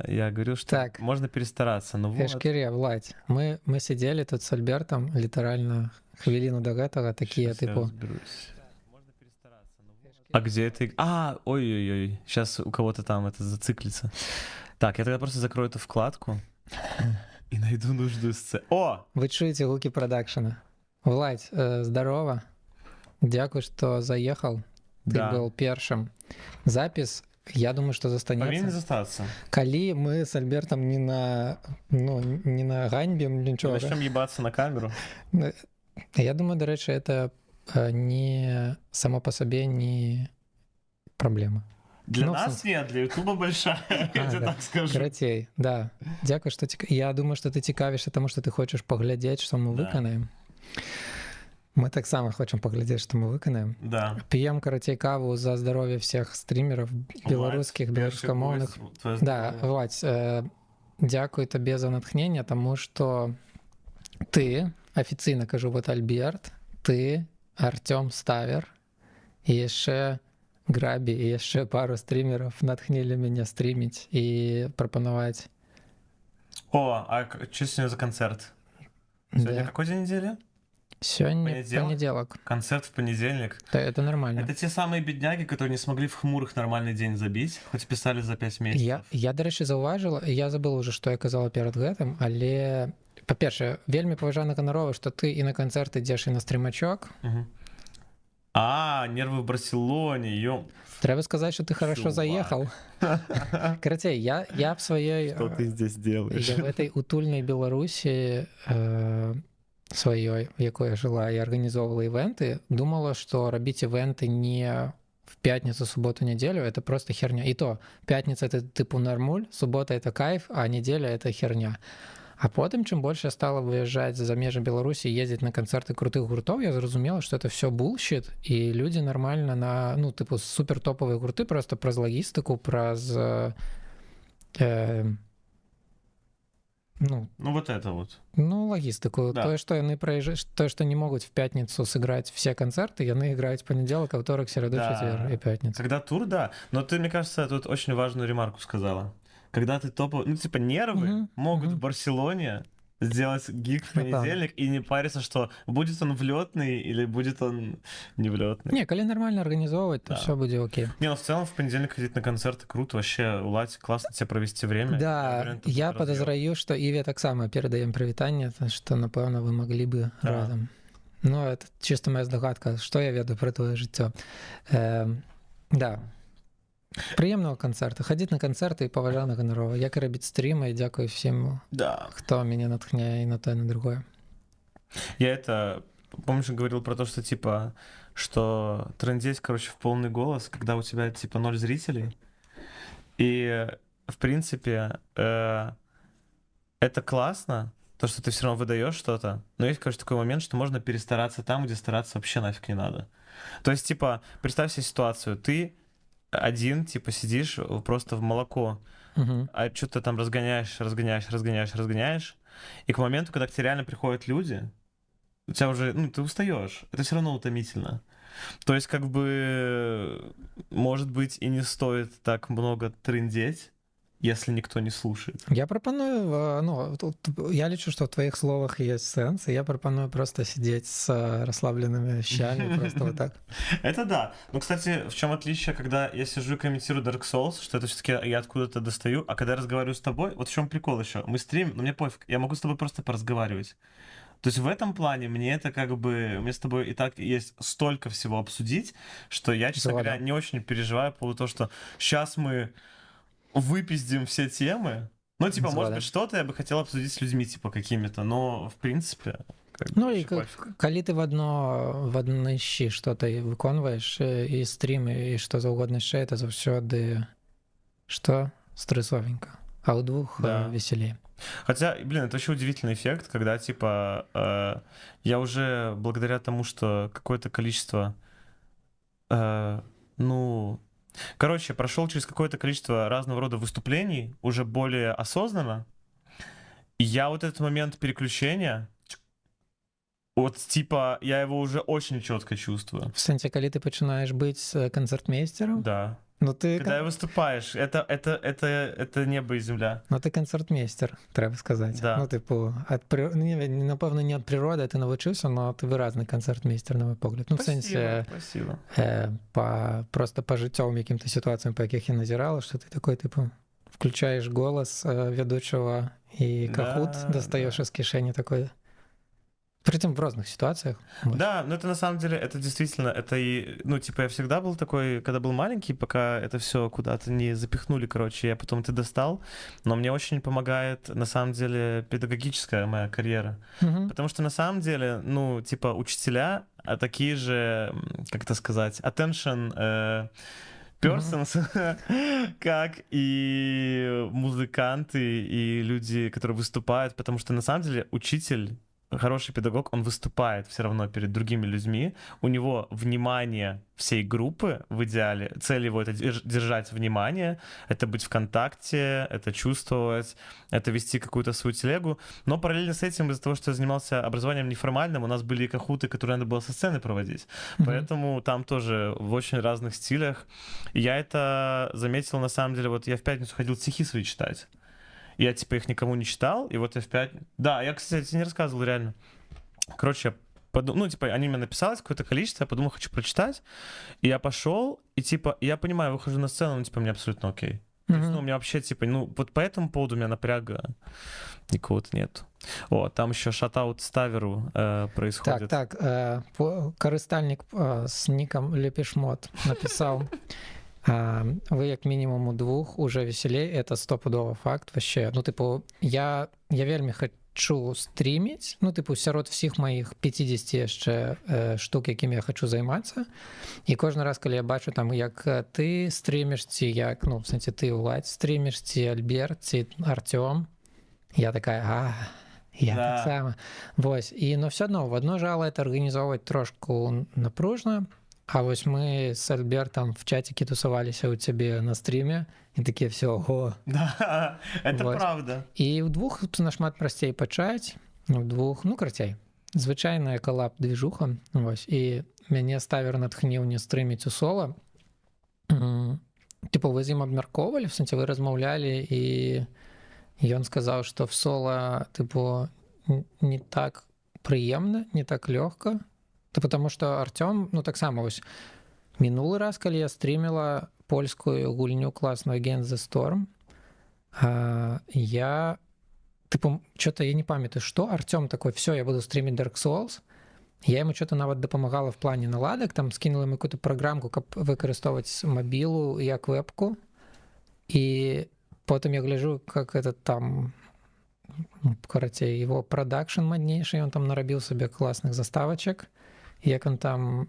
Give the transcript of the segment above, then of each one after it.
я говорил, что Так. можно перестараться. Ну вот. Эшкір'я, Владь, мы сидели тут с Альбертом літаральна хвіліну до гэтага, такія, Сейчас я типу, разберусь. Можно перестараться. Ну вот. А где это? Ой-ой-ой. Сейчас у кого-то там это зациклится. Так, я тогда просто закрою эту вкладку и найду нужную сцену. О! вы чуеце гукі прадакшана. Владь, здорово. Дзякуй, што заехал. Ты Да. был першым. Запіс, я думаю, што Повинен застанецца. застаться. Калі мы з Альбертам не на ганьбем нічога. Начнем ебаться на камеру. Я думаю, дарэчы, это не само по сабе не праблема. Для Ну, в нас нет, для Ютуба большая, я тебе да. так скажу. Карацей, да. Дзякуй, што я думаю, што ты цікавішся таму, што ты хочаш паглядзець, што мы Да. выканаем. Мы таксама хочам паглядзець, што мы выканаем. Да. П'ем, карацей, каву за здароўе всех стримеров беларускіх, Владь, беларускамоўных. першы гость, твоё Да, здоровье. Владь, дзякуй табе за натхненне, таму што ты, афіцыйна кажу, вот Альберт, ты, Артём Ставер, і яшчэ Грабі, і яшчэ пару стримеров натхнілі мяне стріміць і прапанаваць. О, а что сегодня за концерт? Сегодня Да. какой день недели? Сёння Понедельник? панядзелак. Концерт в понедельник. Да, это нормально. Это те самые бедняги, которые не смогли в хмурых нормальный день забить, хоть писали за 5 месяцев. Я дарэчы, заўважыла, я забыл уже, што я казала перад гэтым, але па-першае, вельмі паважана ганарова, што ты і на канцэрт ідзеш і на стрымачок. Мгм. Нервы в Барселоне, ё. Трэба сказаць, што ты хорошо Чувак. заехал. Карацей, я в сваёй Что ты здесь делаешь? я в этой утульнай Беларусі сваёй, в якой я жыла і арганізоўвала івенты, думала, што рабіць івенты не в пятницу, субботу, неделю, это просто херня. И то, пятница — это типу нормуль, суббота — это кайф, а неделя — это херня. А потым, чым больше я стала выязджаць за межы Беларусі, ездзіць на канцэрты крутых гуртоў, я зразумела, што это все булшит, і людзі нармальна на, ну, типу, супертоповыя гурты просто праз лагістыку, праз Ну, вот это вот. ну, лагістыку. Да. Тое, што яны праезжаюць, тое, што не могуць в пятніцу сыграць все канцэрты, яны іграюць панядзелак, аўторак, сераду, Да. чацвер і пятніца. Когда тур, да. Но ты, мне кажется, тут очень важную ремарку сказала. Когда ты топовый, ну, типа, нервы Мгм, могут мгм. в Барселоне сделать гиг в Ну, да. понедельник и не париться, что будет он влетный или будет он не влетный. Не, калі нармальна арганізоўваць, то Да. все будзе окей. Не, ну в целом в понедельник ходить на концерты круто, вообще, Уладь, классно тебе провести время. Да, уверен, ты я тут подозраю, што Іве таксама перадаем прывітанне, што, напэўна, вы маглі бы Да. разам. Ну, это чыста моя здагадка, што я ведаю пра твоё жыццё. Да. Прыемнага канцэрта. Хадзіць на канцэрты і паважана ганарова. Як і рабіць стрімы, і дзякую всім, Да. хто мяне натхняе і на то, і на другое. Я это, помнишь, говорил про то, что типа, что трындеть, короче, в полный голос, когда у тебя типа 0 зрителей. И в принципе это классно, то, что ты все равно выдаешь что-то. Но есть, короче, такой момент, что можно перестараться там, где стараться вообще нафиг не надо. То есть, типа, представь себе ситуацию, ты один, типа, сидишь просто в молоко, Мгм. а что-то там разгоняешь, и к моменту, когда к тебе реально приходят люди, у тебя уже, ну, ты устаешь, это все равно утомительно. То есть, как бы, может быть, и не стоит так много трындеть, если никто не слушает. Я прапаную, ну, тут я лічу, што в твоих словах есть сэнс, і я прапаную просто сидеть с расслабленными щами, просто вот так. Это да. Но, кстати, в чем отличие, когда я сижу и комментирую Dark Souls, что это все-таки я откуда-то достаю, а когда я разговариваю с тобой, вот в чем прикол еще. Мы стримим, но мне пофиг, я могу с тобой просто поразговаривать. То есть в этом плане мне это как бы, мне с тобой и так есть столько всего обсудить, что я, честно Згоден. говоря, не очень переживаю по поводу того, что сейчас мы выпиздим все темы. Ну, типа, может Згоден. быть, что-то я бы хотел обсудить с людьми, типа, какими-то, но, в принципе... как бы Ну вообще і пофиг. калі ты в адной щі что-то выконваеш і стрім і што заўгодна яшчэ, это заўсёды што стрэсовенька, а ў двух Да. весялей. Хотя, блин, это очень удивительный эффект, когда, типа, я уже благодаря тому, что какое-то количество, ну... Короче, прошел через какое-то количество разного рода выступлений, уже более осознанно, и я вот этот момент переключения, вот, типа, я его уже очень четко чувствую. В сэнсе, калі ты пачынаеш быць канцэртмейстерам, Да. Когда выступаешь, это небо і земля. Ну ти концертмейстер, треба сказати. Да. Ну, типу, напевно, не від природи ти навчився, але ти виразний концертмейстер, на мій погляд. Ну, в сенсі, спасибо. Просто по життєвим яким-то ситуаціям, по яких я назирала, що ти такой, типу, включаешь голос ведущего и Kahoot достаешь из кишени такой. Притом в разных ситуациях. Да, но это на самом деле, это действительно, это и, ну, типа, я всегда был такой, когда был маленький, пока это все куда-то не запихнули, короче, я потом это достал, но мне очень помогает, на самом деле, педагогическая моя карьера, потому что, на самом деле, ну, типа, учителя, такие же, как это сказать, attention persons, как и музыканты, и люди, которые выступают, потому что, на самом деле, учитель, хороший педагог, он выступает все равно перед другими людьми, у него внимание всей группы в идеале, цель его — это держать внимание, это быть в контакте, это чувствовать, это вести какую-то свою телегу, но параллельно с этим, из-за того, что я занимался образованием неформальным, у нас были и кахуты, которые надо было со сцены проводить, поэтому там тоже в очень разных стилях, и я это заметил, на самом деле, вот я в пятницу ходил стихи свои читать. Я, типа, их никому не читал, и вот я в пятницу... Да, я, кстати, не рассказывал, реально. Короче, я подумал, ну, типа, они мне написали какое-то количество, я подумал, хочу прочитать, и я пошел, и, типа, я понимаю, выхожу на сцену, ну, типа, мне абсолютно окей. То есть, ну, у меня вообще, типа, ну, вот по этому поводу у меня напряга никакого-то нет. О, там еще шатаут Ставеру происходит. Так, користальник с ником Лепешмот написал... Вы як мінімум удвух уже веселей, это стопудово факт вообще. Ну, типу, я вельмі хочу стріміць, ну, типу, сярод всіх моїх 50 яшчэ штук, якімі я хочу займацца. І кожны раз, калі я бачу там, як ты стріміш, ці як, ну, в сэнсе, ты Уладзь стріміш, ці Альберт, ці Артём, я такая, я так само. Вось, і, но все одно, в одно жало это организовывать трошку напружно. А вось мы с Альбертом в чатике тусоваліся у цябе на стріме і такія все, ого. Да, это вот. Правда. І вдвух нашмат прасцей пачаць, вдвух, ну, карцей, звычайная калап-движуха, вось, і мяне Ставер натхніў не стрыміць у сола. Типу, вы з ім абмяркоўвалі, в сэнсе, вы размаўлялі, і ён сказаў, што в сола, типу, не так прыемна, не так лёгка. Потому что Артём, ну, таксама вось мінулы раз, калі я стріміла польскую гульню класную Against the Storm, я, типу, что-то я не памятаю, что Артём такой, все, я буду стримить Dark Souls, я ему что-то нават дапамагала в плане наладок, там скинула ему какую-то программку, каб выкарыстоўваць мабілу як вебку, і потым я гляжу, как этот там, карацей, его продакшн маднейшы, он там нарабіў сабе классных заставочек, як он там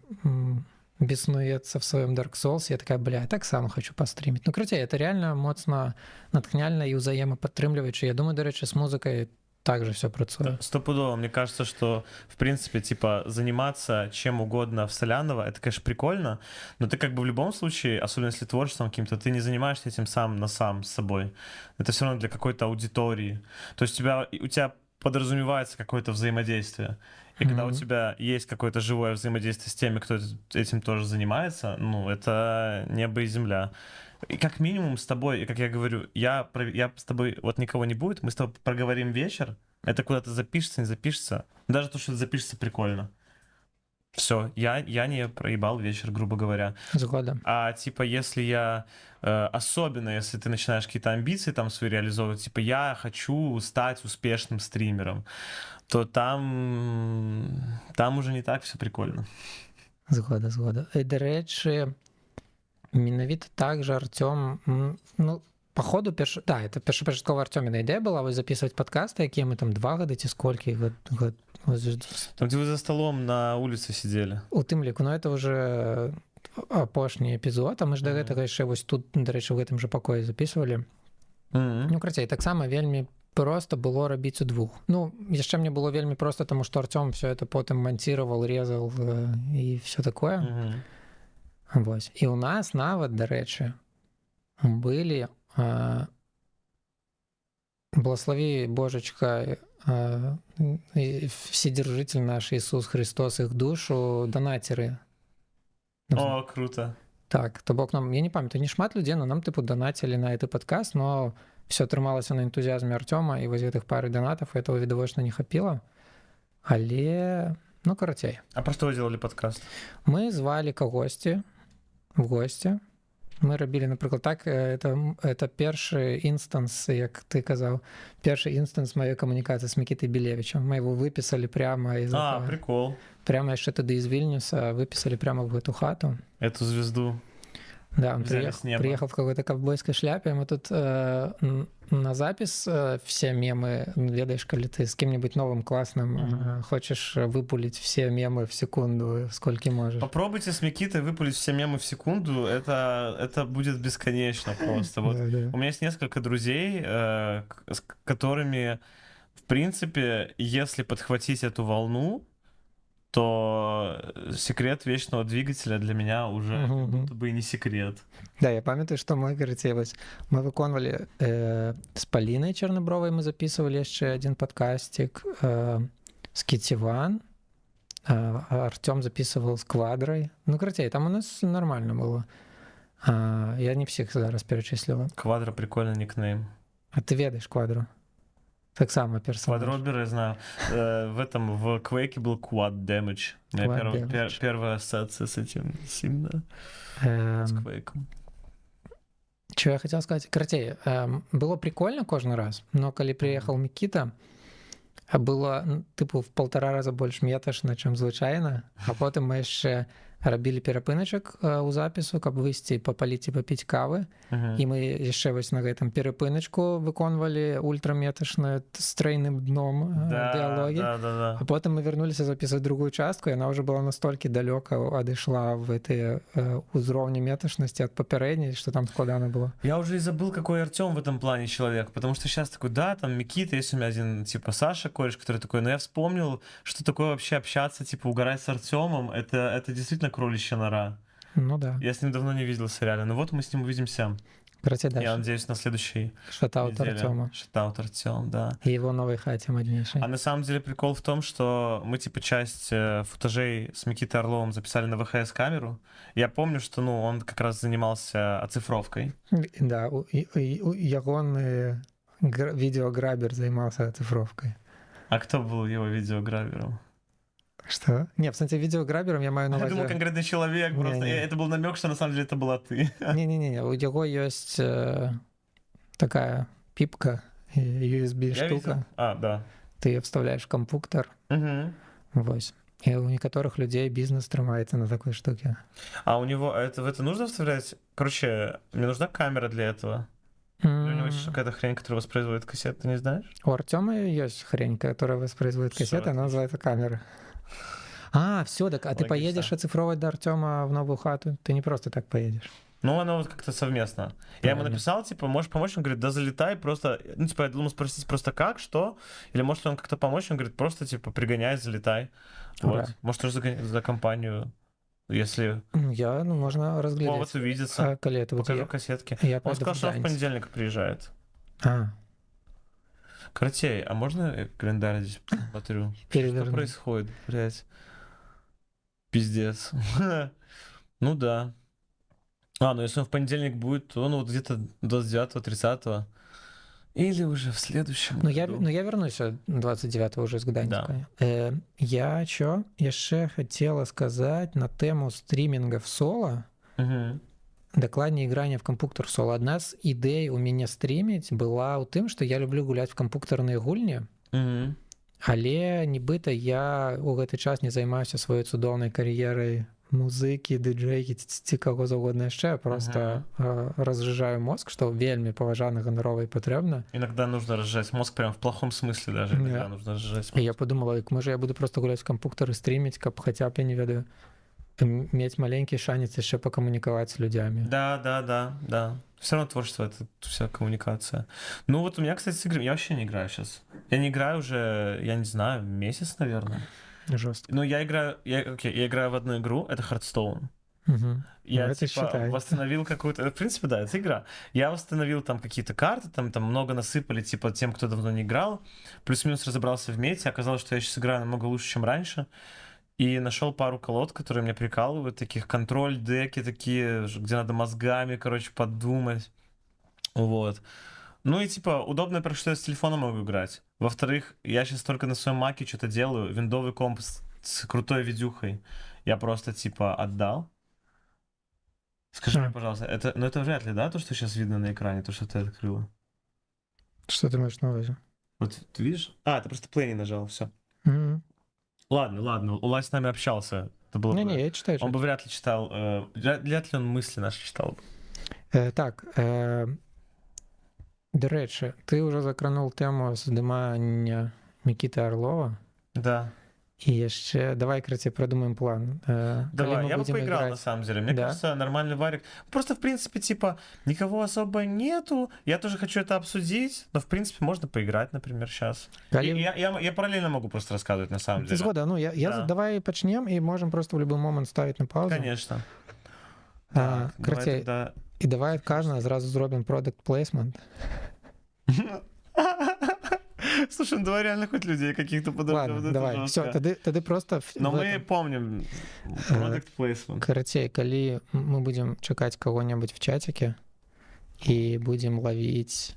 беснуецца в своем Dark Souls, я такая, бля, я так сам хочу постримить. Ну, короче, это реально моцна натхняльна и узаемападтрымліваюча. Я думаю, дарэчы, с музыкой также все працуе. Стопудово. Мне кажется, что, в принципе, типа, заниматься чем угодно в Соляново, это, конечно, прикольно, но ты как бы в любом случае, особенно если творчеством каким-то, ты не занимаешься этим сам на сам с собой. Это все равно для какой-то аудитории. То есть у тебя подразумевается какое-то взаимодействие. И когда у тебя есть какое-то живое взаимодействие с теми, кто этим тоже занимается, ну, это небо и земля. И как минимум с тобой, и как я говорю, я с тобой, вот никого не будет, мы с тобой проговорим вечер, это куда-то запишется, не запишется. Даже то, что это запишется, прикольно. Все, я не проебал вечер, грубо говоря. Згода. А типа, если я, особенно если ты начинаешь какие-то амбиции там свои реализовывать, типа, я хочу стать успешным стримером, то там уже не так все прикольно. Згода. І, до речі, менавіта так же Артём, ну, походу, это першапачаткова Артёміна ідэя была, вось записывать подкасты, якія мы там 2 гады ці сколькі год. Там, где вы за столом на улице сидели. У тым ліку, но это уже апошні эпізод, а мы ж да гэтага яшчэ вось тут, дарэчы, в гэтым же пакоі записывалі. Ну, карацей, таксама вельмі просто было рабіць удвух. Ну, яшчэ мне было вельмі просто, таму што Артём все это потым монтировал, резал і все такое. Вось. І у нас нават, дарэчы, былі благослови Божечка, Вседержитель наш Иисус Христос их душу, донатеры. О, круто. Так, то бок нам, я не памятаю, не шмат людзей, но нам тыпу данацілі на гэты падкаст, но все трымалася на энтузіязме Артёма, і вось гэтых пары данатаў этого відавочна не хапіла. Але, ну, карацей. А про что вы делали подкаст? Мы звалі кагосьці в госці. Мы рабілі, напрыклад, так, это першы інстанс, як ты казаў, першы інстанс маёй камунікацыі з Мікітай Білевічам. Мы его выпісалі прямо из этого. Прикол. Прямо яшчэ тады из Вільнюса выпісалі прямо в эту хату. Эту звезду. Да, он приехал в какой-то ковбойской шляпе. Мы тут на запись все мемы, ведаешь, коли ты с кем-нибудь новым классным хочешь выпулить все мемы в секунду, сколько можешь. Попробуйте с Микитой выпулить все мемы в секунду, это будет бесконечно просто. Вот. У меня есть несколько друзей, с которыми, в принципе, если подхватить эту волну, то секрет вечного двигателя для меня уже будто бы и не секрет. Да, я памятаю, что мы, короче, мы выконвали с Полиной Чернобровой, мы записывали еще один подкастик, с Китиван, Артём записывал с Квадрой. Ну, короче, там у нас нормально было. Я не всех зараз перечислила. Квадро — прикольный никнейм. А ты ведаешь Квадру? Так само персонаж. Квадробер, я знаю. В Quake был Quad Damage. У меня первая ассоциация с этим сильно. С Quake. Что я хотел сказать? Каратей, было прикольно кожный раз, но когда приехал Микита, было типу в 1,5 раза больш меташна, чым звычайна, а потым мы яшчэ рабілі перапыначак у запісу, каб выйсці папаліць і папіць кавы. І мы яшчэ вось на гэтым перапыначку выконвалі ультраметашную з тройным дном дыялогі. А потым мы вярнуліся запісаць другую частку, і яна ўжо была настолькі далёка адышла в гэтыя узроўні меташнасці ад папярэдняй, што там складана было. Я уже и забыл, какой Артём в этом плане человек, потому что сейчас такой, да, там Микита, есть у меня один, типа, Саша кореш, который такой, но я вспомнил, что такое вообще общаться, типа, угорать с Артёмом, это действительно кроличья нора. Ну да. Я с ним давно не виделся, реально. Ну вот мы с ним увидимся. Я надеюсь, на следующей Шатаут Артёма. Шатаут Артём, да. И его новой хате моднейшей. А на самом деле прикол в том, что мы типа часть футажей с Микитой Орловым записали на ВХС-камеру. Я помню, что он как раз занимался оцифровкой. Да, ягоны видеограбер занимался оцифровкой. А кто был его видеограбером? Что? Не, в смысле, видеограбером я маю на увазі... Я думал, конкретный человек, просто это был намек, что на самом деле это была ты. Не-не-не, у него есть такая пипка, USB-штука. Да. Ты ее вставляешь в компьютер. Вот. И у некоторых людей бизнес трымается на такой штуке. А у него в это нужно вставлять? Короче, мне нужна камера для этого. Или у него есть какая-то хрень, которая воспроизводит кассеты, ты не знаешь? У Артёма есть хрень, которая воспроизводит кассеты, она называется камера. Все, так, а ты поедешь оцифровывать до Артёма в новую хату? Ты не просто так поедешь. Ну, оно вот как-то совместно. Я ему написал, типа, можешь помочь? Он говорит, да залетай просто. Ну, типа, я думал спросить просто как, что? Или может он как-то помочь? Он говорит, просто, типа, пригоняй, залетай. Вот. Может, тоже за компанию, если... можно разглядеть. Повод увидеться. Покажу кассетки. Он сказал, что в понедельник приезжает. Кратей, а можно я календарь здесь посмотрю? Что происходит, блядь? Пиздец. Ну да. Ну если он в понедельник будет, то вот где-то 29-30. Или уже в следующем году. Я вернусь 29-го уже с Гданьска. Да. Я яшчэ хотела сказать на тему стриминга в соло. Докладнее играния в компьютер соло. Одна з ідэй у мяне стріміць была ў тым, што я люблю гуляць в камп'ютарныя гульні. Але нібыта я ў гэты час не займаюся сваёй цудоўнай кар'ерай музыкі, дыджэйкі ці каго заўгодна яшчэ, просто разжижаю мозг, што вельмі паважана, ганарова і патрэбна. Иногда нужно разжать мозг прям в плохом смысле даже. Иногда нужно разжать мозг. Я подумала, можа я буду просто гуляць в камп'ютар і стріміць, каб хаця б, я не ведаю, мець маленькі шанец яшчэ пакамунікаваць з людзямі. Да. Все равно творчество — это вся коммуникация. Ну вот у меня, кстати, с играми... Я вообще не играю сейчас. Я не играю уже, я не знаю, месяц, наверное. Жестко. Ну, я играю в одну игру, это Hearthstone. Я типа восстановил какую-то... В принципе, да, это игра. Я восстановил там какие-то карты, там много насыпали, типа, тем, кто давно не играл. Плюс-минус разобрался в мете. Оказалось, что я сейчас играю намного лучше, чем раньше. и нашел пару колод, которые меня прикалывают, таких контроль-деки такие, где надо мозгами, короче, подумать. Вот. Ну и типа удобно, потому что я с телефона могу играть. Во-вторых, я сейчас только на своем маке что-то делаю, виндовый комп с крутой видюхой. Я просто типа отдал. Скажи мне, пожалуйста, это вряд ли, да, то, что сейчас видно на экране, то, что ты открыла? Что ты имеешь на увазі? Вот ты видишь? А, ты просто play не нажал, все. Мгм. Ладно, Улай с нами общался. Это было бы... Не, я читаю. Он бы вряд ли читал, вряд ли он мысли наши читал. Так, до речі, ти вже закранув тему здимання Микіти Орлова. Да. И еще давай, короче, продумаем план. Давай, я бы поиграл на самом деле. Мне кажется, нормальный варик. Просто, в принципе, типа, никого особо нету. Я тоже хочу это обсудить, но, в принципе, можно поиграть, например, сейчас. Я параллельно могу просто рассказывать, на самом деле. Згода, ну, давай почнем, и можем просто в любой момент ставить на паузу. Конечно. Короче, и давай кожного зразу зробимо product placement. Слушай, ну давай реально хоть людей каких-то подождем. Ладно, давай, все, тады просто... Но мы помним product placement. Короче, коли мы будем чекать кого-нибудь в чатике и будем ловить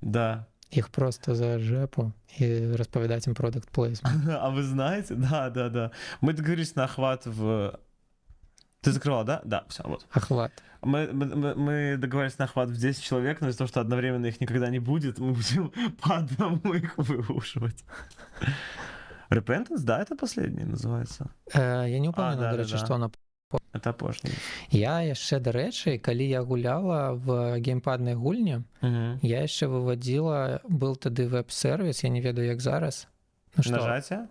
да. их просто за жепу и расповедать им product placement. А вы знаете? Да. Мы договорились на охват в... Ты закрывал, да? Да, все, вот. Охват. Мы договорились на охват в 10 человек, но из-за того, что одновременно их никогда не будет, мы будем по одному их выушивать. Repentance, да, это последний называется? Я не упомню, до речі, що воно... Это пошлый. Я ще, до речі, коли я гуляла в геймпадній гульні, я ще виводила, був тоді веб-сервіс, я не ведаю, як зараз. Ну, нажатие?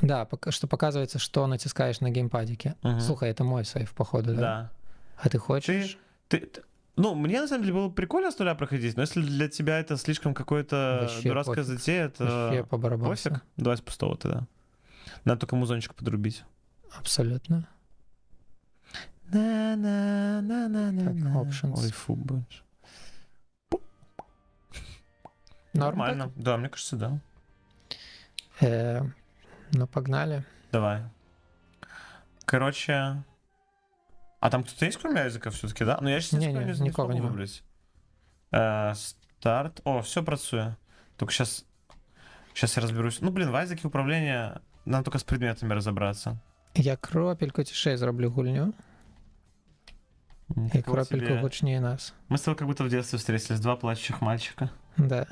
Да, что показывается, что натискаешь на геймпадике. Слушай, это мой сейф, походу, да? Да. А ты хочешь? Ну, мне на самом деле было прикольно с нуля проходить, но если для тебя это слишком какое-то дурацкая затея, то... Вообще по барабану. Пофиг. Давай с пустого тогда. Надо только музончик подрубить. Абсолютно. Так, options. Ой, фу, больше. Нормально? Да, мне кажется, да. Ну, погнали. Давай. Короче... А там кто-то есть, кроме Айзека, все-таки, да? Ну, я сейчас не смогу выбрать. Старт. О, все працує. Только сейчас я разберусь. Ну, блин, в Айзеке управление... Надо только с предметами разобраться. Я кропельку тишей зроблю гульню. И кропельку гучнее нас. Мы с тобой как будто в детстве встретились. Два плачущих мальчика. Да.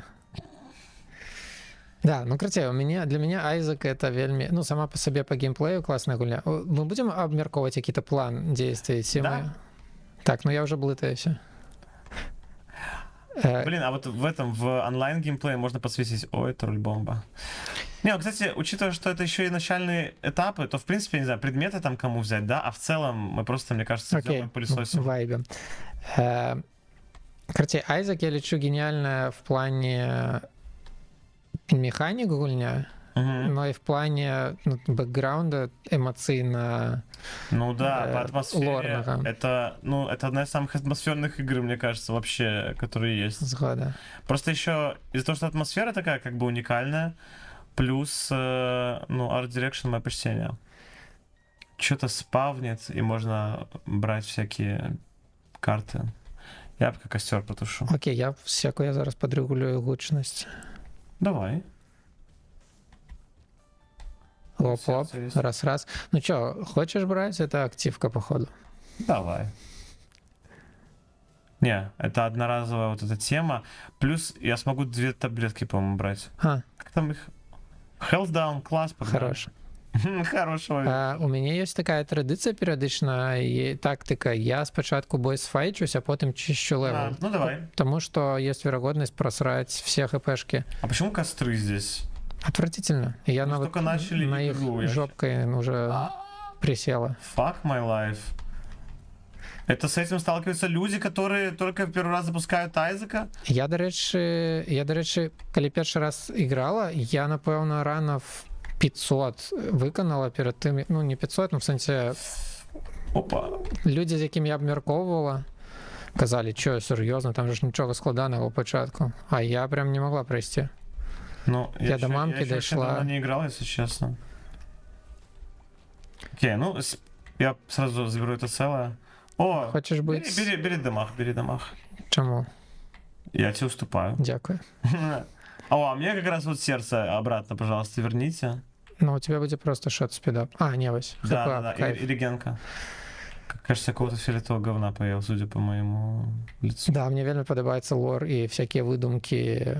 Да, ну короче, для меня Айзек это вельми, ну сама по себе по геймплею классная гульня. Мы будем обмерковывать какие-то план действий? Да. Так, ну я уже блытаюсь. Блин, а вот в онлайн-геймплее можно подсветить, ой, тролль-бомба. Не, кстати, учитывая, что это еще и начальные этапы, то, в принципе, я не знаю, предметы там кому взять, да, а в целом мы просто, мне кажется, делаем пылесосим. Вайбе. Короче, Айзек я лечу гениально в плане механик гульня, но и в плане бэкграунда эмоционально. Ну да, по атмосфере. Лорного. Это одна из самых атмосферных игр, мне кажется, вообще, которые есть. Сгода. Просто еще из-за того, что атмосфера такая как бы уникальная, плюс, Art Direction мое почтение. Что-то спавнит, и можно брать всякие карты. Я пока костер потушу. Окей, я зараз подрегулюю гучность. Давай. Оп-оп, раз-раз. Ну что, хочешь брать? Это активка, походу. Давай. Не, это одноразовая вот эта тема. Плюс я смогу 2 таблетки, по-моему, брать. Как там их? Health down, класс. Хорош. Хорошего. У меня есть такая традиция периодична и тактика. Я спочатку бойсфайчусь, а потом чищу левел. Ну давай. Потому что есть вероятность просрать все хпшки. А почему костры здесь? Отвратительно. Я на их жопкой уже присела. Fuck my life. Это с этим сталкиваются люди, которые только первый раз запускают Айзека? Я, до речі, коли перший раз грала, я, напевно, ранов 500 виконала перед тим, ну не 500, ну в сенсі Опа. Люди, з якими я обмірковувала, казали, що серйозно, там же ж нічого складаного початку, а я прям не могла пройти. Ну, я до мамки дошла. Я не играл, если честно. Окей, ну, я сразу заберу это целое. О, Хочеш бути? бери дамаг. Чому? Я тебе уступаю. Дякую. А мне как раз вот сердце обратно, пожалуйста, верните. Ну, у тебя буде просто шот спідап. А, не, ось. Да, кайф. и регенка. Кажется, какого-то фиолетового говна поел, судя по моему лицу. Да, мне вельмі подобається лор і всякі видумки,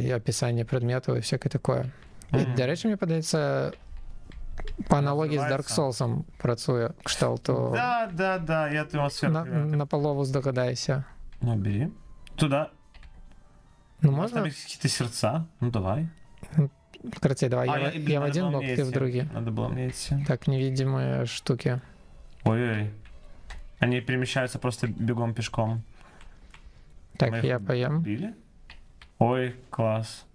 і описання предметів і всяке такое. І, до речі, мені подається, по аналогії з Dark Souls працює кшталту. Да, я атмосферу На полову здогадайся. Ну, бери. Туда. Ну, Может, можна? там есть какие-то сердца? Ну, давай. Короче, давай, я в один блок, ты в другие. Надо было мне идти. Так, невидимые штуки. Ой-ой. Они перемещаются просто бегом пешком. Так, Мы я их поем. убили? Ой, класс.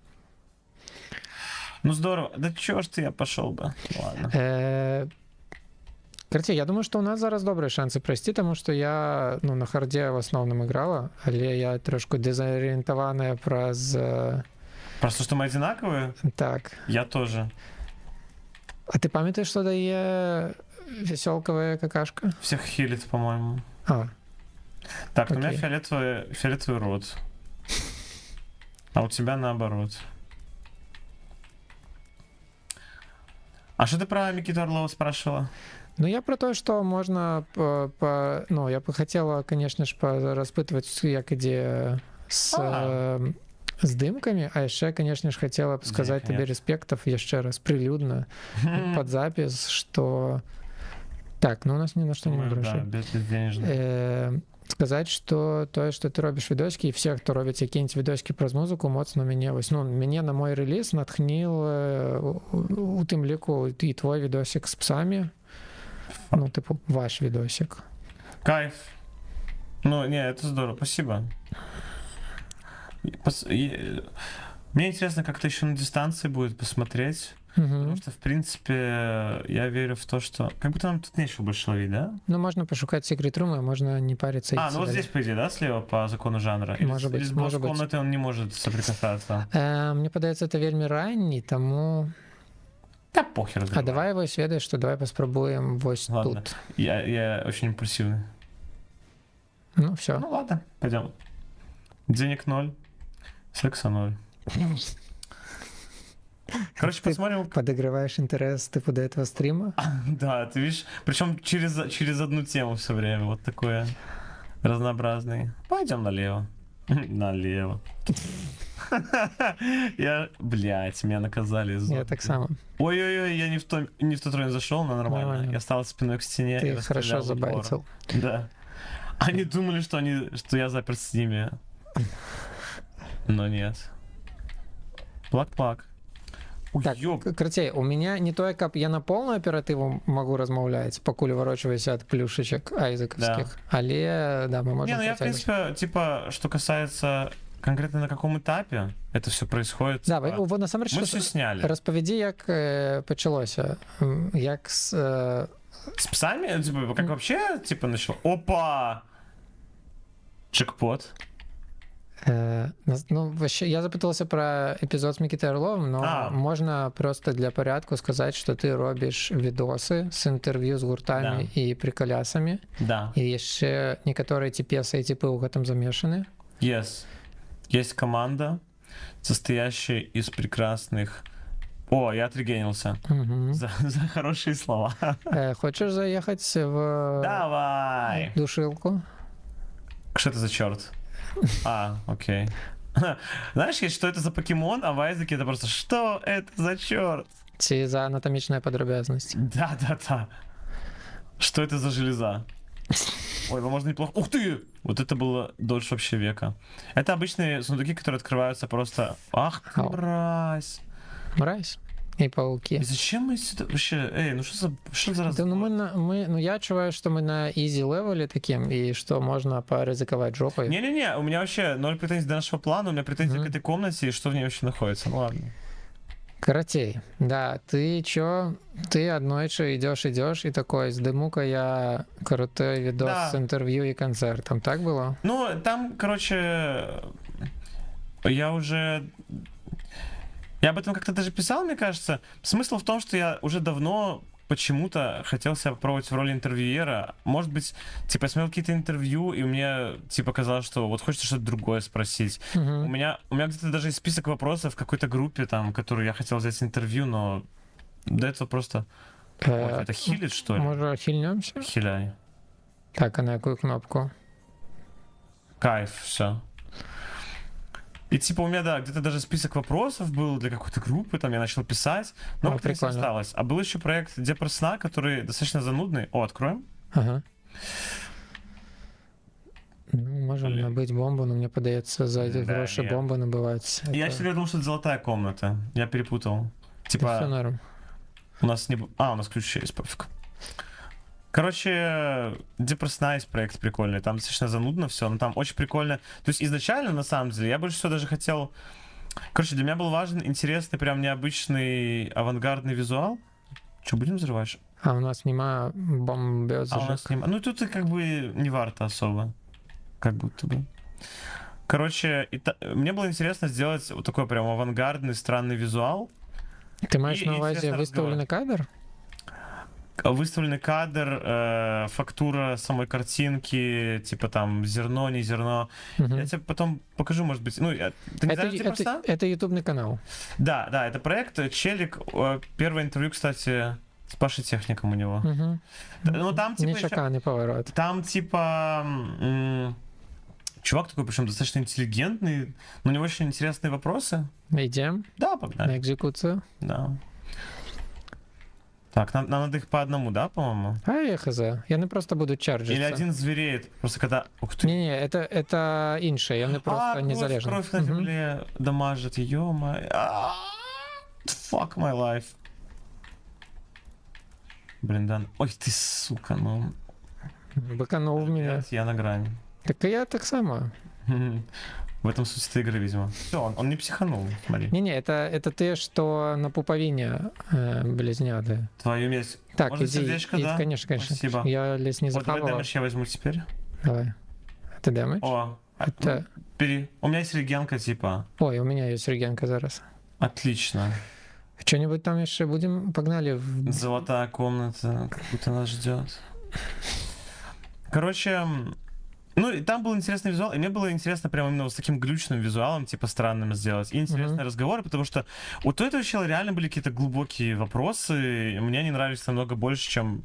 Ну здорово. Да чё ж ты, я пошел бы. Ладно. Короче, я думаю, что у нас зараз добрые шансы пройти, тому що я на харді в основному грала, але я трошки дезорієнтована праз... Просто что мы одинаковые? Так. Я тоже. А ти пам'ятаєш, що дає веселковая какашка? Всех хилит, по-моему. А, Так, у меня окей. фиолетовый рот. А у тебя наоборот. А что ты про Микиту Орлова спрашивала? ну я про то, что можно ну, я бы хотела, конечно ж, распытывать, як ідзе з дымкамі, а яшчэ, конечно ж, хотела б сказать тебе респектов яшчэ раз прилюдно под запись, что так, ну у нас ни на что не грошей. Да, безденежно. Сказать, что тое, что ты робіш відосики, і все, хто робіць якія-нибудь відосики праз музыку, моцно мяне вось, ну, мяне на мой реліз натхніл у тым ліку і твой відосик з псамі. Ну, типу, ваш видосик. Кайф. Ну, не, это здорово, спасибо. Мне интересно, как это еще на дистанции будет посмотреть. Потому что, в принципе, я верю в то, что... Как будто нам тут нечего больше ловить, да? Ну, можно пошукать секрет-румы, можно не париться. Ну вот здесь, по идее, да, слева по закону жанра? Может быть, или с может быть. комнаты он не может соприкасаться? Мне подается, это вельми ранний, тому... Да похер. А давай его ведаешь, что давай поспробуем вось ладно. тут. Я очень импульсивный. Ну, все. Ну ладно, пойдем. Денег 0, секса 0. Короче, посмотрим. Подогреваешь интерес типа до этого стрима? Да, ты видишь, причем через одну тему все время, вот такое разнообразный. Пойдем налево. Налево. Блять, меня наказали. Я так само. Ой-ой-ой, я не в тот район зашел, но нормально. Я стал спиной к стене. Ты хорошо забайтил. Да. Они думали, что я заперт с ними. Но нет. Плак-плак. Так, Крацей, у меня не то, как я на полную оперативу могу размовлять, покуль ворочаюсь от плюшечек айзековских, да. Але, да, мы можем... Не, ну я, в принципе, типа, что касается конкретно на каком этапе это все происходит. Да, вы на самом деле... Мы все сняли. Расповеди, як почалося. Як с псами? Типа, как вообще, типа, начало? Опа! Джекпот. Ну, вообще, я запытался про эпизод с Микитой Орловым, но можно просто для порядку сказать, что ты робишь видосы с интервью с гуртами и приколясами. Да. И еще некоторые типесы и типы в этом замешаны. Yes. Есть команда, состоящая из прекрасных... О, я отрегенился. За хорошие слова. Хочешь заехать в... Давай! Душилку? Что это за черт? Окей. Знаешь, что это за покемон, а в Айзеке это просто что это за черт? Ці за анатомичная подробязность. Да. Что это за железа? Ой, возможно, неплохо. Ух ты! Вот это было дольше вообще века. Это обычные сундуки, которые открываются просто... Ах ты, мразь! Мразь? И пауки. И зачем мы сюда вообще? Эй, ну что за раз? Да, ну я отчуваю, что мы на изи левеле таким, и что можно поризиковать жопой. Не-не-не, у меня вообще 0 претензий до нашего плана, у меня претензии к этой комнате, и что в ней вообще находится. Ну ладно. Каратей, да, ты чё? Ты однойче идешь, и такой, сдыму-ка я крутой видос с интервью и концертом. Так было? Ну, там, короче, я об этом как-то даже писал, мне кажется. Смысл в том, что я уже давно почему-то хотел себя попробовать в роли интервьюера. Может быть, типа, я смотрел какие-то интервью, и мне, типа, казалось, что вот хочется что-то другое спросить. У меня где-то даже есть список вопросов в какой-то группе, там, которую я хотел взять интервью, но до этого просто... Ой, это хилит, что ли? Може, хильнемся? Хиляй. Так, а на какую кнопку? Кайф, все. И типа у меня, да, где-то даже список вопросов был для какой-то группы, там я начал писать, но как-то не прикольно. осталось. А был еще проект Депр сна, который достаточно занудный. О, откроем. Ага. Ну, можем Блин. набыть бомбу, но мне подається за эти Да, гроши нет. бомбы набивать. Я всегда думал, что это золотая комната. Я перепутал. Все Типа, норм. у нас не... у нас ключ есть, пофиг. Короче, Депр сна есть проект прикольный. Там достаточно занудно все, но там очень прикольно. То есть изначально, на самом деле, я больше всего даже хотел... Короче, для меня был важен интересный, прям необычный авангардный визуал. Что, будем взрывать? А у нас нема А у бомбезжек. нас нема. Ну тут и как бы не варто особо. Как будто бы. Короче, мне было интересно сделать вот такой прям авангардный, странный визуал. Ты маешь И на увазі интересный выставленный кадр? Выставленный кадр, фактура самой картинки, типа там зерно, не зерно. Мгм. Я тебе потом покажу, может быть. Ну, ты не знаешь, Депр сна? Это ютубный канал. Да, да, это проект. Челик. Первое интервью, кстати, с Пашей Техником у него. Угу. Ну там типа еще... Нечаканный поворот. Там типа чувак такой, причем достаточно интеллигентный, но у него очень интересные вопросы. Идем Да, погнали. на экзекуцию. Да. Так, нам надо их по одному, да, по-моему? А я хз. Я не просто буду чарджитися. Или один звереет, просто когда... Ух ты. Не, это інший, я не просто незалежний. Кровь на Мгм. земле дамажит, ё-моё. Fuck my life. Блин, да. Ой, ты сука, ну... Быканув меня. Я на грани. Так и я так само. В этом суть этой игры, видимо. Все, он не психанул, смотри. Не, это ты, что на пуповине близняты. Твою месть. Так, Можно иди, сердечко, да? конечно. Спасибо. Я лес не Вот давай захавала. дэмэдж я возьму теперь. Давай. Это дэмэдж? О, Это... бери. У меня есть регенка, типа. Ой, у меня есть регенка зараз. Отлично. Что-нибудь там еще будем? Погнали. Золотая комната, как будто нас ждет. Короче, ну и там был интересный визуал, и мне было интересно прямо именно вот с таким глючным визуалом, типа странным сделать. И интересные разговоры, потому что вот у этого человека реально были какие-то глубокие вопросы, и мне они нравились намного больше, чем...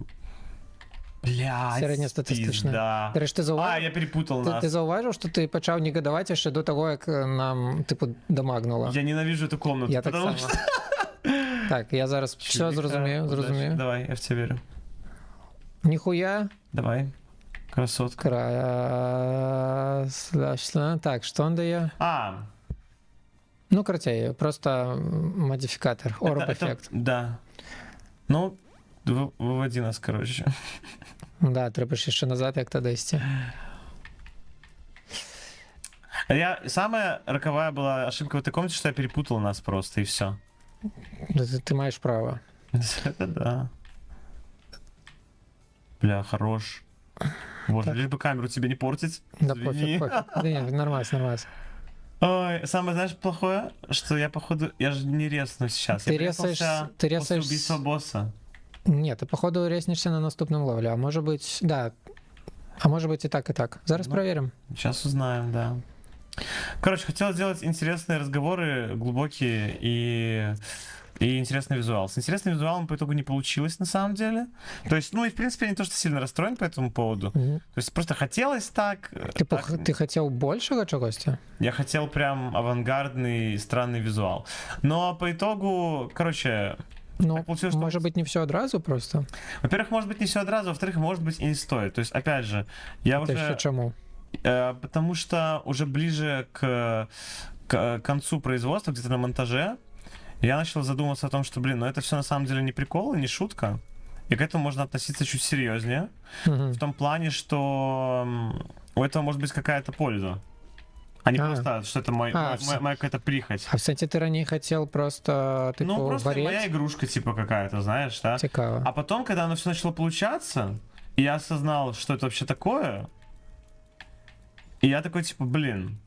Блядь, Середньостатистичне. да. До речі, ти зауважив? Я перепутал нас. Ти зауважив, що ти почав негодувати ще до того, як нам, типу, дамагнуло? Я ненавижу эту комнату. Я так само. что... Так, я зараз все зрозумію. Давай, я в тебя верю. Ніхуя. Давай, красотка. Так, що он дає? Ну, короче, просто модификатор, орб-эффект. Да. Ну, выводи нас, короче. Да, треба ще назад, як то десять. Самая роковая была ошибка в этой комнате, что я перепутал нас просто, и все. Ты маешь право. Это да. Бля, хорош. Боже, лишь бы камеру тебе не портить. Да Извини. пофиг. Да нет, нормально. Ой, самое, знаешь, плохое, что я, походу, я же не резну сейчас. Ты Я резаешь... после убийства босса. Нет, ты, походу, резнешься на наступном левеле. А может быть, да. А может быть и так, и так. Зараз проверим. Сейчас узнаем, да. Короче, хотел сделать интересные разговоры, глубокие и интересный визуал. С интересным визуалом по итогу не получилось на самом деле. То есть, ну и в принципе я не то, что сильно расстроен по этому поводу. То есть просто хотелось так. Ты хотел большего чего-то? Я хотел прям авангардный, странный визуал. Но по итогу, короче... Ну, может быть, не все одразу просто? Во-первых, может быть, не все одразу, во-вторых, может быть, и не стоит. То есть, опять же, я уже... Это чему? Потому что уже ближе к концу производства, где-то на монтаже, я начал задумываться о том, что, блин, ну это все на самом деле не прикол, не шутка. И к этому можно относиться чуть серьезнее. В том плане, что у этого может быть какая-то польза. А не просто, что это моя какая-то прихоть. А, кстати, ты ранее хотел просто, типа, ну, просто варить? моя игрушка, типа, какая-то, знаешь, да? Цікаво. А потом, когда оно все начало получаться, и я осознал, что это вообще такое, и я такой, типа, блин,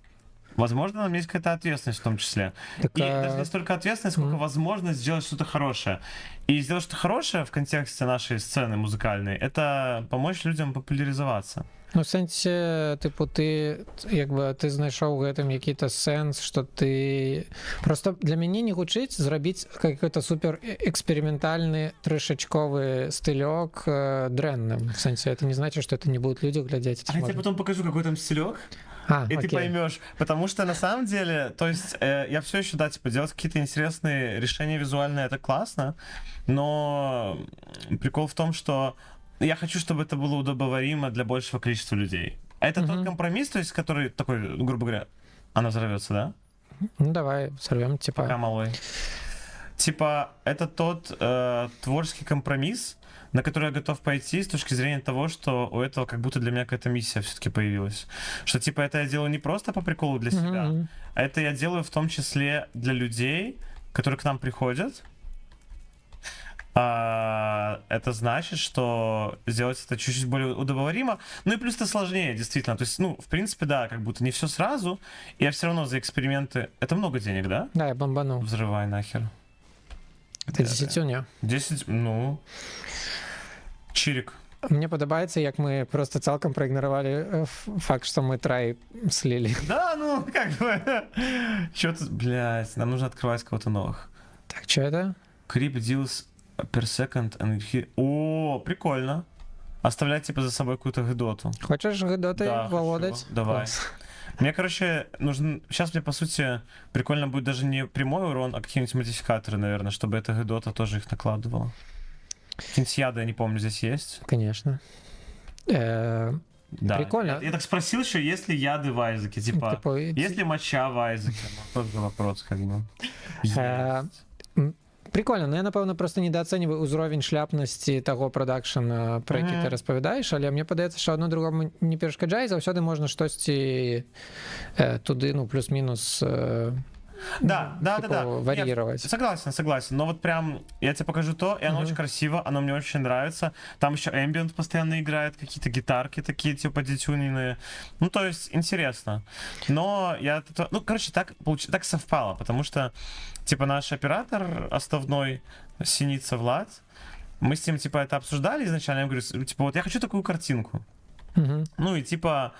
Возможно, нам есть какая-то ответственность в том числе. Так, И даже не столько ответственность, сколько возможность сделать что-то хорошее. И сделать что-то хорошее в контексте нашей сцены музыкальной — это помочь людям популяризоваться. Ну, в сэнсе, типу, ты знайшоў гэтым які-то сэнс, што ты... Просто для мяне не гучыць зрабіць какой-то супер экспериментальны трэшачковы стылёк дрэнным. В сэнсе, это не значит, что это не будут люди глядеть. А я тебе потом покажу, какой там стилек. И ты поймешь, потому что на самом деле, то есть я все еще, да, типа делать какие-то интересные решения визуальные, это классно, но прикол в том, что я хочу, чтобы это было удобоваримо для большего количества людей. А это тот компромисс, то есть, который такой, грубо говоря, она взорвется, да? Ну давай сорвем, типа. Пока малой. Типа это тот творческий компромисс, на который я готов пойти с точки зрения того, что у этого как будто для меня какая-то миссия все-таки появилась. Что типа это я делаю не просто по приколу для себя, а это я делаю в том числе для людей, которые к нам приходят. Это значит, что сделать это чуть-чуть более удобоваримо. Ну и плюс это сложнее, действительно. То есть, ну, в принципе, да, как будто не все сразу. И я все равно за эксперименты... Это много денег, да? Да, я бомбанул. Взрывай нахер. Это 10-ня. 10, ну... Чирик. Мне падабаецца, як мы просто цалкам праігнаравалі факт, что мы трай слили. Да, ну, как бы... Чё тут, блядь, нам нужно открывать кого-то новых. Так, что это? Creep deals per second and... О, прикольно. Оставлять, типа, за собой какую-то гидоту. Хочешь гидотой володать? Хочу. Давай. Мне, короче, нужно... Сейчас мне, по сути, прикольно будет даже не прямой урон, а какие-нибудь модификаторы, наверное, чтобы эта гидота тоже их накладывала. Какие-нибудь яды, я не помню, здесь есть? Конечно. Да. Прикольно. Я так спросил еще, есть ли яды в Айзеке, типа, есть ли моча в Айзеке? Ну, тот же вопрос, как бы. Прикольно, но я, напэўна, просто недооцениваю ўзровень шляпнасці таго прадакшана, про які ты распавядаеш, але мне падаецца, што адно другому не перашкаджае, заўсёды можна штосьці туды, ну, плюс-мінус да, варьировать. Нет, согласен. Но вот прям я тебе покажу то, и оно очень красиво, оно мне очень нравится. Там еще ambient постоянно играет, какие-то гитарки такие, типа, детюненные. Ну, то есть, интересно. Но я... Ну, короче, так совпало, потому что, типа, наш оператор основной, Синица Влад, мы с ним, типа, это обсуждали изначально. Я говорю, типа, вот я хочу такую картинку. Ну, и, типа...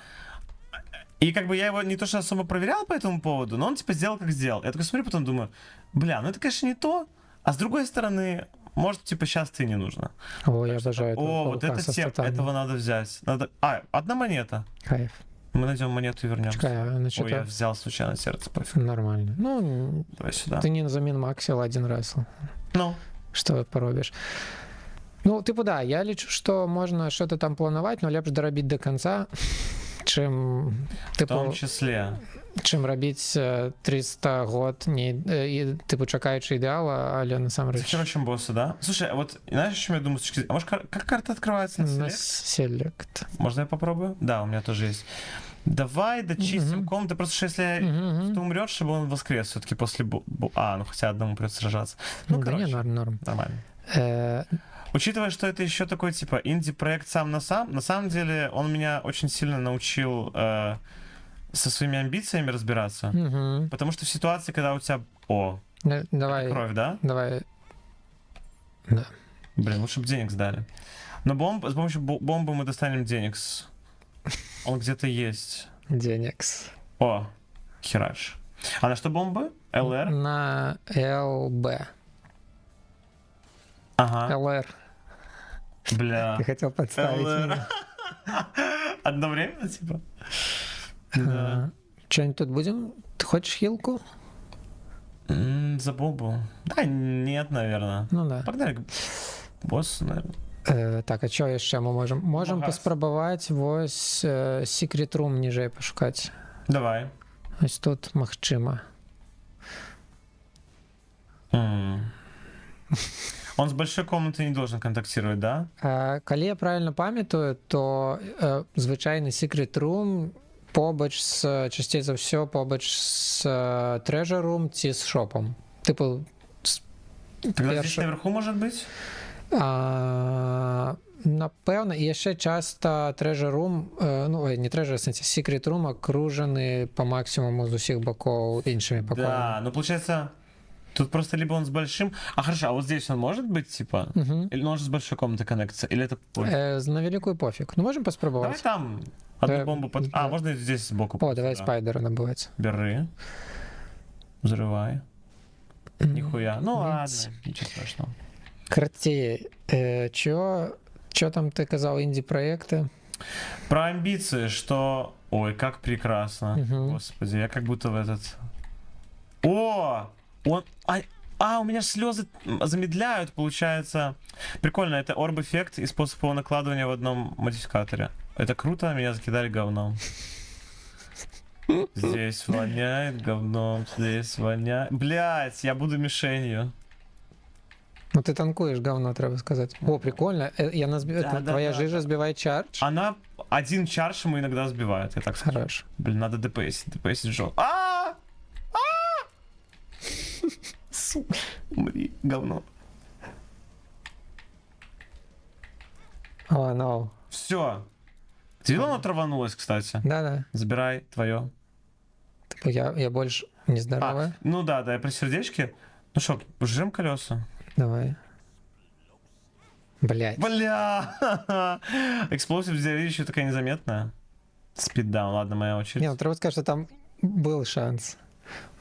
И как бы я его не то что особо проверял по этому поводу, но он типа сделал как сделал. Я такой смотрю, потом думаю, бля, ну это, конечно, не то, а с другой стороны, может, типа сейчас-то и не нужно. О, я обожаю это. О, вот это тема, этого надо взять. Надо... одна монета. Кайф. Мы найдем монету и вернемся. Ой, я взял случайно сердце, пофиг. Нормально. Ну, давай сюда. Ты не на максил один раз. Ну. Что поробишь? Ну, типа, да, я лечу, что можно что-то там планировать, но лепш доробить до конца. Чым, типу, в том числе чым рабіць 300 год не типу чакаючы ідэала, але насамрэч чем босса, да? Слушай, вот знаешь, о чем я думаю? А может, как карта открывается на селект? Можно я попробую? Да, у меня тоже есть. Давай дочистим комнаты, просто что если ты умрешь, чтобы он воскрес все-таки после... ну хотя одному придется сражаться. Ну, да короче, не, норм. Нормально. Учитывая, что это еще такой, типа, инди-проект сам на самом деле он меня очень сильно научил со своими амбициями разбираться. Потому что в ситуации, когда у тебя... Давай. Кровь, да? Давай. Да. Блин, лучше бы денег сдали. Но с помощью бомбы мы достанем денег. Он где-то есть. Денекс. О, хераш. А на что бомбы? ЛР? На ЛБ. Ага. ЛР. Бля. Ты хотел подставить меня. Одновременно, типа? Да. Что-нибудь тут будем? Ты хочешь хилку? За бомбу? Да, нет, наверное. Ну да. Погнали к боссу, наверное. Так, а что еще мы можем? Можем паспрабаваць вось Secret Room ніжэй пашукаць. Давай. Ось тут магчыма. Он с большой комнатой не должен контактировать, да? Калі я правильно памятаю, то звычайны Secret Room побач з, часцей за ўсё, побач з Treasure Room ці з шопом. Типу, тогда здесь наверху может быть? Напевно, і ще часто Treasure Room, не Treasure, в сенсі Secret Room окружений по максимуму з усіх боков іншими покоями. Да, ну получается, тут просто либо он с большим... А хорошо, а вот здесь он может быть, типа? Или он может с большой комнатой коннектиться? Или это... На великую пофіг. Ну, можемо поспробувати. Давай там одну бомбу под... А, можно и здесь сбоку. О, давай спайдера набивати. Бери. Взрывай. Нихуя. Ну ладно, ничего страшного. Кратей, чё там ты казал, инди-проекты? Про амбиции, что... Ой, как прекрасно. Господи, я как будто в этот... О! Он... у меня слезы замедляют, получается. Прикольно, это орб-эффект и способ его накладывания в одном модификаторе. Это круто, меня закидали говном. Здесь воняет говном, здесь воняет... Блять, я буду мишенью. Ну ты танкуешь говно, треба сказать. О, прикольно. Твоя жижа сбивает чардж? Она один чардж ему иногда сбивает, я так скажу. Хорош. Блин, надо ДПСить жёл. Сука, умри, говно. О, no. Все. Ты видел, она траванулась, кстати? Да. Забирай твое. Я больше нездоровая. Ну да, я при сердечке. Ну что, жрем колеса. Давай. Блять. Бля! Эксплозив здесь еще такая незаметная. Спиддаун, ладно, моя очередь. Не, ну треба сказать, что там был шанс.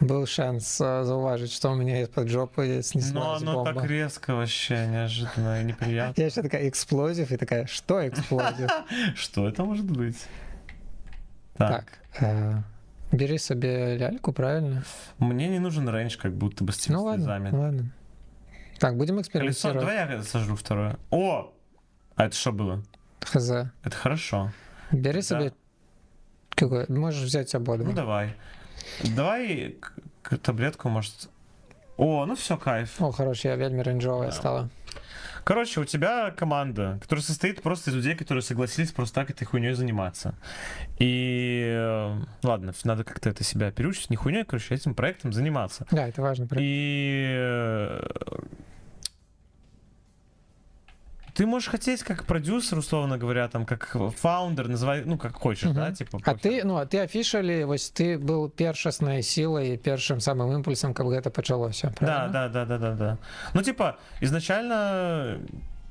Был шанс зауважить, что у меня из-под жопы снеслась Но бомба. так резко вообще, неожиданно и неприятно. Я еще такая, эксплозив, и такая, что эксплозив? Что это может быть? Так, бери себе ляльку, правильно? Мне не нужен рейндж, как будто бы с теми слезами. Ну ладно. Так, будем Колесо, экспериментировать. давай я сожру второе. О! А это что было? Хз. Это хорошо. Бери себе... Какой? Можешь взять обоих. Ну давай. Давай таблетку, может... О, ну все, кайф. О, хорош, я вельми рейнджовая стала. Короче, у тебя команда, которая состоит просто из людей, которые согласились просто так этой хуйней заниматься. И ладно, надо как-то это себя переучить, не хуйней, короче, этим проектом заниматься. Да, это важно. И ты можешь хотеть как продюсер, условно говоря, там, как фаундер, называй, ну, как хочешь, да, типа. А ты афішалі, ось ти був першасною силою, першим самым імпульсом, каб гэта пачалося, правильно? Да. Ну, типа, изначально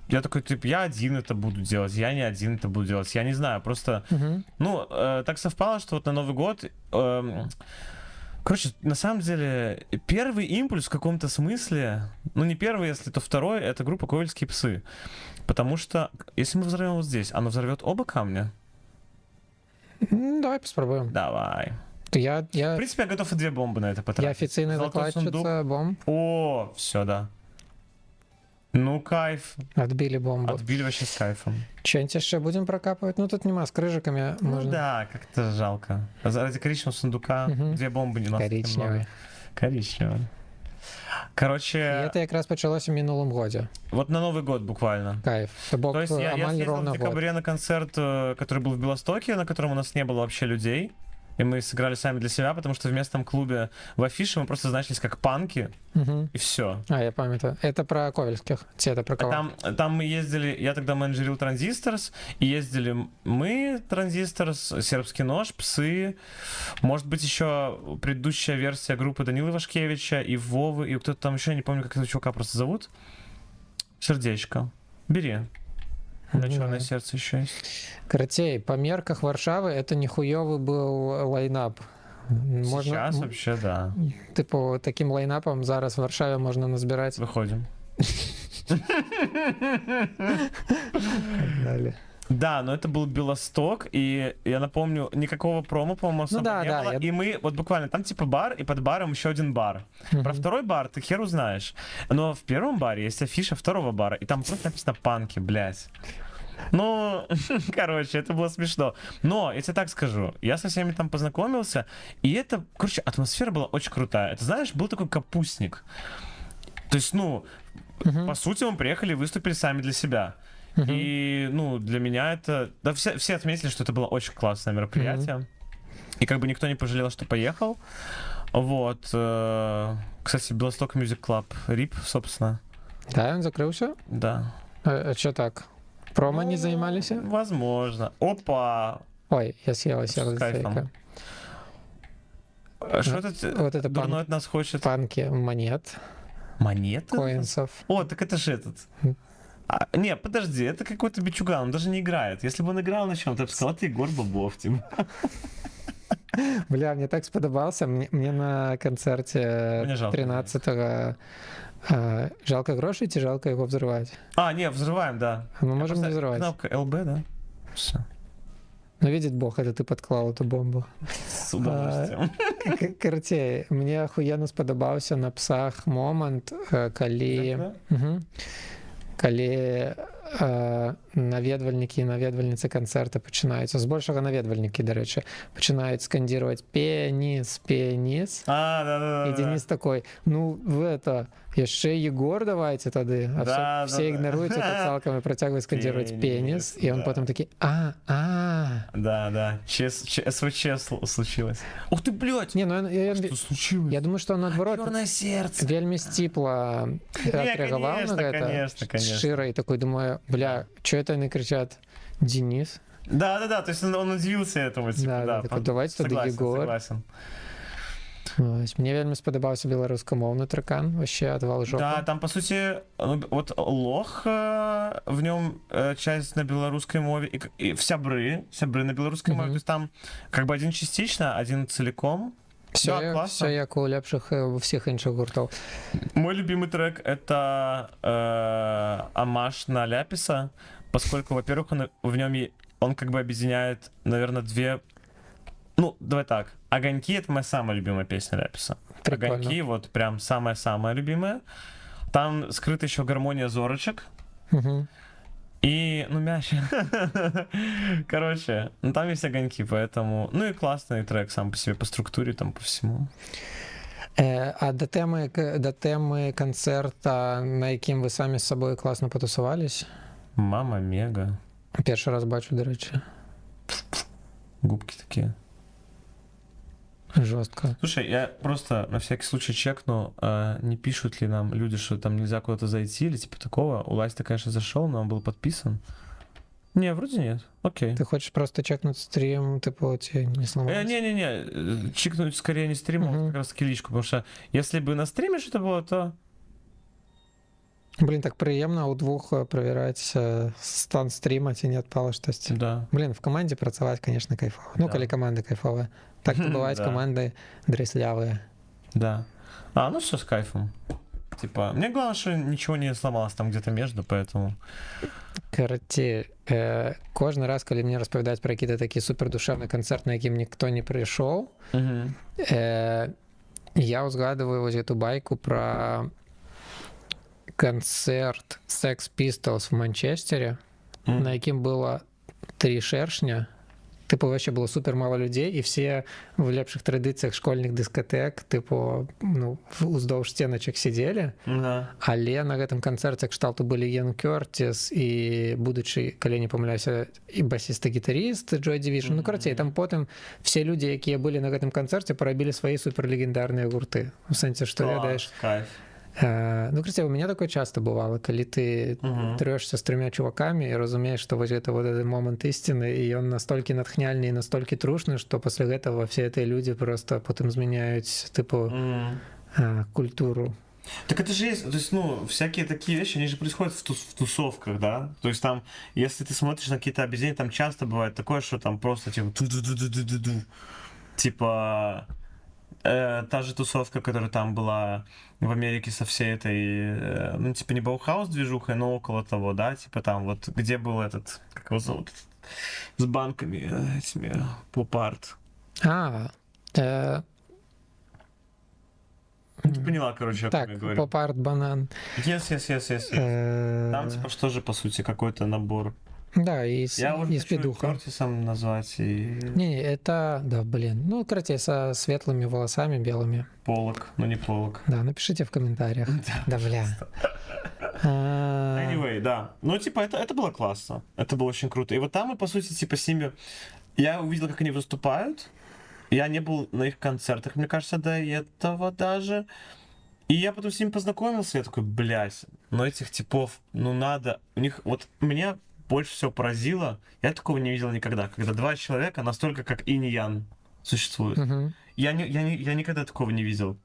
я такой, типа, я один это буду делать, я не один это буду делать, я не знаю, просто, ну, так совпало, что вот на Новый год... Короче, на самом деле, первый импульс в каком-то смысле, ну не первый, если то второй, это группа Ковельские псы. Потому что, если мы взорвем вот здесь, оно взорвет оба камня? Давай попробуем. Давай. В принципе, я готов и 2 бомбы на это потратить. Я официальная закладчица бомб. О, все, да. Ну, кайф. Отбили бомбу. Отбили вообще с кайфом. Что-нибудь еще будем прокапывать? Ну, тут нема, с крыжиками ну, можно. Да, как-то жалко. Ради коричневого сундука 2 бомбы не надо. Коричневый. Короче... И это как раз началось в минулом году. Вот на Новый год буквально. Кайф. То есть я съездил в декабре на концерт, который был в Белостоке, на котором у нас не было вообще людей. И мы сыграли сами для себя, потому что в местном клубе в афише мы просто значились как панки, и все. Я памятаю. Это про Ковельских. Это про кого? Там мы ездили, я тогда менеджерил Транзисторс, и ездили мы, Транзисторс, Сербский нож, Псы, может быть, еще предыдущая версия группы Данилы Вашкевича и Вовы, и кто-то там еще, не помню, как этого чувака просто зовут. Сердечко. Бери. У меня черное сердце еще есть. Кратей, по мерках Варшавы это нихуёвый был лайнап. Сейчас вообще, да. Типу, таким лайнапом зараз в Варшаве можно назбирать. Выходим. Далее. Да, но это был Белосток, и я напомню, никакого промо, по-моему, особо не было. И мы, вот буквально, там типа бар, и под баром еще один бар. Про второй бар ты хер узнаешь. Но в первом баре есть афиша второго бара, и там просто написано «Панки», блядь. Ну, короче, это было смешно. Но, я тебе так скажу, я со всеми там познакомился, и это, короче, атмосфера была очень крутая. Это, знаешь, был такой капустник. То есть, ну, по сути, мы приехали и выступили сами для себя. И, ну, для меня это... Да, все отметили, что это было очень классное мероприятие. И как бы никто не пожалел, что поехал. Вот. Кстати, Белосток Music Club, РИП, собственно. Да, он закрылся? Да. А что так? Промо не занимались? Возможно. Опа! Ой, я съела С сердце кайфом. стейка. Что это Вот это дурной от нас хочет? Панки монет, Монеты? коинсов. О, так это же этот. Не, подожди, это какой-то бичуган, он даже не играет. Если бы он играл на чем-то, я бы сказал, ты Егор Бобов, типа. Бля, мне так сподобался. Мне на концерте Мне жалко. 13-го жалко грошей, ці жалко його взривати. Не, взрываем, да. Мы можем не Просто взрывать. Кнопка ЛБ, да? Все. Но видит Бог, это ты подклал эту бомбу. С удовольствием. Карцей, мне охуенно сподобаўся на псах момант, калі... Калі наведвальнікі і наведвальніцы канцэрта пачынаюць, збольшага наведвальнікі, дарэчы, пачынаюць скандзіраваць пеніс, пеніс. Да. І Денис такой, ну вы это, яшчэ Егор давайте тады. А все игноруют это цалкам и працягваюць скандзіраваць пенис. И он потом такі, Да. СВЧ случилось. Ух ты, блядь! Не, ну Что случилось? я думаю, что он наоборот Чёрное сердце. вельмі сціпла отреагаваў на гэта. Конечно. Широ, и такой думаю, бля, что это они кричат? Денис? Да, то есть он удивился этому, типа, Да, такой, давайте тады Егор. Согласен. Ось, мне вельмі спадабаўся беларускамоўны тракан, вообще отвал жопу. Да, там, по сути, вот лох, в нем часть на белорусской мове, и сябры на белорусской мове, то есть там как бы один частично, один целиком. Все як у лепшых всех іншых гуртов. Мой любимый трек — это «Амаш» на Ляписа, поскольку, во-первых, в нем он как бы объединяет, наверное, две... Ну, давай так. «Огоньки» — это моя самая любимая песня Ляписа. Прикольно. «Огоньки» вот прям самая-самая любимая. Там скрыта еще гармония зорочек. И, мяч. Короче, там есть огоньки, поэтому... Ну и классный трек сам по себе, по структуре, там, по всему. А до темы концерта, на якім вы самі з сабой класна потусавались? Мама Мега. Першы раз бачу, дарэчы. Губки такие. Жестко. Слушай, я просто на всякий случай чекну, не пишут ли нам люди, что там нельзя куда-то зайти или типа такого. Улась-то, конечно, зашел, но он был подписан. Не, вроде нет. Окей. Ты хочешь просто чекнуть стрим, типа, тебе не сломалось? Не-не-не, чекнуть скорее не стрим, а как раз таки личку, потому что если бы на стриме что-то было, то... Блин, так приемно у двух проверять стан стрима, ці не отпало штосьці. Да. Блин, в команде працаваць, конечно, кайфово. Ну, калі команда кайфовая. Так-то бывают команды дресслявые. Да. Ну все с кайфом. Типа, мне главное, что ничего не сломалось там где-то между, поэтому... Короче, кожны раз, калі мне распавядаць пра які-то такі супердушевны канцэрт, на якім ніхто не прыйшоў, я ўзгадываю вось эту байку пра канцэрт Sex Pistols в Манчестере, на якім было 3 шэршня. Типу, вообще было супер мало людей, і всі в лепших традиціях школьних дискотек, типу, уздовж стеночек сидели, але на гэтым канцэрце кшталту былі Ян Кёртис і будучы, калі не памыляюся, і басіст і гітарыст Joy Division. Ну, карацей, там потым все люди, якія былі на гэтым канцэрце, парабілі свае суперлегендарныя гурты. У сэнсе, што ведаеш... Ну, кстати, у меня такое часто бывало, когда ты трёшься с 3 чуваками и разумеешь, что вот это вот этот момент истины, и он настолько натхняльный и настолько трушный, что после этого все эти люди просто потом изменяют, типа, культуру. Так это же есть, то есть, всякие такие вещи, они же происходят в тусовках, да? То есть там, если ты смотришь на какие-то объединения, там часто бывает такое, что там просто типа... Типа... та же тусовка, которая там была в Америке со всей этой, типа не Баухаус движухой, но около того, да, типа там вот, где был этот, как его зовут, с банками этими, поп-арт. Ты поняла, короче, о ком я говорю. Поп-арт банан. Yes. Там типа что же, по сути, какой-то набор. Да, и с педуха. Кёртисом назвать и... Не, это... Да, блин. Ну, короче, со светлыми волосами белыми. Полок, но не полок. Да, напишите в комментариях. Да, бля. Anyway, да. Ну, типа, это было классно. Это было очень круто. И вот там мы, по сути, типа, с ними... Я увидел, как они выступают. Я не был на их концертах, мне кажется, до этого даже. И я потом с ними познакомился, я такой, блядь, но этих типов, ну надо, у них, вот меня больше всего поразило, я такого не видел никогда, когда два человека настолько как инь и ян существуют. Мгм. Я никогда такого не видел.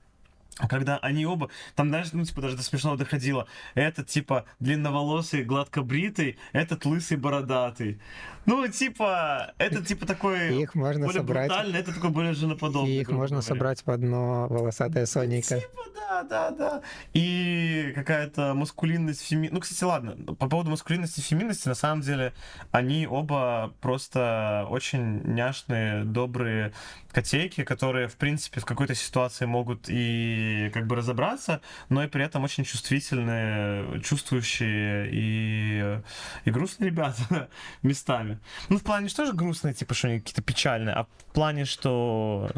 Когда они оба, там, знаешь, ну, типа, даже до смешного доходило. Этот, типа, длинноволосый, гладкобритый, этот лысый, бородатый. Ну, типа, этот, типа, такой Их можно более собрать, брутальный, этот такой более женоподобный. и их грубо можно говоря. собрать в одно волосатое сонненько. Типа, да. И какая-то маскулинность, Ну, кстати, ладно, по поводу маскулинности и феминности, на самом деле, они оба просто очень няшные, добрые котейки, которые, в принципе, в какой-то ситуации могут и как бы разобраться, но и при этом очень чувствительные, чувствующие и грустные ребята местами. Ну, в плане, что же грустные, типа, что они какие-то печальные, а в плане, что...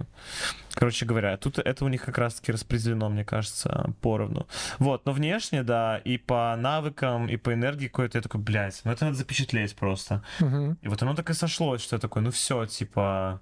Короче говоря, тут это у них как раз-таки распределено, мне кажется, поровну. Вот, но внешне, да, и по навыкам, и по энергии какой-то, я такой, блядь, ну это надо запечатлеть просто. Мгм. И вот оно так и сошлось, что я такой, ну все, типа...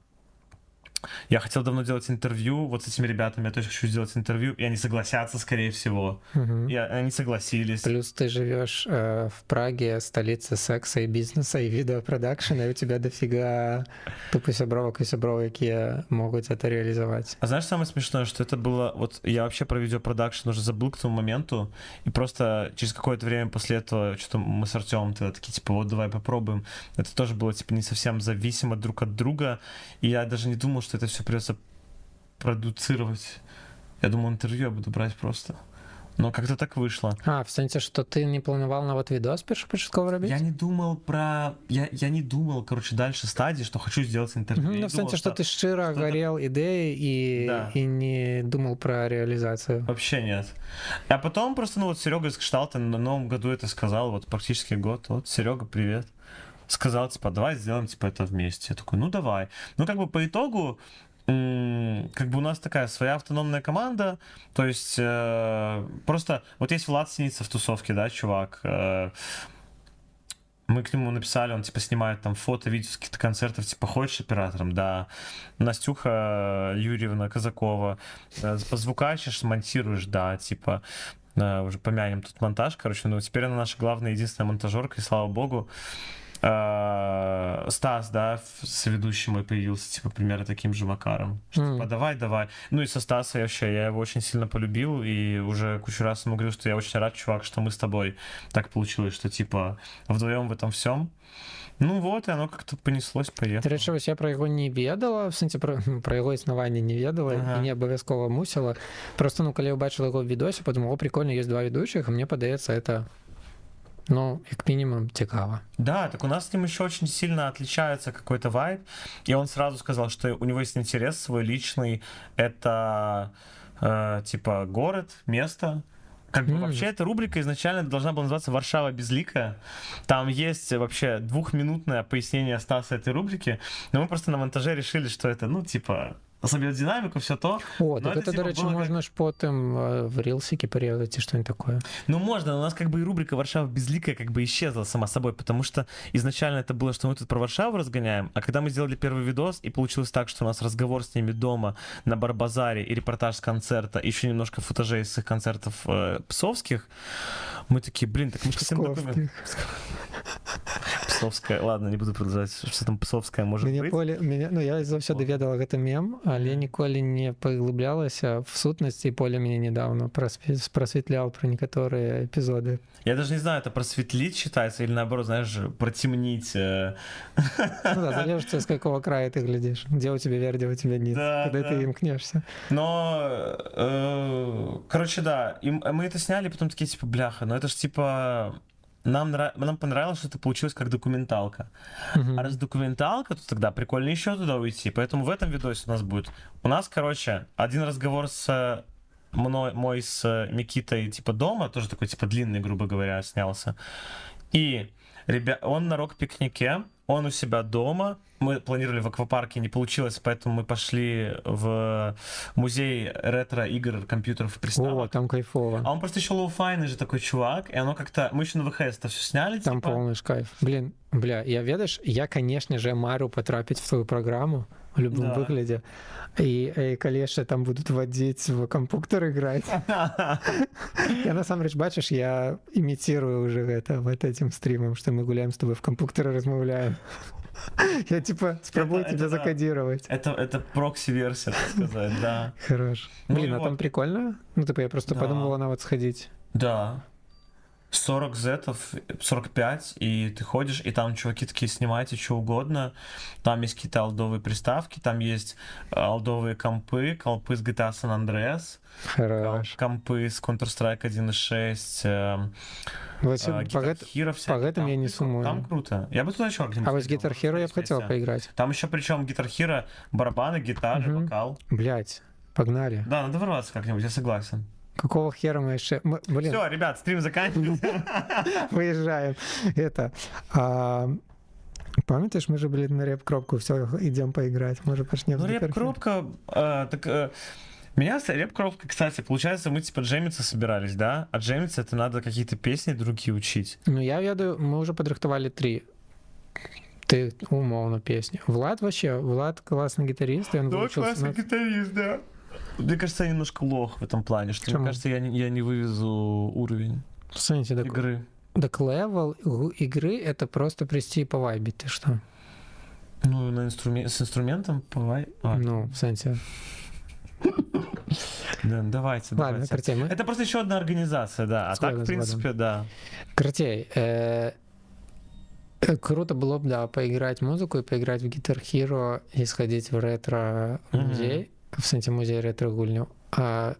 Я хотел давно делать интервью, вот с этими ребятами я точно хочу сделать интервью, и они согласятся, скорее всего. Мгм. И они согласились. Плюс ты живешь в Праге, столице секса и бизнеса, и видеопродакшена, и у тебя дофига тупо сябровок и сябров, які могут это реализовать. А знаешь, самое смешное, что это было... Вот я вообще про видеопродакшн уже забыл к тому моменту, и просто через какое-то время после этого, что-то мы с Артемом тогда такие, типа, вот давай попробуем. Это тоже было, типа, не совсем зависимо друг от друга, и я даже не думал, что это все придется продуцировать. Я думал, интервью я буду брать просто. Но как-то так вышло. А, в сенсі, що ти не планував на вот відос першопочатково робити? Я не думал про... Я не думал, короче, дальше стадии, что хочу сделать интервью. Мгм, Я ну, не в думал, сенсі, що ти щиро что-то- горел ідеєю Да. и не думал про реализацию. Вообще нет. А потом просто, ну вот Серега из Кшталта на Новом году это сказал, вот практически год. Вот, Серега, привет. Сказал, типа, давай сделаем, типа, это вместе. Я такой, ну давай. Ну, как бы по итогу, как бы у нас такая своя автономная команда, то есть просто, вот есть Влад Синица в тусовке, да, чувак, мы к нему написали, он типа снимает там фото, видео с каких-то концертов, типа хочешь оператором, да. Настюха Юрьевна Казакова, позвукачишь, смонтируешь, да, типа уже помянем тут монтаж, короче, ну теперь она наша главная единственная монтажерка, и слава богу. Стас, да, соведущий мой появился, типа, примерно таким же макаром. Что, типа, давай. Ну и со Стаса я его очень сильно полюбил, и уже кучу раз ему говорил, что я очень рад, чувак, что мы с тобой так получилось, что, типа, вдвоем в этом всем. Ну вот, и оно как-то понеслось, поехало. До речі, ось я про його не ведала, в сенсі про його існування не ведала, Ага. і не обов'язково мусила. Просто, ну, коли я побачила його в відосі, подумала, о, прикольно, є два ведущих, і мені подається, це, ну, як мінімум, цікаво. Да, так у нас с ним еще очень сильно отличается какой-то вайб, и он сразу сказал, что у него есть интерес свой личный, это, типа, город, место. Как бы вообще эта рубрика изначально должна была называться «Варшава безликая». Там есть вообще 2-минутное пояснение Стаса этой рубрики, но мы просто на монтаже решили, что это, ну, типа, собьет динамику, все то. О, так это, это, типа, до речі, было можна ж потім в рілсики переводити, что-нибудь такое. Ну, можно, но у нас как бы и рубрика «Варшава безликая» как бы исчезла сама собой, потому что изначально это было, что мы тут про Варшаву разгоняем, а когда мы сделали первый видос, и получилось так, что у нас разговор с ними дома на Барбазаре и репортаж с концерта, и еще немножко футажей с их концертов псовских, мы такие, блин, так мы же хотим документ. Псовская, ладно, не буду продолжать, что там псовская может быть. Ну, я заўсёды ведала гэта мем, але ніколі не паглыблялася в сутнасці, і Поля мяне недавно просветлял про некаторыя эпізоды. Я даже не знаю, это просветлить считается или наоборот, знаешь, протемнить. Ну да, залежит, с какого края ты глядишь, где у тебя вверх, где у тебя низ, Да, когда да. ты имкнешься. Но, короче, да, и мы это сняли, потом такие, типа, бляха, ну это ж, типа, нам понравилось, что это получилось как документалка. Мгм. А раз документалка, то тогда прикольно еще туда уйти. Поэтому в этом видосе у нас будет... У нас, короче, один разговор с мой с Микитой, типа, дома, тоже такой, типа, длинный, грубо говоря, снялся. И он на рок-пикнике, он у себя дома. Мы планировали в аквапарке, не получилось, поэтому мы пошли в музей ретро-игр, компьютеров и приставок. О, там кайфово. А он просто еще лоу-файный же такой чувак, и оно как-то... Мы еще на ВХС это все сняли, Там типа. полный кайф. Блин, Бля, я ведаеш, я, конечно же, марю потрапіць в твою программу в любом Да. выглядзе. І калі яшчэ там будуць вадзіць в кампуктар іграць. Я насамрэч, бачыш, я іміцірую уже гэта вот этим стримом, что мы гуляем с тобой в компьютере, размаўляем. Я типа спробую тебя закодировать. Это прокси-версия, так сказать, да. Хорош. Ну Блин, и а там вот. прикольно? Ну, типа, я просто Да. подумала на вот сходить. Да. 40 зетов, 45, и ты ходишь, и там чуваки такие, снимайте что угодно. Там есть какие-то алдовые приставки, там есть алдовые компы с GTA San Andreas, Хорош. компы с Counter-Strike 1.6, Вот Guitar Hero всякие. по этому я не суммую. Там круто. Я бы туда еще как-нибудь А вот с сходил, Guitar Hero я бы хотел вместе. поиграть. Там еще причем Guitar Hero, барабаны, гитары, Мгм. вокал. Блять, погнали. Да, надо ворваться как-нибудь, я согласен. Какого хера мы еще... Блин, Все, ребят, стрим заканчивается. выезжаем. Это... Памятаешь, мы же, блин, на реп-кропку все, идем поиграть. Может, пошнем Ну, с Guitar Hero? реп-коробка, меня реп-коробка, кстати, получается, мы типа джемиться собирались, да? А джемиться это надо какие-то песни другие учить. Ну, я ведаю, мы уже подрыхтовали 3. Ты умовно песни. Влад классный гитарист, и он выучился на... гитарист, да. Мне кажется, я немножко лох в этом плане, что Почему? мне кажется, я не вывезу уровень Смотрите, так, игры. так левел игры — это просто прийти и повайбить, ты что? Ну, с инструментом, Ну, в сенсе. Да, давайте, Ладно, давайте. Кратей, мы... Это просто еще одна организация, да. А Сходу, так, в принципе, да. Кратей, круто было бы, да, поиграть в музыку и поиграть в Guitar Hero и сходить в ретро-музей, в сенсе музей ретро-гульню. А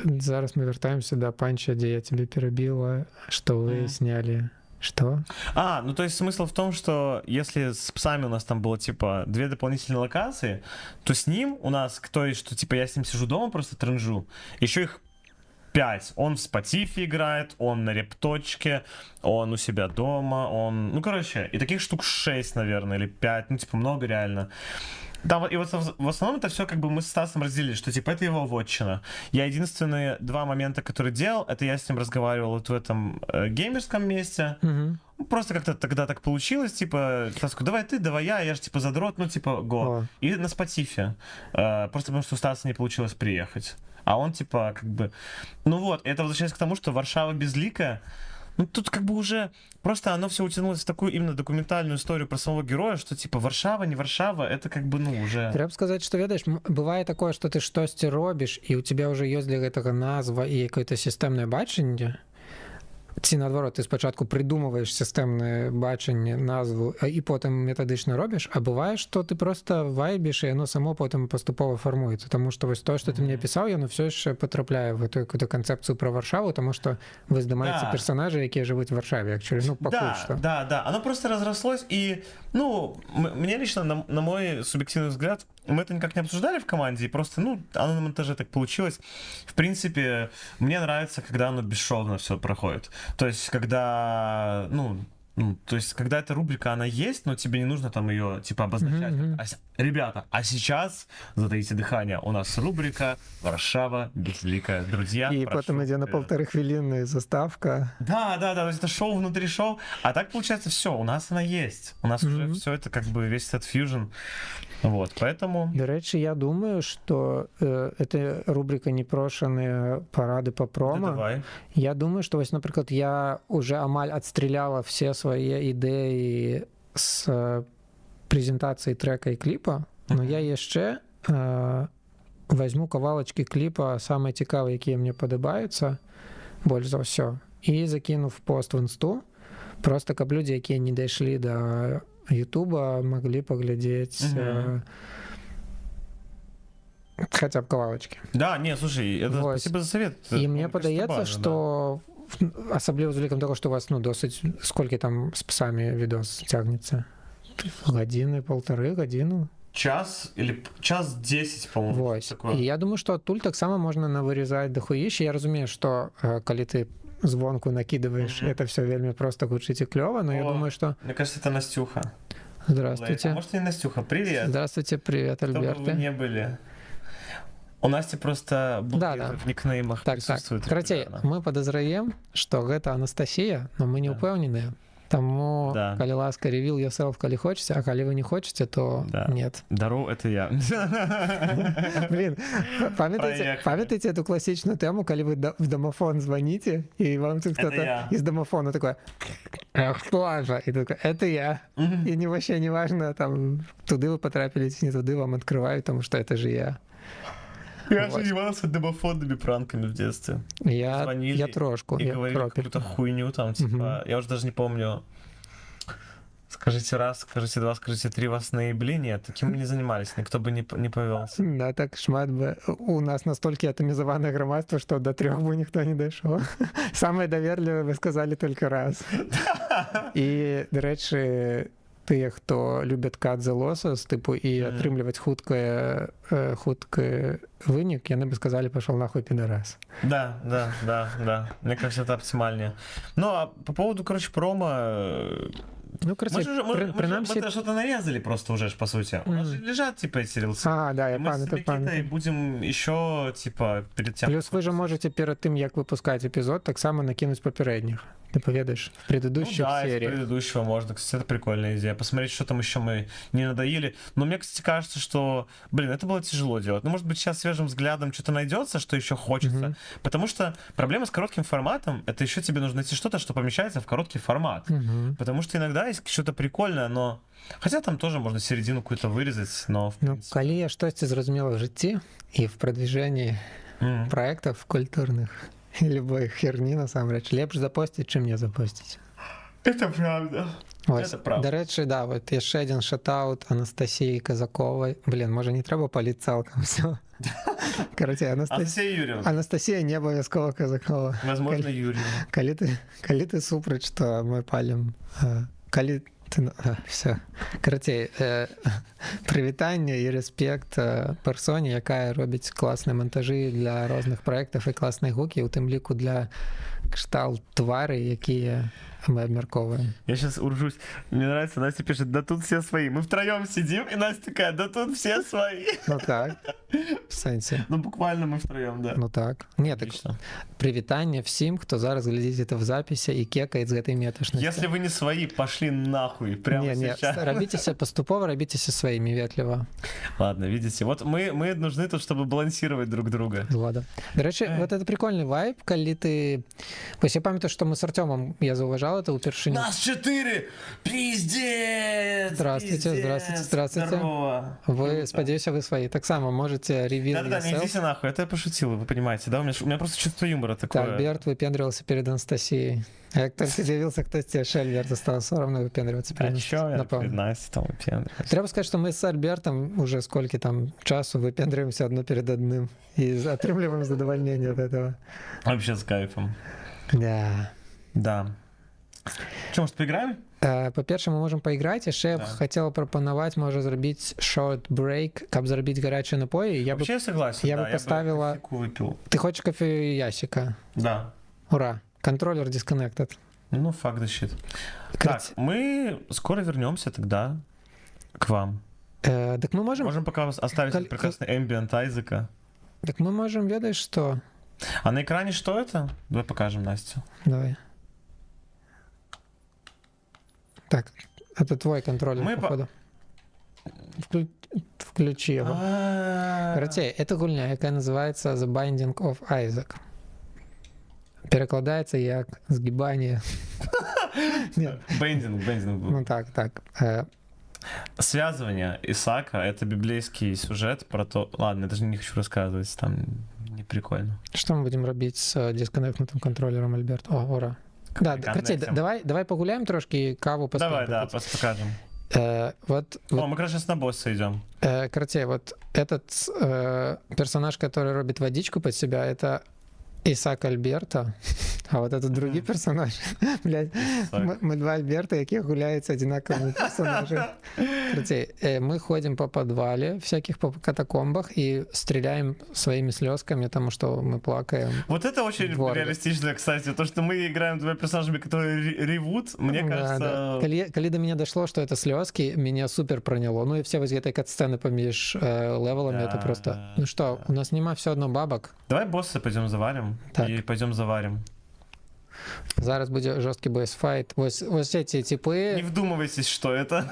зараз мы вертаемся до панча, где я тебе перебила, что вы сняли... Что? Ну то есть смысл в том, что если с псами у нас там было типа 2 дополнительные локации, то с ним у нас, то есть, что типа я с ним сижу дома, просто тренжу, еще их 5. Он в Spotify играет, он на репточке, он у себя дома, он... Ну, короче, и таких штук 6, наверное, или 5, ну, типа, много реально. Да, и вот в основном это все как бы мы с Стасом разделили, что типа это его вотчина. Я единственные 2 момента, которые делал, это я с ним разговаривал вот в этом геймерском месте. Угу. Просто как-то тогда так получилось, типа, Стас такой, давай ты, давай я же типа задрот, ну типа го. О. И на Spotify. Просто потому что у Стаса не получилось приехать. А он типа как бы... Ну вот, это возвращаясь к тому, что Варшава безликая. Ну тут как бы уже просто оно все утянулось в такую именно документальную историю про самого героя, что типа Варшава, не Варшава, это как бы, ну, уже... Трэба сказаць, што ведаеш, бывае такое, што ты штосьці робіш і ў тебя ўжо ёсць для гэтага назва і какое-то сістэмнае бачанне. Ці наадварот, ты спачатку прыдумваеш сістэмнае бачанне, назву і потым метадычна робіш, а бывае, што ты просто вайбіш і яно само потым паступова фармуецца, таму што вось тое, што ты мне пісаў, яно ўсё яшчэ патрапляе в эту какую-то канцэпцыю пра Варшаву, таму што вы здымаеце персонажы, якія жывуць в Варшаве, ну пакуль што. Да, оно просто разрослось, и, ну, мне лично, на мой субъективный взгляд, мы это никак не обсуждали в команде, и просто, ну, оно на монтаже так получилось. В принципе, мне нравится, когда оно бесшовно все проходит. То есть, когда, то есть, когда эта рубрика, она есть, но тебе не нужно там ее, типа, обозначать. Ребята, а сейчас, затаите дыхание, у нас рубрика «Варшава безликая». Друзья, и потом идет на 1,5-хвилинная заставка. Да, то есть это шоу внутри шоу. А так, получается, все, у нас она есть. У нас уже все это, как бы, весь этот фьюжн. Вот, поэтому... До речі, я думаю, что эта рубрика «Непрошенные парады по промо». Да, давай. Я думаю, что, вот, например, я уже амаль отстреляла все свои идеи с презентации трека и клипа, но я еще возьму кавалочки клипа, самые цікавые, якія мне падабаюцца, больш за ўсё, і закину в пост в инсту, просто каб людзі, якія не дайшлі до Ютуба, могли поглядеть хотя бы кавалочки. Да, не, слушай, это вот. Спасибо за совет. И мне падаецца, что асабліва з улікам того, что у вас, ну, досыць, сколько там с псами видос тягнется? Гадзіны, 1,5 гадзіну? Час или час 10, по-моему. Вот. И я думаю, что адтуль таксама можна навырезаць дахуіще. Я разумею, что калі ты звонку накидываешь, это все вельми просто гучыць и клёво, но я думаю, что... Мне кажется, это Настюха. Здравствуйте. А может, не Настюха? Привет. Здравствуйте, привет, Альберт. Кто бы вы не были. У Насти просто в никнеймах так, присутствует. Карацей, мы подозраем, что гэта Анастасия, но мы не упэўненыя. Таму Да. калі ласка reveal yourself, калі хочаце, а калі вы не хочаце, то Да. нет. Дару, это я. Блин, памятаете эту классичную тему, калі вы в домофон звоните, и вам тут кто-то я. из домофона такой: кто же? И такой: это я. И не вообще не важно, там, туды вы потрапили, не туды, вам открывают, потому что это же я. Я Вот. занимался домофонными пранками в детстве. Я Звонили трошку. И я говорили кропель. какую-то хуйню там, типа, я уже даже не помню. Скажите раз, скажите два, скажите три, вас наебли. Нет, таким мы не занимались, никто бы не повелся. Да, так шмат бы. У нас настолько атомизованное громадство, что до 3 бы никто не дошел. Самое доверливое вы сказали только раз. И, до речі, тыя, хто любят cut the losses, типу, і атрымліваць хуткі вынік, яны бы сказали: пошел нахуй, пидорас. Да. Мне кажется, это оптимальнее. Ну, а по поводу, короче, промо... Ну, короче, мы что-то нарезали просто уже, по сути. У нас же лежат, типа, эти рилсы. Да, я мы с Никитой памятаю. будем еще, типа, перед тем... Плюс вы же можете перед тым, як выпускать эпизод, так само накинуть попередних. Ты поведаешь в предыдущих Ну, да, из сериях. предыдущего можно. Кстати, это прикольная идея. Посмотреть, что там еще мы не надоели. Но мне, кстати, кажется, что, блин, это было тяжело делать. Ну, может быть, сейчас свежим взглядом что-то найдется, что еще хочется. Потому что проблема с коротким форматом, это еще тебе нужно найти что-то, что помещается в короткий формат. Потому что иногда есть что-то прикольное, но... Хотя там тоже можно середину какую-то вырезать, но... В Ну, принципе... калі я штосьці зразумела в жыцці і в продвижении проектов культурных и любой херни, насамрэч, лепш запостить, чым не запостить. Это правда. Ось. Это правда. До речі, да, вот яшчэ один шатаут Анастасии Казаковой. Блин, може не трэба паліць цалкам все. Короче, Анастасия Юрьевна. Анастасия не абавязкова Казакова. Возможно, Юрьевна. Калі ты супраць, што мы палім, калі ты... все. Карацей, прывітанне і рэспект персоне, якая робіць класныя монтажы для розных праектаў і класныя гукі, у тым ліку для кшталт твары, якія мы обмерковываем. Я сейчас уржусь. Мне нравится, Настя пишет: да тут все свои. Мы втроем сидим, и Настя такая: да тут все свои. Ну так, в сенсе. Ну буквально мы втроем, да. Ну так. Нет, так прывітанне всім, хто зараз глядзіць это в запісе і кекает з гэтай меташнасці. Если вы не свои, пошли нахуй прямо сейчас. Рабіцеся паступова, рабіцеся сваімі ветліва. Ладно, видите, вот мы нужны тут, чтобы балансировать друг друга. Ладно. До речі, вот это прикольный вайб, калі ты... Вось я памятаю, што мы с Артёмом, я заўважаў это упершыню. Нас 4! Пиздец! Здравствуйте, пиздец, здравствуйте, здравствуйте. Здорово. Вы, спадзяюся, вы свои. Так само можете ревил Да-да-да, не идите нахуй, это я пошутил, вы понимаете, да? У меня просто чувство юмора такое. Так, Берт выпендривался перед Анастасией. А як только з'явился кто-то с Альберта, стало соромно выпендриваться перед Анастасией. А чё я перед Настей там выпендриваюсь? Треба сказать, что мы с Альбертом уже сколько там часу выпендриваемся одно перед одним и отрымливаем задовольнение от этого. Вообще с кайфом. Да. Да. Что, может, поиграем? Па-перше, мы можем поиграть. Яшчэ я б хотела прапанаваць, можа, зрабіць short break, каб зарабіць гарячыя напоі. Вообще я согласен, я да, бы поставила... Я бы кофейку выпил. Ты хочешь кофе ясика? Да. Ура. Контроллер disconnected. Ну, fuck the shit. Так, мы скоро вернемся тогда к вам. Так мы можем... Можем пока оставить прекрасный ambient Айзека. Так мы можем, ведаешь, что... А на экране что это? Давай покажем Настю. Давай. Так, это твой контроллер, походу. Включи его. Короче, это гульня, якая называется The Binding of Isaac. Перекладается як сгибание. Бендинг. Ну так. Связывание Исаака — это библейский сюжет про то... Ладно, я даже не хочу рассказывать, там не прикольно. Что мы будем робить с дисконнектнутым контроллером, Альберт? О, ура. Да, короче, давай погуляем трошки, каву поставим. Давай, да, покажем. Вот, мы как раз сейчас на босса идем. Короче, вот этот персонаж, который робит водичку под себя, это Исаак Альберта, а вот этот другой персонаж, блядь, мы два Альберта, яких гуляются одинаковыми персонажи. Короче, мы ходим по подвале, всяких по катакомбах и стреляем своими слезками, потому что мы плакаем. Вот это очень реалистично, кстати, то, что мы играем двумя персонажами, которые ревут, мне кажется... Да. Коли до меня дошло, что это слезки, меня супер проняло. Ну и все вот этой кат-сцены поміж левелами, это просто... Ну что, у нас нема все одно бабок. Давай босса пойдем заварим. Так. И пойдем заварим. Зараз будзе жорсткі бойсфайт. Вось эти Не типы, вдумывайтесь, что это.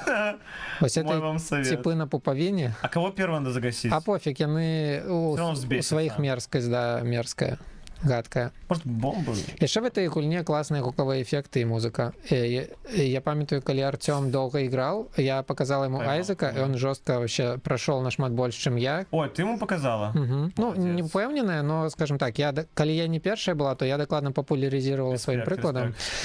вось Мой это вам совет. типы на пупавіне. А кого первого надо загасить? А пофиг, яны у Всё равно взбесятся. сваіх мерзкасць, да, мерзкая, гадкая. Может, бомбу? Яшчэ в этой гульне класныя гукавыя эфекты і музыка. Я памятаю, калі Артём доўга іграў, я показал ему Поймал, Айзека, і да. он жорстка вообще прошел нашмат больш, чым я. Ой, ты ему показала? Ну, Молодец. не упэўненая, но, скажем так, калі я не першая была, то я дакладна папуляризировала своим Респект, прыкладом. респект.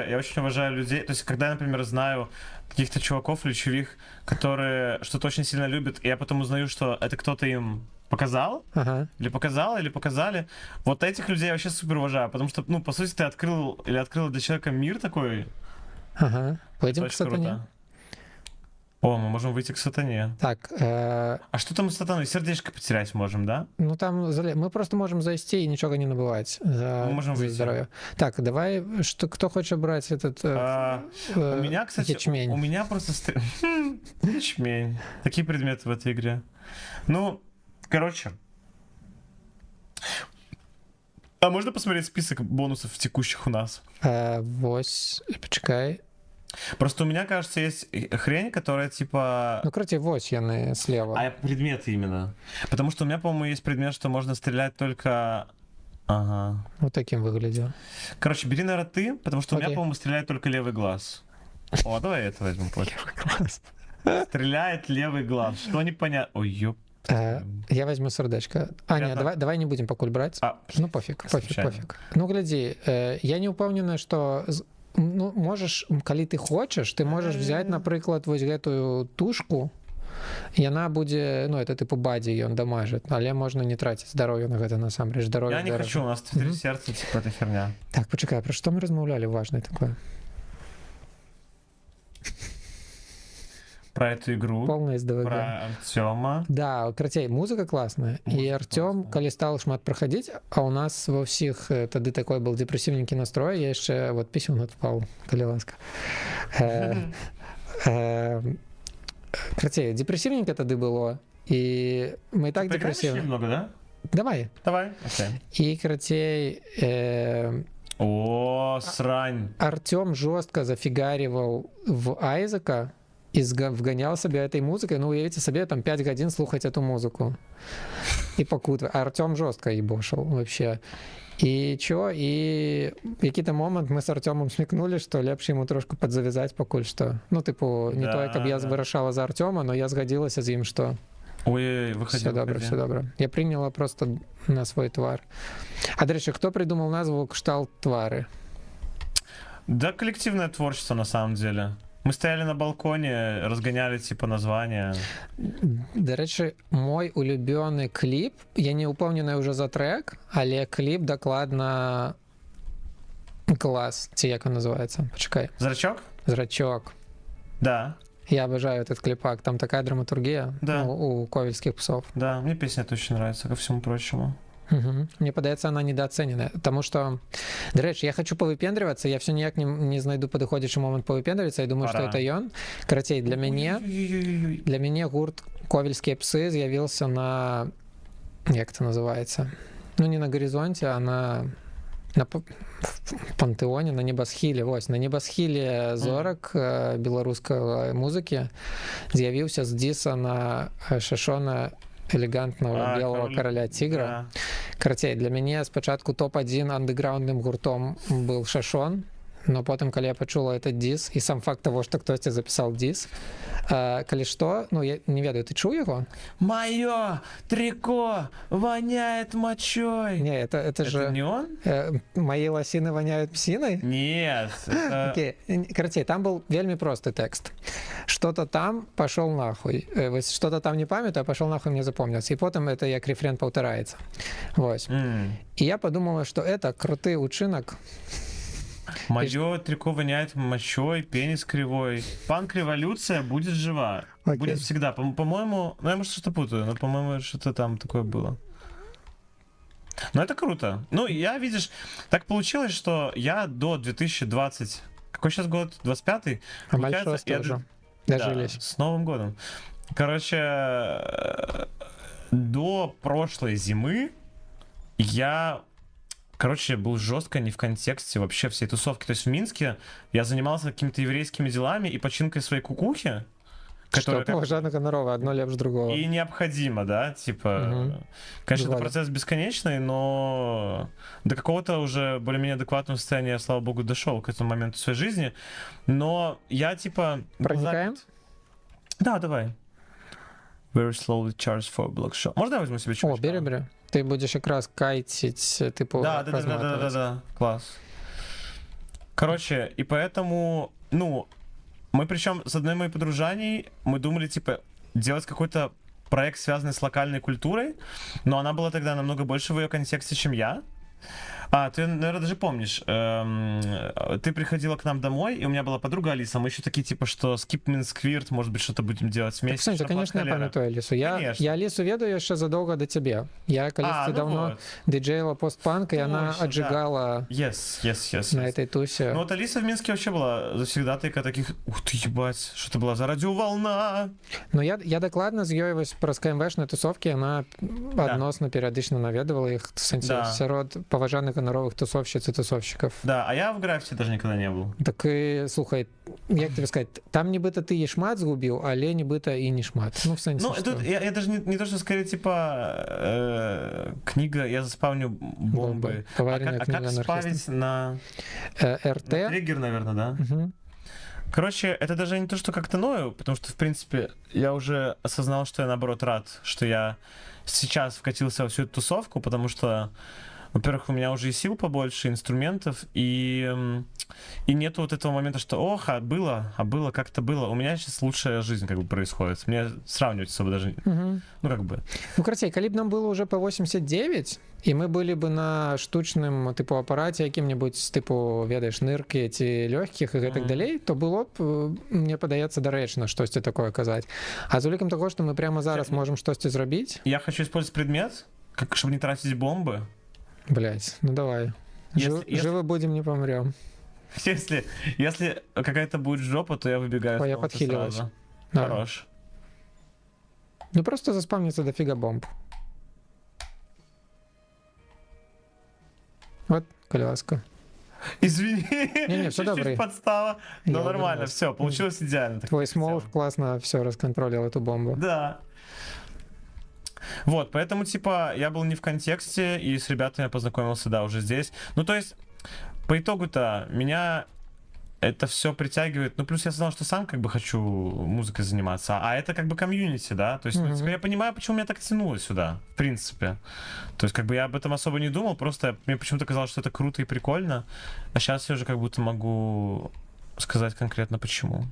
Я очень уважаю людей. То есть, когда я, например, знаю каких-то чуваков ключевых, которые что-то очень сильно любят, и я потом узнаю, что это кто-то им показал, Ага. или показала, или показали. Вот этих людей я вообще супер уважаю, потому что, ну, по сути, ты открыл для человека мир такой. Ага. Пойдем к Очень сатане. круто. О, мы можем выйти к сатане. Так, А что там с сатаной? Сердечко потерять можем, да? ну там мы просто можем зайти и ничего не набывать за, Мы можем за выйти. здоровье. Так, давай, кто хочет брать этот У меня, кстати, ячмень? у меня просто ячмень. Такие предметы в этой игре. Ну, короче. А можно посмотреть список бонусов текущих у нас? Вось, почекай. Просто у меня, кажется, есть хрень, которая типа... Ну, короче, вось яны слева. А предметы именно. Потому что у меня, по-моему, есть предмет, что можно стрелять только... Ага. Вот таким выглядел. Короче, бери, наверное, ты, потому что у меня, Окей. по-моему, стреляет только левый глаз. О, давай это возьмем позже. Класс. Стреляет левый глаз. Что непонятно? Ой, ёп. Я возьму сердечко. А, Я не, так. давай не будем покуль брать. Ну, пофиг. Случайно. Ну, гляди, я не упэўнены, что ну, можешь, калі ты хочаш, ты можаш взять, напрыклад, вось гэтую тушку, яна будзе, ну, это тыпу бадзі, ён дамажыць, але можна не траціць здароўе на гэта насамрэч, здароўе. Я не хочу, у нас 4 сердца, типа, это херня. Так, почекай, про што мы размаўлялі важное такое? Про эту игру, Полное СДВГ. про Артема. Да, крацей, музыка класная. І Музыка Артём, класная. калі стал шмат праходзіць, а у нас ва ўсіх тады такой был депрессивненький настрой, я яшчэ вот пісюн адпал, калі ласка. Крацей, депрессивненько тады было, і мы і так Поиграешь депрессивны. немного, да? Давай. Давай. Окей. І крацей, О, срань. Артём жестко зафигаривал в Айзека и вгонял себя этой музыкой. Ну, уявите себе, там 5 годин слухать эту музыку. И покутывать. А Артём жестко ебошил вообще. И чё? И в какой-то момент мы с Артёмом смекнули, что лепш ему трошку подзавязать покуль что. Ну, типу, не Да, то, как я да. вырашала за Артёма, но я сгодилася з ім, что Ой, выходи. все добре, все добре. Я приняла просто на свой твар. А, до речі, хто придумал назву «Кшталт твари»? Да, коллективное творчество, на самом деле. Мы стояли на балконе, разгоняли, типа, названия. До речі, мой улюбёны кліп, я не упэўнены ўжо за трек, але кліп дакладна клас, ці як он называется? Почекай. Зрачок? Зрачок. Да, Я обожаю этот клипак, там такая драматургия, Да. ну, у ковельских псов. да, мне песня эта очень нравится, ко всему прочему. Мне падаецца, она недооцененная, потому что, до речі, я хочу повыпендриваться, я все ніяк не знайду падыходзячы момант повыпендриваться, я думаю, Пора. что это ён. Карацей, для мяне гурт ковельскія псы з'явіўся на, як это называется, ну не на горизонте, а на пантэоне, на небасхіле. Вось, на небасхіле зорак беларускай музыкі з'явіўся з дзіса на Шашона элегантного белого короля тигра. Да. Карацей, для мяне спачатку топ-1 андэграундным гуртом был Шашон, но потым, калі я пачула этот дис, і сам факт того, што хтосьці запісаў дис, калі што, ну я не ведаю, ты чуў яго? Моё трико воняет мочой. Не, это же не он? мои лосины воняют псиной. Нет. это- Окей. Короче, там был вельмі простый текст. Что-то там пошел нахуй. Вось что-то там не памятаю, пошел нахуй мне запомнился. И потом это як рефрен повторяется. Вось. И я подумала, что это крутый учинок. Мое трико воняет мочой, пенис кривой. Панк-революция будет жива. Окей. Будет всегда. По-моему, ну я, может, что-то путаю, но, по-моему, что-то там такое было. Но это круто. Ну, я, видишь, так получилось, что я до 2020... Какой сейчас год? 25-й? А Получается, большой я тоже. Да, Дожились. с Новым годом. Короче, до прошлой зимы я короче, был жестко не в контексте вообще всей тусовки. То есть в Минске я занимался какими-то еврейскими делами и починкой своей кукухи, Что, поважана гонорова, одно лепш другого. и необходимо, да, типа, конечно, это Бывали. процесс бесконечный, но до какого-то уже более-менее адекватного состояния, я, слава богу, дошел к этому моменту в своей жизни, но я, типа... был Проникаем? занят. Да, давай. Very slowly charge for block shot. Можно я возьму себе О, чувачка? бери. Ты будешь якраз кайтить, типу, Да, разматывать. класс. Короче, и поэтому, ну, мы причем с одной моей подружаней, мы думали, типа, делать какой-то проект, связанный с локальной культурой, но она была тогда намного больше в ее контексте, чем я. Ты, наверное, даже помнишь, ты приходила к нам домой, и у меня была подруга Алиса, мы еще такие, типа, что Skip Min Squirt, может быть, что-то будем делать Так, вместе. Ксенія, конечно, я пам'ятаю Алісу. Я Алісу ведаю ще задовго до тебе. Я колись давно диджеїла постпанк, и она Точно, отжигала Yes. на этой тусе. Ну вот Алиса в Минске вообще была завсегдатайка таких, ух ты, ебать, что это была за радиоволна. Ну, я докладно з ёй вось праз КМВшні тусовки, вона адносно періядычна наведывала їх, сярод поважаних гоноровых тусовщиц и тусовщиков. Да, а я в граффити даже никогда не был. Так і, слухай, як тобі сказати, там нібито ти і шмат згубив, але нібито і не шмат. Ну, в сенсі, ну, тут я даже не то, что скорее, типа, книга «Я заспавню бомбы». Поваренная книга как спавить на... РТ? На триггер, наверное, да? Угу. Короче, это даже не то, что как-то ною, потому что, в принципе, я уже осознал, что я, наоборот, рад, что я сейчас вкатился во всю эту тусовку, потому что, во-первых, у меня уже и сил побольше, инструментов, и нету вот этого момента, что ох, а было, как-то было. У меня сейчас лучшая жизнь как бы происходит. Мне сравнивать с собой даже, ну как бы. Ну, короче, коли б нам было уже по 89, і ми були б на штучним, типу, апараті яким-небудь, типу, ведаеш, ныркі ці лёгкіх і гэтак далей, то было б, мне падаецца, дарэчна штосьці такое казаць. А з улікам таго, што мы прямо зараз можам штосьці зрабіць... Я хочу использовать предмет, как, чтобы не тратить бомбы. Блять, ну давай. Живы будем, не помрем. Если какая-то будет жопа, то я выбегаю. Ой, я подхилилась. Хорош. Ну просто заспавнится дофига бомб. Вот, коляска. Извини, не, все добрый. Подстава. Но нормально, все, получилось идеально. Твой смоук классно все расконтролил эту бомбу. Да. Вот, поэтому, типа, я был не в контексте, и с ребятами я познакомился, да, уже здесь. Ну, то есть, по итогу-то, меня это все притягивает. Ну, плюс я знал, что сам как бы хочу музыкой заниматься, а это как бы комьюнити, да. То есть, ну, теперь я понимаю, почему меня так тянуло сюда, в принципе. То есть, как бы я об этом особо не думал, просто мне почему-то казалось, что это круто и прикольно, а сейчас я уже как будто могу сказать конкретно почему.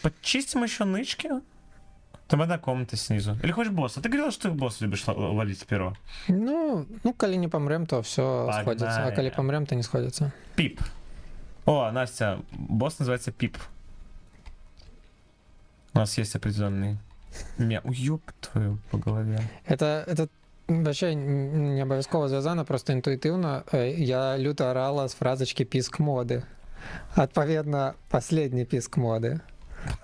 Подчистим еще нычки. Там одна комната снизу. Или хочешь босса? Ты говорила, что ты босса любишь валить первого. Ну, коли не помрем, то все сходится. А коли помрем, то не сходится. Пип. О, Настя, босс называется Пип. У нас есть определенный... Уёб твою по голове. Это вообще не обовязково звязано, просто интуитивно. Я люто орала с фразочки «писк моды». Отповедно, последний писк моды.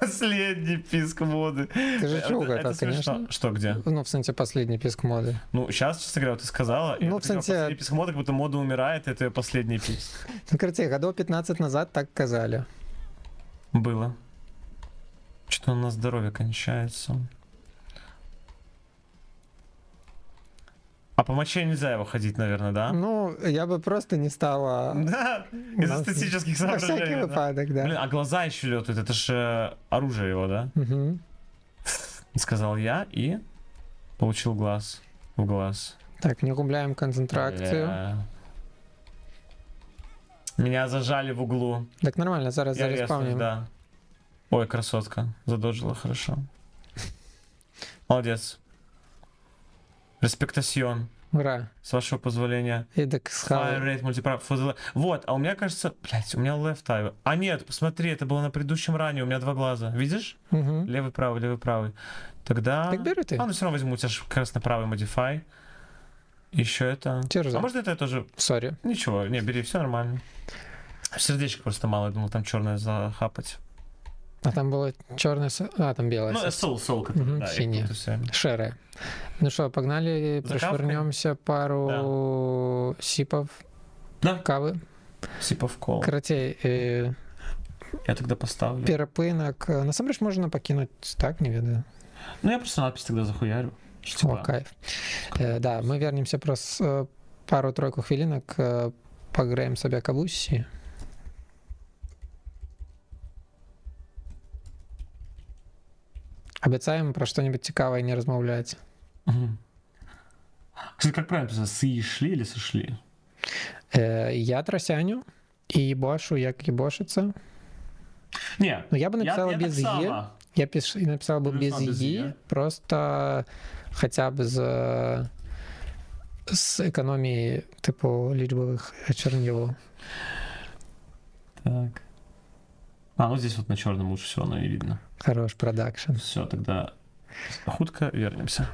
Последний писк моды. Ты же чул это, конечно. Что, где? Ну, в сенсе, последний писк моды. Ну, сейчас, честно говоря, вот ты сказала, ну, в сенсе... последний писк моды, как будто мода умирает, это последний писк. Ну, короче, годов 15 назад так казали. Было. Что-то у нас здоровье кончается. А по моче нельзя его ходить, наверное, да? Ну, я бы просто не стала... Да, из эстетических соображений. На всякий выпадок, да. Блин, а глаза еще летают, это же оружие его, да? Угу. Сказал я и получил глаз в глаз. Так, не губляем концентрацию. Меня зажали в углу. Так нормально, зараз зареспавним. Да. Ой, красотка, задоджила хорошо. Молодец. Респектасьон. Ура. С вашего позволения. Эдак Fire rate, мультиправ. Вот, а у меня, кажется... Блять, у меня left eye. А нет, посмотри, это было на предыдущем ране, у меня два глаза. Видишь? Угу. Левый, правый, левый, правый. Тогда... Так бери ты. Ну все равно возьму, у тебя же как раз на правый modify. Еще это... Терза. А может это я тоже... Сори. Ничего, не, бери, все нормально. Сердечко просто мало, я думал, там черное захапать. А там было черное... там белое. Ну, соул, который, да, синее. Шерое. Ну что, погнали, прошвырнемся пару сипов кавы. Сипов кола. Карацей, я тогда поставлю. Перапынак. Насамрэч можна пакінуць, так, не ведаю. Ну, я просто надпись тогда захуярю. О, кайф. Да, мы вернемся праз пару-тройку хвілінак, паграем сабе кавусі. Абяцаем пра што-нибудь цікавае не размаўляць. Кстати, как правильно писать? Сышли или сошли? Я трасяню і бошу, як ебошиться. Не, ну я бы написала без «е». Я написал бы без «е», просто хотя бы с экономией типу лічбовых чернил. Так. Ну здесь вот на черном лучше всего оно и видно. Хорош продакшн. Все, тогда хутко вернемся.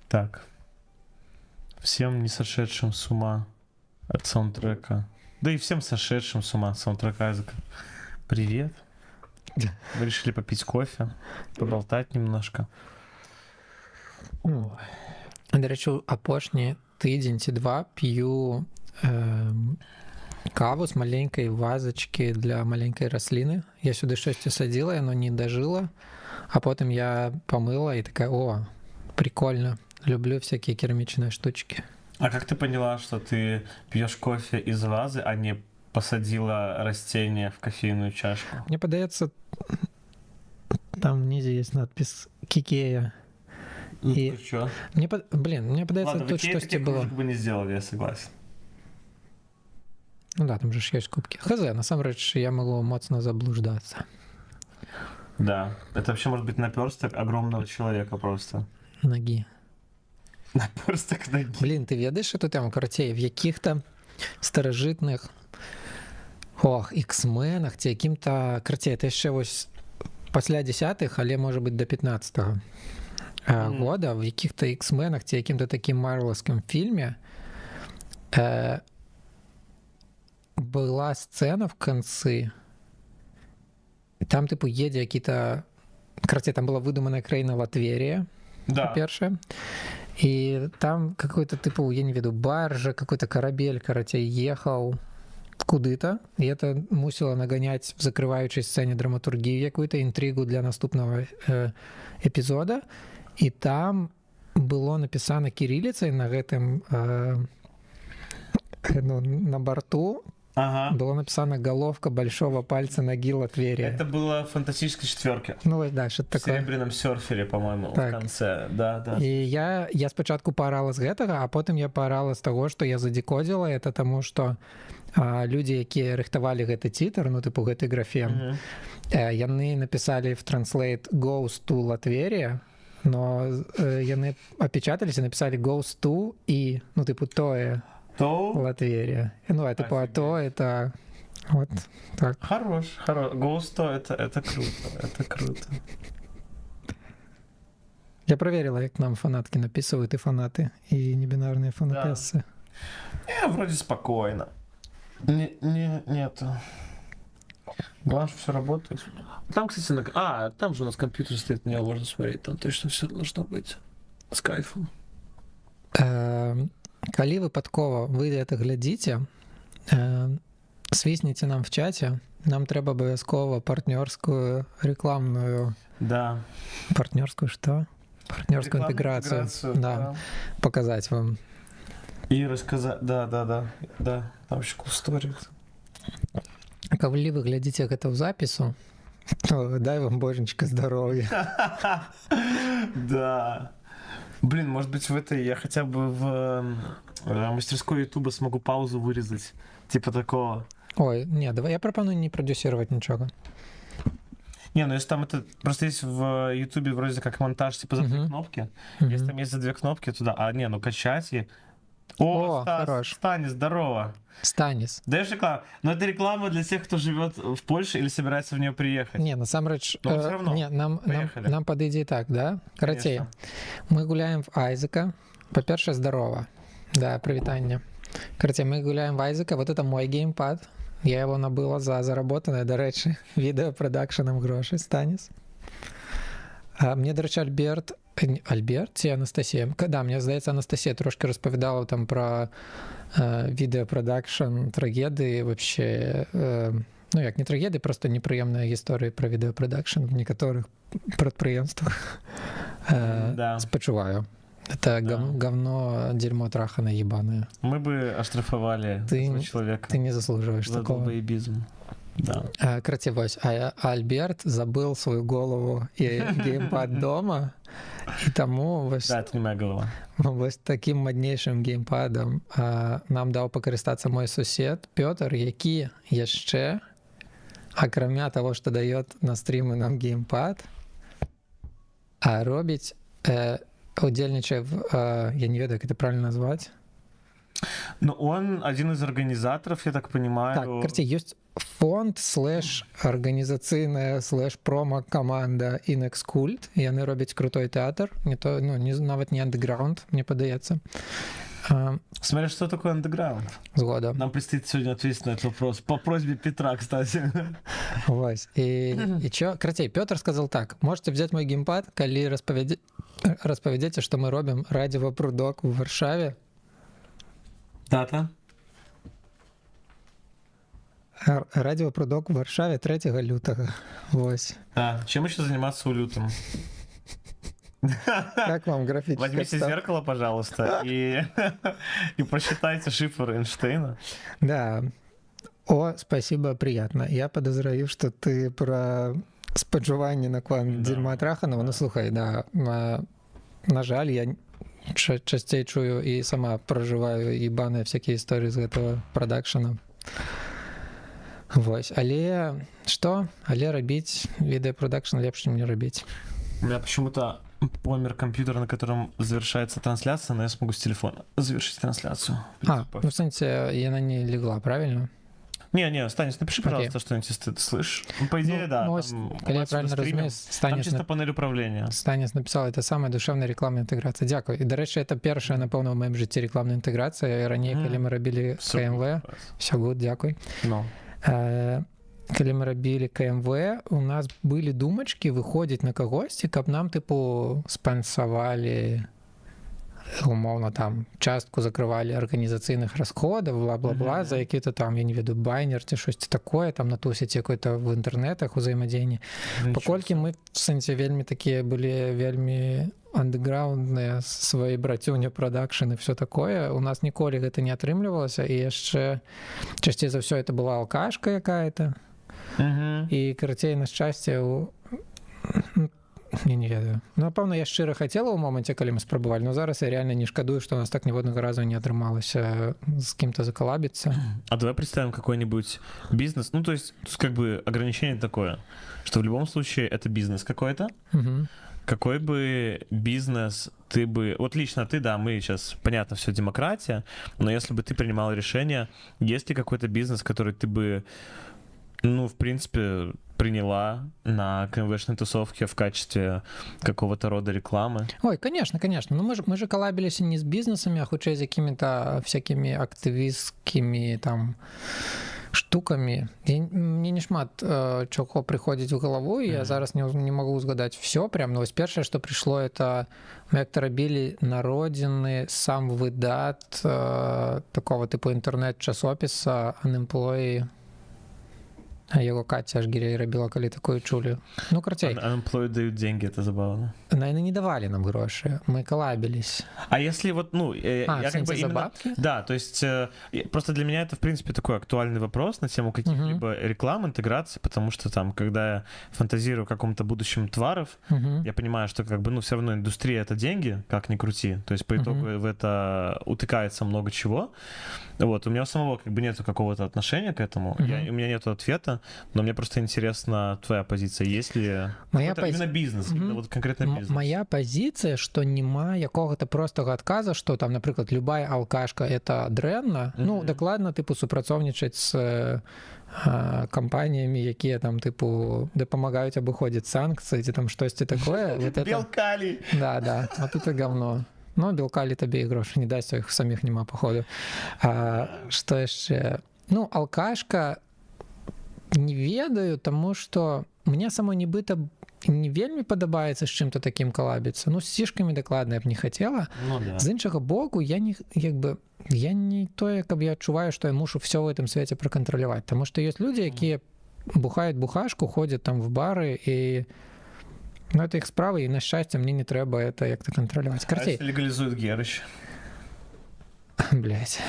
Так. Всем не сошедшим с ума от саундтрека. Да и всем сошедшим с ума от саундтрека Айзека. Привет. Мы решили попить кофе, поболтать немножко. До речі, апошні тиждень ці два п'ю каву з маленької вазочки для маленької рослини. Я сюди щось садила, воно не дожило, а потім я помила і така, о, прикольно, люблю всякі керамічні штучки. А как ты поняла, что ты пьешь кофе из вазы, а не посадила растение в кофейную чашку? Мне подается, там внизу есть надпись «Кикея». Ну, И- ты чё? Мне подается, Ладно, в тут Икее что-то таких было. кружек бы не сделали, я согласен. Ну да, там же ж есть кубки. Хз, насамрэч, я могу моцно заблуждаться. Да, это вообще может быть наперсток огромного человека просто. Ноги. Наперсток ноги. Блін, ти ведаєш эту тему, карацей, в яких-то старожитних X-менах ці яким-то, карацей, це ще ось після 10-х, але може бути до 15-го года, в яких-то X-менах ці яким-то таким марвеловським фільмі була сцена в конце, там, типу, едзе які-то, карацей, там была выдуманная краіна Латверия, Да. по-перше. И там какой-то, типа, я не веду, баржа, какой-то корабель, карацей, ехал куды-то, и это мусило нагонять в закрывающей сцене драматургию, какую-то интригу для наступного эпизода. И там было написано кириллицей на гэтым, ну, на борту, Ага. было написано «Головка большого пальца ноги Латверия». Это было в фантастической четверке. Ну, да, что-то В такое. серебряном серфере, по-моему, Так. в конце. Да, да. І я спочатку паарала з гэтага, а потым я паарала з таго, што я задзекодзіла это таму, што людзі, якія рыхтавалі гэты цітар, ну тыпу гэтай графе, Мгм. яны напісалі в Translate «Goes to Латверия», но яны опечатались и написали «Goes to» и, ну тыпу, тое То Латверия. Ну, а тыпу, а то это вот так. хорош. Гоусто, это круто, это круто. Я проверила, як нам фанатки написывают, и фанаты, и небинарные фанатессы. Вроде спокойно. Нету. Главное, что все работает. Там, кстати, там же у нас компьютер стоит, на него можно смотреть. Там точно все должно быть с кайфом. Калі выпадкова вы это глядзіце, свісніце нам в чаце, нам трэба абавязкова партнёрскую рекламную, Да. партнёрскую што? Партнёрскую Рекламную интеграцию, интеграцию, да, показать вам. И рассказать, да, там еще cool story. Калі вы глядзіце гэта ў запісу, то дай вам боженька здоровья. Да. Блин, может быть, в этой я хотя бы в мастерской Ютуба смогу паузу вырезать. Типа такого. Ой, не, давай я прапаную не продюсировать ничего. Не, ну если там это... Просто есть в Ютубе вроде как монтаж типа за две кнопки. Если там есть за две кнопки, туда... качать и... О, Стас, хорош. Станис, здорово. Станис. Даешь рекламу? Но это реклама для тех, кто живет в Польше или собирается в нее приехать. Не, насамрэч, Но всё равно. не, нам падыдзе і так, да? Карацей, Конечно. мы гуляем в Айзека. Па-першае, здорово. Да, прывітанне. Карацей, мы гуляем в Айзека. Вот это мой геймпад. Я его набыла за заработанное, до речі, відеопродакшеном гроші, Станіс. Мне, до речі, Альберт ці Анастасія? Да, мне здається, Анастасія трошки розповідала там про відеопродакшн, трагедії, вообще, ну як не трагедії, просто неприємні історії про відеопродакшн в некоторих підприємствах. Да. Спочуваю. Это говно, дерьмо траханое ебаное. Мы бы оштрафовали этого человека. Ты не заслуживаешь за такого. долбоебизм. Да. Короче, вось, Альберт забыл свою голову и геймпад дома, и тому вось, Да, это не моя голова. вось таким моднейшим геймпадом нам даў пакарыстацца мой сусед Пётр, які яшчэ, акрамя того, што даёт на стрімы нам геймпад, робіць, удзельнічае в, я не ведаю, як это правильно назваць. Ну, он один из организаторов, я так понимаю. Так, карці, ёсць фонд /арганізацыйная /промо-каманда Inexcult. Яны робяць крутой тэатр. Не то, ну, нават не андеграунд, мне падаецца. Смотри, что такое андеграунд? Згода. Нам предстоит сегодня ответить на этот вопрос. По просьбе Петра, кстати. Вось. И чё? Карацей, Пётр сказал так. Можете взять мой геймпад, калі распавядзеце, што мы робім радзіва-прудок в Варшаве. Дата? Радзіва-прудок в Варшаве 3 лютага. Вось. Да. Чем еще заниматься у лютом? Как вам графическое? Возьмите зеркало, пожалуйста, и просчитайте шифр Эйнштейна. Да. О, спасибо, приятно. Я подозреваю, что ты про спаджування наконт дзерьма Траханова. Ну, слухай, да, на жаль, я часцей чую і сама проживаю ебаныя всякие истории з гэтага продакшена. Вось. Але што? Але рабіць відэапродакшн лепш, чым не рабіць. У меня почему-то помер компьютер, на котором завершается трансляция, но я смогу с телефона завершить трансляцию. Ну, в сенсе, яна не легла, правильно? Не, Станис, напиши, пожалуйста, что-нибудь, если ты слышишь. Ну, по идее, да. Коли я правильно разумею, там чисто панель управления. Станис написал, это самая душевная рекламная интеграция. Дякую. І, до речі, це перша, напевно, в моєму житті рекламна інтеграція. Ранее, коли ми робили КМВ, все гуд, дякую. Калі мы рабілі КМВ, у нас былі думачкі выходзіць на кагосьці, каб нам, тыпу, спансавалі, умоўна, там, частку закрывалі арганізацыйных расходаў, бла-бла-бла, за які-то там, я не ведаю, байнер ці штосьці такое, там, натусіць якое-то в інтэрнэтах узаемадзеянні. Паколькі мы, в сэнсе, вельмі такія былі вельмі андеграундныя, свае брацюня прадакшн і все такое, у нас ніколі гэта не атрымлівалася, і яшчэ часцей за ўсё это была алкашка якая-то. І, карацей, на шчасце, не ведаю. Ну, напэўна, я шчыра хацела ў моманце, калі мы спрабавалі, но зараз я реально не шкадую, што у нас так ніводнага разу не атрымалася з кім-то закалабіцца. А давай представим какой-нибудь бизнес. Ну, то есть, как бы ограничение такое, что в любом случае это бизнес какой-то. Какой бы бизнес ты бы... Вот лично ты, да, мы сейчас, понятно, все демократия, но если бы ты принимал решение, есть ли какой-то бизнес, который ты бы, ну, в принципе, приняла на КМВшной тусовке в качестве какого-то рода рекламы? Ой, конечно. Ну, мы же коллабились не с бизнесами, а хутчэй з какими-то всякими активистскими там штуками. Мне не шмат чаго прыходзіць у галаву, я зараз не могу узгадаць все прям, но вось першае, што прыйшло, это мы як-то рабілі народзіны сам выдат такого типу інтэрнэт-часопіса Unemployee. Яго Катя Ашгірей рабіла, калі такое чулі. Ну, карацей. Unemployed дают деньги, это забавно. Яны не давали нам гроши, мы коллабились. А если вот, ну... я как бы именно... бабки? Да, то есть просто для меня это, в принципе, такой актуальный вопрос на тему каких-либо реклам, интеграции, потому что там, когда я фантазирую о каком-то будущем товаров, я понимаю, что как бы, ну, все равно индустрия — это деньги, как ни крути. То есть по итогу в это утыкается много чего. Вот, у меня у самого как бы нету какого-то отношения к этому, у меня нету ответа, но мне просто интересна твоя позиция. Есть ли именно бизнес, именно вот конкретно бизнес? Моя позиция, что нема якога-то простого отказа, что там, например, любая алкашка это дрэнна, ну, дакладна, типу, супрацоўнічаць с компаниями, якія там, типу, дапамагаюць абыходзіць санкцыі, ці там штосьці такое. Белкали! Да, вот это говно. Ну, Белкали табе і грошы не дасць, іх саміх няма, походу. Што яшчэ? Ну, алкашка не ведаю, таму што мне самой нібыта не вельмі падабаецца з чым-то такім калабіцца. Ну, з сішкамі дакладна я б не хацела. Ну, да. З іншага боку, я не тое, каб я адчуваю, што я мушу все в этом свеце пракантраляваць. Таму што ёсць людзі, якія бухаюць бухашку, ходзяць там в бары, і ну, это их справа, и на счастье мне не треба это як-то контролировать. А если легализуют герыч? Блять.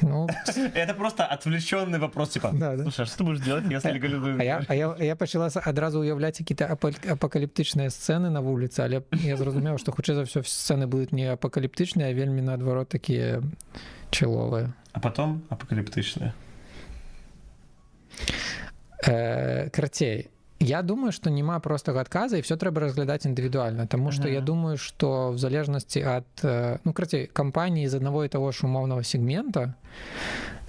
Ну... Это просто отвлеченный вопрос, типа, слушай, а что ты будешь делать, если легализуют герыч? Я почала адразу уявляць какие-то апокаліптычныя сцены на вуліцы, але я зразумела, што хутчэй за ўсё сцены будуць не апокаліптычныя, а вельмі наадварот такія чыловыя. А потом апокаліптычныя. Карацей, Я думаю, што няма простага адказа і все трэба разглядаць індывідуальна, таму што я думаю, што в залежнасці ад карацей кампаніі з аднаго і таго ж умоўнага сегмента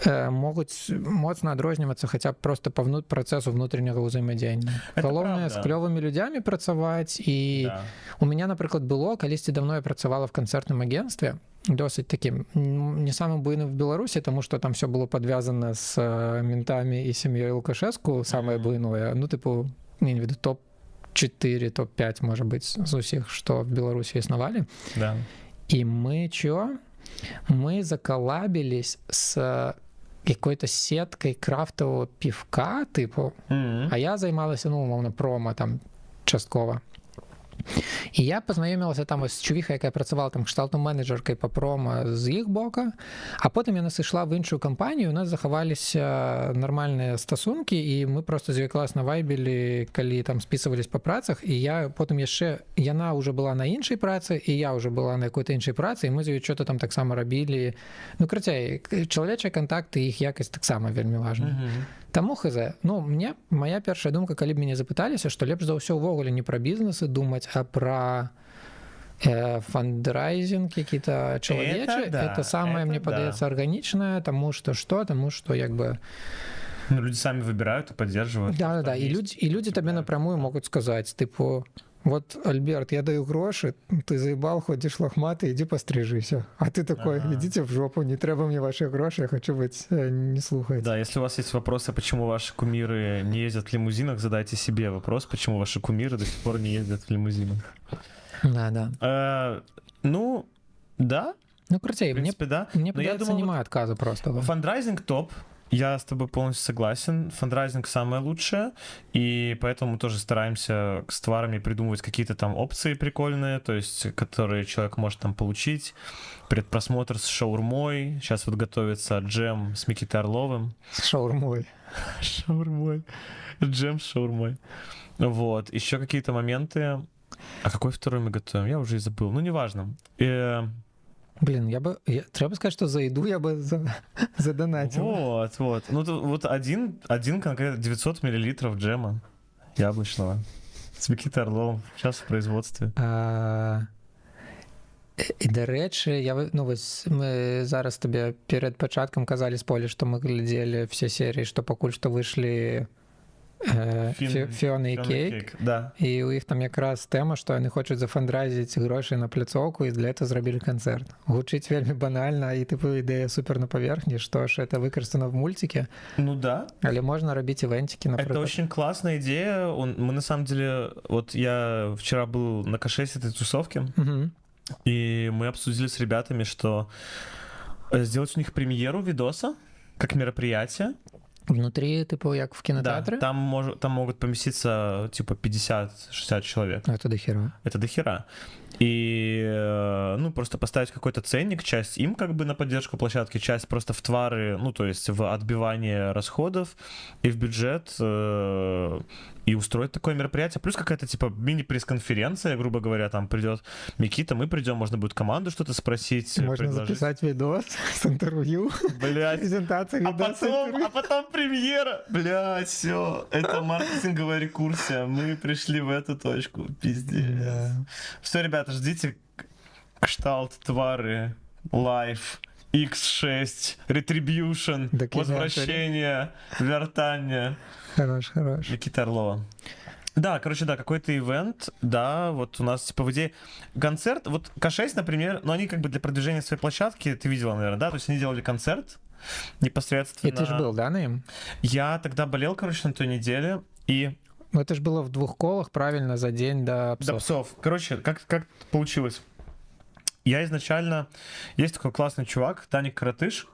могуць моцна адрознівацца хаця б просто па працэсу внутренняга ўзаемадзеяння. Галоўнае з клёвымі людзямі працаваць і у меня, напрыклад, было калісьці давно я працавала в канцэртным агенстве досыць таким не самым буйным в Беларусі, таму што там все было падвязана з ментамі і сям'ёй Лукашэску самае буйное, не веду топ-4, топ-5 можа быць з усіх, што в Беларусі існавалі. І мы закалабілись з какой-то сеткой крафтового пивка типу, а я займалася, умовно, промо там часткова. І я пазнаёмілася там з чувіхай, якая працавала там кшталтным менеджеркай па промо з іх бока, а потым яна сышла в іншую кампанію, у нас захаваліся нармальныя стасункі, і мы просто з ёй класна вайбілі, калі там спісывались па працах, і я потым яшчэ, яна ўжо была на іншай працы, і я ўжо была на якой-то іншай працы, і мы з ёй што-то там таксама рабілі. Карацей, чалавечыя кантакты, іх якасць таксама вельмі важна. Таму хз, моя першая думка, калі б мяне запыталіся, што лепш за ўсё ўвогуле не пра бізнесы думаць, а пра фандрайзинг какие-то человечи, это самое, мне падаецца, арганічнае, таму што як бы... люди сами выбирают и поддерживают. Да, и люди табе напрямую могуць сказаць, типу, вот, Альберт, я даю грошы, ты заебал, ходишь лохматый, иди пострижися. А ты такой, идите в жопу, не треба мне ваши гроши, я хочу быть, не слухайте. Да, если у вас есть вопросы, почему ваши кумиры не ездят в лимузинах, задайте себе вопрос, почему ваши кумиры до сих пор не ездят в лимузинах. Да. Да. Крутей, мне падаецца, няма отказа просто. Фандрайзинг топ. Я с тобой полностью согласен. Фандрайзинг самое лучшее, и поэтому мы тоже стараемся с тварами придумывать какие-то там опции прикольные, то есть, которые человек может там получить. Предпросмотр с шаурмой. Сейчас вот готовится джем с Микитой Орловым. С шаурмой. Джем с шаурмой. Вот. Еще какие-то моменты. А какой второй мы готовим? Я уже и забыл. Неважно. Блин, треба сказать, что за еду я бы задонатил. Вот. Вот один конкретно 900 миллилитров джема яблочного с Микитой Орловым. Сейчас в производстве. І, да рэчы, мы зараз табе перед пачаткам казалі з полі, што мы глядзелі все серыі, што пакуль што выйшлі Фіона і Кейк, і у іх там якраз тэма, што яны хочуць зафандрайзіць грошай на пляцоўку, і для этого зрабілі канцэрт. Гучыць вельмі банальна, і ідэя супер на паверхні, што ж это выкарыстана в мультике. Да. Але можна рабіць ивентики, например. Это очень классная идея. Мы на самом деле, вот я вчера был на К6 этой тусовки, и мы обсудили с ребятами, что сделать у них премьеру видоса как мероприятие. Внутри, типа, как в кинотеатре? Да, там могут поместиться, типа, 50-60 человек. Это дохера. Это дохера. И, просто поставить какой-то ценник, часть им как бы на поддержку площадки, часть просто в твары, то есть в отбивание расходов и в бюджет, и устроить такое мероприятие. Плюс какая-то, типа, мини-пресс-конференция, грубо говоря, там придет Микита, мы придем, можно будет команду что-то спросить. Можно записать видос с интервью. Блядь. Презентация видоса. А потом премьера. Блядь, все. Это маркетинговая рекурсия. Мы пришли в эту точку. Пиздец. Да. Все, ребята, ждите кшталт, твары, лайф, X6, Retribution, возвращение, вертание. Хорош. Микита Орлова. Да, какой-то ивент, да, вот у нас, типа, в идее, концерт, вот К6, например, они как бы для продвижения своей площадки, ты видела, наверное, да, то есть они делали концерт непосредственно. И ты же был, да, на им? Я тогда болел, на той неделе, и... Это же было в 2 колах, правильно, за день до псов. До псов. как получилось? Я изначально... Есть такой классный чувак, Даник Каратыш,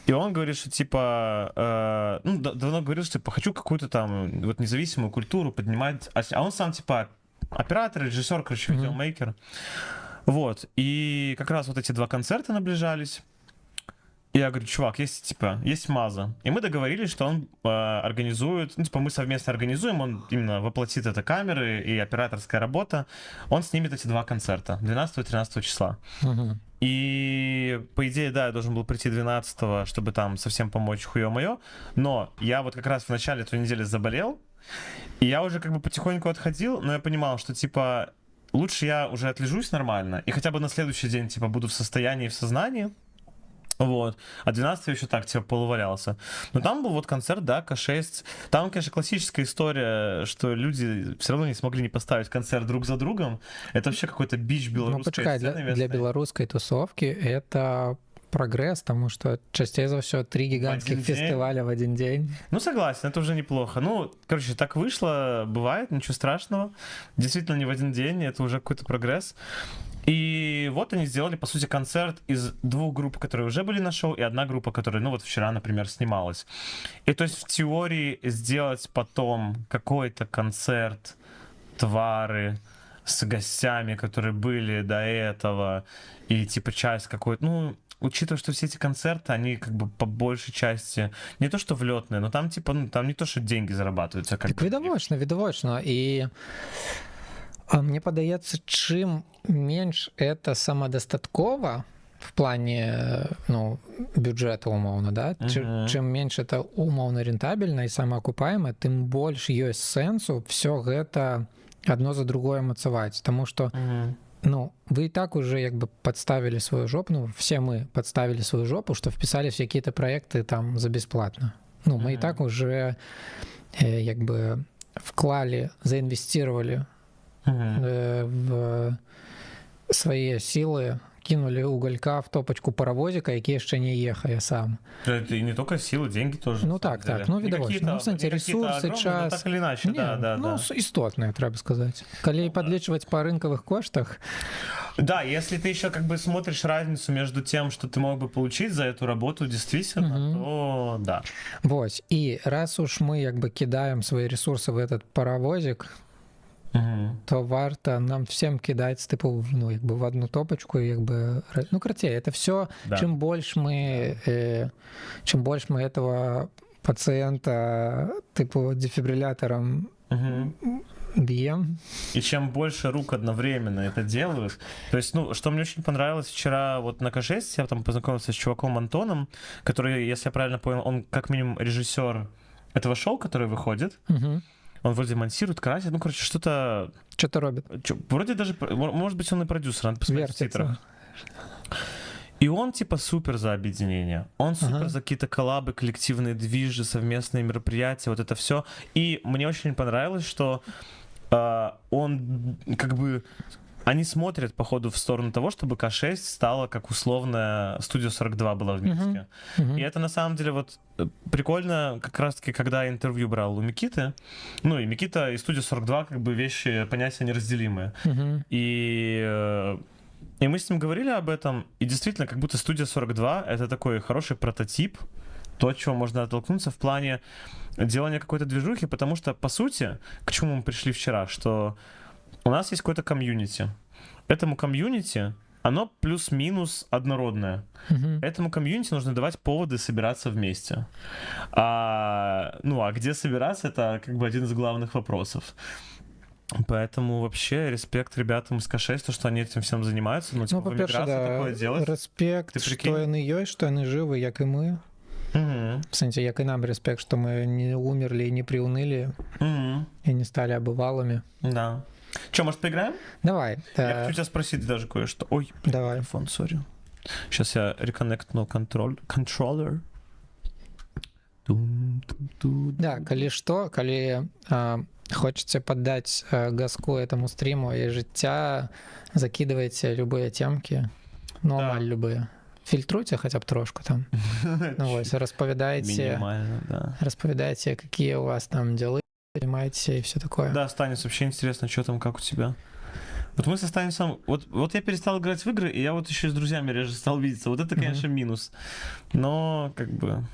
и он говорит, что, типа, давно говорил, что, типа, хочу какую-то там вот независимую культуру поднимать. А он сам, типа, оператор, режиссер, видеомейкер. Вот. И как раз вот эти 2 концерта наближались. И я говорю, чувак, есть Маза. И мы договорились, что он организует, мы совместно организуем, он именно воплотит это камеры и операторская работа. Он снимет эти 2 концерта 12 и 13 числа. И, по идее, да, я должен был прийти 12-го, чтобы там совсем помочь хуё моё. Но я вот как раз в начале той недели заболел, И я уже как бы потихоньку отходил, но я понимал, что, типа, лучше я уже отлежусь нормально, и хотя бы на следующий день, типа, буду в состоянии, в сознании, вот. А 12 я еще так, типа, полувалялся. Но там был вот концерт, да, К6. Там, конечно, классическая история, что люди все равно не смогли не поставить концерт друг за другом. Это вообще какой-то бич белорусской почекай, сцены. для белорусской тусовки это прогресс, потому что частей за все 3 гигантских фестиваля в один день. Ну, согласен, это уже неплохо. Ну, короче, так вышло, бывает, ничего страшного. Действительно, не в один день, это уже какой-то прогресс. И вот они сделали, по сути, концерт из 2 групп, которые уже были на шоу, и 1 группа, которая, ну вот вчера, например, снималась. И то есть в теории сделать потом какой-то концерт Твары с гостями, которые были до этого, и типа часть какой-то, ну, учитывая, что все эти концерты, они как бы по большей части не то что влетные, но там типа, ну, там не то, что деньги зарабатываются. Так відавочна. І мне падаецца, чым менш это самадастаткова в плане, ну, бюджета умоўна, да? Чым менш это умоўна рентабельна і самаакупаема, тым больш ёсць сэнсу все гэта одно за другое мацаваць, тому что ну, вы и так уже как бы подставили свою жопу, ну, все мы подставили свою жопу, что вписались в какие-то проекты там за бесплатно. Ну, мы и так уже как бы вклали, заинвестировали в свои силы, кинули уголька в топочку паровозика, які яшчэ не ехае сам. Это и не только силы, деньги тоже. Ну так, ну відавочна. Ну, в сэнсе, ресурсы, час. Так или иначе, да. Ну, істотныя, трэба сказаць. Калі подлічваць по рынковых коштах. Да, если ты еще как бы смотришь разницу между тем, что ты мог бы получить за эту работу, действительно, то да. Вот. И раз уж мы как бы кидаем свои ресурсы в этот паровозик, то варто нам всем кидать типу, ну, как бы в одну топочку, как бы, ну, короче, это все, да. Чем больше мы этого пациента типу дефибриллятором бьем. И чем больше рук одновременно это делают. То есть, ну, что мне очень понравилось вчера вот на К6, я там познакомился с чуваком Антоном, который, если я правильно понял, он как минимум режиссер этого шоу, которое выходит. Он вроде монтирует, красит, ну, короче, что-то робит. Вроде даже, может быть, он и продюсер, надо посмотреть в титрах. И он типа супер за объединение. Он супер за какие-то коллабы, коллективные движи, совместные мероприятия, вот это все. И мне очень понравилось, что он как бы... Они смотрят, походу, в сторону того, чтобы К6 стала как условная Студия 42 была в Минске. И это, на самом деле, вот прикольно, как раз-таки, когда я интервью брал у Микиты. Ну, и Микита, и Студия 42, как бы вещи, понятия неразделимые. И мы с ним говорили об этом, и действительно, как будто Студия 42 — это такой хороший прототип, то, от чего можно оттолкнуться в плане делания какой-то движухи, потому что, по сути, к чему мы пришли вчера, что у нас есть какое-то комьюнити. Этому комьюнити, оно плюс-минус однородное. Этому комьюнити нужно давать поводы собираться вместе. А где собираться, это как бы один из главных вопросов. Поэтому вообще респект ребятам из К6, то, что они этим всем занимаются. Ну, типа, в эмиграции такое делать. Респект, что яны ёсць, что яны живы, як и мы. В сэнсе, як и нам респект, что мы не умерли и не приуныли, и не стали обывалами. Да. Че, может, поиграем? Давай. Я хочу тебя спросить даже кое-что. Ой, давай. Телефон, сори. Сейчас я реконнектну контроллер. Да, калі што, калі хочаце паддаць газку этому стриму і жыцця, закидывайте любые темки, ну, амаль любые. Фильтруйте хотя бы трошку там. Ну, вот, распавядайте, какие у вас там дела, понимаете, и все такое. Да, Станис, вообще интересно, что там, как у тебя. Вот мы со Станисом... Вот я перестал играть в игры, и я вот еще с друзьями реже стал видеться. Вот это, конечно, минус. Но, как бы...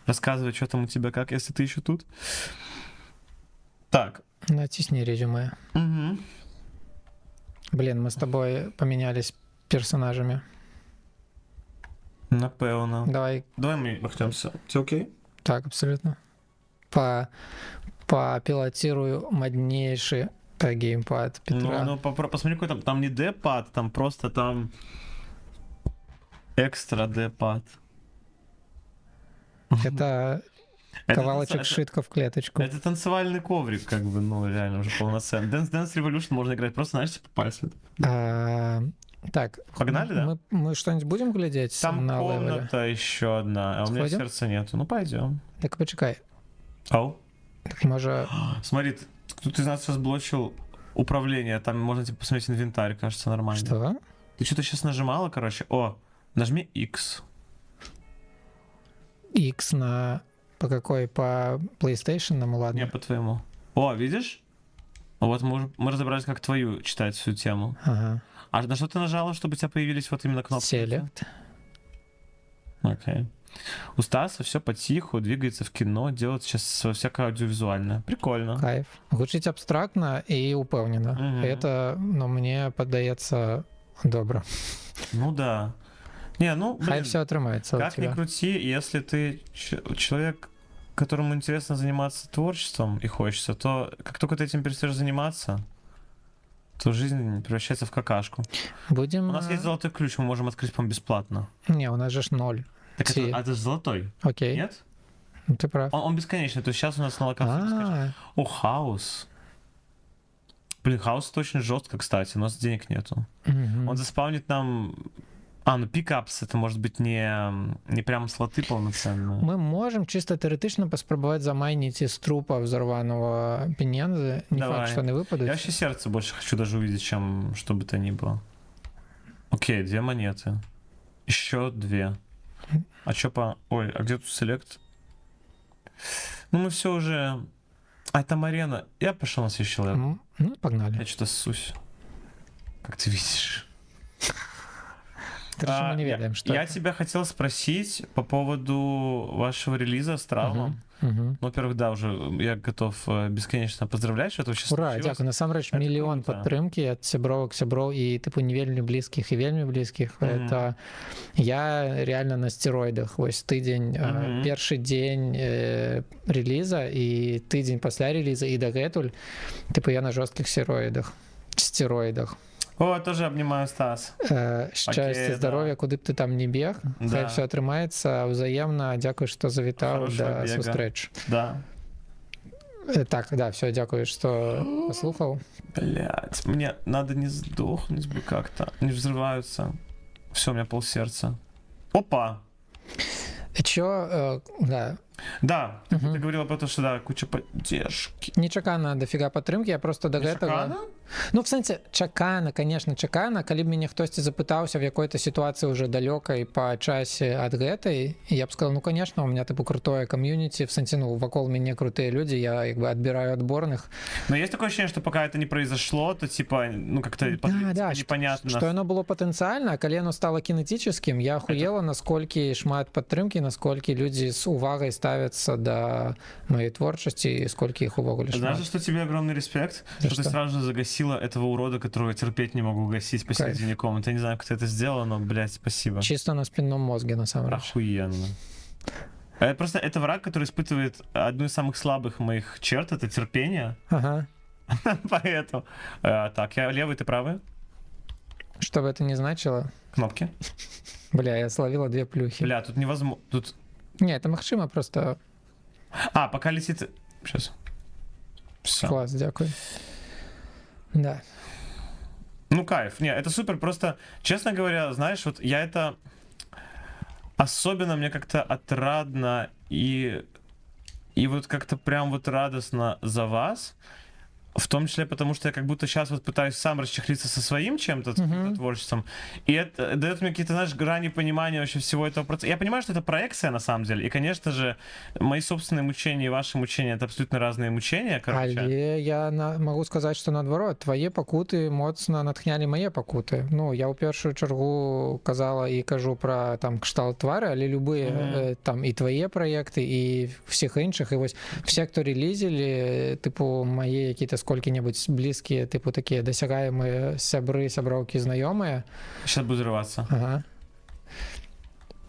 Рассказывай, что там у тебя, как, если ты еще тут. Так. Натисни резюме. Блин, мы с тобой поменялись персонажами. Напевно. Давай мы махнемся. Все окей? Так, абсолютно. Попилотирую моднейший геймпад Петра. Ну, посмотри, какой там не D-пад, там просто там экстра D-пад. Это Ковалочек шитка в клеточку. Это танцевальный коврик, как бы, ну, реально, уже полноценный. Dance Revolution можно играть просто, знаешь, типа пальцы. Так, погнали, да? Мы что-нибудь будем глядеть там на комната левеле? еще одна, а у меня сердца нету. Ну, пойдем. Так, почекай. Ау. Так, может... Смотри, кто-то из нас разблочил управление, там можно, типа, посмотреть инвентарь, кажется, нормально. Что? Ты что-то сейчас нажимала, короче? О, нажми X. X на... По какой? По PlayStation, ну ладно. Не, по твоему. О, видишь? Вот мы разобрались, как твою читать всю тему. Ага. А на что ты нажала, чтобы у тебя появились вот именно кнопки? Select. Окей. У Стаса все потиху, двигается в кино, делает сейчас всякое аудиовизуальное. Прикольно. Кайф. Гучить абстрактно і упевнено. Это, ну, мне поддається добре. Ну да. Не, ну, блин, Хай все отримається. как ни крути, если ты человек, которому интересно заниматься творчеством и хочется, то как только ты этим перестаешь заниматься, то жизнь превращается в какашку. Будем... У нас есть золотой ключ, мы можем открыть, по-моему, бесплатно. Не, у нас же ж 0. Так это же золотой. Окей. Нет? Ну, ты прав. Он бесконечный, то есть сейчас у нас на локации бесконечный. О, хаос. Блин, хаос это очень жестко, кстати, у нас денег нету. Он заспаунит нам... ну пикапс, это может быть не прям слоты полноценные. Мы можем чисто теоретично поспробовать замайнить из трупа взорванного пенензы. Не Давай. факт, что они выпадут. Я вообще сердце больше хочу даже увидеть, чем что бы то ни было. Окей, 2 монеты. Еще 2. А чё по... Ой, а где тут селект? Ну мы все уже... А, там арена. Я пошел на следующий левел. Ну, погнали. Я что-то ссусь. Как ты видишь. Мы не ведаем, что я это. тебя хотел спросить по поводу вашего релиза с травмом. Ну, во-первых, да, уже я готов бесконечно поздравлять, что это вообще Ура, случилось. дякую. Насамрэч, мільён падтрымкі ад сябровак і тыпу не вельмі блізкіх і вельмі блізкіх. Это я реально на стероидах. Вось тыдзень, першы дзень реліза і тыдзень пасля реліза і дагэтуль тыпу я на жорсткіх стероидах. О, тоже обнимаю, Стас. Шчасця, здоров'я, куды б ты там не бег. Хай все атрымаецца ўзаемна. Дзякуй, што завітаў, да сустрэч. Да. Так, да, все, дякую, что послухал. Блять, мне надо не сдохнуть бы как-то. Они взрываются. Все, у меня полсердца. Опа! Чё, да. Да, ты говорила про то, что да, куча поддержки. Нечакана дофига падтрымкі, я просто до гэтага... Ну, в сэнсе, чакана, конечно, чакана. Калі б мяне хтосьці запытаўся в якой-то ситуации уже далёкай по часе ад гэтай, я б сказал, ну, конечно, у меня типа крутое комьюнити, в сэнсе, ну, вакол мяне крутые люди, я как бы отбираю отборных. Но есть такое ощущение, что пока это не произошло, то типа, ну, как-то да, непонятно. Что оно было потенциально, а калі оно стало кинетическим, я охуела, насколько шмат падтрымкі, насколько люди с увагой ставятся до моей творчести, и сколько их увогуле шмат. Знаешь, что тебе огромный респект? Что ты сразу же загасила этого урода, которого я терпеть не могу гасить посередине комнаты. Я не знаю, как ты это сделала, но, блядь, спасибо. Чисто на спинном мозге, на самом деле. Охуенно. Просто это враг, который испытывает одну из самых слабых моих черт, это терпение. Ага. Поэтому. Так, я левый, ты правый? Что бы это ни значило. Кнопки. Бля, я словила 2 плюхи. Бля, тут невозможно. Тут... Не, это магчыма просто... пока летит... Сейчас. Все. Класс, дякую. Да. Ну, кайф. Не, это супер. Просто, честно говоря, знаешь, вот я это... Особенно мне как-то отрадно и вот как-то прям вот радостно за вас. В том числе потому, что я как будто сейчас вот пытаюсь сам расчехлиться со своим чем-то, творчеством. И это дает мне какие-то, знаешь, грани понимания вообще всего этого процесса. Я понимаю, что это проекция на самом деле. И, конечно же, мои собственные мучения и ваши мучения — это абсолютно разные мучения, короче. Але я могу сказать, что наоборот, твои пакуты моцна натхнялі мае пакуты. Ну, я ў першую чаргу казала і кажу про там кшталт твары, але любые там і твои проекты, і всех іншых. І вось все, кто релизили, типу, мои какие-то сколько-нибудь близкие, типу, такие досягаемые сябры, сяброўкі, знаёмые. Сейчас буду взрываться. Ага.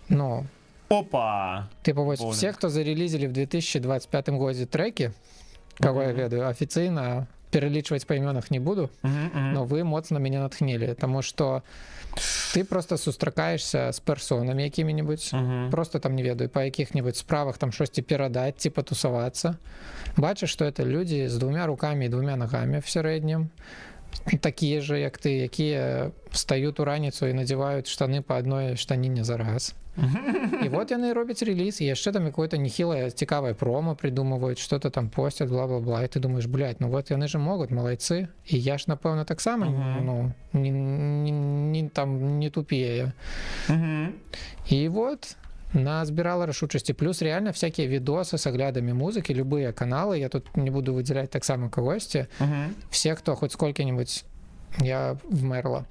Ну. Опа! Типу, вот все, кто зарелизили в 2025 году треки, кого я ведаю, официально, пералічваць па імёнах не буду, но вы моцна мяне натхнілі, таму што ты просто сустракаешся з персонамі якімі-небудзь, просто там не ведаю, па якіх-небудзь справах там штосьці перадаць ці патусавацца. Бачыш, што это людзі з 2 рукамі і 2 нагамі в сярэднім, такія же, як ты, якія встаюць у раніцу і надзяваюць штаны па адной штаніне за раз. І вот яны робяць рэліз, і яшчэ там якое-то нехілае цікавае промо придумываюць, что-то там посцяць, бла-бла-бла, і ты думаешь, блядь, ну вот яны же могуць, малайцы, і я ж, напэўна, таксама ну, не тупее. І вот назбірала рашучасці, плюс реально всякие видосы с оглядами музыки, любые каналы, я тут не буду выделять так само когости, все, кто хоть сколько-нибудь, я вмерла,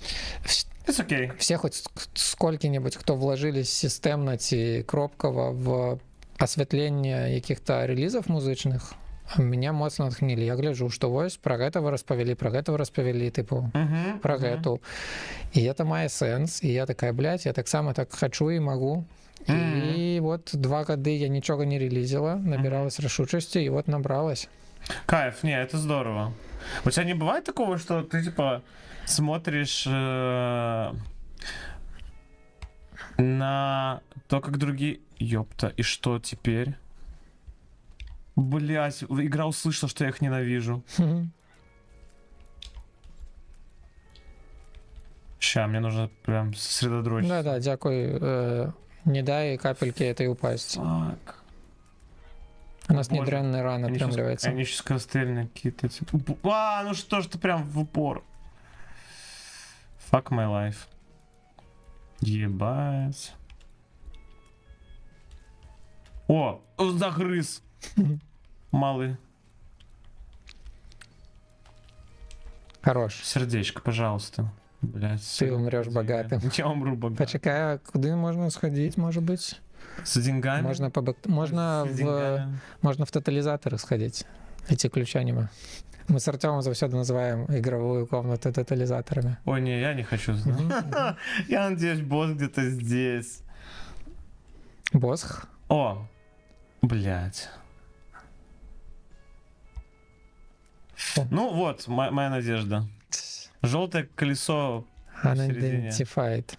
okay. Все хоть сколько-нибудь, кто вложились системно ці кропкава в освятленне каких-то релизов музычных, меня моцна натхнілі. Я гляджу, што вось пра гэтага распавялі, тыпу, пра гэту. І это мае сэнс, і я такая, блядь, я таксама так хачу і магу. І вот 2 гады я нічога не релизила, набиралась рашучасці, і вот набралась. Кайф, не, это здорово. У тебя не бывает такого, что ты, типа, смотришь на то, как другие... Ёпта, и что теперь? Блять, игра услышала, что я их ненавижу. Ща, мне нужно прям сосредоточиться. Да, дякую. Не дай капельки этой упасть. Так. У нас недрянная рана отрямливается. Они еще скорострельные какие-то. Ну что ж ты прям в упор. Fuck my life. Ебать. О, загрыз. Малый. Хорош. Сердечко, пожалуйста. Блять. Ты умрешь богатым. Я умру богатым. Почекай, а куда можно сходить, может быть? С деньгами? Можно в тотализаторы сходить. Эти ключа нема. Мы с Артемом завсёды называем игровую комнату тотализаторами. Ой, не, я не хочу знать. Я надеюсь, босс где-то здесь. Босс? О, блядь. Ну вот, моя надежда. Желтое колесо посередине. Unidentified.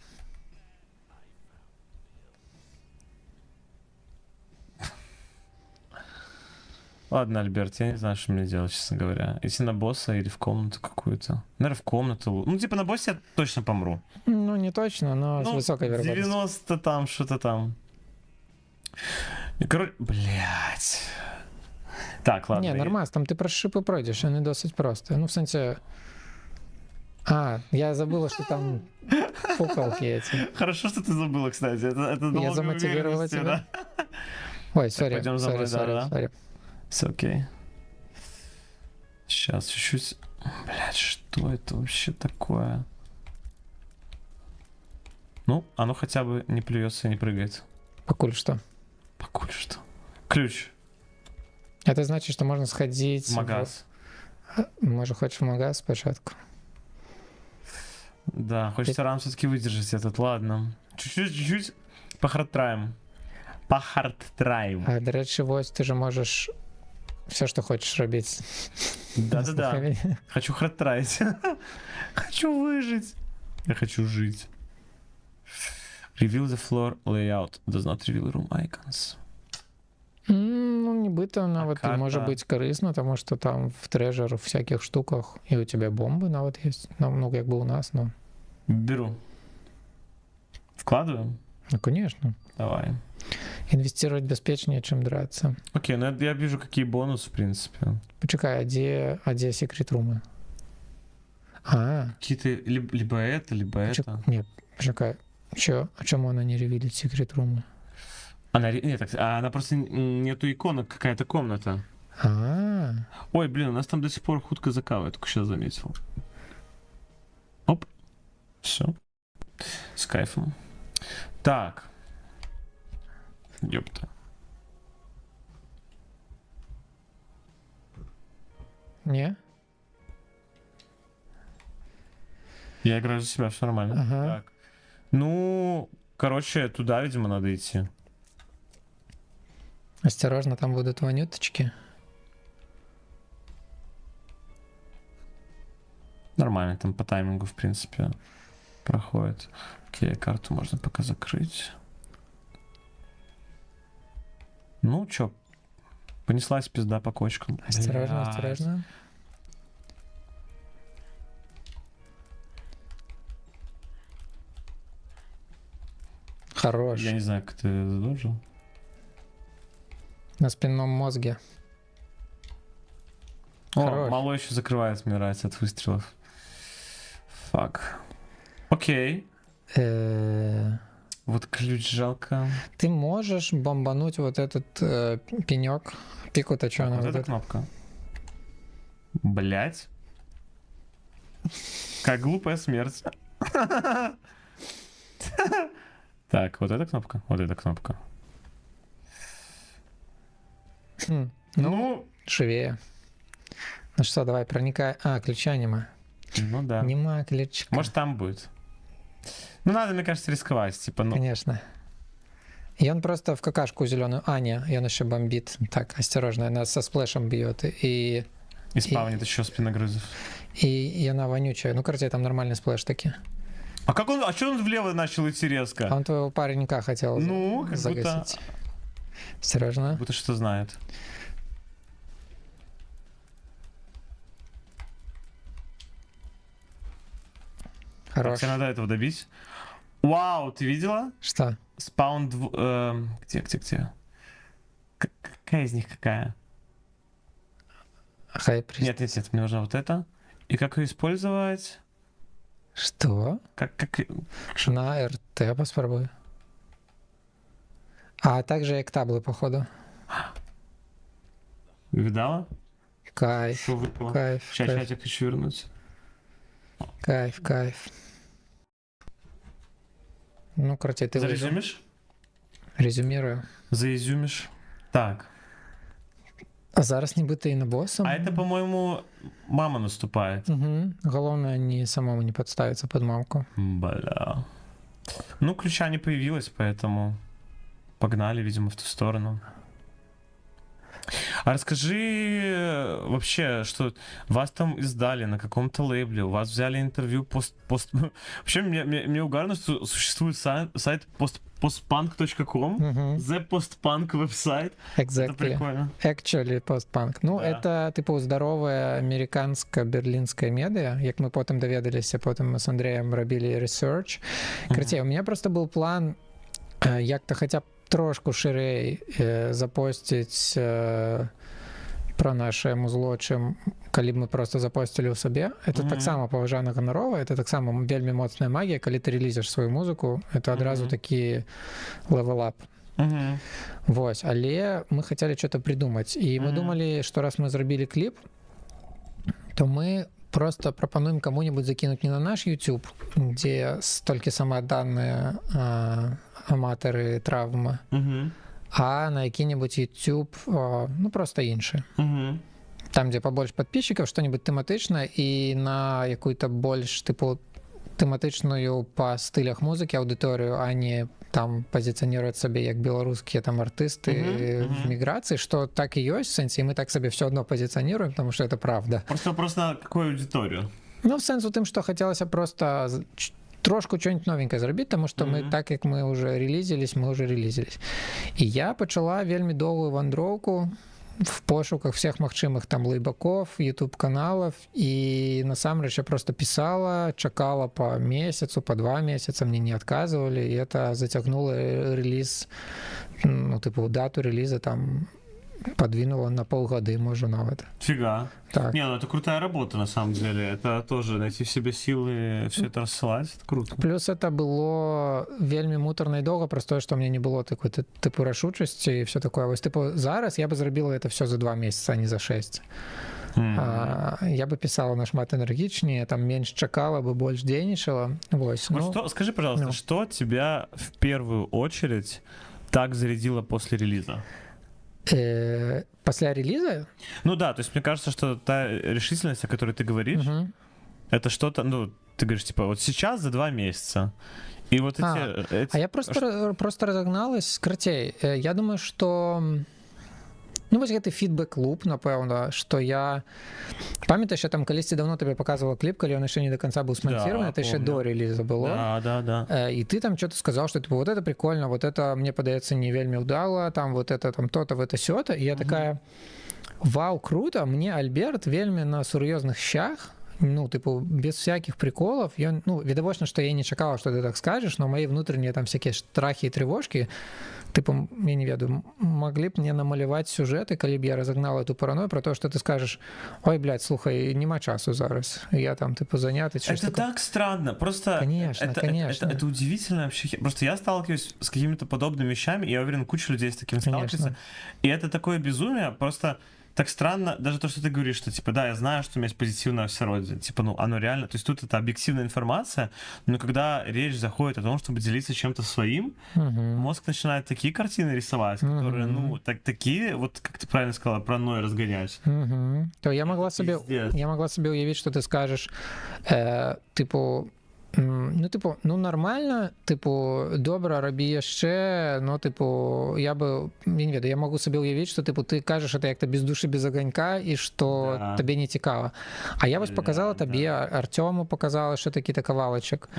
Ладно, Альберт, я не знаю, что мне делать, честно говоря. Идти на босса или в комнату какую-то. Наверное, в комнату. Ну, типа на боссе я точно помру. Ну, не точно, но с высокой вероятностью. 90 там, что-то там. Короче, блядь. Так, ладно. Не, нормально, там ты про шипы пройдешь, они досить просто. Ну, в сенсе... я забыла, что там пукалки эти. Хорошо, что ты забыла, кстати. Это я замотивировала тебя. Ой, сори, сори. Все окей. Сейчас чуть-чуть. Блядь, что это вообще такое? Ну, оно хотя бы не плюется и не прыгает. Покуль что. Покуль что. Ключ. Это значит, что можно сходить... В магаз. Может, хочешь в магаз спочатку? Да, хочется рам все-таки выдержать этот, ладно. Чуть-чуть похардтраем. Похардтраем. А, до речі, ось ты же можешь все, что хочешь робить. Да-да-да. Хочу хардтраить. Хочу выжить. Я хочу жить. Reveal the floor layout. Does not reveal room icons. Ну, нібито навіть може бути корисно, тому що там в трежер в всяких штуках, і у тебе бомби навіть є. Ну, як би у нас, но... Беру. Вкладываем? Ну, конечно. Давай. Инвестировать безопаснее, чем драться. Окей, ну я вижу, какие бонусы, в принципе. Почекай, а где секрет-румы? Какие-то либо это, либо это. Нет, почекай. А чему она не ревелит секрет-румы? Она просто нету иконок, какая-то комната. Ой, блин, у нас там до сих пор худко закава, я только сейчас заметил. Оп. Все. С кайфом. Так. Ёпта. Не? Я играю за себя, все нормально. Так. Ну, короче, туда, видимо, надо идти. Осторожно, там будут вонюточки. Нормально, там по таймингу, в принципе, проходит. Окей, карту можно пока закрыть. Ну, чё, понеслась пизда по кочкам. Осторожно, Блядь. осторожно. Хорош. Я не знаю, как ты задолжил. На спинном мозге. О, Хорош. мало еще закрывает, мне нравится, от выстрелов. Фак. Окей. Вот ключ жалко. Ты можешь бомбануть вот этот пенек. Пику-то что она Вот вот эта это? кнопка. Блять. Как глупая смерть. Так, вот эта кнопка. Вот эта кнопка. Хм, Ну, живее. Ну что, давай, проникай. А, ключа нема. ну да. Нема ключика. Может, там будет. Ну, надо, мне кажется, рисковать. Типа, ну, Конечно. И он просто в какашку зеленую. А, не, и он еще бомбит. Так, осторожно, она со сплэшем бьет. И испавнит еще спиногрызов. она вонючая. Ну, короче, там нормальный сплэш таки. А как он, а что он влево начал идти резко? А он твоего паренька хотел Ну, как загасить. будто, Осторожно. будто что знает. Так, Хорош. тебе надо этого добить. Вау, ты видела? Что? Спаун... где? Какая из них какая? Хайп. Нет, мне нужна вот это. И как ее использовать? Что? Как... На РТ попробуй. А также эктаблы, походу. Видала? Кайф. Что выпало? Кайф. Сейчас Кайф. чатик хочу вернуть. Кайф. Ну, короче, ты Зарезюмишь? резюмирую. Заизюмишь. Так. А зараз нібито і на босом. А это, по-моему, мама наступает. Угу. Головне, не самому не подставиться под мамку. Бля. Ну, ключа не появилось, поэтому погнали, видимо, в ту сторону. А расскажи вообще, что вас там издали на каком-то лейбле, у вас взяли интервью Вообще, мне угарно, что существует сайт postpunk.com, The Postpunk веб-сайт. Это Exactly. прикольно. Actually post-punk. Ну, Да. это, типу, здоровая американська-берлінська медіа, як ми потім довідалися, потім ми з Андрієм робили research. Короче, у меня просто был план як-то хоча б трошку ширей запостить про наше музло, чим калі б мы просто запостили ў сабе. Это таксама паважана ганарова, это таксама вельмі моцная магія, калі ты релізиш сваю музыку, это адразу такі level-up. Вось, але мы хотели что-то придумать, и мы думали, что раз мы зрабілі кліп, то мы просто пропонуем кому-нибудь закинуть не на наш YouTube, где столько самоотданные аматоры травмы, а на який-нибудь YouTube, ну просто інший. Там, где побольше подписчиков, что-нибудь тематичное, и на какую-то больше, типу, тематичную по стилях музыки аудиторию, а не там позиционировать себе як белорусские там артисты в миграции, что так и есть в сенсе, и мы так себе все одно позиционируем, потому что это правда. Просто вопрос на какую аудиторию? Ну, в сенсу тем, что хотелось просто трошку что-нибудь новенькое зробити, тому що ми, так як ми вже релізились. І я почала вельмі довгу вандровку в пошуках всех магчымых там лейбаков, YouTube-каналов, и насамрэч я просто писала, чакала по месяцу, по 2 месяца, мне не отказывали, и это затягнуло релиз, ну, типу, дату релиза там подвинуло на полгода, может, нават. Фига. Так. Не, ну это крутая работа, на самом деле. Это тоже найти в себе силы, все это рассылать, это круто. Плюс это было вельмі муторна і доўга, праз тое, што ў мне не было такой типу рашучасці і все такое. Вось типу зараз я бы зрабіла это все за 2 месяца, а не за 6. Я бы писала нашмат энергичнее, там меньше чакала бы, больше денежала. Вось. Вот что, скажи, пожалуйста, что тебя в первую очередь так зарядило после релиза? После релиза? Ну да, то есть мне кажется, что та решительность, о которой ты говоришь, это что-то, ну, ты говоришь, типа, вот сейчас за 2 месяца. И вот эти... А я просто разогналась с кратей. Я думаю, что Ну вось гэты фідбэк-клуб, напэўна, што я памятаеш, я там калісьці давно табе показывала кліп, калі ён яшчэ не до конца быў смонтирован, это яшчэ до реліза было. Да. И ты там что-то сказал, что типа вот это прикольно, вот это мне подается не вельмі удало, там вот это там то-то, вот это сё-то. И я такая: вау, круто, мне Альберт вельмі на сур'ёзных щах, ну, типу, без всяких приколов. Ён, ну, відавочна, что я не чакала, что ты так скажешь, но мои внутренние там всякие страхи и тревожки, типу, я не ведаю, могли б мне намаляваць сюжеты, калі б я разогнал эту паранойю про то, что ты скажешь: ой, блядь, слухай, нема часу зараз, я там, типу, заняты. Это так странно, просто... Конечно. Это удивительно вообще. Просто я сталкиваюсь с какими-то подобными вещами, и я уверен, куча людей с таким сталкивается. И это такое безумие, просто... Так странно, даже то, что ты говоришь, что, типа, да, я знаю, что у меня есть позитивное всеродие, типа, ну, оно реально, то есть тут это объективная информация, но когда речь заходит о том, чтобы делиться чем-то своим, мозг начинает такие картины рисовать, которые, ну, такие, вот, как ты правильно сказала, паранойю разгонять. То я могла себе уявить, что ты скажешь, типу, ну, типу, ну, нормально, типу, добра, рабі яшчэ, но, типу, я бы, я не ведаю, я могу себе уявить, что, типу, ты кажешь это як-то без души, без огонька, и что тебе не цікава. А я вось показала тебе, Артему показала, что такі-то кавалачак.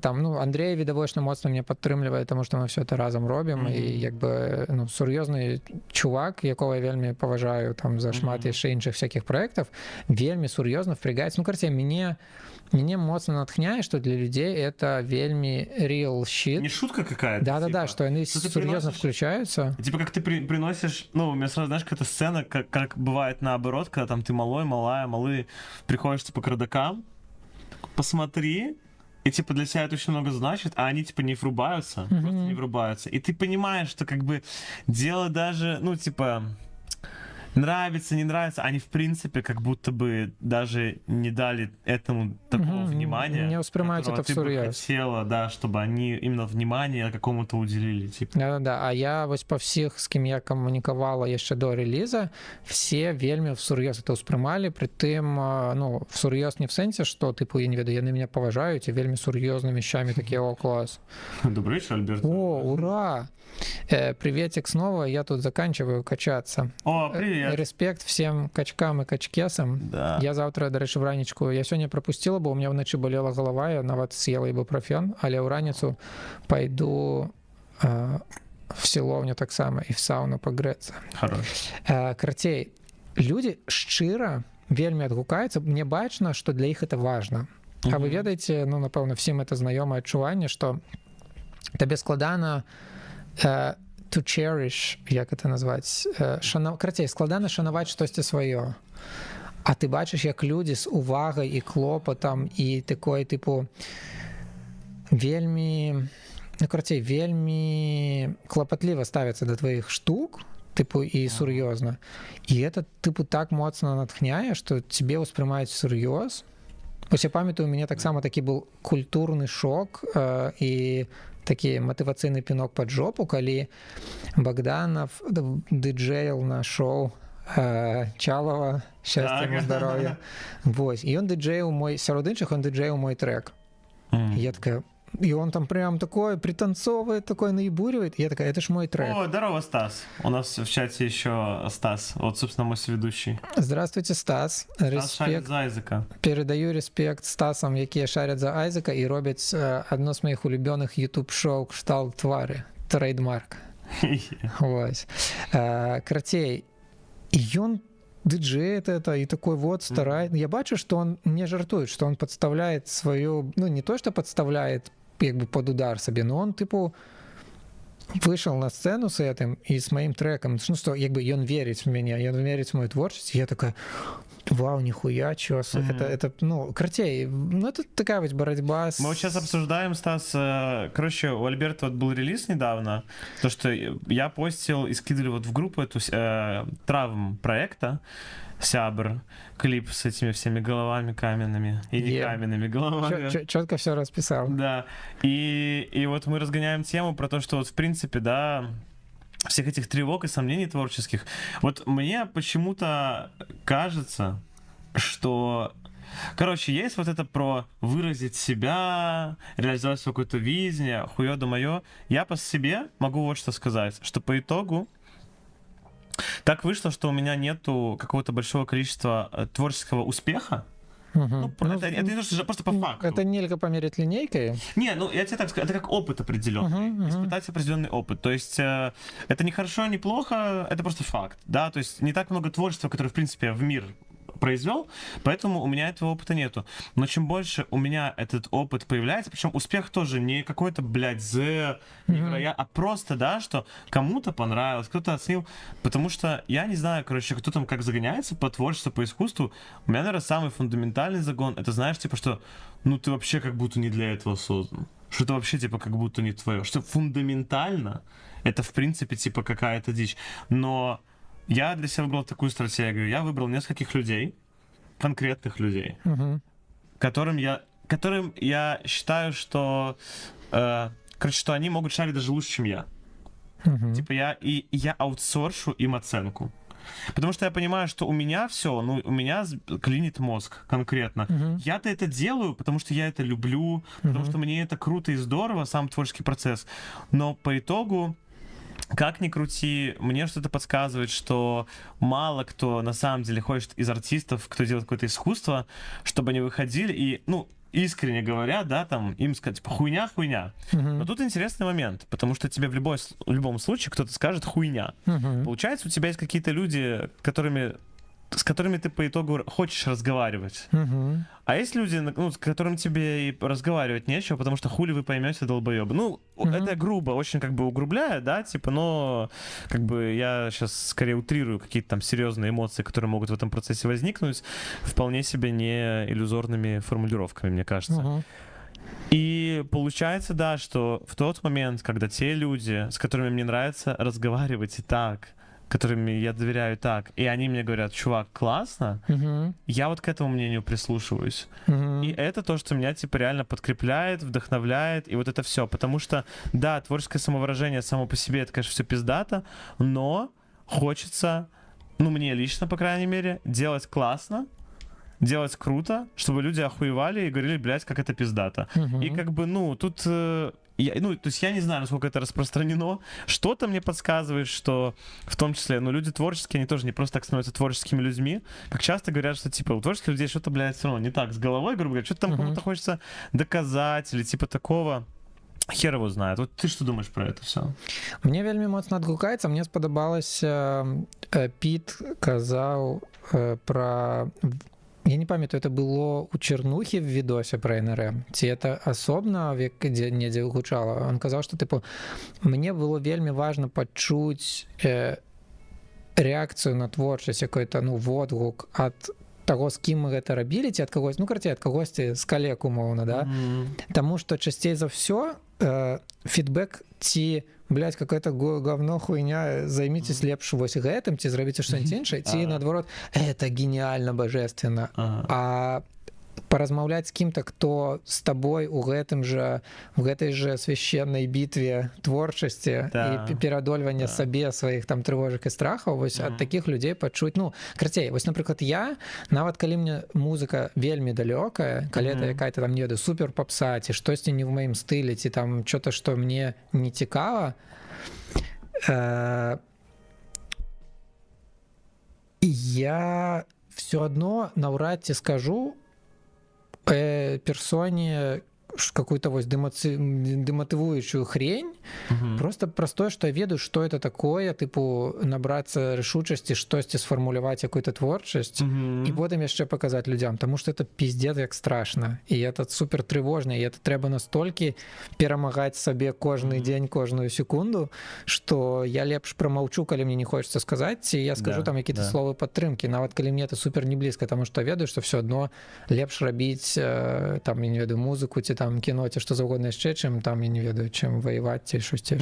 Там, ну, Андрей відавочна моцна мне падтрымлівае, тому что мы все это разом робім, і, як бы, ну, сур'ёзны чувак, якого я вельмі паважаю, там, за шмат яшчэ іншых всяких проектов, вельмі сур'ёзна впрягаецца. Ну, короче, мне моцна натхняе, что для людей это вельмі real shit. Не шутка какая-то. Да, типа, что они серьезно включаются. Типа как ты приносишь, ну, у меня сразу, знаешь, какая-то сцена, как бывает наоборот, когда там ты малый, приходишь типа к родакам, посмотри, и типа для тебя это очень много значит, а они типа не врубаются, просто не врубаются. И ты понимаешь, что как бы дело даже, ну, типа... Нравится, не нравится, они в принципе как будто бы даже не дали этому такого внимания. Не воспринимают это всерьез. Ты бы хотела, да, чтобы они именно внимание какому-то уделили. Типа. Да. А я вось по всех, с кем я коммуниковала еще до релиза, все вельмі всерьез это воспринимали, при тым, ну, всерьез не в сенсе, что, типу, я не ведаю, яны меня поважают, и вельмі сур'ёзнымі вещами такие: о, класс. Добрый вечер, Альберт. О, ура! Приветик снова, я тут заканчиваю качаться. О, привет. Респект всем качкам и качкесам. Да. Я завтра, до речі, в ранечку, я сегодня пропустила, бо у меня вночі болела голова, я нават съела ібупрофен, але ў раніцу пойду в сілоўню таксама і в сауну пагрэцца. Хорош. Карацей, люди шчыра вельмі адгукаюцца, мне бачна, что для іх это важно. А вы ведаеце, ну, напэўна, всем это знаёмае адчуванне, что табе складана to cherish, як это назваць, карацей, складана шанаваць штосьці сваё. А ты бачыш, як людзі з увагай і клопатам і такой, типу, вельмі, ну, карацей, вельмі клапатліва ставяцца да тваіх штук, типу, і сур'ёзна. І это, типу, так моцна натхняе, што цябе ўспрымаюць сур'ёз. Вось я памятаю, у мяне таксама такі быў культурны шок і такі матывацыйны пінок пад жопу, калі Богданов дыджэял на шоу Чалова, счастья ему, здоровья. Вось. І ён дыджэяў мой, сярод іншых, ён дыджэяў мой трек. І я такая, и он там прям такой пританцовывает, такой наебуривает. И я такая: это ж мой трек. О, здорово, Стас. У нас в чате еще Стас. Вот, собственно, мой соведущий. Здравствуйте, Стас. Стас шарит за Айзека. Передаю респект Стасам, якія шарят за Айзека і робяць одно з моих улюбёных YouTube-шоу «Кшталт твары». Трейдмарк. Вось. Карацей, і ён диджеет это, и такой вот старает. Я бачу, что он не жартует, что он подставляет свою, ну, не то, что подставляет как бы под удар себе, но он, типу, вышел на сцену с этим и с моим треком, ну, что, как бы, он верит в меня, он верит в мою творчество, и я такая: вау, нихуя, чё, это, ну, кратей, ну, это такая вот борьба с... Мы вот сейчас обсуждаем, Стас, короче, у Альберта вот был релиз недавно, то, что я постил и скидывали вот в группу эту травм проекта, Сябр, клип с этими всеми головами каменными и не каменными головами. Четко все расписал. Да, и вот мы разгоняем тему про то, что вот в принципе, да, всех этих тревог и сомнений творческих. Вот мне почему-то кажется, что... Короче, есть вот это про выразить себя, реализовать свое какое-то видение, хуё да моё. Я по себе могу вот что сказать, что по итогу Так вышло, что у меня нету какого-то большого количества творческого успеха. Это не то, что просто по факту. Это нельзя померить линейкой. Не, ну я тебе так скажу, это как опыт определенный, испытать определенный опыт. То есть это не хорошо, не плохо, это просто факт, да, то есть не так много творчества, которое, в принципе, в мир произвел, поэтому у меня этого опыта нету. Но чем больше у меня этот опыт появляется, причем успех тоже не какой-то, блядь, а просто, да, что кому-то понравилось, кто-то оценил, потому что я не знаю, короче, кто там как загоняется по творчеству, по искусству. У меня, наверное, самый фундаментальный загон, это, знаешь, типа, что, ну, ты вообще как будто не для этого создан. Что это вообще, типа, как будто не твое. Что фундаментально, это, в принципе, типа, какая-то дичь. Но я для себя выбрал такую стратегию. Я выбрал нескольких людей, конкретных людей, которым я считаю, что, короче, что они могут шарить даже лучше, чем я. Типа я аутсоршу им оценку. Потому что я понимаю, что у меня все, ну, у меня клинит мозг конкретно. Я-то это делаю, потому что я это люблю, потому что мне это круто и здорово, сам творческий процесс. Но по итогу, как ни крути, мне что-то подсказывает, что мало кто на самом деле хочет из артистов, кто делает какое-то искусство, чтобы они выходили и, ну, искренне говоря, да, там, им сказать, типа, хуйня. Но тут интересный момент, потому что тебе в любом случае кто-то скажет хуйня. Получается, у тебя есть какие-то люди, с которыми ты по итогу хочешь разговаривать. А есть люди, ну, с которыми тебе и разговаривать нечего, потому что хули вы поймете, долбоебы. Ну, это грубо, очень как бы угрубляя, да, типа, но как бы я сейчас скорее утрирую какие-то там серьезные эмоции, которые могут в этом процессе возникнуть, вполне себе не иллюзорными формулировками, мне кажется. И получается, да, что в тот момент, когда те люди, с которыми мне нравится разговаривать и так, которыми я доверяю так, и они мне говорят, чувак, классно, я вот к этому мнению прислушиваюсь. И это то, что меня, типа, реально подкрепляет, вдохновляет, и вот это все. Потому что, да, творческое самовыражение само по себе, это, конечно, все пиздато, но хочется, ну, мне лично, по крайней мере, делать классно, делать круто, чтобы люди охуевали и говорили, блядь, как это пиздато. И как бы, ну, тут... то есть я не знаю, насколько это распространено. Что-то мне подсказывает, что в том числе, ну, люди творческие, они тоже не просто так становятся творческими людьми. Как часто говорят, что, типа, у творческих людей что-то, блядь, все равно не так с головой, грубо говоря. Что-то там кому-то хочется доказать или типа такого. Хер его знает. Вот ты что думаешь про это все? Мне вельмі моцна адгукаецца. Мне спадабалася, Піт казаў про... Я не памятаю, это было у Чернухи в видосе про НРМ, ці это асобна дзе недзе гучала. Он казаў, што тыпу мне было вельмі важна пачуць рэакцыю на творчасць, какой-то, ну, водгук ад таго, з кім мы гэта рабілі, ці ад кагось, ну, карацей, ад кагосьці з калег, умоўна, да? Таму што часцей за ўсё фідбэк ці, блядь, какое-то говно, хуйня, займитесь лепш вось гэтым, ці зрабіце што-нибудь іншае, ці наадварот, это гениально, божественно. А поразмаўляць з кім-то, хто з табой в гэтай же священнай бітве творчасці і пераадольвання сабе сваіх там трывожак і страхаў, вось ад такіх людзей пачуць, ну, карацей, вось, напрыклад, я, нават калі мне музыка вельмі далёкая, калі это якая-то там, не ведаю, супер попса, ці штосьці не ў маім стылі, ці там что-то, што мне не цікава, я все адно наўрад ці скажу персоне какую-то вось демотивующую хрень, просто простое, что я ведаю, что это такое, типу набраться рішучасці штосьці сфармуляваць какую-то творчасць і потым яшчэ паказаць людзям, тому что это пиздец як страшно, і это супер трывожна, і это трэба настолькі перамагаць сабе кожны дзень, кожную секунду, что я лепш промаўчу, калі мне не хочется сказаць, ці я скажу там какие-то словы падтрымки, нават калі мне это супер не близко, потому что ведаю, что все одно лепш рабіць там, я не ведаю, музыку, ці там кино, ці што заўгодна яшчэ, чым там, я не ведаю, чым воевать, ці шосьці.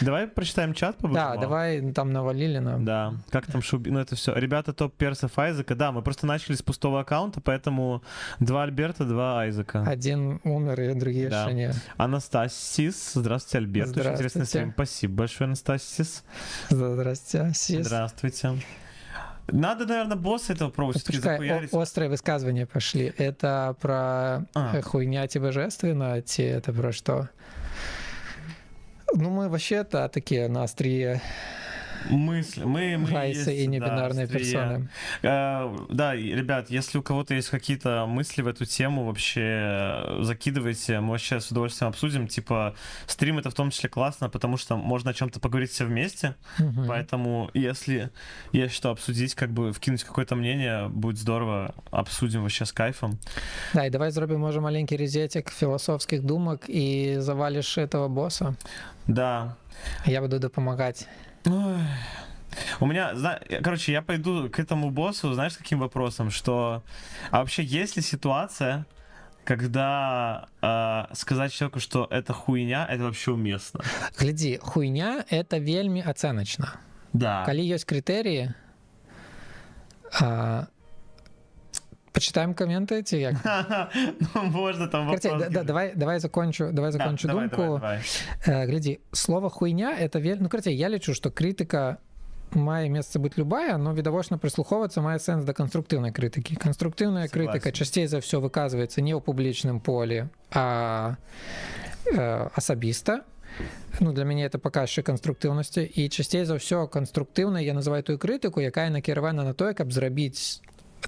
Давай прочитаем чат по Да, давай, там навалили нам. Да, как там ну это все. Ребята, топ персов Айзека, да, мы просто начали с пустого аккаунта, поэтому 2 Альберта, 2 Айзека. Один умер, и другие еще не. Анастасис, здравствуйте, Альберт. Здравствуйте. Очень интересный стрим. Спасибо большое, Анастасис. Здравствуйте, Сис. Здравствуйте. Надо, наверное, босса этого пробовать. Острые высказывания пошли. Это про хуйня ці божественно, ці это про что? Ну, мы вообще-то такие на острие мысли. Мы Гайсы есть, и небинарные да, персоны. Да, и, ребят, если у кого-то есть какие-то мысли в эту тему, вообще закидывайте, мы вообще с удовольствием обсудим. Типа, стрим это в том числе классно, потому что можно о чем-то поговорить все вместе. Поэтому, если есть что обсудить, как бы вкинуть какое-то мнение, будет здорово, обсудим вообще с кайфом. Да, и давай зробим, може, маленький резетик философских думок и завалишь этого босса. Да. Я буду допомагать. Ой. У меня, короче, я пойду к этому боссу, знаешь, с каким вопросом, что... А вообще, есть ли ситуация, когда сказать человеку, что это хуйня, это вообще уместно? Гляди, хуйня — это вельми оценочно. Да. Калі ёсць крытэрыі, почитаем комменты ці як? Ну, можно там вопрос. Давай закончу думку. Гляди, слово хуйня — это вельми... Ну, короче, я лічу, што крытыка мае месца быць любая, но відавочна прыслухоўвацца мае сэнс да канструктыўнай крытыкі. Канструктыўная крытыка часцей за ўсё выказваецца не ў публічным полі, а асабіста. Ну, для мяне это паказчык канструктыўнасці, і часцей за ўсё канструктыўнай я называю тую крытыку, якая накіравана на тое, каб зрабіць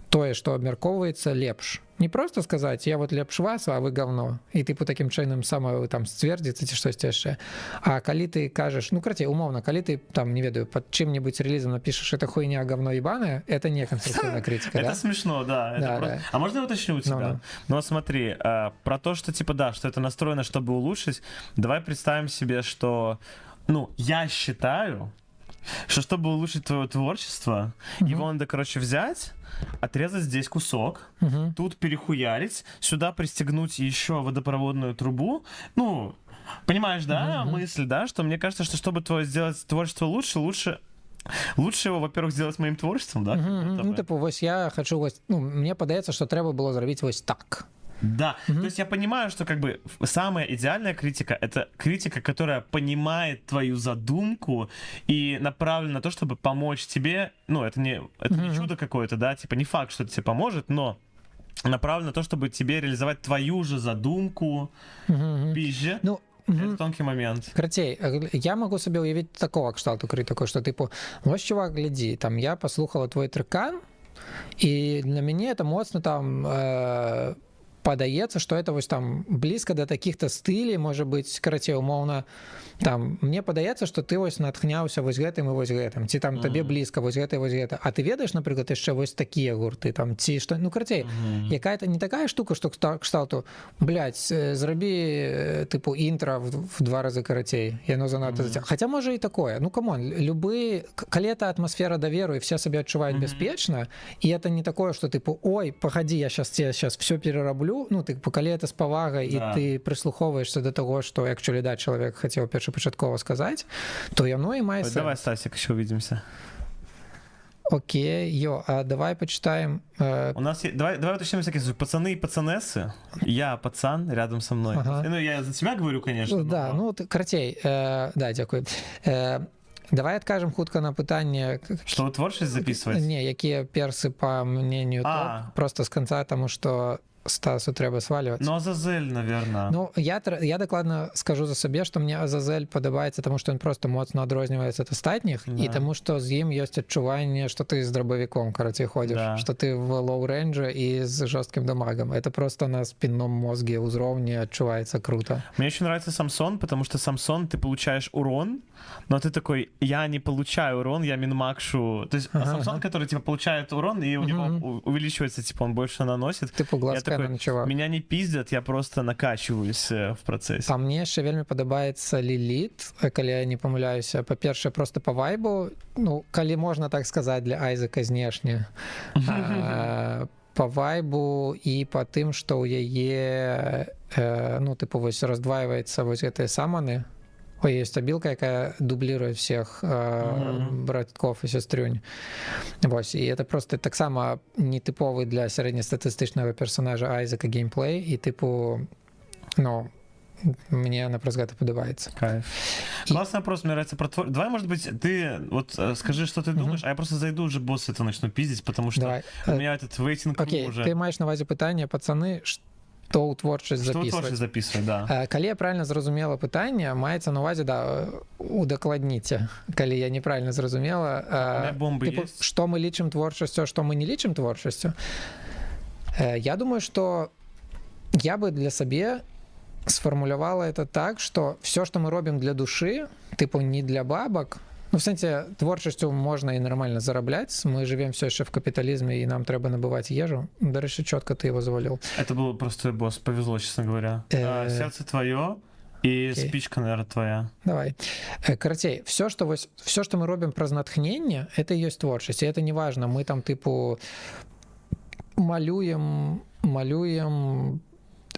тое, што абмяркоўваецца лепш. Не просто сказаць, я вот лепш вас, а вы говно. І тыпу такім чынам сама там сцвердзіцца ці штосьці яшчэ. А калі ты кажаш, ну, карацей, умоўна, калі ты там, не ведаю, пад чым-небудзь рэлізам напішаш, это хуйня, говно ебаное, это не конструктивная критика, да? Это смешно, да. А можно я уточню у тебя? Ну, смотри, про то, что, типа, да, что это настроено, чтобы улучшить, давай представим себе, что, ну, я считаю, что чтобы улучшить твое творчество, его надо, короче, взять, отрезать здесь кусок, тут перехуярить, сюда пристегнуть еще водопроводную трубу. Ну, понимаешь, да, мысль, да, что мне кажется, что чтобы сделать творчество лучше его, во-первых, сделать моим творчеством, да? Ну, типу, вось я хочу, вось, ну, мне падаецца, что трэба было зрабіць вось так. Да, то есть я понимаю, что как бы самая идеальная критика — это критика, которая понимает твою задумку и направлена на то, чтобы помочь тебе. Ну, это не чудо какое-то, да, типа не факт, что это тебе поможет, но направлено на то, чтобы тебе реализовать твою же задумку пизже. Ну, это тонкий момент. Карацей, я могу себе уявить такого кшталту критику, что типу, вось, чувак, гляди, там я послухала твой трекан, и для мяне это моцна там падаецца, што это вось там блізка да такіх-то стылей, можа быць, карацей, умоўна, там, мне падаецца, што ты вось натхняўся вось гэтым і вось гэтым, ці там табе блізка вось гэта і вось гэта. А ты ведаеш, напрыклад, яшчэ вось такія гурты, там, ці што, ну, карацей, якая-то не такая штука, што кшталту, блядь, зрабі, тыпу, інтра в 2 разы карацей, яно занадта зацягнута. Хаця, можа, і такое. Ну, камон, любы, калі это атмасфера даверу, і все сабе адчуваюць бяспечна, і это не такое, што, тыпу, ой, погоди, я сейчас все перераблю. Ну, ты, калі это з павагай, і ты прыслухоўваешся да таго, што як чуліда чалавек хацеў першапачаткова сказаць, то яно і мае сэнс. Давай, Стасик, еще увидимся. Окей, а давай почитаем. У нас есть... Давай уточним всякие случаи. Пацаны и пацанессы. Я пацан, рядом со мной. Ну, я за тебя говорю, конечно. Да, ну, карацей, да, дзякуй. Давай адкажем хутка на пытанне, што вы творчасць записываць? Не, якія персы па мнению топ, просто з канца, таму што Стасу трэба сваливать. Ну, Азазель, наверное. Ну, я дакладна скажу за сабе, што мне Азазель падабаецца, таму што ён просто моцна адрозніваецца ад астатніх, і таму што з ім ёсць адчуванне, што ты з дробавіком, карацей, ходзіш, што ты в лоу-рэнджа і з жорсткім дамагам. Это просто на спинном мозге узроўні адчуваецца круто. Мне очень нравится Самсон, потому что Самсон ты получаешь урон, но ты такой, я не получаю урон, я минмакшу. То есть Самсон, который типа получает урон, и у него увеличивается, типа он больше наносит. Типа глазка. Меня не пиздят, я просто накачиваюсь в процессе. А мне яшчэ вельмі падабаецца Ліліт, калі я не памыляюся. Па-першае, просто па вайбу, ну, калі можна так сказаць для Айзека знешне. Па вайбу і па тым, што ў яе, ну, тыпу, вось раздваиваецца вось гэтыя саманы. Ой, есть обилка, якая дублирует всех братков и сестрюнь. Вось, и это просто так само нетиповый для среднестатистичного персонажа Айзека геймплей, и типу, ну, мне на прозгата подобается. Кайф. Классный вопрос, мне нравится про твой... Давай, может быть, ты вот скажи, что ты думаешь, а я просто зайду уже босса это начну пиздить, потому что у меня этот waiting room уже... Окей, ты маешь на увазе пытание, пацаны, то ў творчасць Што запісваць. творчасць запісваць, да. Калі я правильно зразумела пытанне, маецца на увазе, да, удакладніце, калі я неправильно зразумела. Бомбы типу, есть? што мы лічым творчасцю, што мы не лічым творчасцю. Я думаю, што я бы для сабе сфармулявала это так, што все, што мы робім для душы, типу не для бабак, ну, в сэнсе, творчасцю можна і нармальна зарабляць. Мы живем все яшчэ в капіталізме, і нам трэба набываць ежу. Дарэчы, чётка ты его завалил. Это был просто, босс, повезло, честно говоря. Сердце твое и спичка, наверное, твоя. Давай. Карацей, все, что мы робім праз натхненне, это и есть творчасць. И это не важно. Мы там, типу, малюем,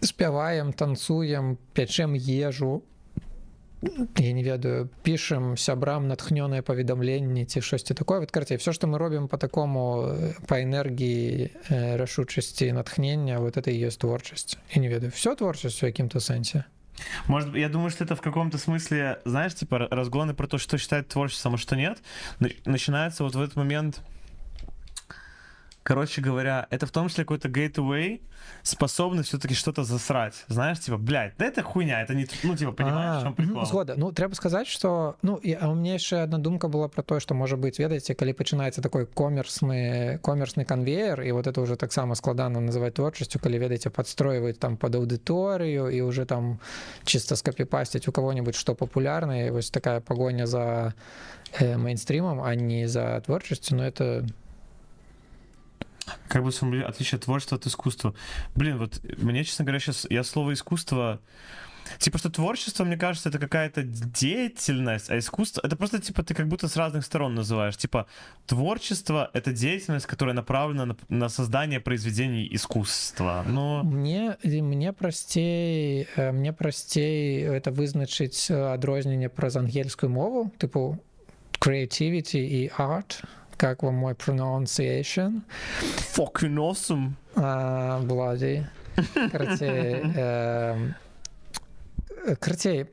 спяваем, танцуем, пячэм ежу, я не ведаю, пішам сябрам натхнёныя паведамленні ці штосьці такое. Вот, карацей, все, что мы робім по такому, по энергии, рашучасці, натхнення, вот это и есть творчасць. Я не ведаю, все творчасць у якім-то сэнсе. Может, я думаю, что это в каком-то смысле, знаешь, типа разгоны про то, что считает творчеством, а что нет, начинается вот в этот момент. Короче говоря, это в том числе какой-то gateway, способность все-таки что-то засрать. Знаешь, типа, блядь, да это хуйня, это не... Ну, типа, понимаешь, в чем прикол? Згода. Ну, трэба сказаць, што... Ну, а у меня яшчэ одна думка была про то, что, можа быць, ведаеце, калі пачынаецца такой комерсны конвейер, і вот это уже таксама складана называць творчасцю, калі, ведаеце, падстройваюць там под аўдыторыю і уже там чисто скопипастить у кого-нибудь, что популярное, и вот такая погоня за мейнстримом, а не за творчестью, но это... Как бы отличие творчества от искусства. Блин, вот мне, честно говоря, сейчас я слово искусство... Типа, что творчество, мне кажется, это какая-то деятельность, а искусство... Это просто, типа, ты как будто с разных сторон называешь. Типа, творчество — это деятельность, которая направлена на создание произведений искусства. Но... Мне простей это вызначыць адрозненне праз ангельскую мову, типу creativity и art. Как вам мой pronunciation? Fucking awesome. Bloody. Карацей,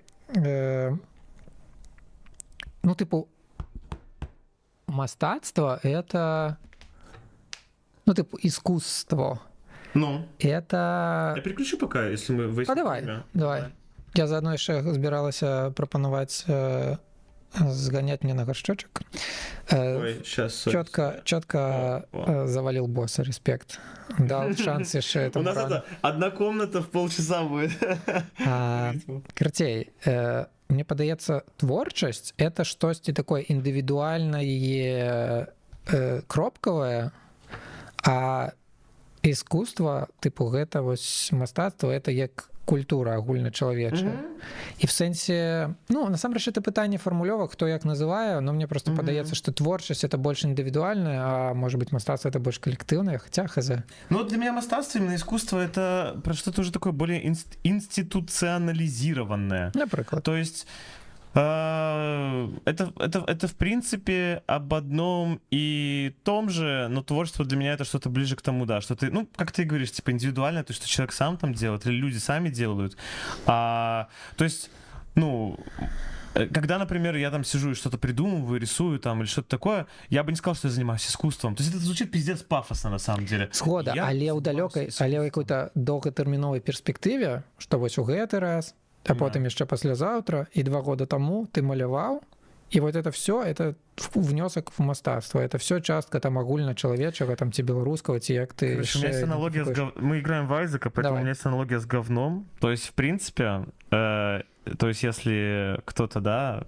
ну, типу, мастацтво — это, ну, типу, искусство. Ну? Это... Я переключу пока, если мы выясним. Давай. Я заодно яшчэ збіралася прапанаваць сгонять мне на горшочек. Ой, сейчас. Четко завалил босса, респект. Дал шанс еще этому. У нас это одна комната в полчаса будет. Карцей, мне падаецца, творчасць — это штосьці такое индивидуальное, кропкавае, а искусство, типу, гэта вось мастацтва, это як культура агульначалавечая. І в сэнсе, ну, насамрэч, это пытанне фармулёвак, хто як называе, но мне просто падаецца, што творчасць — это больш индивидуальная, а может быть, мастацтва — это больш коллективное, хотя хз. Ну, для меня мастацтво, именно искусство — это про что-то уже такое более институционализированное. Например. То есть это в принципе об одном и том же, но творчество для меня это что-то ближе к тому, да, что ты, ну, как ты говоришь, типа индивидуально, то есть что человек сам там делает, или люди сами делают. То есть, ну, когда, например, я там сижу и что-то придумываю, рисую там или что-то такое, я бы не сказал, что я занимаюсь искусством. То есть это звучит пиздец пафосно на самом деле. Схода, але ў далёкай, але ў какой-то доўгатэрміновай перспектыве, што вось у гэты раз, а потым яшчэ паслязаўтра, і 2 года таму ты маляваў, і вот это все, это внесок в мастацтва, это все частка там агульначалавечага, там ці беларускага, ці як ты... Короче, у меня есть аналогия мы играем в Айзека, поэтому у меня есть аналогия с говном. То есть, в принципе, то есть если кто-то, да...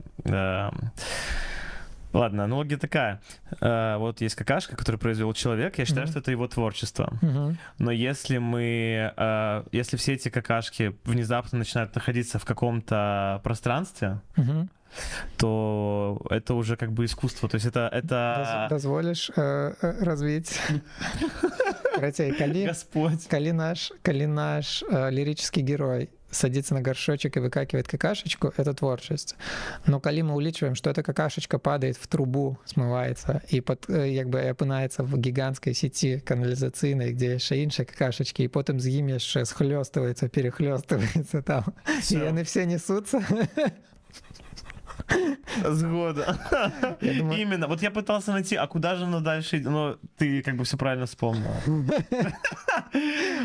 Ладно, аналогия такая. Вот есть какашка, которую произвел человек, я считаю, что это его творчество. Но если если все эти какашки внезапно начинают находиться в каком-то пространстве, то это уже как бы искусство. То есть это... Дозволишь развить? Господь. Калі наш лирический герой садится на горшочек и выкакивает какашечку, это творчесть. Но калі мы улічваем, что эта какашечка падает в трубу, смывается и опынается в гигантской сети канализацыйнай, где яшчэ іншыя какашечки, и потом з імі яшчэ схлёстывается, перехлёстывается там, и яны все несутся. Сгода. думаю- Именно. Вот я пытался найти, а куда же оно дальше идет? Но ты как бы все правильно вспомнил.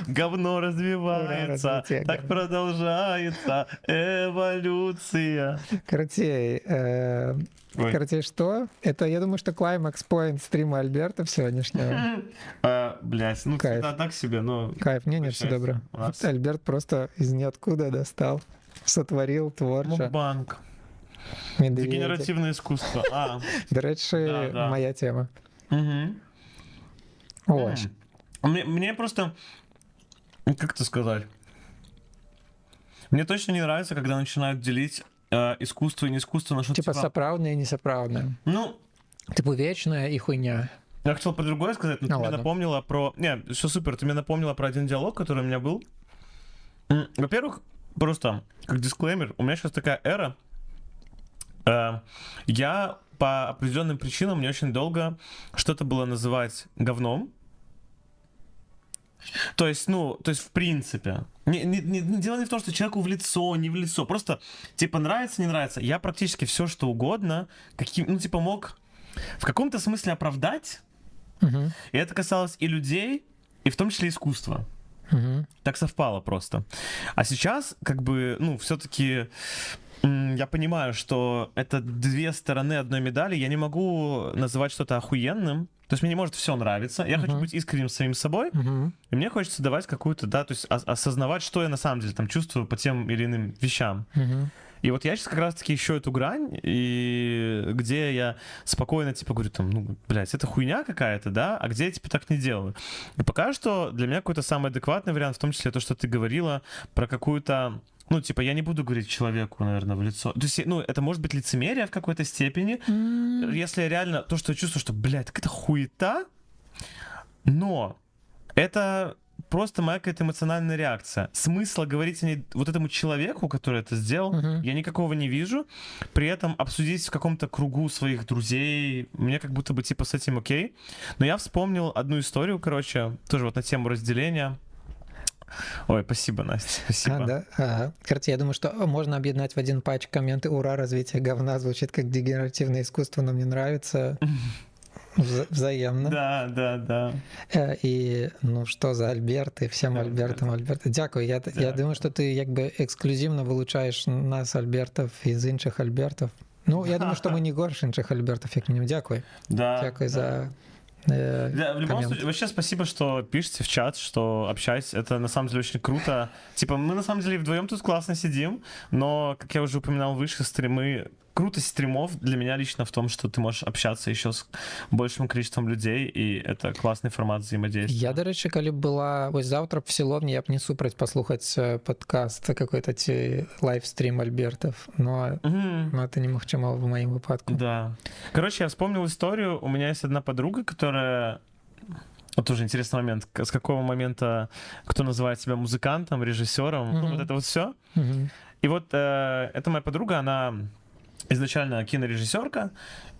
Говно развивается, развитие так говна. продолжается эволюция. Короче, Ой. короче, что? Это, я думаю, что клаймакс поинт стрима Альберта сегодняшнего. Блять, ну Кайф. всегда так себе, но... Кайф, не, все Получается, добре. у нас- Альберт просто из ниоткуда достал, сотворил творча. Мукбанк. Медведя. Дегенеративное искусство. До речі, Да. моя тема. Мгм. Ось. Мне просто... Как это сказать? Мне точно не нравится, когда начинают делить искусство и не искусство на что-то Типа сапраўднае і несапраўднае. Ну, Типу вечная і хуйня. я хотел про другое сказать, но ты мне ладно. напомнила про... Не, все супер, ты мне напомнила про один диалог, который у меня был. Во-первых, просто как дисклеймер, у меня сейчас такая эра. Я по определенным причинам мне очень долго что-то было называть говном. То есть, в принципе. Дело не в том, что человеку в лицо, не в лицо. Просто, типа, нравится, не нравится. Я практически все, что угодно, мог в каком-то смысле оправдать. Угу. И это касалось и людей, и в том числе искусства. Угу. Так совпало просто. А сейчас, как бы, все-таки я понимаю, что это две стороны одной медали. Я не могу называть что-то охуенным. То есть мне не может все нравиться. Я хочу быть искренним с самим собой. И мне хочется давать какую-то, да, то есть осознавать, что я на самом деле там чувствую по тем или иным вещам. И вот я сейчас как раз-таки ищу эту грань, и где я спокойно, типа, говорю, там, блядь, это хуйня какая-то, да, а где я, типа, так не делаю. И пока что для меня какой-то самый адекватный вариант, в том числе то, что ты говорила про какую-то, я не буду говорить человеку, наверное, в лицо. То есть, это может быть лицемерие в какой-то степени, если реально то, что я чувствую, что, блядь, какая-то хуета, но это... просто моя какая-то эмоциональная реакция. Смысла говорить о ней вот этому человеку, который это сделал, я никакого не вижу. При этом обсудить в каком-то кругу своих друзей, мне как будто бы типа с этим окей. Но я вспомнил одну историю, короче, тоже вот на тему разделения. Ой, спасибо, Настя, спасибо. Да. Короче, я думаю, что можно объединять в один патч комменты «Ура, развитие говна» звучит как дегенеративное искусство, но мне нравится. Взаємно. Да. І що за Альберти, всім Альбертам, Альберти. Дякую. Я думаю, що ти якби ексклюзивно вилучаєш нас, Альбертів, із інших Альбертів. Я думаю, що ми не горше інших Альбертів, як мінімум. Дякую. Дякую за в любом случае, вообще спасибо, что пишете в чат, что общаетесь. Это на самом деле очень круто. Типа, мы на самом деле вдвоем тут классно сидим, но, как я уже упоминал выше, крутость стримов для меня лично в том, что ты можешь общаться еще с большим количеством людей, и это классный формат взаимодействия. Я, до речі, коли б була ось завтра в Сіловні, я б не супраць послухати подкаст, какой-то лайвстрім Альбертов, но это немагчыма в моем выпадку. Да. Короче, я вспомнил историю. У меня есть одна подруга, которая... Вот тоже интересный момент. С какого момента кто называет себя музыкантом, режиссером, вот это вот все. И вот эта моя подруга, она изначально кинорежиссерка,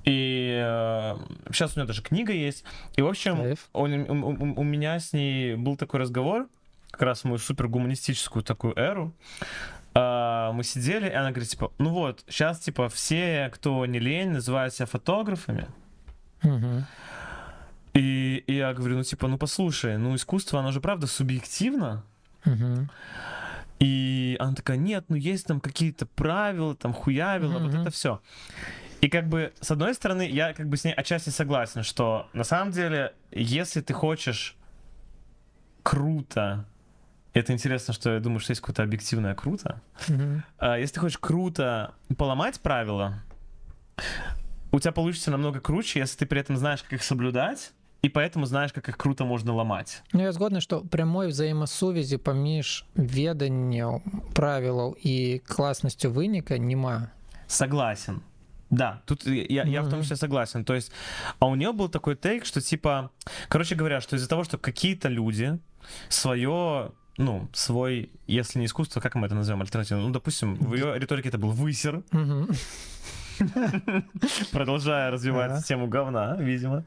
и сейчас у нее даже книга есть. И, в общем, у меня с ней был такой разговор, как раз в мою супергуманистическую такую эру. Мы сидели, и она говорит, типа, сейчас, типа, все, кто не лень, называют себя фотографами. И я говорю, послушай, искусство, оно же правда субъективно. И она такая, нет, есть там какие-то правила, там хуявила, вот это все. И как бы, с одной стороны, я как бы с ней отчасти согласен, что на самом деле, если ты хочешь круто, это интересно, что я думаю, что есть какое-то объективное круто, если ты хочешь круто поломать правила, у тебя получится намного круче, если ты при этом знаешь, как их соблюдать, и поэтому знаешь, как их круто можно ломать. Я згодны, што прямой взаемасувязі паміж веданнем правілаў і класнасцю выніка няма. Согласен. Да, тут я в том числе согласен. То есть, а у нее был такой тейк, что типа, короче говоря, что из-за того, что какие-то люди свой, если не искусство, как мы это назовем, альтернативно, допустим, в ее риторике это был высер, продолжая развивать тему говна, видимо.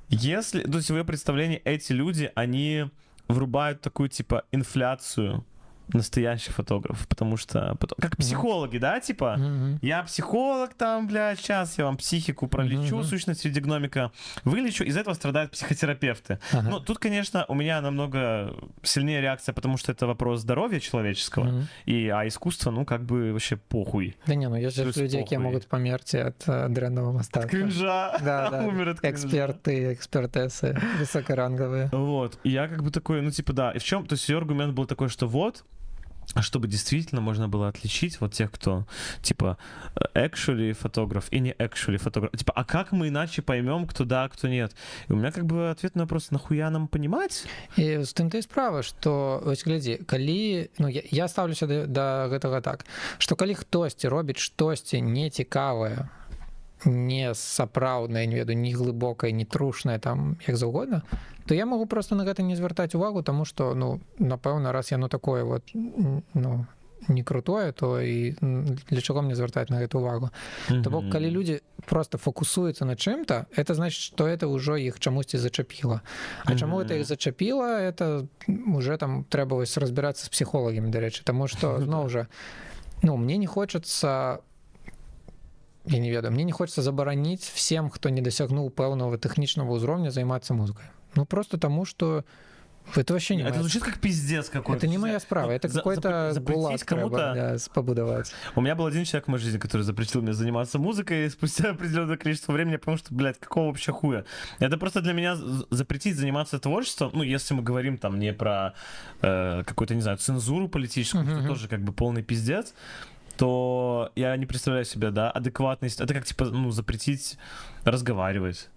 Если, то есть в ее представлении эти люди, они врубают такую, типа, инфляцию настоящих фотографов, потому что как психологи, да, типа, я психолог там, блядь, сейчас я вам психику пролечу, сущность в виде гномика вылечу, из этого страдают психотерапевты. Ну, тут, конечно, у меня намного сильнее реакция, потому что это вопрос здоровья человеческого, а искусство, ну, как бы вообще похуй. Да не, ну есть же люди, которые могут померти от дрянного мастака. От кринжа. Да. Умер от кринжа. Эксперты, экспертессы, высокоранговые. Вот, и я как бы такой, ну, типа, да, и в чем, то есть ее аргумент был такой, что вот, чтобы действительно можно было отличить вот тех, кто, типа, actually фотограф и не actually фотограф. Типа, а как мы иначе поймем, кто да, а кто нет? И у меня как бы ответ на вопрос, нахуя нам понимать? І з тым ты справа, што вось глядзі, калі, ну, я ставлюся да гэтага так, што калі хтосьці робіць штосьці нецікавае, не сапраўднае, не ведаю, не глыбокае, не трушнае, там, як заўгодна, то я могу просто на гэта не звяртаць увагу, таму што, ну, напэўна, раз яно такое вот, ну, не крутое, то і для чаго мне звяртаць на гэту увагу? То бок, калі людзі просто фокусуюцца на чым-то, это значит, што это ўжо іх чамусьці зачапіла. А чаму это іх зачапіла, это уже там трэба вось разбірацца з псіхолагамі, дарэчы, таму што, зноў жа, ну, мне не хочацца, я не ведаю, мне не хочется забараніць всем, хто не дасягнуў пэўнага тэхнічнага ўзроўня, займацца музыкай. Ну, просто тому, что это вообще не это звучит как пиздец какой-то. Это не моя справа, это какой-то гулаг кому-то побудовать. У меня был один человек в моей жизни, который запретил мне заниматься музыкой, и спустя определенное количество времени я понял, что, блядь, какого вообще хуя? Это просто для меня запретить заниматься творчеством, ну, если мы говорим там не про какую-то, не знаю, цензуру политическую, это тоже как бы полный пиздец, то я не представляю себе, да, адекватность. Это как, типа, ну, запретить разговаривать.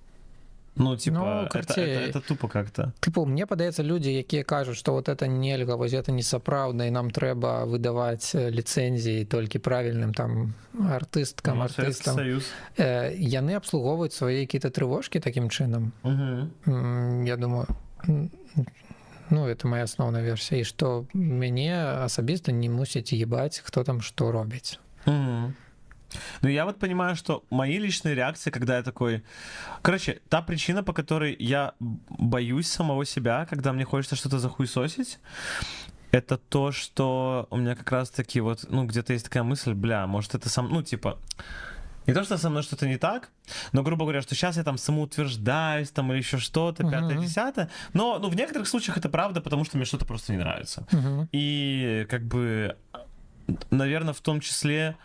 Ну, типа, ну, это тупо как-то. Типу, мне падаецца, людзі, якія кажуць, што вот это нельга, вось это несапраўдна, і нам трэба выдаваць ліцэнзіі толькі правільным там артысткам, ну, артыстам. Яны абслугоўваюць свае якія-то трывожкі такім чынам. Я думаю, ну, это моя асноўная версія, і што мяне асабіста не мусіць ебаць, хто там што робіць. Ну, я вот понимаю, что мои личные реакции, когда я такой... Короче, та причина, по которой я боюсь самого себя, когда мне хочется что-то захуесосить, это то, что у меня как раз-таки вот, ну, где-то есть такая мысль, бля, может, это сам... Ну, типа... Не то, что со мной что-то не так, но, грубо говоря, что сейчас я там самоутверждаюсь там или еще что-то, пятое, десятое. Но ну, в некоторых случаях это правда, потому что мне что-то просто не нравится. И как бы, наверное, в том числе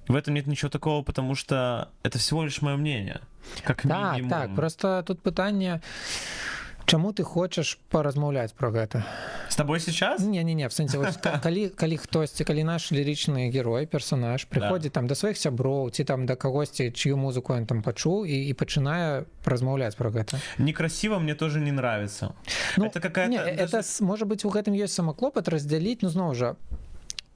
в этом нет ничего такого, потому что это всего лишь мое мнение. Как минимум. Так, просто тут пытанне... Чаму ты хочаш паразмаўляць про гэта? С тобой сейчас? Не, в сэнсе, калі хтосьці, калі наш лірычны герой, персонаж прыходзіць там да сваіх сяброў ці там да кагосьці, чью музыку ён там пачуў і пачынае размаўляць про гэта. Некрасиво мне тоже не нравится. Ну, это какая-то... Это, можа быць, у гэтым ёсць самаклопат раздзяліць, ну, зноў жа,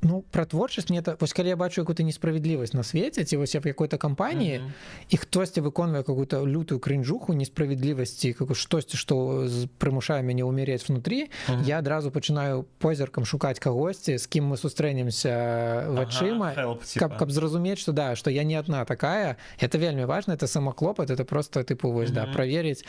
ну, про творчасць мне это... Вось калі я бачу какую-то несправедливость на свеце, ці вось я в какой-то кампаніі, і хтосьці выконвае какую-то лютую кринжуху, несправедливасці, штосьці, што прымушае мяне умерець внутрі, я адразу пачынаю позіркам шукаць кагосьці, з кім мы сустрэнемся вачыма, каб зразумець, што да, што я не адна такая. Это вельмі важна, это самаклопат, это просто, тыпу, вось, да, праверыць.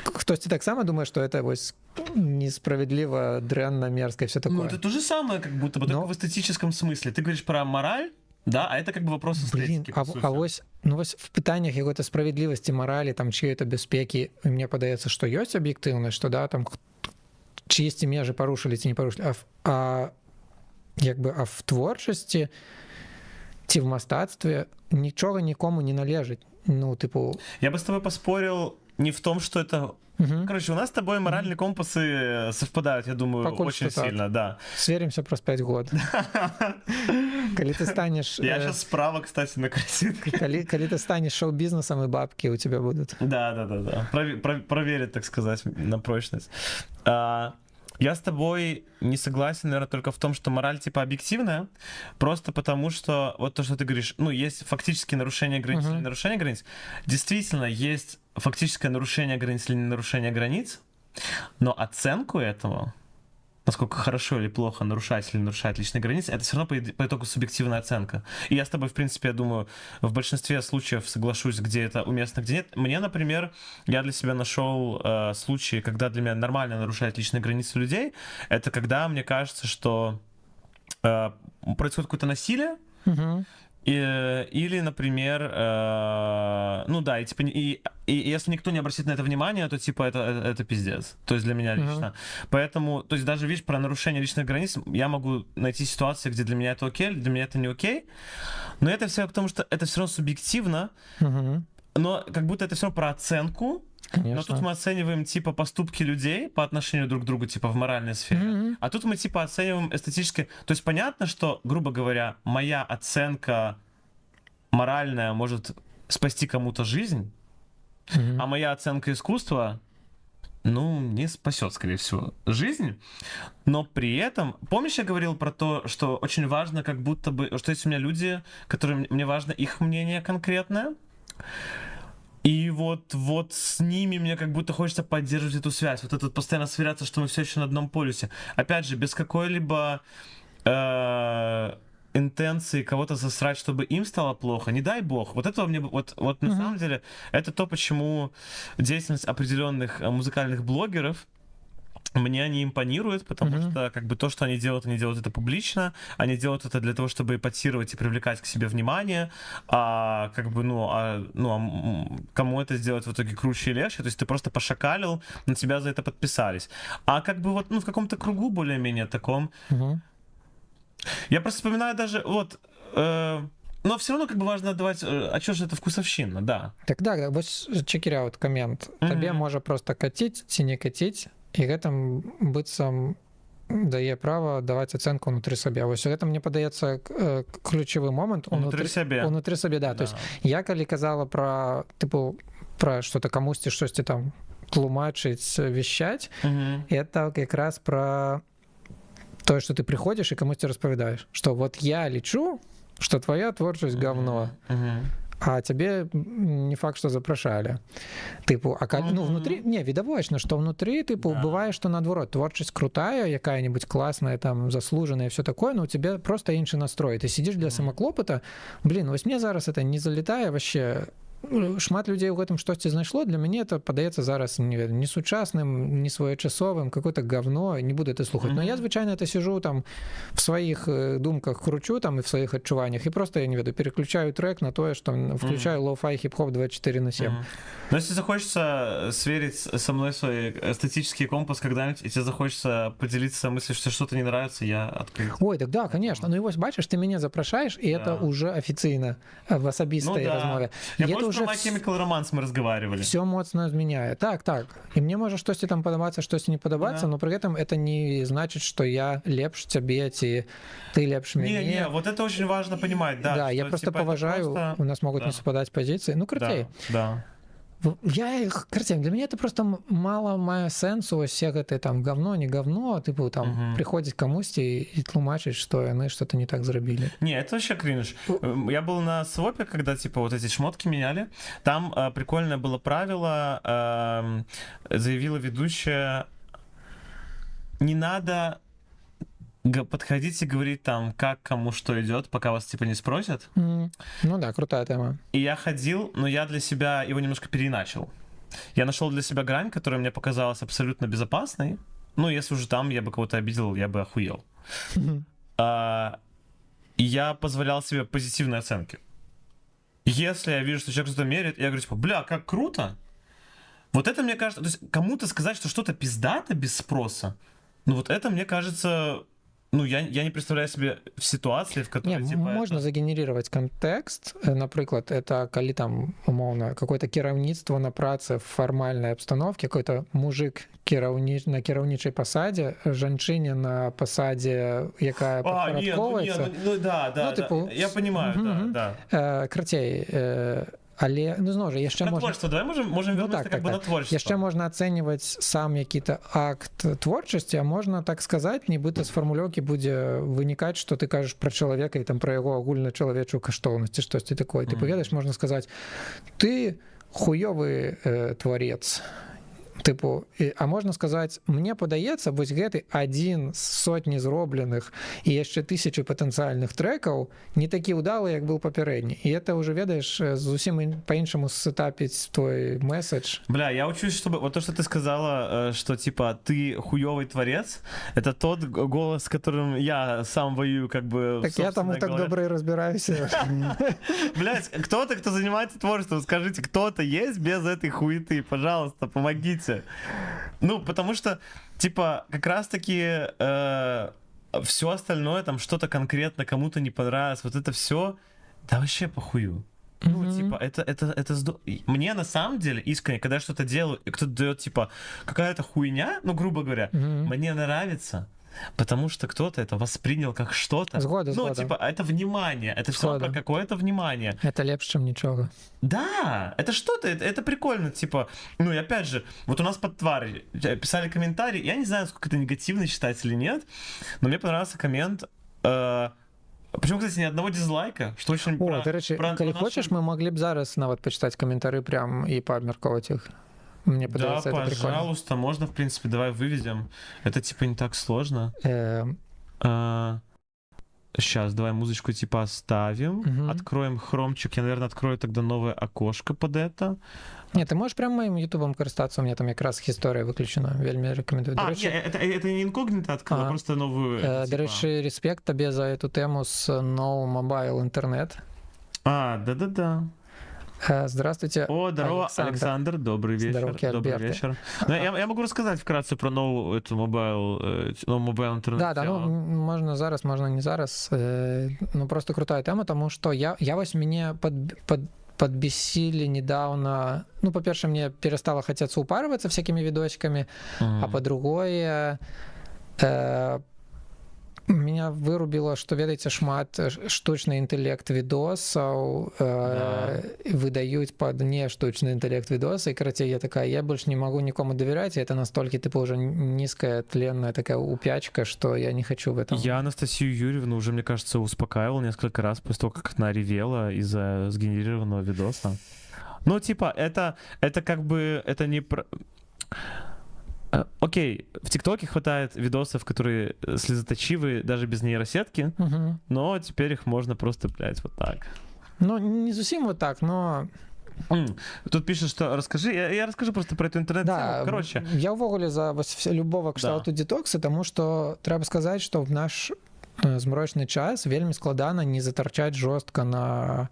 Хтосьці таксама думае, што это вось несправедливо, дрянно, мерзко и все такое. Ну, это то же самое, как будто бы, только в эстетическом смысле. Ты говоришь про мораль, да, а это как бы вопрос эстетики. А вось, ну, вось в пытаннях какой-то справедливости, морали, там, чьей-то бяспекі, мне падаецца, што ёсць аб'ектыўнасць, што, да, там, чьесьці межы парушылі ці не парушылі, а в творчасці ці в мастацтве нічога нікому не належыць. Ну, тыпу... Я бы с тобой поспорил не в том, что это... Короче, у нас с тобой моральные компасы совпадают, я думаю, очень сильно, да. Сверимся праз 5 год. Калі ты станешь... Я сейчас справа, кстати, на красивке. Калі ты станешь шоу-бизнесом, и бабки у тебя будут. Да. Проверить, так сказать, на прочность. Я с тобой не согласен, наверное, только в том, что мораль типа объективная, просто потому что вот то, что ты говоришь, ну, есть фактически нарушение границ или нарушение границ. Действительно, есть фактическое нарушение границ или не нарушение границ, но оценку этого, насколько хорошо или плохо нарушать или нарушать личные границы, это все равно по итогу субъективная оценка. И я с тобой, в принципе, я думаю, в большинстве случаев соглашусь, где это уместно, где нет. Мне, например, я для себя нашел случаи, когда для меня нормально нарушать личные границы людей, это когда мне кажется, что происходит какое-то насилие, или, например, ну да, и типа, и если никто не обратит на это внимание, то типа это пиздец. То есть для меня лично. Поэтому, то есть даже, видишь, про нарушение личных границ я могу найти ситуации, где для меня это окей, для меня это не окей. Но это все потому, что это все равно субъективно. Но как будто это все про оценку. Конечно. Но тут мы оцениваем типа поступки людей по отношению друг к другу, типа в моральной сфере. А тут мы типа оцениваем эстетически. То есть понятно, что, грубо говоря, моя оценка моральная может спасти кому-то жизнь, а моя оценка искусства, ну, не спасет, скорее всего, жизнь. Но при этом, помнишь, я говорил про то, что очень важно, как будто бы, что есть у меня люди, которым мне важно их мнение конкретное. И вот с ними мне как будто хочется поддерживать эту связь. Вот это постоянно сверяться, что мы все еще на одном полюсе. Опять же, без какой-либо интенции кого-то засрать, чтобы им стало плохо. Не дай бог. Вот этого мне... Вот на самом деле, это то, почему деятельность определенных музыкальных блогеров мне не импонирует, потому что как бы то, что они делают это публично, они делают это для того, чтобы эпатировать и привлекать к себе внимание, а как бы, кому это сделать в итоге круче и легче, то есть ты просто пошакалил, на тебя за это подписались. А как бы вот, в каком-то кругу более-менее таком, я просто вспоминаю даже, но все равно как бы важно отдавать, а что же это вкусовщина, да. Так да, вось чекіряут камент. Табе можа просто каціць ці не каціць, і гэтым быццам дае права даваць ацэнку ўнутры сабе. Вось гэта мне падаецца ключавы момант унутры сабе, да. То есть я калі казала пра што-то камусьці штосьці там тлумачыць, вещаць, это якраз пра тое, што ты прыходзіш і камусьці распавядаеш, што вот я лічу, што твоя творчасць говно. А тебе не факт, что запрашалі. Тыпу, внутри, не, відавочна, што ўнутры, бывае, што наадварот, творчасць крутая, якая-нибудь классная, там, заслуженная, все такое, но у тебя просто іншы настрой. Ты сидишь для самоклопата, вось мне зараз это не залетае вообще. Шмат людзей у гэтым штосьці знайшло, для мяне это падаецца зараз не сучасным, не своечасовым, какое-то говно, не буду это слухаць. Но я звычайно это сижу там в своих думках, кручу там и в своих адчуваннях, и просто, я не ведаю, переключаю трек на то, что включаю лоу-фай хип-хоп 24/7. Но если захочется сверить со мной свой эстетический компас когда-нибудь, и тебе захочется поделиться мыслью, что что-то не нравится, я открыт. Ой, так да, конечно. Ну и вот бачишь, ты меня запрашаешь, и это уже официально в особистой размове. Про My Chemical Romance мы разговаривали. Все моцна змяняе. Так. І мне можа штосьці там падабацца, штосьці не падабацца, но при этом это не значит, что я лепш цябе, ці ты лепш мяне. Не, вот это очень важно понимать, да. Да, я просто поважаю, у нас могут не совпадать позиции. Ну, крутей. Да. Я их, для меня это просто мало мае сэнсу, все гэты там говно, не говно, типа там приходить комусь и тлумачить, что они что-то не так зрабілі. Не, это вообще кринж. Я был на свопе, когда типа вот эти шмотки меняли. Там прикольное было правило, заявила ведущая, не надо подходить и говорить там, как кому что идет, пока вас типа не спросят. Ну да, крутая тема. И я ходил, но я для себя его немножко переиначил. Я нашел для себя грань, которая мне показалась абсолютно безопасной. Ну, если уже там я бы кого-то обидел, я бы охуел. Я позволял себе позитивные оценки. Если я вижу, что человек что-то меряет, я говорю, типа, бля, как круто. Вот это, мне кажется, то есть кому-то сказать, что что-то пиздато без спроса, ну вот это, мне кажется... Ну, я не представляю себе в ситуации, в которой... Не, типа, можно загенерировать контекст. Например, это коли там, умовно, какое-то кіраўніцтво на працы в формальной обстановке, какой-то мужик на кіраўнічай пасадзе, жанчыне на пасадзе, якая падпарадковаецца. Ну, да, типу... я понимаю, да. Крацей, але, ну, зноў жа, яшчэ можна... Творчество, давай можем вернуться как бы на творчество. Яшчэ можна ацэньваць сам які-то акт творчасці, а можна так сказаць, нібыта з фармулёўкі будзе вынікаць, што ты кажаш пра чалавека і там пра яго агульначалавечую каштоўнасць, штосьці такое. Ты ведаеш, можна сказаць, ты хуёвы творец, тыпу а можна сказаць, мне падаецца вось гэты адзін з сотні зробленых і яшчэ 1000 патэнцыяльных трэкаў не такі ўдалы, як быў папярэдні, і это уже ведаеш зусім па-іншаму сетапіць твой месседж. Бля, я учусь, чтобы вот то, что ты сказала, что типа ты хуёвый творец, это тот голос, с которым я сам воюю, как бы. Так я там так добре и разбираюсь. Блять, кто-то, кто занимается творчеством, скажите, кто-то есть без этой хуеты, пожалуйста, помогите. Ну, потому что, типа, как раз-таки все остальное, там что-то конкретно кому-то не понравилось, вот это все, да вообще похую. Ну, типа, это мне на самом деле искренне, когда я что-то делаю, и кто-то дает, типа, какая-то хуйня, ну, грубо говоря, мне нравится, потому что кто-то это воспринял как что-то. Ну, типа, это внимание, это все про какое-то внимание. Это лепше, чем ничего. Да, это что-то, это прикольно, типа, ну, и опять же, вот у нас под тварь писали комментарии, я не знаю, сколько это негативно считать или нет, но мне понравился коммент, почему, кстати, ни одного дизлайка, что очень О, до речі, коли хочеш, ми могли б зараз навіть почитати коментарі прям і пообмірковувати їх. Мне подается, да, это прикольно. Пожалуйста, можно, в принципе, давай выведем. Это, типа, не так сложно. Сейчас, давай музычку, типа, оставим. Откроем хромчик. Я, наверное, открою тогда новое окошко под это. Нет, ты можешь прям моим ютубом користатися, у меня там якраз история выключена. Вельми рекомендую. Это не инкогнито открыл, просто новую. Типа... До речі, респект тебе за эту тему с No Mobile Internet. Да-да-да. Здравствуйте. О, здорово, Александр, добрый вечер. Добрый вечер. Я могу рассказать вкратце про новую эту mobile интернет. Да, ну можна зараз, можна не зараз. Ну просто крутая тема, тому що я ось мене подбесили недавно. Ну, по-перше, мне перестало хотеться упарываться всякими видосиками, а по-другое, меня вырубило, что, ведаеце, шмат штучны інтэлект відосаў выдаюць пад не штучны інтэлект відосы, і карацей, я такая, я больше не могу никому доверять, и это настолько, типа, уже низкая, тленная такая упячка, что я не хочу в этом. Я Анастасию Юрьевну уже, мне кажется, успокаивал несколько раз после того, как она ревела из-за сгенерированного видоса. Ну, типа, это как бы, это не про... Окей, в ТикТоке хватает видосов, которые слезоточивые, даже без нейросетки, но теперь их можно просто, блядь, вот так. Ну, не совсем вот так, но... Тут пишут, что расскажи, я расскажу просто про эту интернет-тему. Да, короче. Я увогуле за любого кшталту детокса, тому что треба сказать, что в наш змрочны час вельмі складана не затарчаць жорстка на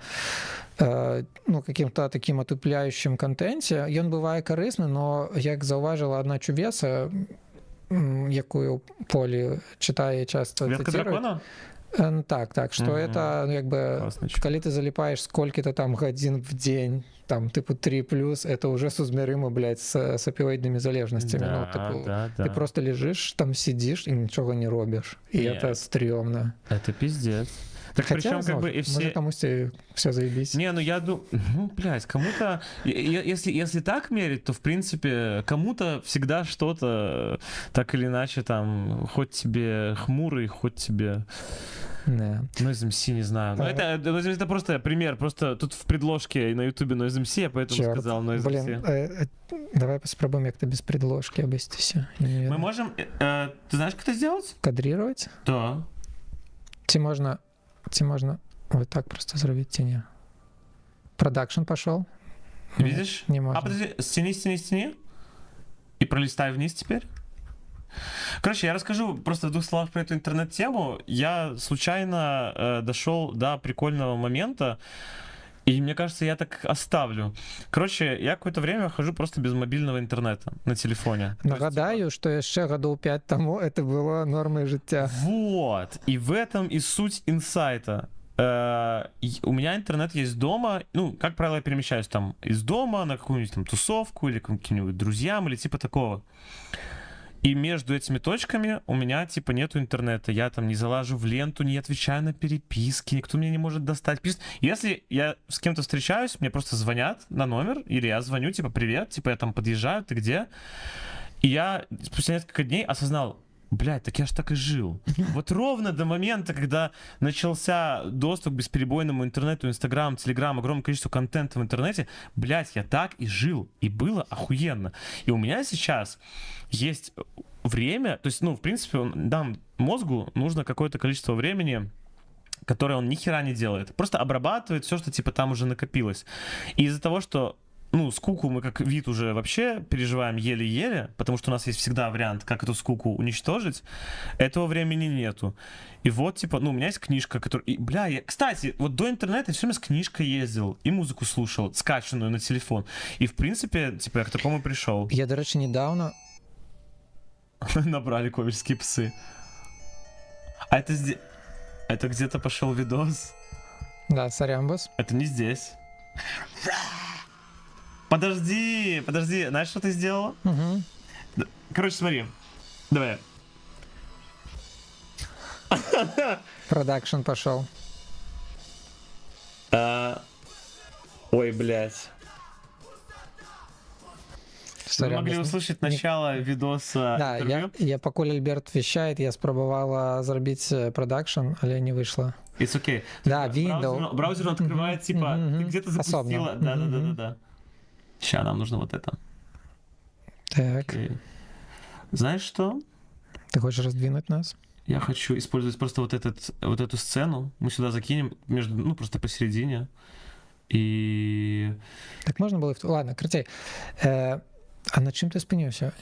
ну, каким-то таким отупляющим контенте. Ён бывае карысны, но як заўважыла одна чувеса, якую Полі читае часто Ветка дракона? Так, что это, ну, як бы, калі ты залипаешь сколько-то там гадзін в день, там, типу 3+, это уже сузмярыма, блядь, с опиоидными залежностями. Да, ну, типу, да. Ты просто лежишь, там сидишь и ничего не робишь. И это стрёмно. Это пиздец. Так хотя, причем как бы и все... Может, кому-то все заебись. Не, ну я думаю... Ну, блядь, кому-то... Если так мерить, то, в принципе, кому-то всегда что-то так или иначе там, хоть тебе хмурый, хоть тебе... Да. Noise MC, не знаю. Но это просто пример. Просто тут в предложке на ютубе Noise MC, я поэтому сказал Noise MC. Блин, давай попробуем как-то без предложки обойтись. Мы можем... Ты знаешь, как это сделать? Кадрировать? Да. Ці можна вот так просто зробити, ці ні. Продакшн пошел. Видишь? Не можно. Подожди, стяни. И пролистай вниз теперь. Короче, я расскажу просто в двух словах про эту интернет-тему. Я случайно дошел до прикольного момента, и мне кажется, я так оставлю. Короче, я какое-то время хожу просто без мобильного интернета на телефоне. Нагадаю, что еще году 5 тому это было нормой життя. Вот. И в этом и суть инсайта. У меня интернет есть дома. Ну, как правило, я перемещаюсь там из дома на какую-нибудь там тусовку или к каким-нибудь друзьям или типа такого. И между этими точками у меня, типа, нету интернета. Я там не залажу в ленту, не отвечаю на переписки, никто меня не может достать. Если я с кем-то встречаюсь, мне просто звонят на номер, или я звоню, типа, привет, типа, я там подъезжаю, ты где? И я спустя несколько дней осознал, блядь, так я ж так и жил. Вот ровно до момента, когда начался доступ к бесперебойному интернету, Инстаграм, Телеграм, огромное количество контента в интернете, блядь, я так и жил, и было охуенно. И у меня сейчас есть время, то есть, ну, в принципе, нам, мозгу, нужно какое-то количество времени, которое он ни хера не делает. Просто обрабатывает все, что типа там уже накопилось. И из-за того, что ну, скуку мы как вид уже вообще переживаем еле-еле, потому что у нас есть всегда вариант, как эту скуку уничтожить, этого времени нету. И вот, типа, ну, у меня есть книжка, которая... И, бля, кстати, вот до интернета я все время с книжкой ездил и музыку слушал, скачанную на телефон. И, в принципе, типа, я к такому пришел. Я, до речі, недавно... Набрали ковельские псы. А это здесь... Это где-то пошел видос? Да, сорян, босс. Это не здесь. Подожди, знаешь, что ты сделала? Угу. Короче, смотри. Давай. Продакшн пошел. Ой, блядь. Вы могли услышать начало видоса. Да, я пакуль Альберт вещает, я спробовала зрабіць продакшн, але не вышло. It's okay. Да, Windows. Браузер открывает, типа, ты где-то запустила. Да. Сейчас нам нужно вот это. Так. Okay. Знаешь что? Ты хочешь раздвинуть нас? Я хочу использовать просто вот эту сцену. Мы сюда закинем между, ну, просто посередине. И... Так можно было... Ладно, крутей. А над чым ты спыніўся?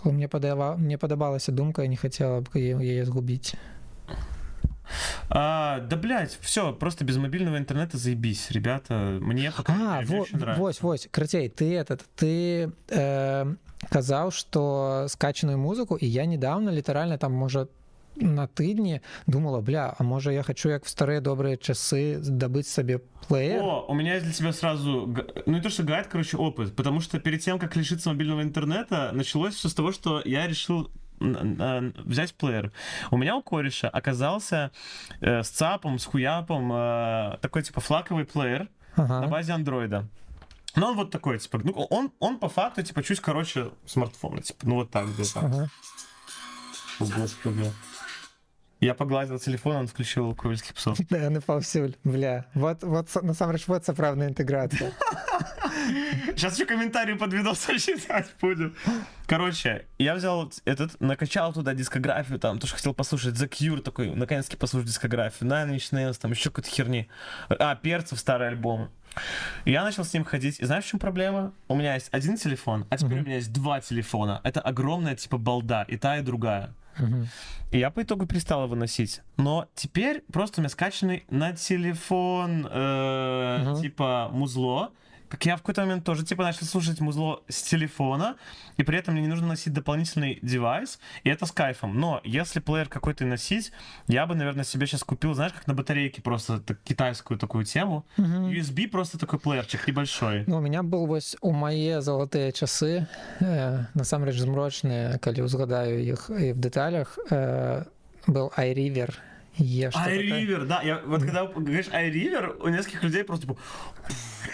Мне падабалася думка, я не хотела бы яе згубіць. Да, блядь, все, просто без мобильного интернета заебись, ребята. Мне очень нравится. Вось, крацей, ты казаў, что скачаную музыку, и я недавно, літаральна, там, может, на тыдні думала, бля, а може я хочу, як в старые добрые часы, добыть себе плеер? О, у меня есть для тебя сразу, ну не то что гайд, короче, опыт, потому что перед тем, как лишиться мобильного интернета, началось все с того, что я решил взять плеер. У меня у кореша оказался с ЦАПом, с хуяпом такой типа флаковый плеер на базе андроида. Но он вот такой, типа, ну он по факту типа чуть короче смартфона, типа, ну вот так где-то. О, Господи. Я погладил телефон, он включил ковельских псов. Да, ну повсюль, бля. Вот насамрэч, вот сапраўдная интеграция. Сейчас еще комментарии под видосом читать будем. Короче, я взял накачал туда дискографию, там, то, что хотел послушать, The Cure такой, наконец-таки послушать дискографию, Nine Inch Nails, там, еще какой-то херни. Перцев, старый альбом. И я начал с ним ходить. И знаешь, в чем проблема? У меня есть один телефон, а теперь у меня есть два телефона. Это огромная, типа, балда, и та, и другая. И я по итогу перестал его носить. Но теперь просто у меня скачанный на телефон, типа, музло. Как я в какой-то момент тоже, типа, начал слушать музло с телефона, и при этом мне не нужно носить дополнительный девайс, и это с кайфом. Но если плеер какой-то носить, я бы, наверное, себе сейчас купил, знаешь, как на батарейке просто китайскую такую тему. USB просто такой плеерчик небольшой. Ну, у меня был вось у мои золотые часы, насамрэч змрочныя, калі узгадаю их и в деталях, был iRiver. iRiver, да. Вот когда говоришь iRiver, у нескольких людей просто типа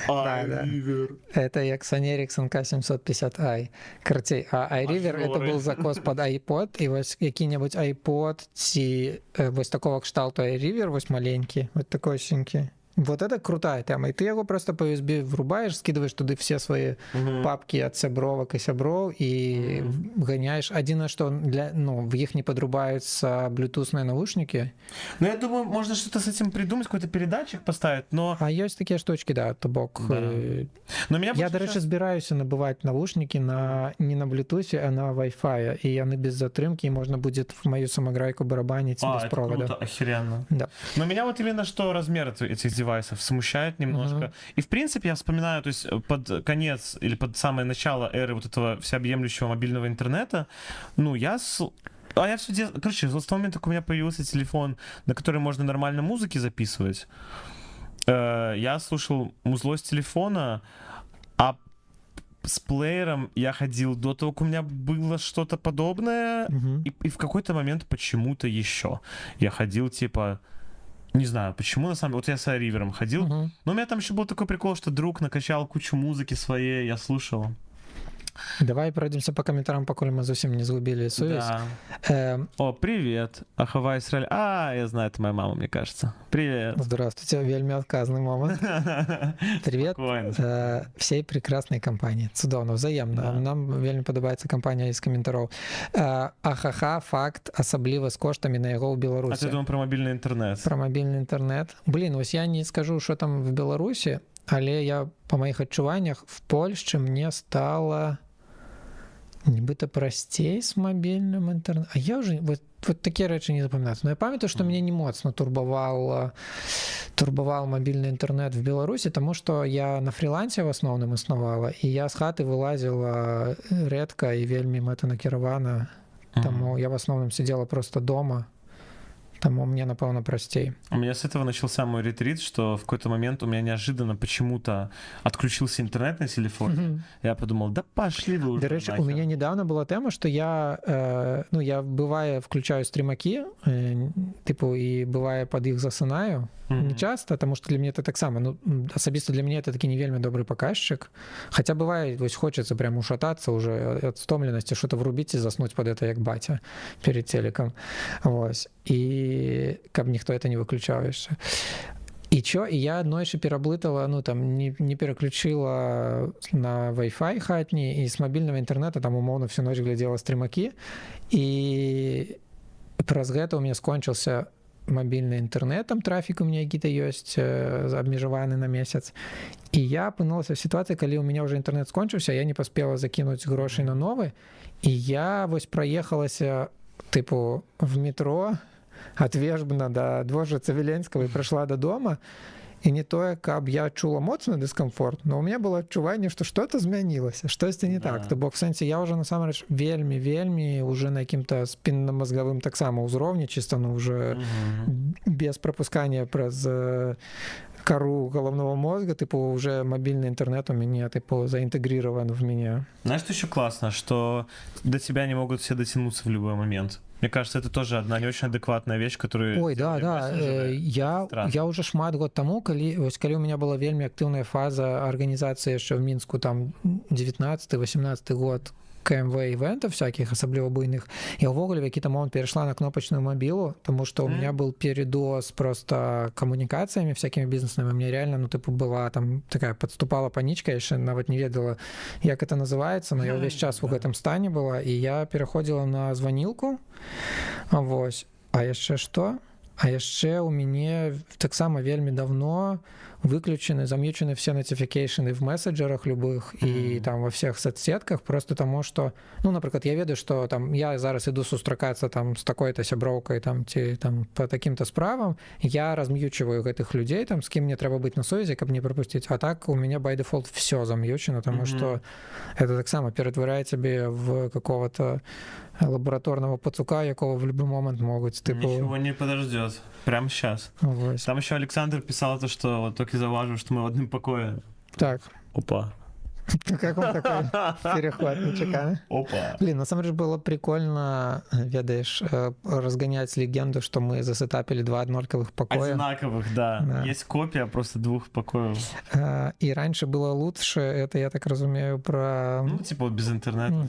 iRiver. Это як Sony Ericsson K750i. Карцей, а iRiver это был закос под iPod, и вось які-небудь iPod ці вось такого кшталту iRiver, вось маленький, вот такой синький. Вот это крутая тема. И ты его просто по USB врубаешь, скидываешь туда все свои папки от сябровок и сябров и гоняешь. Один, что в их не подрубаются блютусные наушники. Ну, я думаю, можно что-то с этим придумать, какой-то передатчик поставить, но... А есть такие штучки, да, то бок. Да. Но меня я, до речі, збираюся набывать наушники не на Bluetooth, а на Wi-Fi. И они без затрымки, и можно будет в мою самограйку барабанить без провода. Круто, охеренно. Да. Но меня вот именно что размер этих девайсов смущает немножко. И в принципе я вспоминаю, то есть под конец или под самое начало эры вот этого всеобъемлющего мобильного интернета, ну я все делал. Короче, с того момента, как у меня появился телефон, на который можно нормально музыки записывать, я слушал музло с телефона, а с плеером я ходил до того, как у меня было что-то подобное, и в какой-то момент почему-то еще я ходил типа... Не знаю, почему на самом деле. Вот я с iRiver'ом ходил. Но у меня там еще был такой прикол, что друг накачал кучу музыки своей, я слушал. Давай пройдемся по комментариям, покуль мы зусім не згубили сувязь. Да. О, привет. Ахава Исраэль. Я знаю, это моя мама, мне кажется. Привет. Здравствуйте, вельмі адказны момант. Привет всей прекраснай кампаніі. Цудоўна, взаемна. Да. Нам вельмі падабаецца кампанія з каментароў. Ахаха, факт, асабліва з коштамі на яго ў Беларусі. А ты думал про мобільны інтэрнэт? Про мобільны інтэрнэт. Блин, вось я не скажу, що там в Беларусі, але я па маіх адчуваннях в Польшчы мне стала нібыта прасцей з мабільным інтэрнэтам. А я уже вот такія рэчы не запамінаюцца. Но я памятаю, што мяне не моцна турбавал мабільны інтэрнэт в Беларусі, таму што я на фрілансе в асноўным існавала, і я з хаты вылазіла рэдка і вельмі мэтанакіравана. Таму я в асноўным сидела просто дома. Тому мне, напевно, простей. У меня с этого начался мой ретрит, что в какой-то момент у меня неожиданно почему-то отключился интернет на телефоне. Я подумал, да пошли вы уже. До речи, у меня недавно была тема, что я бывая включаю стримаки, типу, и бывая под их засынаю. Не часто, потому что для меня это так само. Особисто для меня это таки не вельмі добрый показчик. Хотя бывает, вот хочется прям ушататься уже от стомленности, что-то врубить и заснуть под это, як батя перед телеком. Вот. И как никто это не выключал еще. И я одно еще переблытала, не переключила на Wi-Fi хатні, и с мобильного интернета там умовно всю ночь глядела стримаки. И праз гэта у меня скончился мобільны інтэрнэт, там трафік у меня які-то ёсць абмежаваны на месяц. І я апынулася в сітуацыі, калі у меня уже інтэрнэт скончыўся, я не паспела закінуць грошай на новы, і я вось праехалася тыпу в метро ад Вежбна да Дворжаца Віленскага і прыйшла да дома. І не тое, каб я чула моцны дыскамфорт, но у меня было адчуванне, што што-то змянілася, штосьці не так. То бок в сэнсе я уже насамрэч вельмі уже на якім-то спінна-мазгавым таксама ўзроўні, чыста уже без пропускання праз кору головного мозга, типу, уже мобильный интернет у меня, типу, заинтегрирован в меня. Знаешь, что еще классно? Что до тебя не могут все дотянуться в любой момент. Мне кажется, это тоже одна не очень адекватная вещь, которую... Ой, да. Я уже шмат год тому, калі у меня была вельмі актыўная фаза арганізацыі яшчэ в Мінску, там 19-18 год, КМВ ивентов всяких, особливо буйных, я увогуле в какие-то момент перешла на кнопочную мобилу, потому что у меня был передоз просто коммуникациями всякими бизнесными. У меня реально, была там такая, подступала панічка, я еще нават не ведала, як это называется, но я весь час в этом стане была, и я переходила на звонилку. Вот. А яшчэ что? А яшчэ у мяне таксама вельмі давно выключены, замьючены все notification в мессенджерах любых и там во всех соцсетках, просто тому, что, например, я ведаю, что там я зараз иду сустракаться там с такой-то сяброўкай там по таким-то справам, я размьючиваю гэтых людей, там с кем мне трэба быть на сувязі, каб не пропустить. А так у меня by default все замьючено, потому что это так само перетворяет тебе в какого-то лабораторного пацука, якого в любой момент могут. Ничего не подождет. Прямо сейчас. Вот. Там еще Александр писал то, что вот только заважу, что мы в одном покое. Так. Опа. Как он такой переход нечаканный? Опа. Блин, на самом деле было прикольно, ведаешь, разгонять легенду, что мы засетапили 2 однольковых покоя. Одинаковых, да. Есть копия просто 2 покоев. И раньше было лучше, это я так разумею про... Типа без интернета.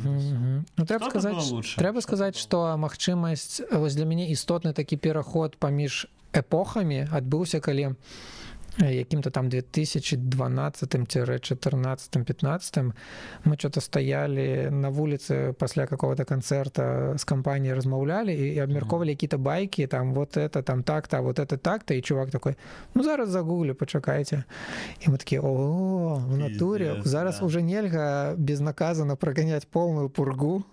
Трэба сказаць, што магчымасць, вось для мяне істотны такі пераход паміж эпохамі адбыўся, калі якім-то там 2012-14-15 мы что-то стояли на вуліцы пасля какого-то концерта с компанией, размаўлялі и обмярковали какие-то байки, там вот это там так-то, а вот это так-то, и чувак такой, зараз загуглю, почакайте. И мы такие, о, в натуре, зараз уже нельга безнаказанно прогонять полную пургу.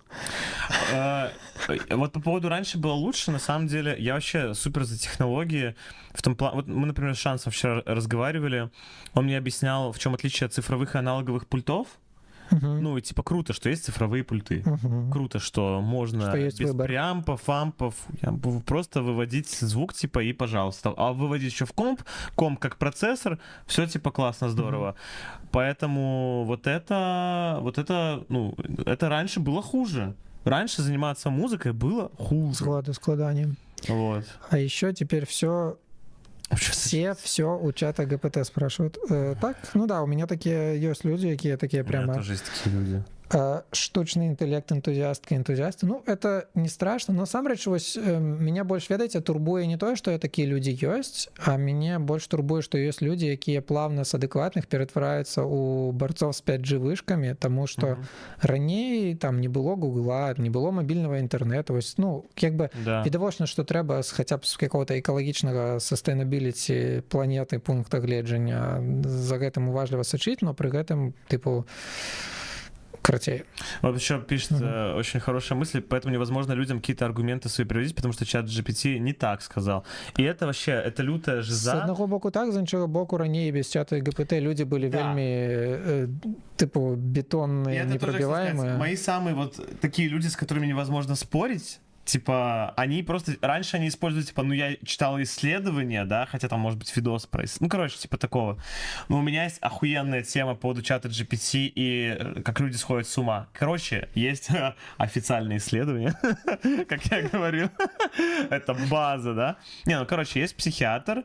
Вот по поводу раньше было лучше, на самом деле, я вообще супер за технологии. В том плане, вот мы, например, с Шансом вчера разговаривали, он мне объяснял, в чем отличие от цифровых и аналоговых пультов. И типа круто, что есть цифровые пульты. Круто, что можно что без выбор. прямпов, фампов просто выводить звук, типа, и пожалуйста. А выводить еще в комп как процессор, все типа классно, здорово. Поэтому вот это, это раньше было хуже. Раньше заниматься музыкой было хуже. Складанием. Вот. А еще теперь все у чата ГПТ спрашивают. Так, у меня такие есть люди, какие такие прямо... У меня тоже есть такие люди. штучны інтэлект энтузіасткі энтузіасты. Ну это не страшно, но насамрэч вось меня больш ведаеце турбуе не тое, што такія людзі ёсць, а мяне больш турбуе, што ёсць людзі, якія плавна з адэкватных ператвараюцца ў барцоў з 5G вышкамі, таму што раней там не было Гугла, не было мабільнага інтэрнэту. Вось, ну як бы відавочна, што трэба хаця б з какого-то экалагічнага sustainability планеты пункта гледжання за гэтым уважліва сачыць, но пры гэтым тыпу кратей. Вот еще пишет очень хорошая мысль, поэтому невозможно людям какие-то аргументы свои приводить, потому что чат GPT не так сказал. И это вообще, это лютая жиза. С одного боку так, з іншого боку ранее без чата GPT люди были вельми типу бетонные, непробиваемые. Мои самые вот такие люди, с которыми невозможно спорить, типа, они просто... Раньше они используют, типа, ну, я читал исследования, да, хотя там, может быть, видос про... Ну, короче, типа такого. Но у меня есть охуенная тема по поводу чата GPT и как люди сходят с ума. Короче, есть официальные исследования, как я говорил. Это база, да? Не, ну, короче, есть психиатр.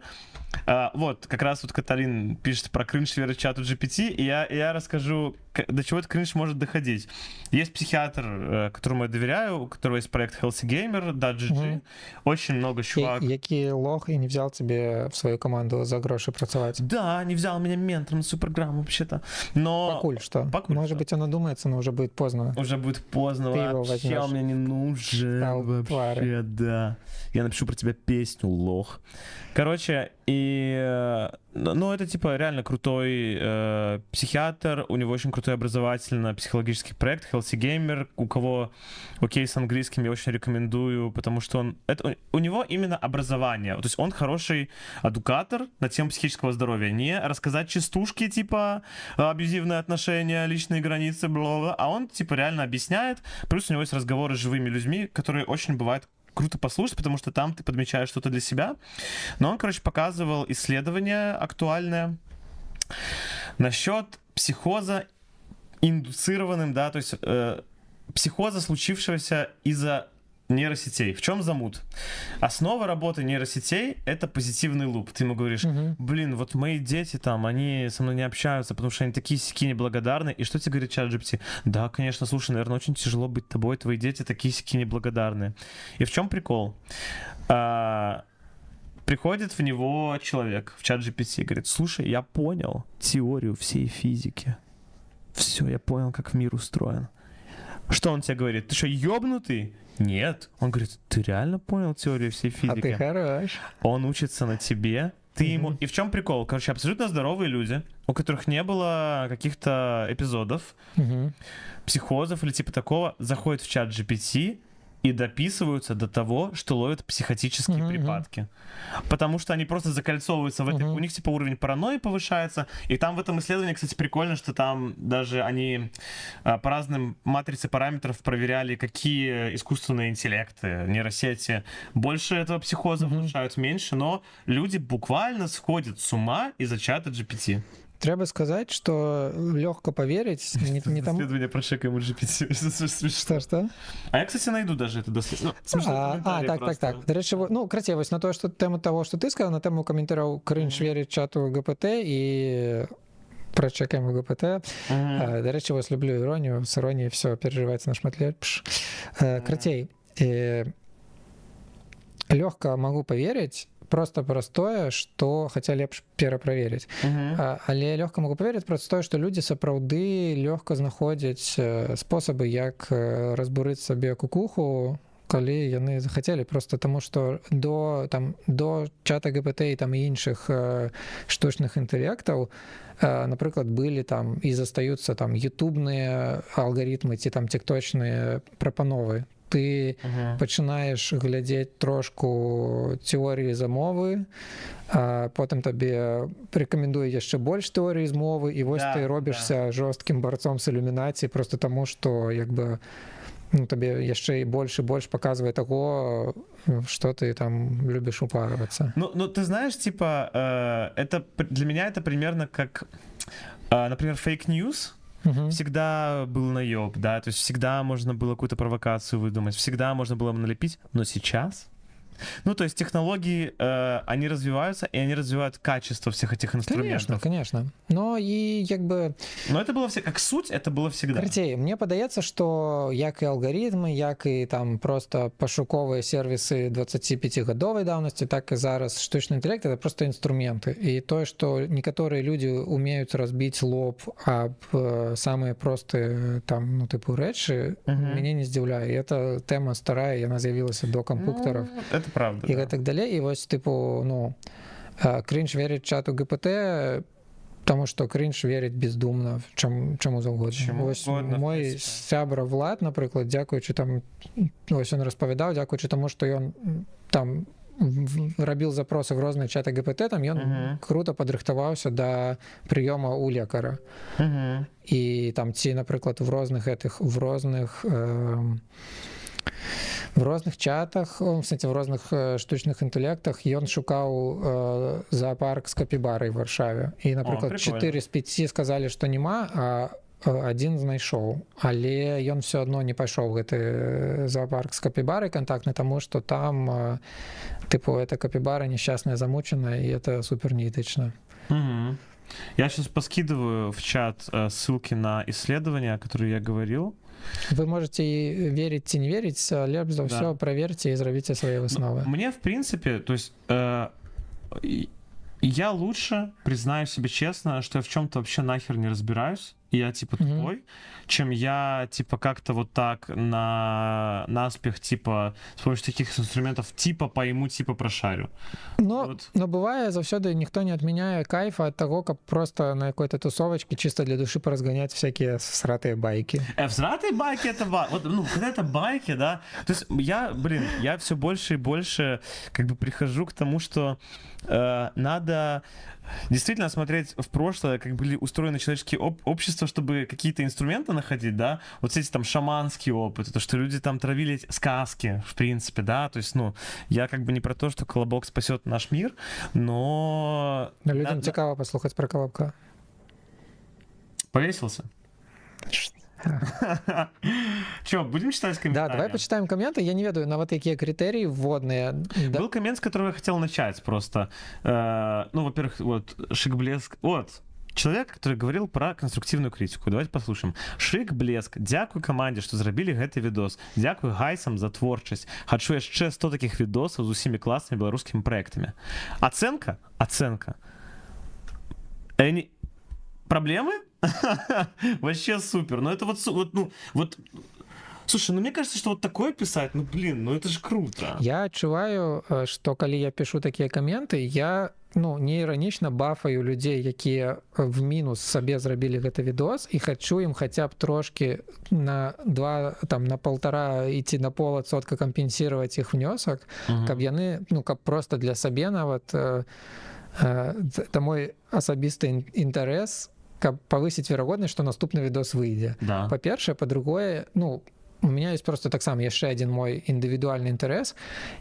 Вот, как раз вот Каталин пишет про кринж веры чату GPT, и я расскажу, до чего этот кринж может доходить. Есть психиатр, которому я доверяю, у которого есть проект Healthy Gamer, да, GG. Очень много чувак. Який лох и не взял тебе в свою команду за гроши працевать? Да, не взял меня ментором на свою программу вообще-то. Но... Покуль что? Покуль Может быть, он надумается, но уже будет поздно. Уже будет поздно. Ты его вообще возьмешь. Он мне не нужен. Вообще, твари. да. Я напишу про тебя песню, лох. Короче, и... Ну, это, типа, реально крутой психиатр, у него очень крутой образовательно-психологический проект Healthy Gamer, у кого окей с английским, я очень рекомендую, потому что у него именно образование, то есть он хороший эдукатор на тему психического здоровья, не рассказать частушки, типа, абьюзивные отношения, личные границы, бла-бла, а он, типа, реально объясняет, плюс у него есть разговоры с живыми людьми, которые очень бывают круто послушать, потому что там ты подмечаешь что-то для себя. Но он, короче, показывал исследование актуальное насчет психоза индуцированным, да, то есть психоза, случившегося из-за нейросетей. В чем замут? Основа работы нейросетей — это позитивный луп. Ты ему говоришь, блин, вот мои дети там, они со мной не общаются, потому что они такие-сяки неблагодарные. И что тебе говорит чат GPT? Да, конечно, слушай, наверное, очень тяжело быть тобой, твои дети такие-сяки неблагодарные. И в чем прикол? Приходит в него человек, в чат GPT, и говорит, слушай, я понял теорию всей физики. Все, я понял, как мир устроен. Что он тебе говорит? Ты что, ёбнутый? Нет. Он говорит, ты реально понял теорию всей физики? А ты хорош. Он учится на тебе. Ты ему... И в чем прикол? Короче, абсолютно здоровые люди, у которых не было каких-то эпизодов, психозов или типа такого, заходят в чат GPT и дописываются до того, что ловят психотические припадки. Потому что они просто закольцовываются в этой... У них типа уровень паранойи повышается. И там в этом исследовании, кстати, прикольно, что там даже они по разным матрице параметров проверяли, какие искусственные интеллекты, нейросети больше этого психоза повышают, меньше. Но люди буквально сходят с ума из-за чата GPT. Трэба сказаць, што лёгка поверить не там... Исследование про шека ему GPT. Что? А я, кстати, найду даже это доследование. Так. Дарэчы, ну, крацей, вось на тое, што тэму того, што ты сказал, на тэму каментараў крынж верить чату ГПТ і про чекаем ГПТ. Дарэчы, вось люблю іронію, с іроніяй все переживаецца нашмат лепш. Крацей, лёгка могу поверить, просто простое, што хаця лепш пераправерыць. Але лёгка могу поверыць простое, што людзі сапраўды лёгка знаходзяць спосабы, як разбурыць сабе кукуху, калі яны захацелі, просто таму што до чата GPT і там іншых штучных інтэлектаў, напрыклад, былі там і застаюцца там ютубныя алгарытмы ці там тикточныя прапановы. Ты пачынаеш глядзець трошку тэорыі замовы, а потым табе рэкамендуе яшчэ больш тэорыі змовы, і вось ты робішся жорсткім барцом з ілюмінацыі просто таму, што як бы табе яшчэ і больш паказвае таго, што ты там любіш упарывацца. Ну ты знаешь, типа, это для меня это примерно как, например, фейк-ньюс. Всегда был наеб, да, то есть всегда можно было какую-то провокацию выдумать, всегда можно было налепить, но сейчас Ну, то есть технологии, они развиваются, и они развивают качество всех этих инструментов. Конечно. Но і якби... Но это было все, как суть, это было всегда. Карцей, мне падаецца, што як і алгарытмы, як і там просто пашуковыя сервісы 25гадовай даўнасці, так і зараз штучны інтэлект — это просто інструменты. І тое, што некаторыя людзі умеюць разбіць лоб аб самыя простыя там, ну, тыпу рэчы, мяне не здзіўляе. Это тэма старая, яна з'явілася до кампуктараў. Это правда. І гэтак далей. І вось, тыпу, ну, крінж верыць чату ГПТ, тому што крінж верыць бездумна чаму заўгодна. Вось мой сябра Влад, напрыклад, дзякуючы там, вось ён распавядаў, дзякуючы таму, што ён там рабіў запросы в розныя чаты ГПТ, там ён круто падрыхтаваўся да прыёма ў лекара. І там ці, напрыклад, в розных чатах, в сэнсе, в розных штучных інтэлектах ён шукаў зоапарк з капібарай в Варшаве. І, напрыклад, 4 з 5 сказалі, што няма, а адзін знайшоў. Але ён все адно не пайшоў гэты зоапарк з капібарай контактны, таму што там, тыпу, эта капібара несчастная, замученная, и это супер неэтично. Я сейчас поскидываю в чат ссылки на исследования, о которых я говорил. Вы можете верить ці не верить, лепш за ўсё проверьте и зробите свои высновы. Мне, в принципе, то есть я лучше признаю себе честно, что я в чем-то вообще нахер не разбираюсь, и я типа тупой, чем я типа как-то вот так наспех типа с помощью таких инструментов типа пойму, типа прошарю. Но бывае заўсёды ніхто не адмяняе кайфа ад таго, каб просто на какой-то тусовочке чисто для души поразгонять всякие всратые байки. Всратые байки — это вот, ну, когда это байки, да, то есть я все больше и больше как бы прихожу к тому, что надо действительно смотреть в прошлое, как были устроены человеческие общества, чтобы какие-то инструменты находить, да, вот эти там шаманские опыты, то, что люди там травили сказки, в принципе, да, то есть, ну, я как бы не про то, что Колобок спасет наш мир, но... Людям цікаво послухать про Колобка. Повесился? Что, будем читать комментарии? Да, давай почитаем комменты. Я не ведаю, на вот какие критерии вводные. Был коммент, с которого я хотел начать просто. Ну, во-первых, вот, Шик-Блеск. Вот, человек, который говорил про конструктивную критику. Давайте послушаем. Шик-Блеск. Дякую команде, что зрабілі гэты відос. Дякую гайсам за творчасць. Хачу яшчэ 100 таких відосаў з усімі класнымі беларускімі проектами. Оценка. Проблемы? Вообще супер. Но это вот, слушай, ну мне кажется, что вот такое писать, ну блин, ну это же круто. Я адчуваю, что калі я пишу такие комменты, я, ну, не іранічна бафаю людей, якія в мінус сабе зрабілі гэты відос, і хачу ім хаця б трошки на 2, там, на 1,5 ці на 0,5% кампенсировать іх внёсак, каб яны, ну, каб просто для сабе нават, это мой асабісты інтарэс, каб павысіць верагоднасць, што наступны відос выйдзе. Да. Па-першае, па-другое, ну, у меня есть просто таксама яшчэ адзін мой індывідуальны інтарэс.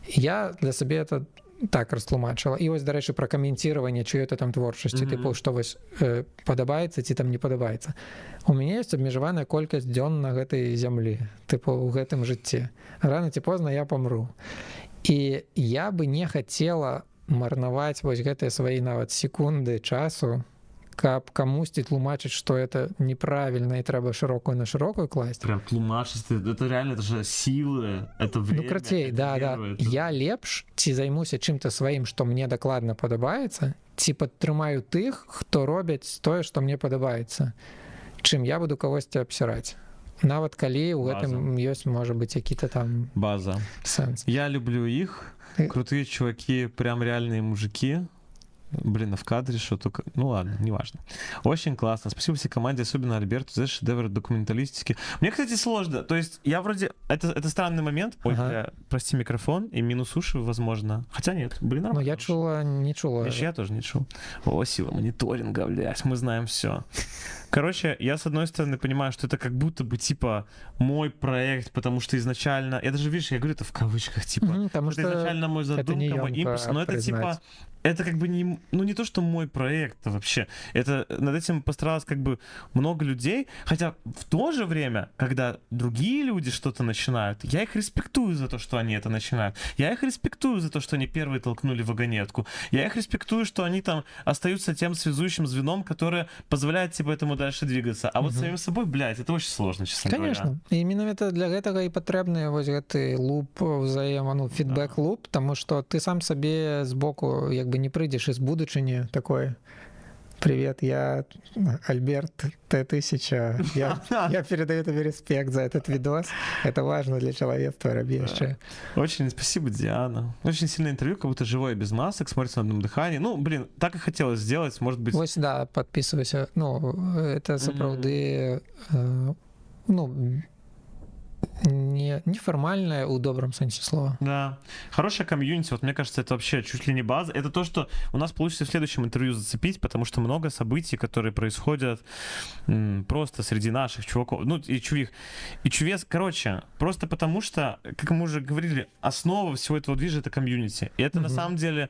Я для сабе это так растлумачыла. І вось, дарэчы, пра каменціраванне чыёй-то там творчасці, тыпу, што вось падабаецца ці там не падабаецца. У мяне ёсць абмежаваная колькасць дзён на гэтай зямлі, тыпу, у гэтым жыцці. Рана ці позна я памру. І я бы не хацела марнаваць вось гэтыя свае нават секунды часу, каб камусьці тлумачыць, што это неправільна і трэба шырокую на шырокую класць. Прям тлумачыць, это реально, это же сілы, это время. Ну, крацей, да. Я лепш ці займуся чым-то сваім, што мне дакладна падабаецца, ці падтрымаю тых, хто робяць тое, што мне падабаецца, чым я буду кагосьці абсіраць. Нават калі ў гэтым ёсць, можа быць, які-то там база. Сэнс. Я люблю их. Крутые чуваки, прям реальные мужики. Блин, а в кадре что только... Ну ладно, неважно. Очень классно. Спасибо всей команде, особенно Альберту, за шедевр документалистики. Мне, кстати, сложно. То есть я вроде... Это странный момент. Ой, прости, микрофон и минус уши, возможно. Хотя нет, блин, нормально. Но я чула, не чула. Я тоже не чул. О, сила мониторинга, блядь, мы знаем все. Короче, я с одной стороны понимаю, что это как будто бы типа мой проект, потому что изначально... Я даже, видишь, я говорю это в кавычках, типа. Потому что изначально мой задумка, мой импульс. Но это типа... это как бы не, ну, не то, что мой проект вообще. Это над этим постаралось как бы много людей. Хотя в то же время, когда другие люди что-то начинают, я их респектую за то, что они это начинают. Я их респектую за то, что они первые толкнули вагонетку. Я их респектую, что они там остаются тем связующим звеном, которое позволяет типа этому дальше двигаться. А вот самим собой, блядь, это очень сложно, честно говоря. Конечно. І менавіта для гэтага і патрэбны вось гэты луп фідбэк-луп, таму што ты сам сабе збоку як бы не прыйдзеш из будучыні такой: «Привет, я Альберт Т-1000. Я передаю тебе респект за этот видос. Это важно для человечества, рабейшее». Очень спасибо, Диана. Очень сильное интервью, как будто живое, без масок, смотрится на одном дыхании. Ну, блин, так и хотелось сделать, может быть... Вось, да, подписывайся. Ну, это сапраўды... Ну, неформальное в добром смысле слова. Да. Хорошая комьюнити, вот мне кажется, это вообще чуть ли не база. Это то, что у нас получится в следующем интервью зацепить, потому что много событий, которые происходят просто среди наших чуваков. Ну, и чувес, короче, просто потому что, как мы уже говорили, основа всего этого движа — это комьюнити. И это на самом деле...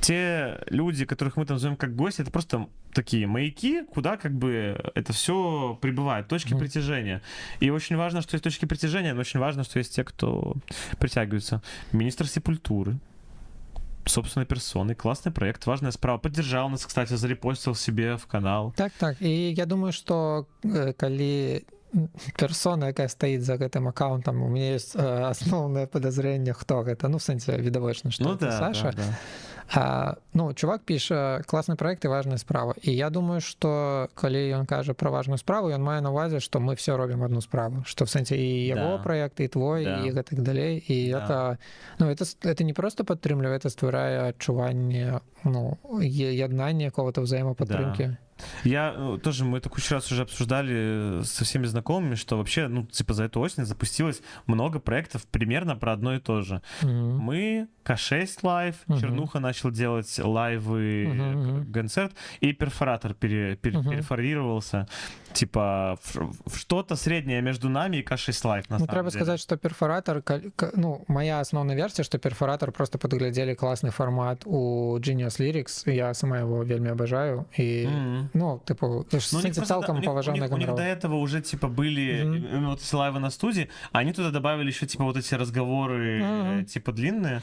Те люди, которых мы там назовем как гости, это просто такие маяки, куда как бы это все прибывает, точки притяжения. И очень важно, что есть точки притяжения, но очень важно, что есть те, кто притягивается. Министр Сепультуры, собственной персоной, классный проект, важная справа. Поддержал нас, кстати, зарепостил себе в канал. Так. И я думаю, что коли персона, якая стаіць за гэтым аккаунтам, у меня есть асноўнае падазрэнне, хто гэта, ну в сэнсе відавочна, што это Саша. Ну, чувак піша класны праект і важная справа. І я думаю, што калі ён кажа пра важную справу, ён мае на ўвазе, што мы все робім адну справу, што в сэнсе і яго праект, і твой, і гэтак далей. І это, ну, это не просто падтрымлівае, это стварае адчуванне, ну, яднання какого-то взаимоподтрымки. Тоже мы это кучу раз уже обсуждали со всеми знакомыми, что вообще, ну, типа за эту осень запустилось много проектов примерно про одно и то же. Мы, К6 лайв, Чернуха начал делать лайвы, концерт, и Перфоратор перефорировался, типа, в что-то среднее между нами и К6 лайв, на самом деле. Треба сказать, что Перфоратор, ну, моя основная версия, что Перфоратор просто подглядели классный формат у Genius Lyrics, я сама его вельми обожаю, и ну, типу, цалком поважанная у них до этого уже, типа, были вот эти лайвы на студии, а они туда добавили еще, типа, вот эти разговоры, типа, длинные.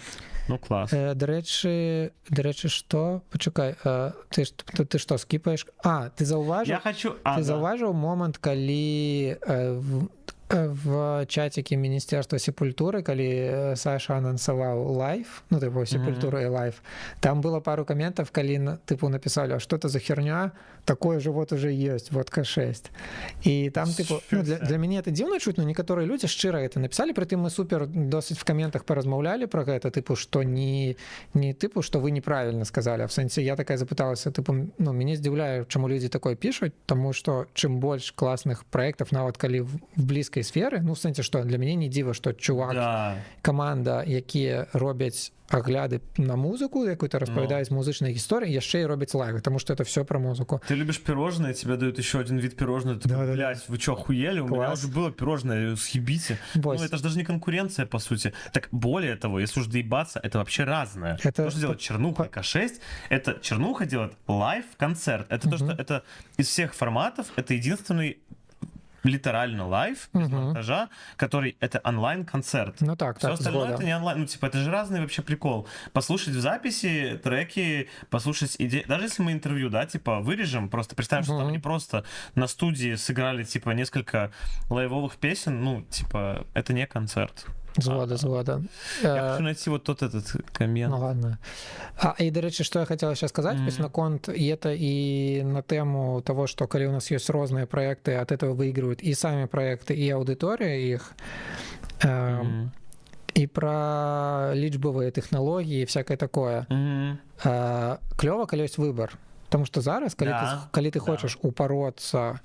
Ну, класс. До речі, що? Почекай, ти що, скіпаєш? Ти зауважив? Зауважив момент, коли в чатике Міністерства Сепультуры, калі Саша анансаваў лайв, ну, типу, Сепультура и лайв, там было пару комментов, калі, типу, написали, а что это за херня, такое же вот уже есть, вот К6. И там, типу, ну, для меня это дивно чуть, но некоторые люди шчыра это написали, притым мы супер досыць в комментах поразмаўлялі про гэта, типу, что не типу, что вы неправильно сказали, а в сэнсе я такая запыталася, типу, ну, мяне здзіўляе, чаму людзі такое пишут, тому что чым больш классных проектов, нават калі в блізкай сферы, ну, в сэнсе, што для мяне не дзіва, што чувак, каманда, якія робяць агляды на музыку, якую-то распавядаюць музычныя гісторыі, яшчэ і робяць лайвы, потому что это все про музыку. Ты любишь пирожные, тебе дают еще один вид пирожных, ты такой, блядь, вы что, охуели? У меня уже было пирожное, съебите. Ну, это же даже не конкуренция, по сути. Так, более того, если уж доебаться, это вообще разное. То, что делает Чернуха и К6, это Чернуха делает лайв-концерт. Это то, что это из всех форматов, это единственный литерально лайв, без монтажа, который это онлайн-концерт. Ну так, все остальное это не онлайн. Ну, типа, это же разный вообще прикол. Послушать в записи треки, послушать идеи. Даже если мы интервью, да, типа, вырежем, просто представим, что там не просто на студии сыграли, типа, несколько лайвовых песен, ну, типа, это не концерт. Згода. Я хочу найти вот тот этот коммент. Ну ладно. И, до речі, что я хотел сейчас сказать, на конт, и это и на тему того, что коли у нас есть разные проекты, от этого выигрывают и сами проекты, и аудитория их, и про лічбовые технологии и всякое такое. Клёво, коли есть выбор. Потому что зараз, коли ты хочешь упороться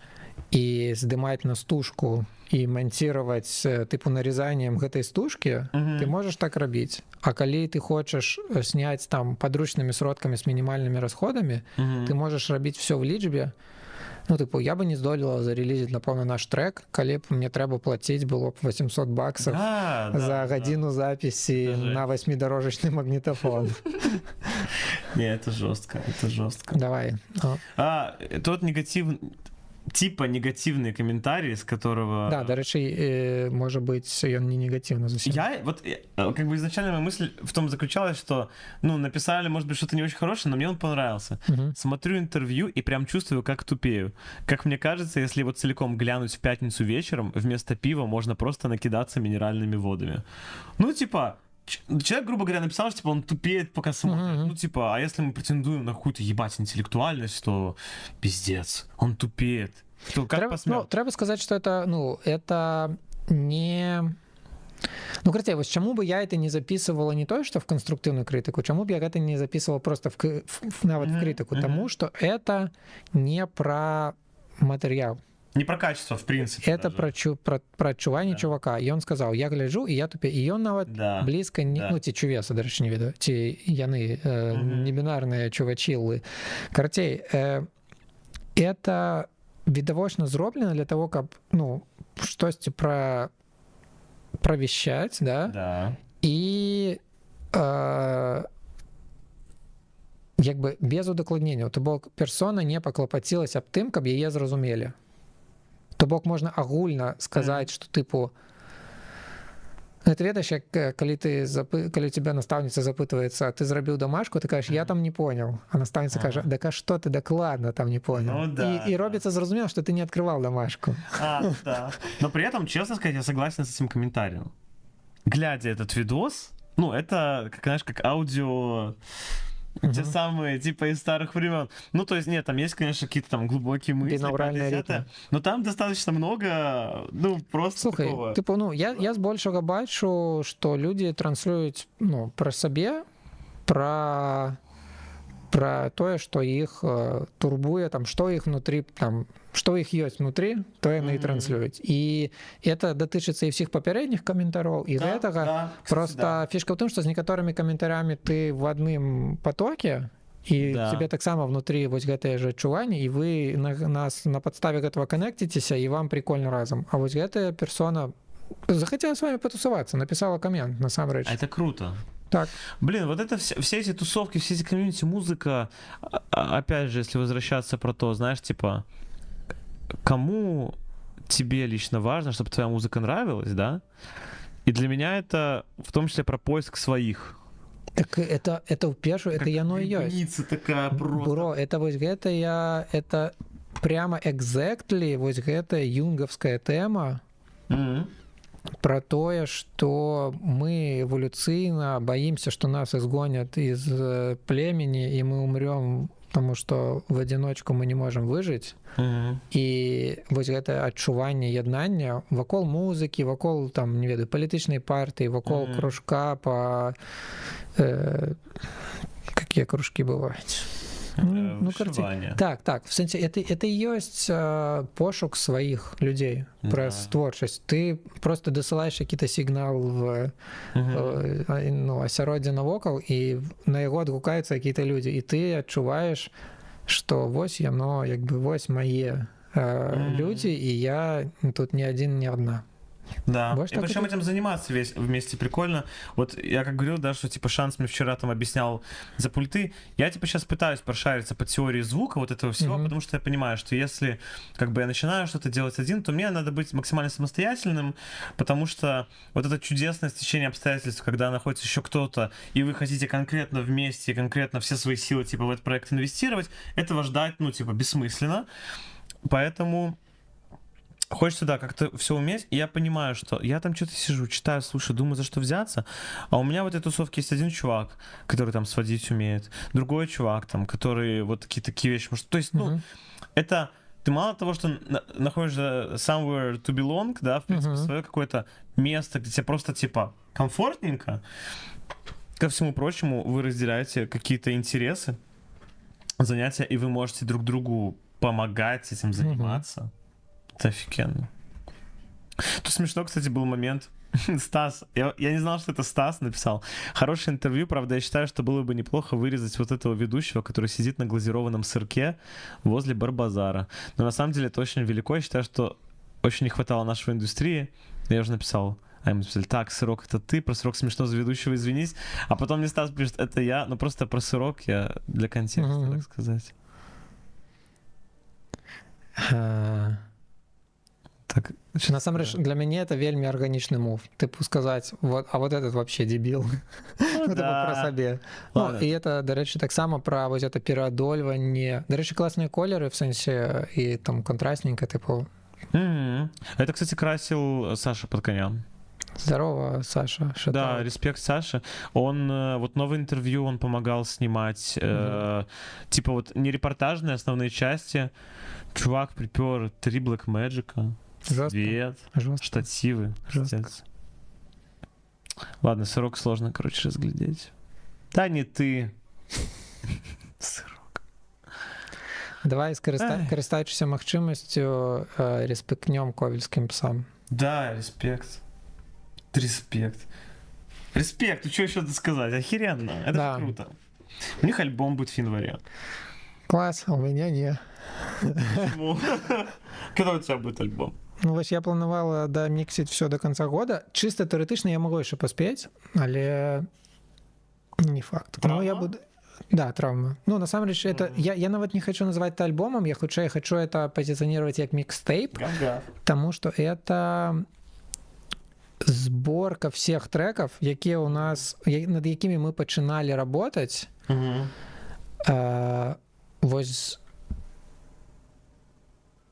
и здымать на стужку и монтировать типу нарезанием гэтай стужки, ты можешь так рабіць. А калі ты хочешь снять там подручными сродками с минимальными расходами, ты можешь рабіць все в лічбе. Ну, типу, я бы не здолела зарелізіць, напэўна, наш трек, калі б мне трэба плаціць было б $800 за гадзіну запіси на 8-дорожачны магнітафон. Не, это жестко, это жестко. Давай. Тот типа негативный комментарий, с которого... Да, дарэчы, можа быць, ён не негативно зусім. Как бы изначально моя мысль в том заключалась, что, написали, может быть, что-то не очень хорошее, но мне он понравился. Смотрю интервью и прям чувствую, как тупею. Как мне кажется, если его целиком глянуть в пятницу вечером, вместо пива можно просто накидаться минеральными водами. Человек, грубо говоря, написал, что он тупеет, пока смотрит. А если мы претендуем на какую-то ебать интеллектуальность, то пиздец, он тупеет. Трэба сказать, что это не... Короче, вось чаму бы я это не записывала не то, что в конструктивную критику, чаму бы я это не записывала просто нават в критику, потому что это не про материал. Не про качество, в принципе. Это про адчуванне чувака. І ён сказаў, я гляджу, і я тупе. І ён нават блізка, ці чувеса, дарэчы, не ведаю, ці яны небінарныя чувачілы. Карацей, это відавочна зроблена для того, каб, штосьці правещаць, да? І як бы без удакладнення. То бок персона не паклапацілася аб тым, каб яе зразумелі. То бок можна агульна сказаць, што тыпу ты ведаеш, як калі у тебя настаўніца запытваецца, ты зрабіў домашку, ты кажаш, я там не понял, а настаўніца кажа, так а што ты дакладна там не понял, і робіцца зразумела, што ты не открывал домашку. Но при этом, честно сказать, я согласен с этим комментарием. Глядя этот видос, это, знаешь, как аудио... Те самые, типа, из старых времен. То есть, нет, там есть, конечно, какие-то там глубокие мысли, но там достаточно много, просто слухай, такого... Типу, я збольшага бачу, што людзі транслююць, пра сабе, пра тое, што іх турбуе, там, што іх внутрі, там, што іх ёсць внутрі, то яны і транслююць. І это датычыцца і ўсіх папярэдніх каментароў, і гэтага. Просто фішка ў тым, што з некаторымі каментарамі ты в адным потоке, і тебе таксама внутрі вось гэтае ж адчуванне, і вы на падставе гэтага канекціцеся, і вам прикольна разам. А вось гэтая персона захацела с вами потусоваться, написала коммент, насамрэч. Это круто. Так. Блин, вот это все эти тусовки, все эти комьюнити, музыка, опять же, если возвращаться про то, знаешь, типа, кому тебе лично важно, чтобы твоя музыка нравилась, да? И для меня это в том числе про поиск своих. Так это в первую, это яно и есть. Такая просто. Бро, это вось гэта это прямо exactly вось гэта юнговская тема. Про тое, што мы эволюцыйна баімся, што нас изгонят из племени, и мы умрём, потому что в одиночку мы не можем выжить. І вось гэта адчуванне яднання вакол музыкі, вакол там, не ведаю, палітычнай партыі, вакол кружка па какие кружкі бываюць? Так, в сэнсе это і ёсць пошук сваіх людзей праз творчасць. Ты просто дасылаеш які-то сігнал в асяроддзе навокал, і на яго адгукаюцца якія-то людзі, і ты адчуваеш, што вось яно, як бы вось мае людзі, і я тут не адзін, не адна. Да, и причем этим заниматься вместе прикольно. Вот я как говорил, да, что типа Шанс мне вчера там объяснял за пульты. Я типа сейчас пытаюсь прошариться по теории звука вот этого всего, потому что я понимаю, что если как бы я начинаю что-то делать один, то мне надо быть максимально самостоятельным, потому что вот это чудесное стечение обстоятельств, когда находится еще кто-то, и вы хотите конкретно вместе, конкретно все свои силы типа в этот проект инвестировать, этого ждать, типа бессмысленно. Поэтому... Хочется, да, как-то все уметь, и я понимаю, что я там что-то сижу, читаю, слушаю, думаю, за что взяться, а у меня в этой тусовке есть один чувак, который там сводить умеет, другой чувак там, который вот такие вещи может... То есть, это... Ты мало того, что находишься somewhere to belong, да, в принципе, свое какое-то место, где тебе просто, типа, комфортненько, ко всему прочему, вы разделяете какие-то интересы, занятия, и вы можете друг другу помогать этим заниматься. Это офигенно. Тут смешно, кстати, был момент. Стас, я не знал, что это Стас написал. Хорошее интервью, правда, я считаю, что было бы неплохо вырезать вот этого ведущего, который сидит на глазированном сырке возле Барбазара. Но на самом деле это очень велико. Я считаю, что очень не хватало нашей индустрии. Я уже написал. А ему написали: так, сырок, это ты, про сырок смешно за ведущего, извинись. А потом мне Стас пишет: это я, но просто про сырок я для контекста, так сказать. Так, насамрэч для мяне это вельмі арганічны мув, тыпу сказаць вот, а вот этот вообще дебіл. Ну, да. Про сабе. Ну, і это, дарэчы, таксама пра вось это пераадольванне. Дарэчы, класныя колеры в сэнсе і там контрастненько, тыпу. Это, кстати, красил Саша под коням. Здорово, Саша. Да, респект Саше. Он, вот новое интервью он помогал снимать, типа вот не репортажные основные части. Чувак припер 3 Blackmagic, свет, штативы. Ладно, сырок сложно, короче, разглядеть. Да не ты. Сырок. Давай, карыстаючыся магчымасцю, респектнем ковельским псам. Да, респект. Респект. Респект, что еще сказать? Охеренно. Это да. Круто. У них альбом будет в январе. Класс, у меня не. Почему? Когда у тебя будет альбом? Ну, вось я планавала даміксіць все до конца года. Чисто тэарэтычна я могу яшчэ паспець, але не факт. Травма? Ну, я буду... Да, травма. Ну, насамрэч, это... Я нават не хочу называть это альбомом, я хочу это позиционировать как микстейп, потому что это... сборка всех треков, якія у нас, над якімі мы пачыналі работаць. Вось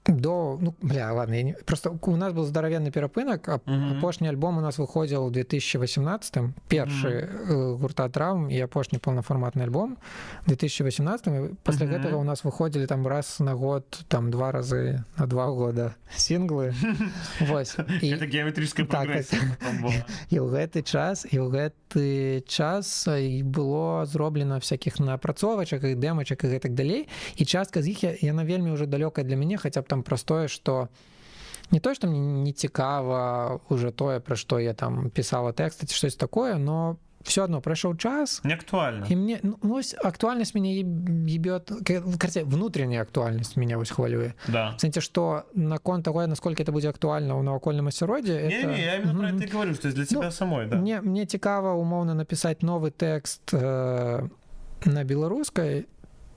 до... Ну, ладно, просто у нас был здаравенны перапынак, апошні альбом у нас выходзіў у 2018, першы гурта Травм і апошні паўнафарматны альбом 2018, пасля гэтага у нас выходзілі там раз на год, там 2 разы на 2 года сінглы. Вось. Это геометрическая прогрессия. І ў гэты час было зроблена всякіх напрацовачак і дэмачак і гэтак далей, і частка з іх яна вельмі ўжо далёкая для мяне, хаця б там простое, что не то, что мне не цікава уже тое, про что я там писала тексты, что-то такое, но все одно пройшоў час. Не актуально. И мне, ну, актуальность меня ебет, внутренняя актуальность меня вось хвалюе. Да. В сенсе, что наконт того, насколько это будет актуально у навакольным асяроддзі, Не, я именно про это и говорю, что для тебя самой, да. Мне цікава умоўна написать новый текст на беларускай,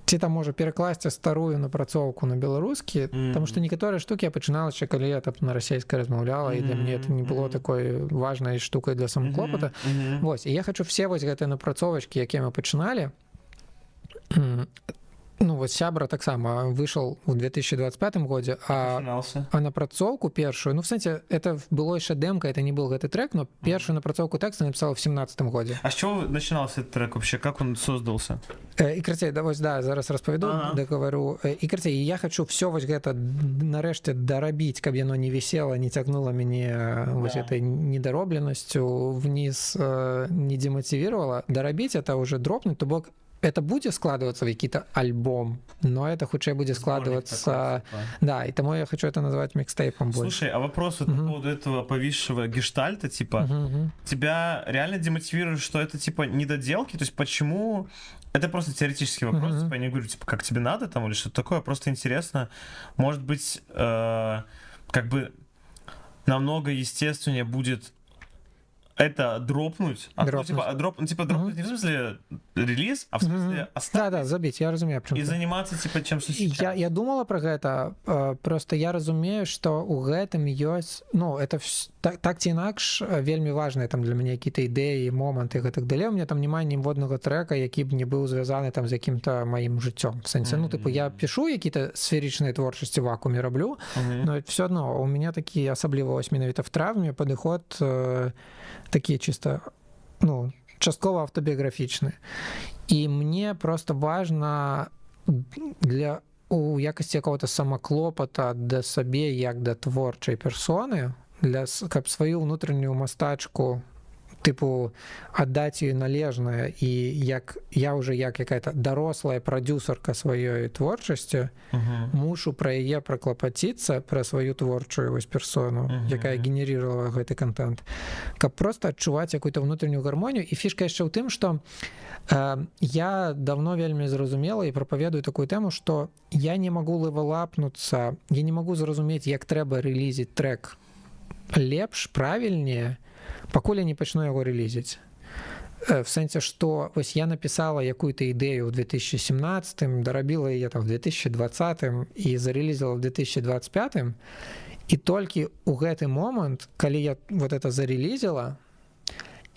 ці там можа перакласці старую напрацоўку на беларускі, потому что некаторыя штукі я пачынала яшчэ, калі я там на расійскай размаўляла, і для мяне это не было такой важнай штукай для самаклопата. Вось, і я хочу все вось гэтыя напрацовачкі, якія мы пачыналі. Ну, вот сябра таксама вышел в 2025 годзе, а напрацоўку першую, ну, в сэнсе, это было яшчэ дэмка, это не был гэты трек, но першую напрацоўку тэкста написал в 2017 годзе. А с чего начинался этот трек вообще? Как он создался? І карцей, да, зараз распавяду, договорю. І карцей, я хочу все вось гэта нарэшце дарабіць, каб яно не висело, не цягнуло мяне вось этой недаробленасцю вниз, не демотивировало. Дарабіць это уже дропнуть, то бок это будет складываться в какой-то альбом, но это хутчэй будет складываться... Да, и тому я хочу это назвать микстейпом больше. Слушай, а вопрос по поводу этого повисшего гештальта, типа, тебя реально демотивирует, что это, типа, недоделки? То есть почему... Это просто теоретический вопрос, типа, я не говорю, типа, как тебе надо там или что-то такое, просто интересно. Может быть, как бы намного естественнее будет это дропнуть, дропнуть не в смысле релиз, а в смысле оставить. Да, забить, я разумею. И заниматься типа чем-то сейчас. Я думала про гэта, просто я разумею, что у гэтым ёсць, ну, это так ці інакш вельмі важныя там для мяне какие-то ідэі, моманты і гэтак далей. У меня там няма ніводнага трека, які б не быў звязаны там з якім-то маім жыццём. В сэнсе, ну, типу, я пишу какие-то сферычныя творчасці в вакууме раблю, но все одно у меня такі, асабліва вось менавіта в травме, падыход такие чисто, ну, часткова автобиографичные. И мне просто важно для у якасці какого-то самаклопата да сабе як да творчай персоны, для каб сваю ўнутраннюю мастачку тыпу аддаць ёй належнае, і як я уже як какая-то дарослая прадюсарка сваёй творчасці мушу пра яе праклапаціцца, пра сваю творчую вось персону, якая генерировала гэты контент, каб просто адчуваць какую-то внутреннюю гармонію. І фішка яшчэ ў тым, што я давно вельмі зразумела і прапаведую такую тэму, што я не магу левелапнуцца, я не магу зразумець, як трэба рэлізіць трек лепш, правільнее, пакуль я не пачну яго рэлізіць. В сэнсе, што вось я напісала якую-то ідэю ў 2017, дарабіла яе там в 2020 і зарэлізіла ў 2025, і толькі ў гэты момант, калі я вот это зарэлізіла,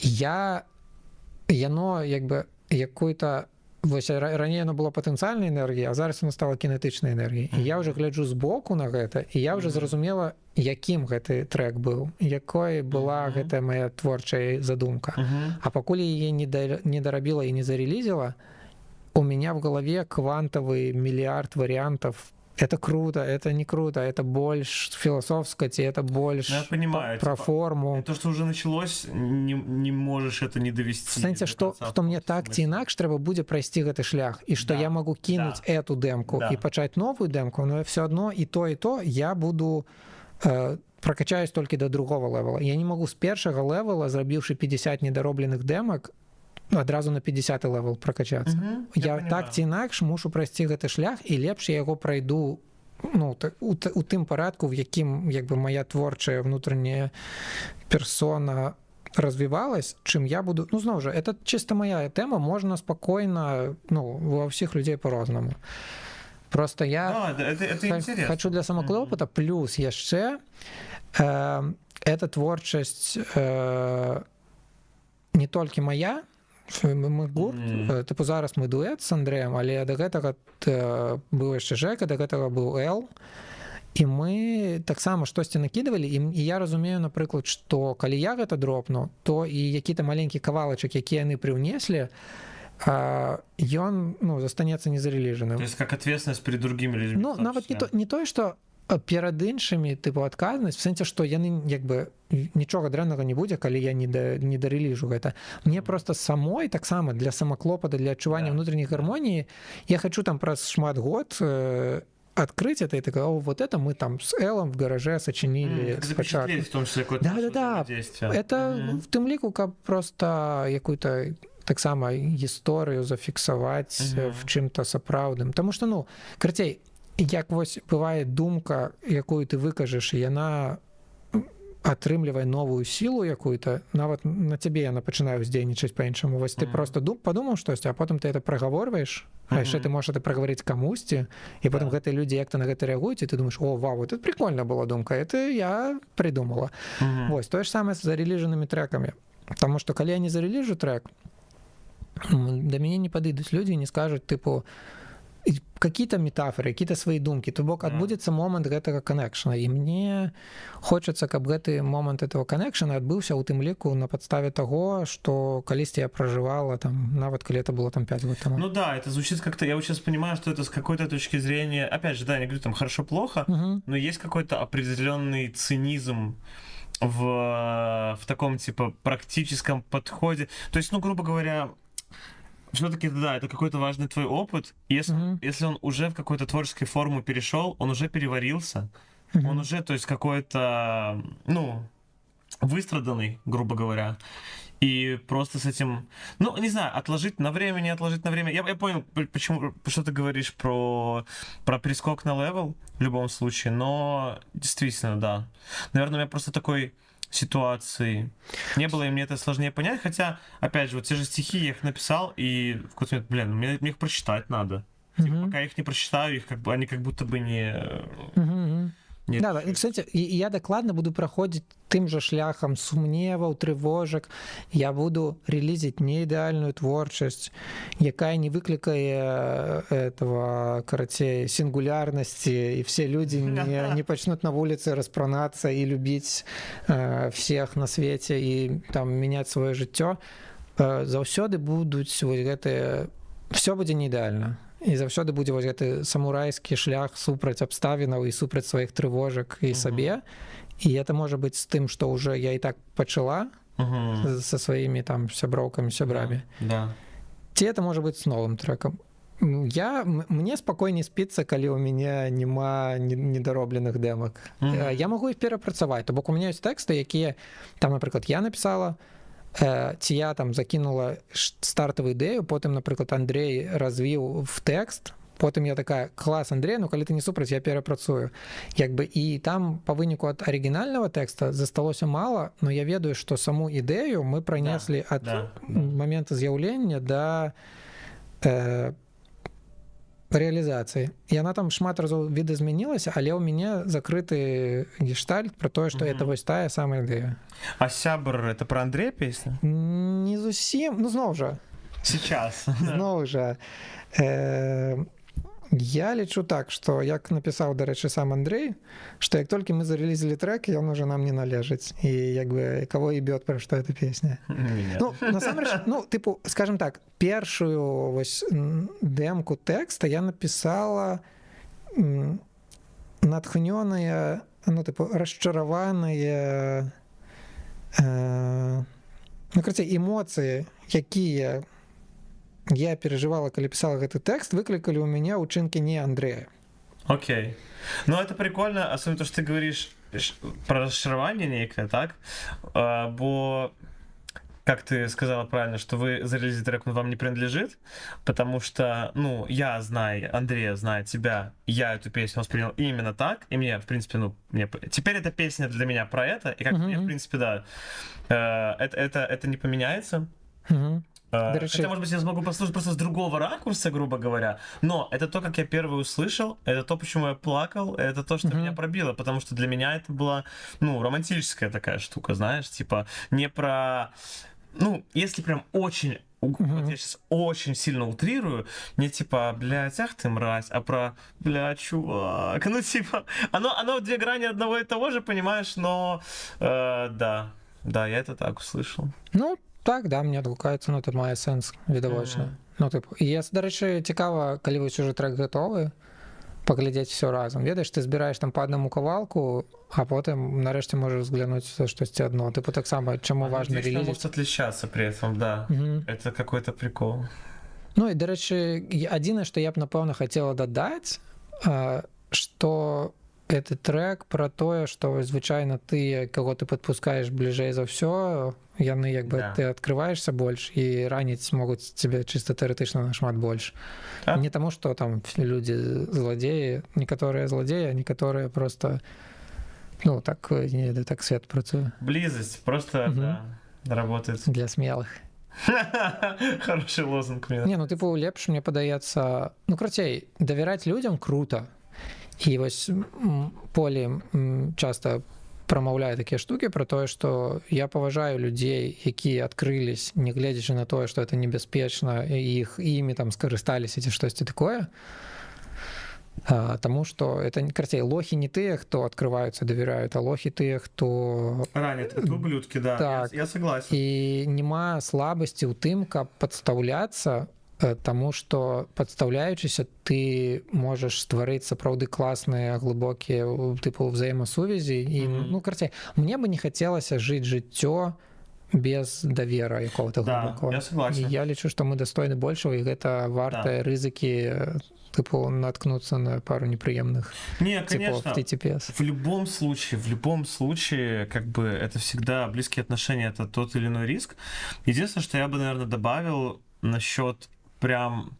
яно як бы якой-то вось раней оно было патэнцыяльнай энергіяй, а зараз оно стала кінетычнай энергіяй. І я ўжо гляджу збоку на гэта, і я ўжо зразумела, якім гэты трек быў, якой была гэтая моя творчая задумка. А пакуль яе не дарабіла і не зарэлізіла, у меня в голове квантовый миллиард вариантов. Это круто, это не круто, это больше философское, это больше про форму. То, что уже началось, не можешь это не довести. В сенсе, што мне так ці інакш трэба будзе прайсці гэты шлях, і што я могу кинуть эту демку і пачаць новую демку, но все одно и то я буду прокачаюсь толькі до другого левела. Я не могу з першага левела, зрабіўшы 50 недаробленых демак, адразу на 50 левел прокачацца. Я так ці інакш мушу прайсці гэты шлях, і лепш я яго прайду у тым парадку, в якім як бы моя творчая внутренняя персона развивалась, чым я буду... Ну, зноў жа, это чисто моя тэма, можна спокойно, ва ўсіх людзей по-рознаму. Просто я хочу для самоклопата, плюс яшчэ эта творчасць не толькі моя, мы гурт, тыпу зараз мы дуэт з Андрэем, але да гэтага быў яшчэ Жека, да гэтага быў Эл, і мы таксама штосьці накідывалі, і я разумею, напрыклад, што калі я гэта дропну, то і які-то маленькі кавалачак, які яны прыўнеслі, ён застанецца незарэліжаным. То есть как ответственность перед другими людьми. Ну, нават не тое, што перад іншымі тыпу адказнасць, в сэнсе, што яны як бы нічога дрэннага не будзе, калі я не дарэліжу гэта. Мне просто самой таксама для самаклопата, для адчування внутренняй гармоніі, я хочу там праз шмат год открыть это и такое, вот это мы там с Элом в гараже сочинили спочатку. В том числе да. Это в тым ліку, каб просто якую-то таксама гісторыю зафіксаваць в чым-то сапраўдным. Таму што, карацей, як вось бывае думка, якую ты выкажаш, і яна атрымлівае новую сілу якую-то, нават на цябе яна пачынае ўздзейнічаць па-іншаму. Вось ты просто падумаў штосьці, а потым ты это прагаворваеш, а яшчэ ты можаш это прагаварыць камусьці, і потым гэтыя людзі як-то на гэта рэагуюць, і ты думаеш, о, вау, это прикольна была думка, это я придумала. Вось, тое ж самае з зарэліжанымі трекамі. Таму што калі я не зарэліжу трек, да мяне не падыдуць людзі і не скажуць, тыпу, какие-то метафоры, какие-то свои думки, то бок адбудзецца момант гэтага канекшна, і мне хочацца, каб гэты момант этого канекшна адбыўся ў тым ліку на падставе таго, што калісьці я проживала там, нават калі это было там 5 год тому. Ну да, это звучит как-то, я вот сейчас понимаю, что это с какой-то точки зрения, опять же, да, я не говорю там хорошо-плохо, но есть какой-то определенный цинизм в таком типа практическом подходе. То есть, грубо говоря, все-таки, да, это какой-то важный твой опыт. Если он уже в какую-то творческую форму перешел, он уже переварился, он уже, то есть, какой-то, выстраданный, грубо говоря. И просто с этим, не знаю, отложить на время, не отложить на время. Я понял, почему, что ты говоришь про перескок на левел в любом случае, но действительно, да. Наверное, у меня просто такой ситуации не было, и мне это сложнее понять, хотя, опять же, вот те же стихи, я их написал, и в какой-то момент, мне их прочитать надо. Типа, пока я их не прочитаю, они как будто бы не... Да, кстати, я дакладна буду праходзіць тым жа шляхам сумневаў, трывожак. Я буду рэлізіць неідэальную творчасць, якая не выклікае этого, карацей, сінгулярнасці, і все людзі не пачнуць на вуліцы распранацца і любіць всех на свеце і там мяняць сваё жыццё. Заўсёды будуць вось гэтыя... Всё будзе не ідэальна. І заўсёды будзе вось гэты самурайскі шлях супраць абставінаў і супраць сваіх трывожак і сабе. І это можа быць з тым, што ўжо я і так пачала со своими там сяброўкамі, сябрамі. Да. Ці это можа быць з новым трэкам. Мне спакойней спіцца, калі ў мяне няма недаробленых дэмак. Я магу іх перапрацаваць, то бок у мяне ёсць тэксты, якія там, напрыклад, я напісала, ці я там закінула стартавую ідэю, потым, напрыклад, Андрей развіў в тэкст, потым я такая: клас, Андрей, ну калі ты не супраць, я перапрацую. Як бы і там па выніку ад арыгінальнага тэкста засталося мала, но я ведаю, што саму ідэю мы пранеслі ад момента з'яўлення да рэалізацыі. Яна там шмат разоў відазмянілася, але ў мяне закрыты гештальт пра тое, што это вось тая самая ідэя. А «Сябр» — это про Андрея песня? Не зусім, ну зноў жа. Сейчас. Зноў жа. Я лічу так, што як напісаў, дарэчы, сам Андрей, што як толькі мы зарэлізілі трэк, ён уже нам не належыць. І як бы кого ебёт, пра што эта песня. Ну, насамрэч, ну, тыпу, скажем так, першую вось дэмку тэкста я напісала натхнёная, ну, тыпу, расчараваная, ну, карацей, эмоцыі, якія я переживала, калі писала гэты тэкст, выкликали у меня учинки не Андрея. Окей. Ну, это прикольно, особенно то, что ты говоришь про разочарование некое, так? Бо, как ты сказала правильно, что вы зарелизили трек, но вам не принадлежит, потому что, ну, я знаю, Андрея знает тебя, я эту песню воспринял именно так, и мне, в принципе, ну, теперь эта песня для меня про это, и как мне, в принципе, да, это не поменяется. Хотя, может быть, я смогу послушать просто с другого ракурса, грубо говоря, но это то, как я первый услышал, это то, почему я плакал, это то, что меня пробило, потому что для меня это была, ну, романтическая такая штука, знаешь, типа, не про... Ну, если прям очень... Вот я сейчас очень сильно утрирую, не типа, блядь, ах ты мразь, а про, блядь, чувак, ну, типа, оно две грани одного и того же, понимаешь, но, да, я это так услышал. Ну, так, да, мне адгукаецца, ну, это мае сэнс відавочна. Ну, тыпу, і, дарэчы, цікава, калі вось уже трэк гатовы, паглядзець все разам. Ведаеш, ты збіраеш там па аднаму кавалку, а потым нарэшце можаш взглянуць штосьці адно. Тыпу таксама, чаму важна релізіць. Может отличаться при этом, да. Это какой-то прикол. Ну, і, дарэчы, адзінае, што я б, напэўна, хацела дадаць, што гэты трэк пра тое, што звычайна ты, каго ты падпускаеш бліжэй за ўсё, яны як бы ты адкрываешься больш і раніць могуць цябе чыста тэарэтычна нашмат больш. Не таму, што там людзі злодзеі, некаторыя злодзеі, а некаторыя просто, ну, так, не ведаю, так свет працуе. Близость просто, да, работает. Для смелых. Хороший лозунг. Не, ну, тыпу, лепш, мне падаецца, ну, карацей, давяраць людзям круто. І вось Полі часта прамаўляе такія штукі пра тое, што я паважаю людзей, якія адкрылись, не гледзячы на тое, што это небяспечна, і імі там скарысталіся ці штосьці такое. Таму што это, карацей, лохі не тыя, хто адкрываюцца, давяраюць, а лохі тыя, хто... Ранят, это ублюдкі, да, так. Я согласен. І няма слабасці ў тым, каб падстаўляцца, таму што падстаўляючыся ты можаш стварыць сапраўды класныя глыбокія тыпу ўзаемасувязі і ну карацей, мне бы не хацелася жыць жыццё без давера якога-то глыбокого. Я согласен. Я лічу, што мы дастойны большего, і гэта вартыя рызыкі тыпу наткнуться на пару неприемных типов в TTPS. В любом случае, как бы это всегда близкие отношения, это тот или иной риск. Единственное, что я бы, наверное, добавил насчет прям...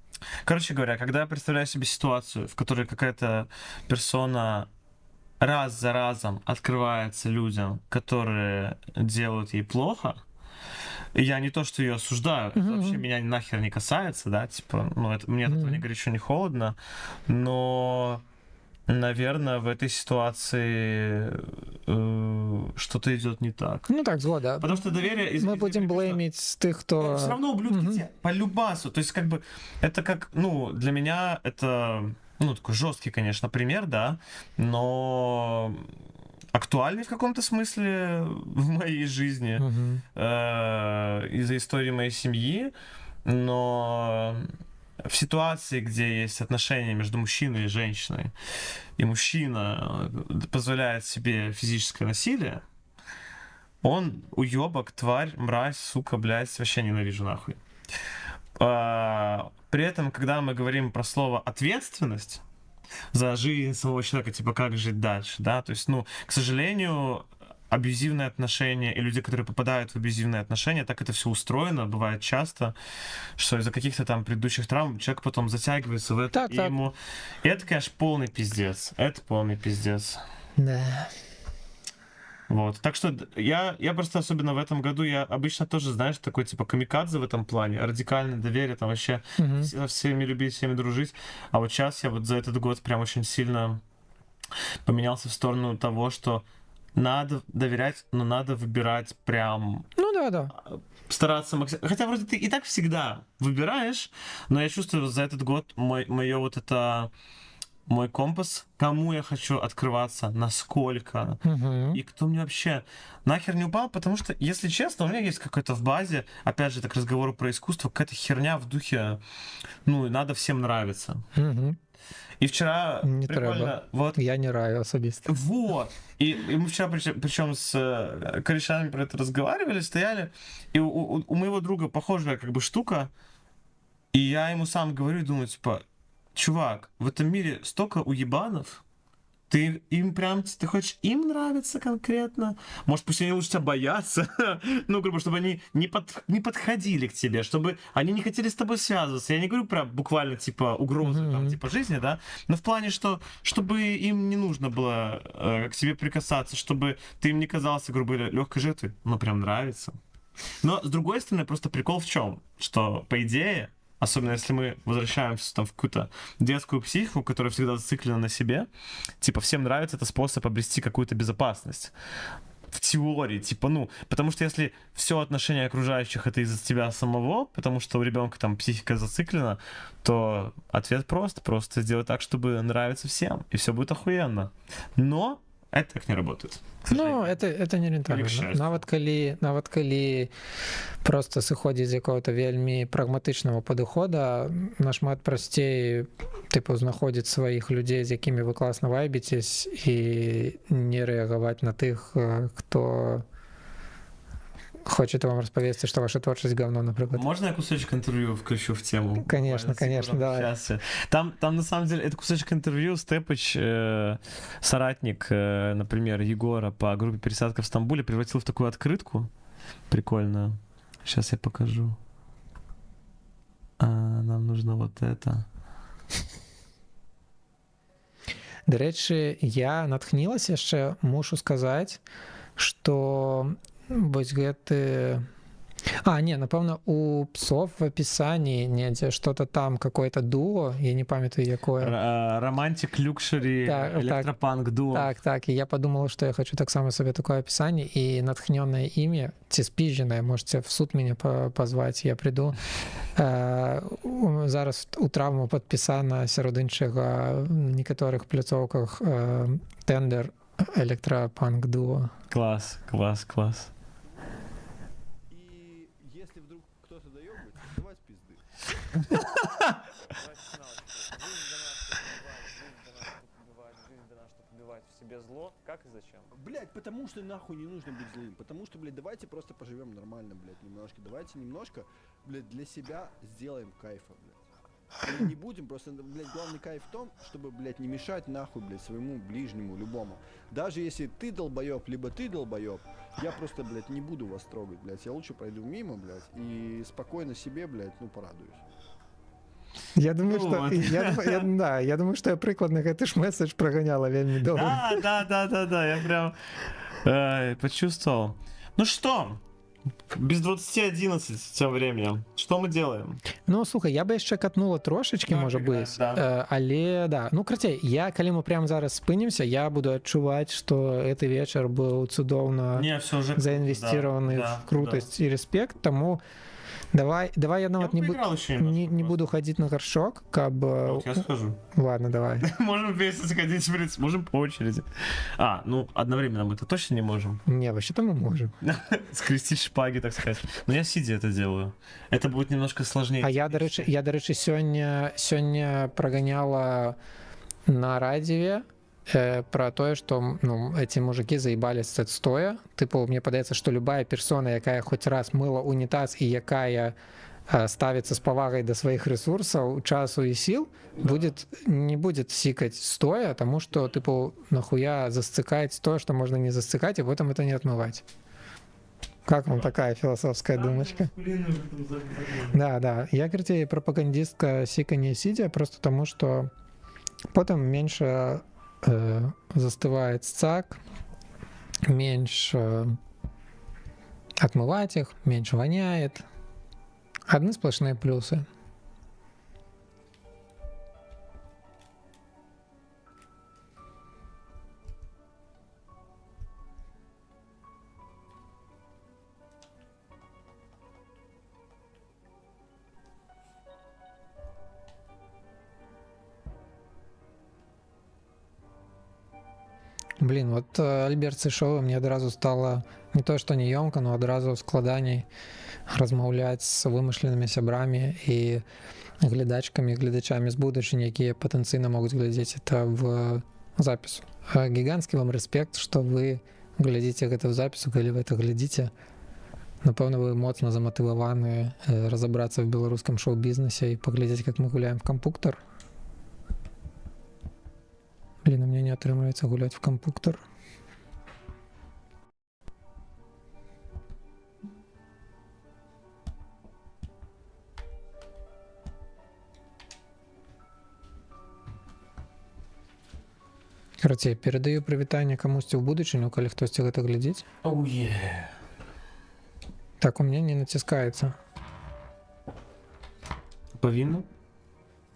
Короче говоря, когда я представляю себе ситуацию, в которой какая-то персона раз за разом открывается людям, которые делают ей плохо, я не то, что ее осуждаю, это вообще меня нахер не касается, да, типа, ну, это, мне от этого ни горячо, ни холодно, но, наверное, в этой ситуации что-то идет не так. Ну так, згода. Потому что доверие... Мы будем блеймить с тех, кто... Все равно ублюдки по любасу. То есть, как бы, это как, ну, для меня это, ну, такой жесткий, конечно, пример, да, но актуальный в каком-то смысле в моей жизни, из-за истории моей семьи, но... В ситуации, где есть отношения между мужчиной и женщиной, и мужчина позволяет себе физическое насилие, Он уёбок, тварь, мразь, сука, блядь, вообще ненавижу нахуй. При этом, когда мы говорим про слово ответственность за жизнь самого человека, типа как жить дальше, да, то есть, ну, к сожалению, абьюзивные отношения и люди, которые попадают в абьюзивные отношения, так это все устроено, бывает часто, что из-за каких-то там предыдущих травм человек потом затягивается в это, Так, и так. ему... И это, конечно, полный пиздец. Это полный пиздец. Да. Вот. Так что я просто особенно в этом году, я обычно тоже, знаешь, такой типа камикадзе в этом плане, радикальное доверие, там вообще со всеми любить, всеми дружить. А вот сейчас я вот за этот год прям очень сильно поменялся в сторону того, что надо доверять, но надо выбирать прям... Ну да. Стараться максимально... Хотя вроде ты и так всегда выбираешь, но я чувствую за этот год моё вот это... Мой компас, кому я хочу открываться, насколько, и кто мне вообще нахер не упал, потому что, если честно, у меня есть какой-то в базе, опять же, так к разговору про искусство, какая-то херня в духе, ну, надо всем нравиться. И вчера Не прикольно, треба. вот, Я не раю особисто. вот. И мы вчера, причем с корешами про это разговаривали, стояли, и у моего друга похожая как бы штука, и я ему сам говорю, думаю, типа, чувак, в этом мире столько уебанов, ты им прям, ты хочешь им нравиться конкретно? Может, пусть они лучше тебя боятся? Ну, грубо, чтобы они не подходили к тебе, чтобы они не хотели с тобой связываться. Я не говорю про буквально, типа, угрозы, там, типа, жизни, да? Но в плане, что, чтобы им не нужно было к тебе прикасаться, чтобы ты им не казался, грубо говоря, легкой жертвой, но прям нравится. Но, с другой стороны, просто прикол в чем? Что, по идее, особенно если мы возвращаемся там в какую-то детскую психику, которая всегда зациклена на себе, типа всем нравится, это способ обрести какую-то безопасность. В теории, типа, ну, потому что если все отношение окружающих это из-за тебя самого, потому что у ребенка там психика зациклена, то ответ просто сделать так, чтобы нравиться всем, и все будет охуенно. Но это так не работает. Ну, это не рентабельна. Нават калі просто сыходзіць з якога-то вельмі прагматычнага падыхода, нашмат прасцей тыпу знаходзіць сваіх людзей, з якімі вы класна вайбіцесь, і не рэагаваць на тых, хто хочет вам распавесці, што ваша творчасць говно, напрыклад. Можно я кусочек интервью включу в тему? Конечно, давай. Сейчас. Там на самом деле, это кусочек интервью, Степыч, соратник, например, Егора по группе «Пересадка в Стамбуле», превратил в такую открытку прикольную. Сейчас я покажу. Нам нужно вот это. До рэчы, я натхнілася яшчэ, мушу сказаць, што вось гэты... напэўна, у псов в описании недзе что-то там, какое-то дуо, я не памятаю, якое. Романтик, люкшери, электропанк дуо. Так, и я подумала, что я хочу таксама сабе такое описание, и натхнённое імя, ці спизженное, можете в суд меня позвать, я приду. Зараз у травму подписана сярод іншага на некаторых пляцоўках тендер электропанк дуо. Класс. Если вдруг кто-то доёбывает, давай с пизды. Жизнь дана, чтобы убивать в себе зло. Как и зачем? Блять, потому что нахуй не нужно быть злым. Потому что, блядь, давайте просто поживем нормально, блядь, немножко. Давайте немножко, блядь, для себя сделаем кайфа, блядь. И не будем просто, блядь, главный кайф в том, чтобы, блядь, не мешать нахуй, блядь, своему ближнему, любому. Даже если ты долбоёб, либо ты долбоёб, я просто, блядь, не буду вас трогать, блядь. Я лучше пройду мимо, блядь, и спокойно себе, блядь, порадуюсь. Я думаю, я думаю, что я прыкладна гэты ж месседж проганяла вельмі доўга. Да, я прям почувствовал. Ну что? Без 20:11 тем временем. Что мы делаем? Ну, слухай, я бы яшчэ катнула трошачки, можа быць. Але, да. Ну, крацей, калі мы прямо зараз спынемся, я буду адчуваць, што гэты вечар быў цудоўна заінвесціраваны в крутасць і рэспект, таму давай я нават не буду хадзіць на гаршок, каб... Вот я схожу. Ладно, давай. Можем вместе сходить, в принципе, можем по очереди. Ну, одновременно мы это точно не можем. Не, вообще-то мы можем. Скрестить шпаги, так сказать. Но я сидя это делаю. Это будет немножко сложнее. А я, до рэчы, сёння праганяла на радзіве про тое, што ну, эти мужики заебались стаць стоя. Тыпу мне падаецца, што любая персона, якая хоць раз мыла унітаз і якая ставіцца з павагай да сваіх рэсурсаў, часу і сіл, не будет сікаць стоя, таму што тыпу нахуя засцыкаць тое, што можна не засцыкаць, і потым это не отмываць. Как вам такая философская думочка? Да. Я, говорите, пропагандистка сикания сидя, просто потому что потом меньше застывает сцак, меньше отмывать их, меньше воняет. Одни сплошные плюсы. Блин, вот Альберт сышоў, мне адразу стало не то, што няёмка, но адразу складаней размаўляць з вымышленымі сябрамі і глядачкамі, гледачамі з будучыні, якія патэнцыйна могуць глядзець это в запісу. Гіганцкі вам рэспект, што вы глядзіце гэта в запісу, калі вы это глядзіце. Напэўна, вы моцна заматываваны разабрацца в беларускам шоу-бізнесе і паглядзець, як мы гуляем в кампуктар. Блин, у меня не отрывается гулять в компьютер. Короче, передаю привітання камусьці ў будучыню, калі хтосьці гэта глядзіць. Oh, yeah. Так, у меня не натискается. Повинно?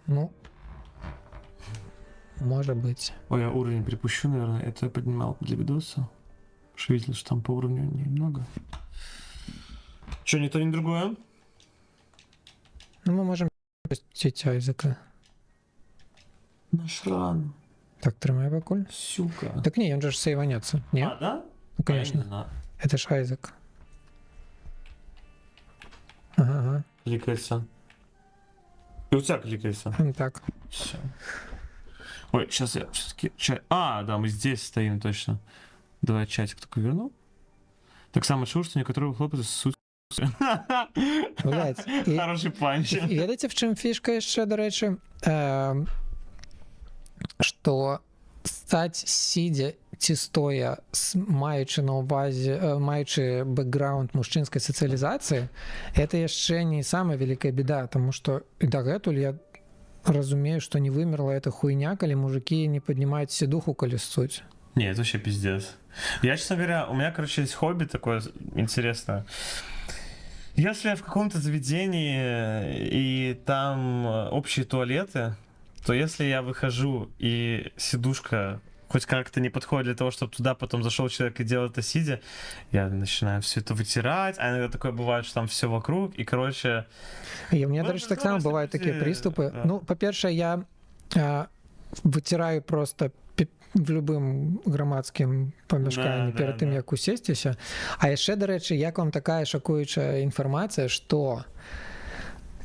Ну, может быть. Ой, я уровень припущу, наверное. Это я поднимал для видоса. Что видел, что там по уровню немного. Что, ни то, ни другое? Ну, мы можем пустить Айзека. Наш ран. Так, трымай пакуль. Сука. Так не, он же ж сейванется. Не? А, да? Ну, конечно. Это ж Айзек. Ага. Кликается. И у тебя кликается. Так. Все. Ой, сейчас я все-таки чай. А, да, мы здесь стоим точно. Давай чатик только верну. Так само чув, что некоторые хлопцы суть. Блядь, Хороший панч. Ведаеце, в чым фішка яшчэ, дарэчы, што стаць сидя ці стоя, маючы на ўвазе, маючы бэкграунд мужчынскай сацыялізацыі, это яшчэ не самая вялікая беда, тому што і дагэтуль я разумею, что не вымерла эта хуйня, коли мужики не поднимают седуху, коли ссуть. Не, это вообще пиздец. Я, честно говоря, у меня, короче, есть хобби такое интересное. Если я в каком-то заведении и там общие туалеты, то если я выхожу и сидушка хоть как-то не подходит для того, чтобы туда потом зашел человек и делал это сидя, я начинаю все это вытирать, а иногда такое бывает, что там все вокруг, и, короче... И у меня, даже так само бывают такие приступы. Да. Ну, по-перше, я вытираю просто в любым грамадскім памяшканні перед тым, як усесціся. А яшчэ, дарэчы, як вам такая шакуючая інфармацыя, што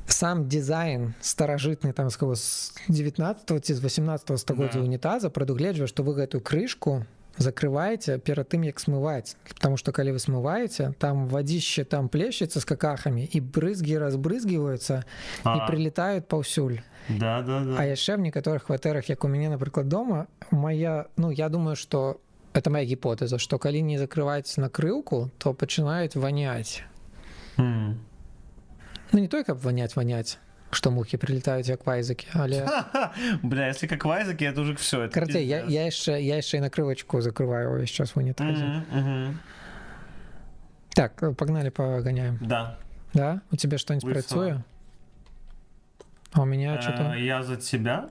сам дизайн старажытны там з 19 ці з 18 стагоддзя унітаза прадугледжвае, што вы гэтую крышку закрываеце перад тым, як смываць. Потому что калі вы смываеце, там вадзіще там плещется с какахами, і брызги разбрызгиваются і прилетают паўсюль. Да. А яшчэ в некаторых кватэрах, як у мяне, напрыклад, дома, моя, ну, я думаю, что это моя гіпотэза, што калі не закрываць накрылку, то пачынаюць ваняць. Ну, не только вонять, что мухи прилетают как вайзаки, але... Бля, если как вайзаки, это уже все. Короче, я еще и накрылочку закрываю весь час в унитазе. Так, погнали, погоняем. Да. Да? У тебя что-нибудь працуе? А у меня что-то... Я за тебя?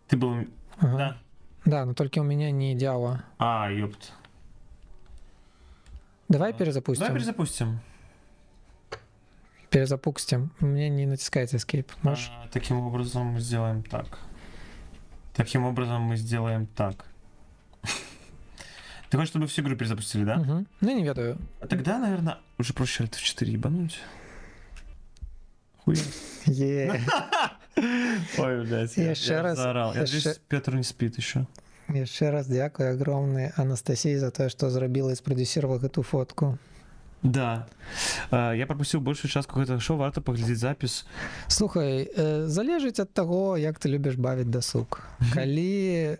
Ты был... Ага. Да. Да, но только у меня не идеала. А, ёпт. Давай перезапустим. Перезапустим. У меня не натискается escape. Можешь? Таким образом мы сделаем так. Ты хочешь, чтобы всю игру перезапустили, да? Угу. Ну, не ведаю. А тогда, наверное, уже проще Alt F4 ебануть. Хуя. Ой, блядь, я заорал. Я надеюсь, Петр не спит еще. Яшчэ раз дзякую агромны Анастасіі за тое, што зрабіла і спрадюсіравала гэту фотку. Да. Я пропустил большую частку гэтага шоу, варта паглядзець запіс. Слухай, залежыць ад таго, як ты любіш бавіць дасуг. Калі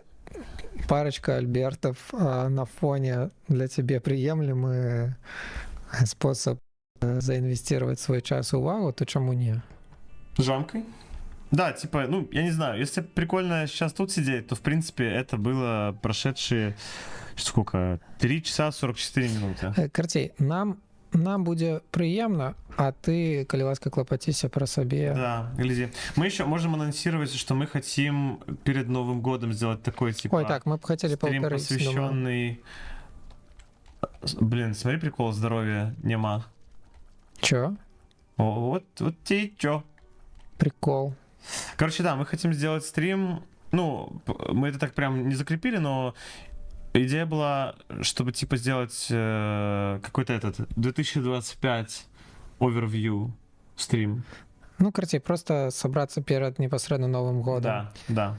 парочка альбертов на фоне для тебе приемлемый способ заинвестировать свой час и увагу, то чему не? Жамкой? Да, типа, ну, я не знаю, если прикольно сейчас тут сидеть, то, в принципе, это было прошедшие, сколько, 3 часа 44 минуты. Карцей, нам будзе прыемна, а ты, калі ласка, клапаціся пра сабе. Да, гляди. Мы еще можем анонсировать, что мы хотим перед Новым годом сделать такой, типа... Ой, так, мы бы хотели стрим, повторить. посвященный... Блин, смотри, прикол, здоровья нема. Чё? Вот тебе и чё. Прикол. Короче, да, мы хотим сделать стрим. Ну, мы это так прям не закрепили, но идея была, чтобы типа сделать какой-то этот 2025 overview стрим. Ну, карцей, просто собраться перед непосредственно Новым годом. Да.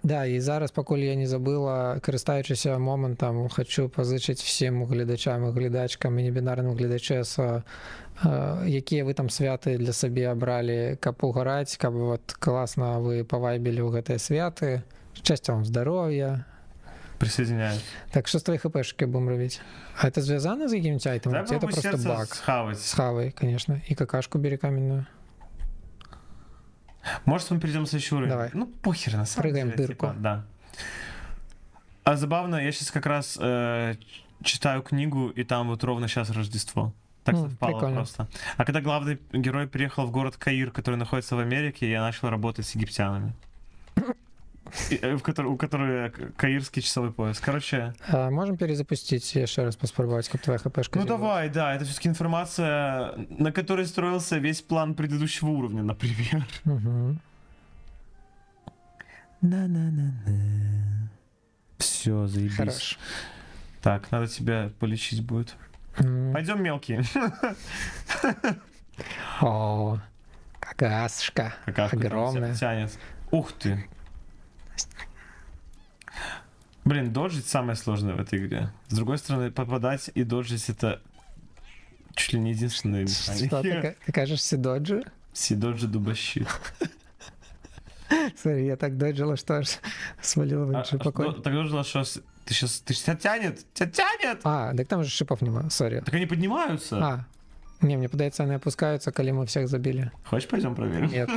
Да, і зараз, пакуль я не забыла, карыстаючыся момантам, хочу пазычыць всім гледачам і гледачкам і небінарным гледачэсу, якія вы там святы для сабе абралі, каб угараць, каб вот класна вы павайбілі ў гэтыя святы. Шчасця вам, здароўя. Присоединяюсь. Так, что с твоей хпшкой будем рубить? А это связано с каким-нибудь айтемом? Да, это просто баг. Схавать. Схавай, конечно. И какашку бери каменную. Может, мы перейдем в следующий уровень? Давай. Ну, похер, на самом Прыгаем деле. в дырку. Типа, да. А забавно, я сейчас как раз читаю книгу, и там вот ровно сейчас Рождество. Так совпало прикольно. просто. А когда главный герой приехал в город Каир, который находится в Америке, я начал работать с египтянами. У которых каирский часовой пояс. Короче... можем перезапустить еще раз поспробовать, как твоя хпшка? Ну давай, да, это все-таки информация, на которой строился весь план предыдущего уровня, например. Угу. На-на-на-на. Все, заебись. Хорошо. Так, надо тебя полечить будет. Пойдем, мелкий. О, какашка. Огромная. Тянет. Ух ты. Блин, доджить самое сложное в этой игре. С другой стороны, попадать и доджить это чуть ли не единственная механика. Что, ты кажешься доджи? Си доджи дубащит. Смотри, я так доджила, что аж свалила в инший покой. Так доджила, что ты сейчас... Тебя тянет! Тебя тянет! Так там же шипов нема, сори. Так они поднимаются. Не, мне подается, они опускаются, коли мы всех забили. Хочешь, пойдем проверим? Нет.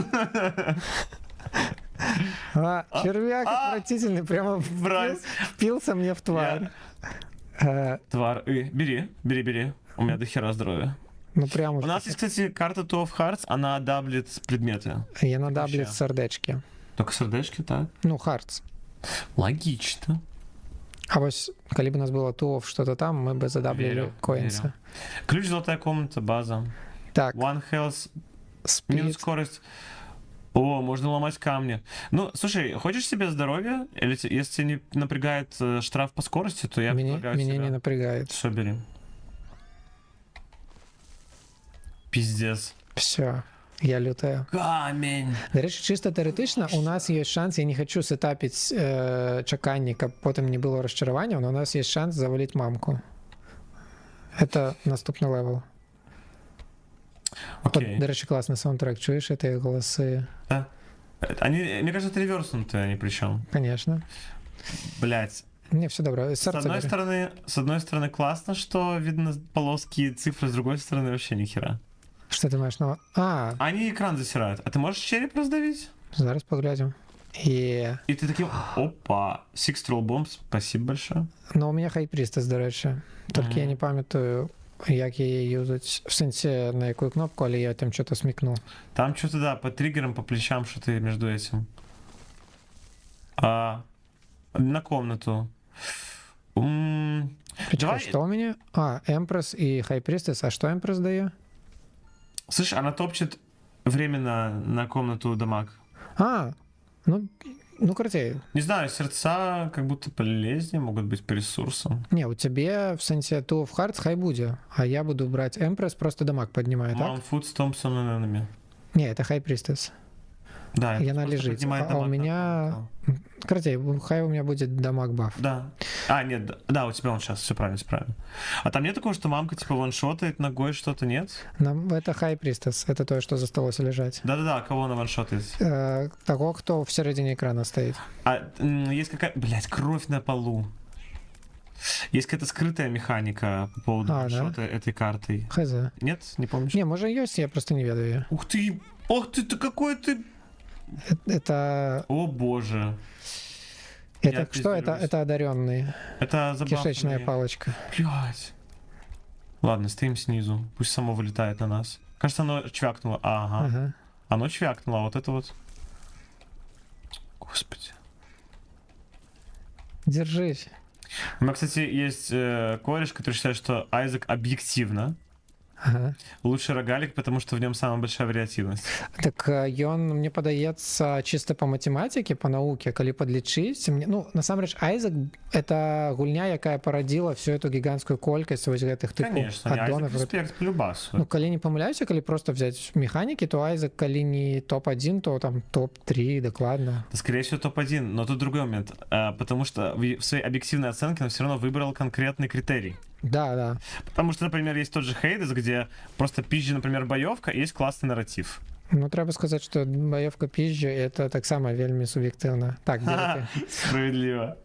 Червяк отвратительный, прямо впился мне в тварь. Тварь, бери. У меня дохера здоровья. Ну прямо. У нас есть, кстати, карта Two of Hearts, она даблит предметы. Я надаблит сердечки. Только сердечки, так? Ну, Hearts. Логично. А вот, коли бы у нас было Two of что-то там, мы бы задаблили коинсы. Ключ, золотая комната, база. Так. One health, минус скорость. О, можно ломать камни. Ну, слушай, хочешь себе здоровье? Или если тебя не напрягает штраф по скорости, то я предлагаю Меня тебя. не напрягает. Все, бери. Пиздец. Все, я лютая. Камень. До речі, чисто теоретично у нас є шанс, я не хочу сетапить чекання, каб потім не було розчарування, но у нас є шанс завалить мамку. Это наступний левел. Окей. До речі, классный саундтрек, чуешь эти голосы? Да. Они, мне кажется, реверснутые они причем. Конечно. Блять. Не, все добро. С одной стороны классно, что видно полоски и цифры, с другой стороны вообще ни хера. Что ты маешь на... Они экран засирают. А ты можешь череп раздавить? Зараз поглядим. И ты таким... Опа. Six Troll Bomb, спасибо большое. Но у меня хайпристес, до речі. Тільки я не пам'ятаю, як її юзать. В сенсі, на яку кнопку, але я там что-то смікнув. Там что-то, да, по триггерам, по плечам, что-то между этим. На комнату. Давай... Что у меня? Эмпресс и хайпристес. А что Эмпресс дает? Слышь, она топчет временно на комнату дамаг. Ну, крутей. Не знаю, сердца как будто полезнее могут быть по ресурсам. Не, у тебя в сенсе Two of Hearts хай будет, а я буду брать Эмпресс, просто дамаг поднимает, так? Маунтфуд с Томпсоном. Не, это хайпристес. Да, и это она просто лежит. поднимает А у дамаг на меня... одного. Кстати, хай у меня будет дамаг баф. Да. А, нет, да, у тебя он сейчас, все правильно, все правильно. А там нет такого, что мамка типа ваншотает ногой что-то, нет? Это хай пристас, это то, что засталось лежать. Да-да-да, кого она ваншотает? Того, кто в середине экрана стоит. А есть какая... Блять, кровь на полу. Есть какая-то скрытая механика по поводу Да? ваншота этой картой. Хз. Нет? Не помнишь? Не, может есть, я просто не ведаю ее. Ух ты! Ох ты какой ты... Это... О боже. Это Я что? пиздюсь. Это одаренный. Это забавно. Кишечная палочка. Блять. Ладно, стоим снизу. Пусть само вылетает на нас. Кажется, оно чвякнуло. Ага. Ага. Оно чвякнуло, а вот это вот. Господи. Держись. У меня, кстати, есть кореш, который считает, что Айзек объективно Ага. лучший рогалик, потому что в нем самая большая вариативность. Так ён мне падаецца чыста па матэматыке па навуке калі падлічыць мне ну насамрэч Айзек это гульня якая парадзіла всю эту гіганцкую колькасць вось гэтых тыпу Конечно, не Айзек аддонов респект по любасу. ну калі не памыляюся калі просто взять механікі то Айзек калі не топ-1 то там топ-3 дакладна Да, скорее всего, топ-1, но тут другой момент. Потому что в своей объективной оценке он все равно выбрал конкретный критерий. да Потому что, например, есть тот же Хейдес, где просто пизжи, например, боевка, и есть классный нарратив. ну трэба сказаць что баёвка пізджа это таксама вельмі суб'ектыўна так Справедливо.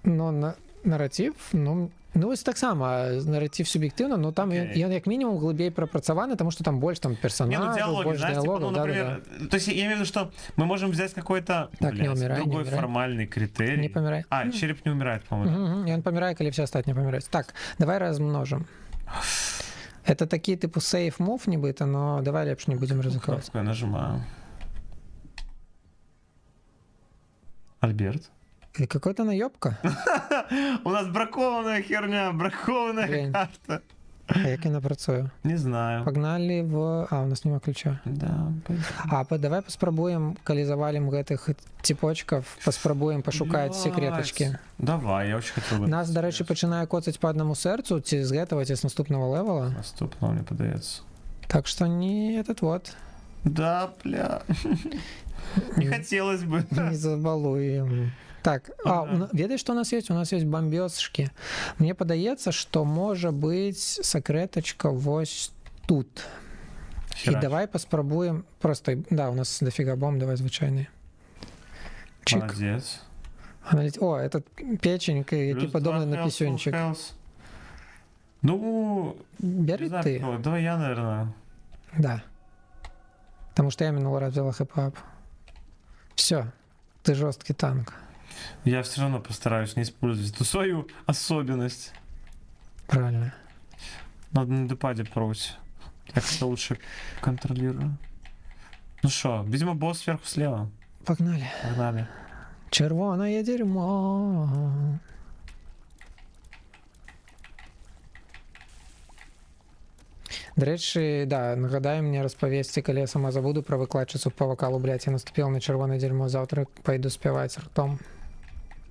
но наратив ну вось таксама наратив суб'ектыўна но там Окей. ён як мінімум глыбей прапрацаваны тому что там больш там Не, ну персонажаў диалоги, больш знаешь, типа, дыалогаў ну, например, то есть я имею в виду, что мы можем взять какой-то Так, не умирай, не другой умирай. формальный критерий. не памірай А, череп не умирает, по-моему. ён памірае калі все астатнія паміраюць так давай размножым это такі тыпу сейф мув нібыта но давай лепш не будзем рызыкаваць Кнопку я нажимаю. Альберт. і какой-то наёбка У нас бракованная херня, бракованная Блин. карта. А як яна працуе Не знаю. пагналі в у нас няма ключа Да, пойдём. давай паспрабуем калі завалім гэтых ціпочкаў паспрабуем пашукаць Блядь. секретачки Давай, я очень хотел бы. нас дарэчы пачынае коцаць по аднаму сэрцу ці з гэтага ці з наступнага левела Наступного мне подается. так что не этот вот Да, бля. Не хотелось бы. не забалуем так ведаеш что у нас есть бомбёжки мне падаецца что можа быть сакрэтачка вось тут і Херач. давай паспрабуем просто да у нас дофига бомб давай звычайны чик Молодец. о этот печенька які Плюс падобны 2 на health, пісюнчик full health. Ну, бяры не знаю, ты ну, давай я, наверное. да потому что я минулый раз взяла хэп-ап все ты жесткий танк Я все равно постараюсь не использовать эту свою особенность. правильно Надо на депаде пробовать. Я как-то лучше контролирую. Ну что, видимо, босс сверху слева. погнали Погнали. чырвонае дерьмо Дарэчы да нагадаем мне распавесці калі я сама забуду пра выкладчыцу по вакалу блядь, я наступила на чырвонае дерьмо завтра пойду спяваць ртом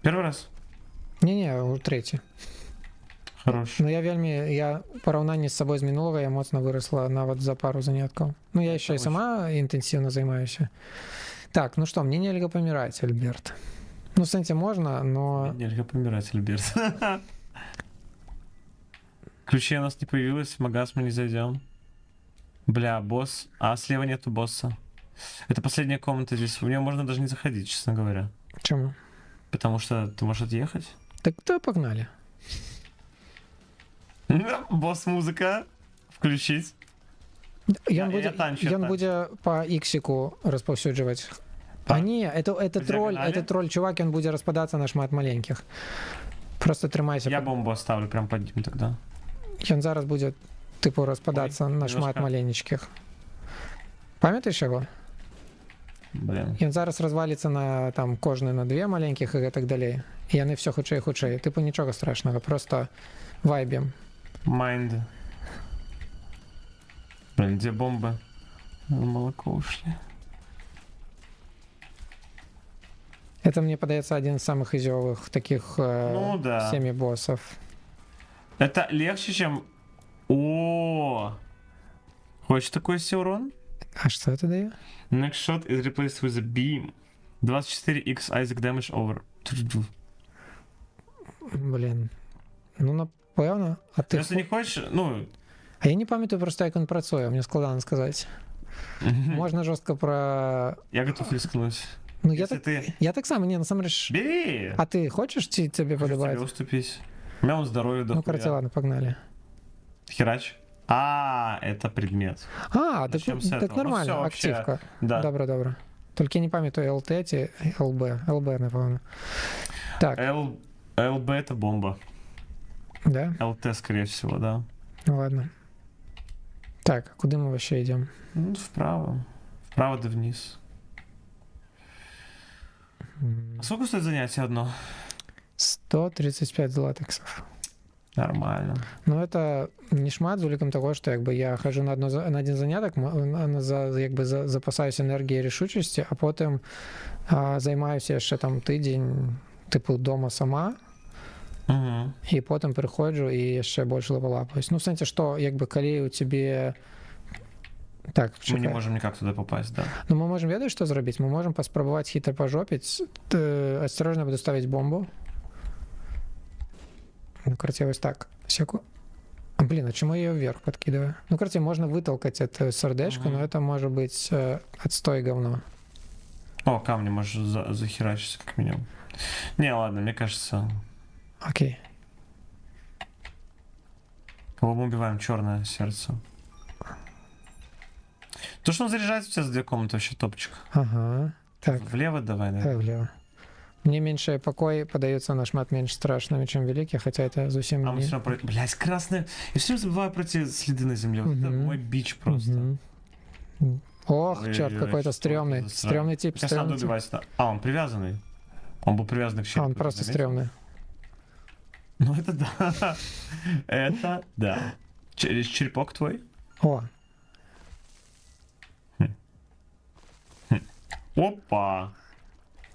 Первый раз? не у трэці Хорош. но я вельмі я параўнанні з сабой з мінулага я моцна вырасла нават за пару заняткаў ну я яшчэ і сама інтэнсіўна займаюся так ну что мне нельга паміраць Альберт ну в сэнсе можна но Нельзя помирать, Альберт. Ключей у нас не появилось, в магаз мы не зайдем. Бля, босс. А слева нету босса. Это последняя комната здесь. В нее можно даже не заходить, честно говоря. чаму Потому что ты можешь отъехать. так то погнали Босс музыка. Включить. ён будзе танчу, ён будзе по іксіку распаўсюджваць Па- а не это тролль диагонали? это тролль чувак ён будзе распадацца на шмат маленькіх просто трымайся Я бомбу оставлю прям под ним тогда. ён зараз будзе тыпу распадацца на шмат немножко. маленечкіх памятаеш яго Блин. ён зараз разваліцца на там кожны на две маленькіх і гэтак далей і яны все хутчэй тыпу нічога страшнага просто вайбем Майнд. Блин, где бомбы? Молоко ушли. это мне падаецца адзін з самых ізёвых таких Ну да. семі-боссов Это легче, чем... О, хочешь такой себе урон? А что это дает? Next shot is replaced with a beam. 24x Isaac damage over. Блін. Ну, напевно. А ти... Если не хочешь, ну... А я не пам'ятаю просто, як він працює, мені складно сказати. Можна жорстко про... Я готов рискнуть. Ну, я Если так, ты... я так само, ні, насамперед... Бери! А ти хочеш, чи тобі Хочу тебе подобається? уступить. У меня он здоровье Ну, дохуя. короче, ладно, погнали. Херач. А, это предмет. А, так, Начнем с так этого. Ну, нормально, всё, вообще, активка. Да. Добре. Тільки не пам'ятаю ЛТ ці ЛБ. ЛБ, напевно. Так, ЛБ это бомба. да? ЛТ, скорее всего, да. Ну ладно. Так, а куди ми вообще йдемо? Ну, вправо. Вправо да вниз. А сколько стоит занятие одно? 135 златексів. Нормально. Ну, это не шмат з уліком того, що якби я хожу на один заняток, якби запасаюсь енергією і рішучості, а потім займаюся ще там тиждень, типу, вдома сама, Угу. і потім приходжу і ще більше левелапаюсь. Ну, в сенсі, що, якби, коли у тебе... Так, Мы чекай. не можем никак туда попасть, да. Ну, мы можем, ведаешь, что зробить? Мы можем поспробовать хитро пожопить. Осторожно буду ставить бомбу. Ну, короче, вот так. Блин, а чему я ее вверх подкидываю? Ну, короче, можно вытолкать это сердечко, но это может быть отстой говно. О, камни можешь захерачиться как минимум. Не, ладно, мне кажется... Окей. Кого мы убиваем? Черное сердце. То, что он заряжается у тебя за 2 комнаты, вообще топчик. Ага. Так, Влево давай, давай наверное. влево. Мне меньше покой подается на шмат меньше страшными, чем великий, хотя это совсем А мы не... все про... Блять, красное. Я все время забываю про эти следы на земле. Вот это Мгм. мой бич просто. Мгм. Ох, Ой-ой-ой, черт, какой-то что это стрёмный. за срань? Стрёмный тип, Сейчас надо стрёмный тип. убивать. А, он привязанный. Он был привязан к А, щиту. он просто заметил? стрёмный. Ну это да. Это да. Черепок твой? О, Опа!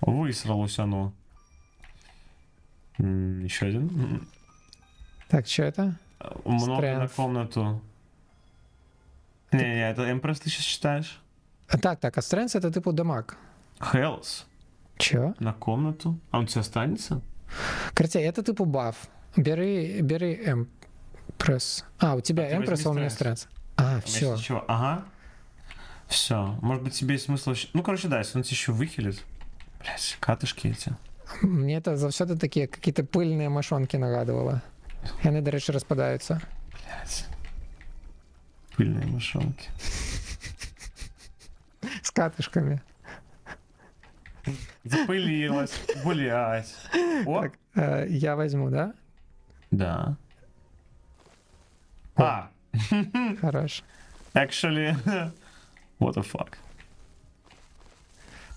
Высралось оно. Еще один. так, что это? Много на Strength. комнату. Не, это Эмпресс ты сейчас читаешь? Так, а Strength это типа дамаг. Хелс. Чё? На комнату. А он у тебя останется? Короче, это типа баф. Бери Эмпресс. А, у тебя А ты Эмпресс, возьми а у меня Strength. Strength. А, Там все. есть еще. Ага. Все. Может быть тебе есть смысл... Ну, короче, да, если он тебя еще выхилит. Блять, катышки эти. Мне это завсёды такие какие-то пыльные мошонки нагадывало. И они, до речі, розпадаються. Блять. Пыльные мошонки. С катышками. Запылилась. Блять. О, Так, я возьму, да? да. О. А, Хорош. actually, what the fuck.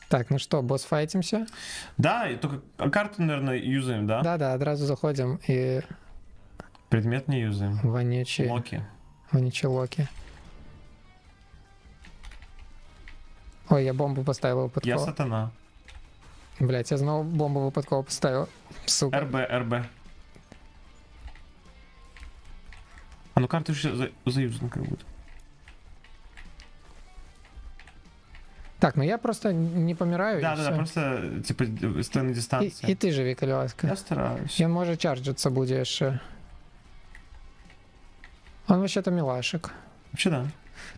Так, ну что, босс файтимся? Да, и только карту, наверное, юзаем, да? Да, одразу заходим и Предмет не юзаем. вонючие Локи. локи. Ой, я бомбу поставил Я випадково. сатана. Блять, я знову бомбу випадково поставил. Сука. РБ. А ну карта еще заюзана как будто. Так, ну я просто не помираю. и Да, всё. просто, типа, стой на дистанции. І ти живі, коляска. Я стараюсь. Він може чарджитися буде ще. Он вообще-то милашик. Вообще да.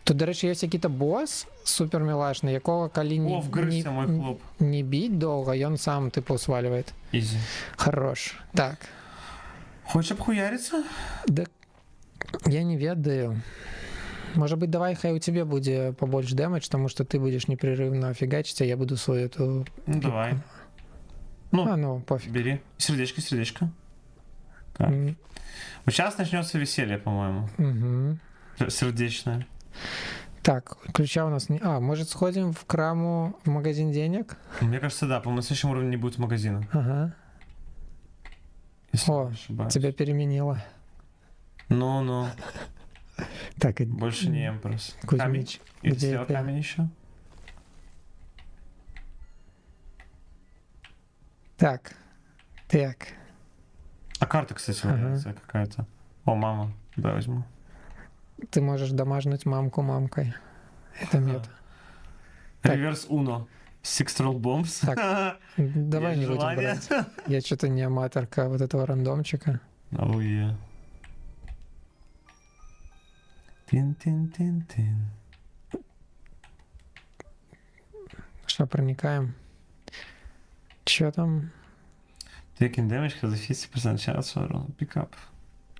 Тут, до речі, є якийсь бос супер милашний, якого коли О, вгрызся мой хлоп. не бить довго, і він сам, типу, сваливает. Изи. Хорош. Так. Хочешь обхуяриться? Да я не ведаю. Может быть, давай хай у тебя будет побольше дэмэдж, потому что ты будешь непрерывно фигачить, а я буду свою эту... Ну давай. Ну, А, ну, пофиг. бери. Сердечко. Так. М, Вот сейчас начнется веселье, по-моему. мгм. Сердечное. Так, ключа у нас не... А, может, сходим в краму, в магазин денег? Мне кажется, да, по-моему, на следующем уровне не будет магазина. Ага. Если О, не ошибаюсь. Тебя переменило. Ну. Так, Больше не Эмпресс. Камень. Кузьмич, Или где сделал это? камень еще? Так. А карта, кстати, Ага. валяется какая-то. О, мама. Да, возьму. Ты можешь дамажнуть мамку мамкой. Это мета. Так. Реверс Уно. Sixtral Bombs. Так, давай Есть не будем желание? брать. Я что-то не аматорка вот этого рандомчика. Ауе. Тин-тин-тин-тин. Что, проникаем? Чё там? Taking damage has a 50% chance for pickup.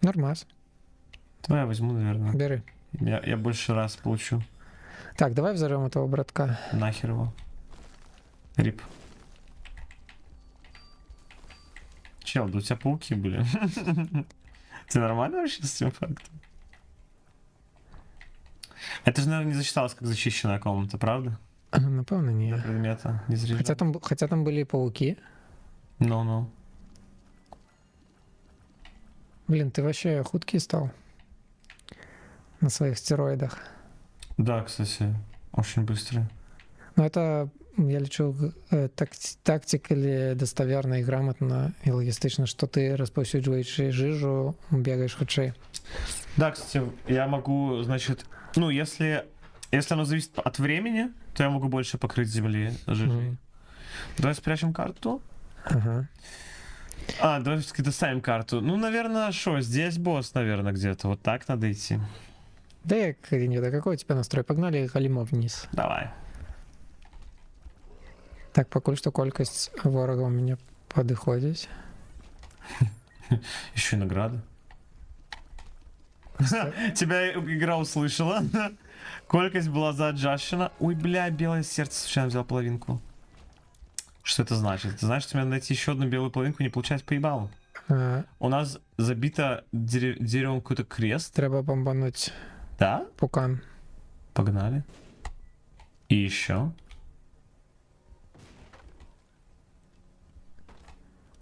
Нормас. Давай я возьму, наверное. Бери. Я больше раз получу. Так, давай взорвем этого братка. Нахер его. Рип. Чел, да у тебя пауки были. Ты нормально вообще с этим фактом? Это же, наверное, не засчиталось как зачищенная комната, правда? Напевно, ні. Для предмета. Не заряжал. Хотя там были и пауки. Ну-ну. Блин, ты вообще хуткий стал. На своих стероидах. Да, кстати, очень быстрый. Но это, я лечу, тактик или достоверно и грамотно, и логистично, что ты розповсюджуєш жижу, бегаешь худшей. Да, кстати, я могу, значит, ну, если оно зависит от времени, то я могу больше покрыть земли жижей. Давай спрячем карту. Ага. Давай все-таки доставим карту. Ну, наверное, что, здесь босс, наверное, где-то. Вот так надо идти. Да какой у тебя настрой? Погнали галімо вниз. Давай. Так, покуль что колькость ворога у меня подыходить. Еще и награды. Тебя игра услышала. Колькость была заджащена. Ой, бля, белое сердце случайно взял половинку. Что это значит? Это значит, что мне найти еще одну белую половинку не получать поебалу. У нас забито деревом какой-то крест. Треба бомбануть Да? пукан. Погнали. И еще.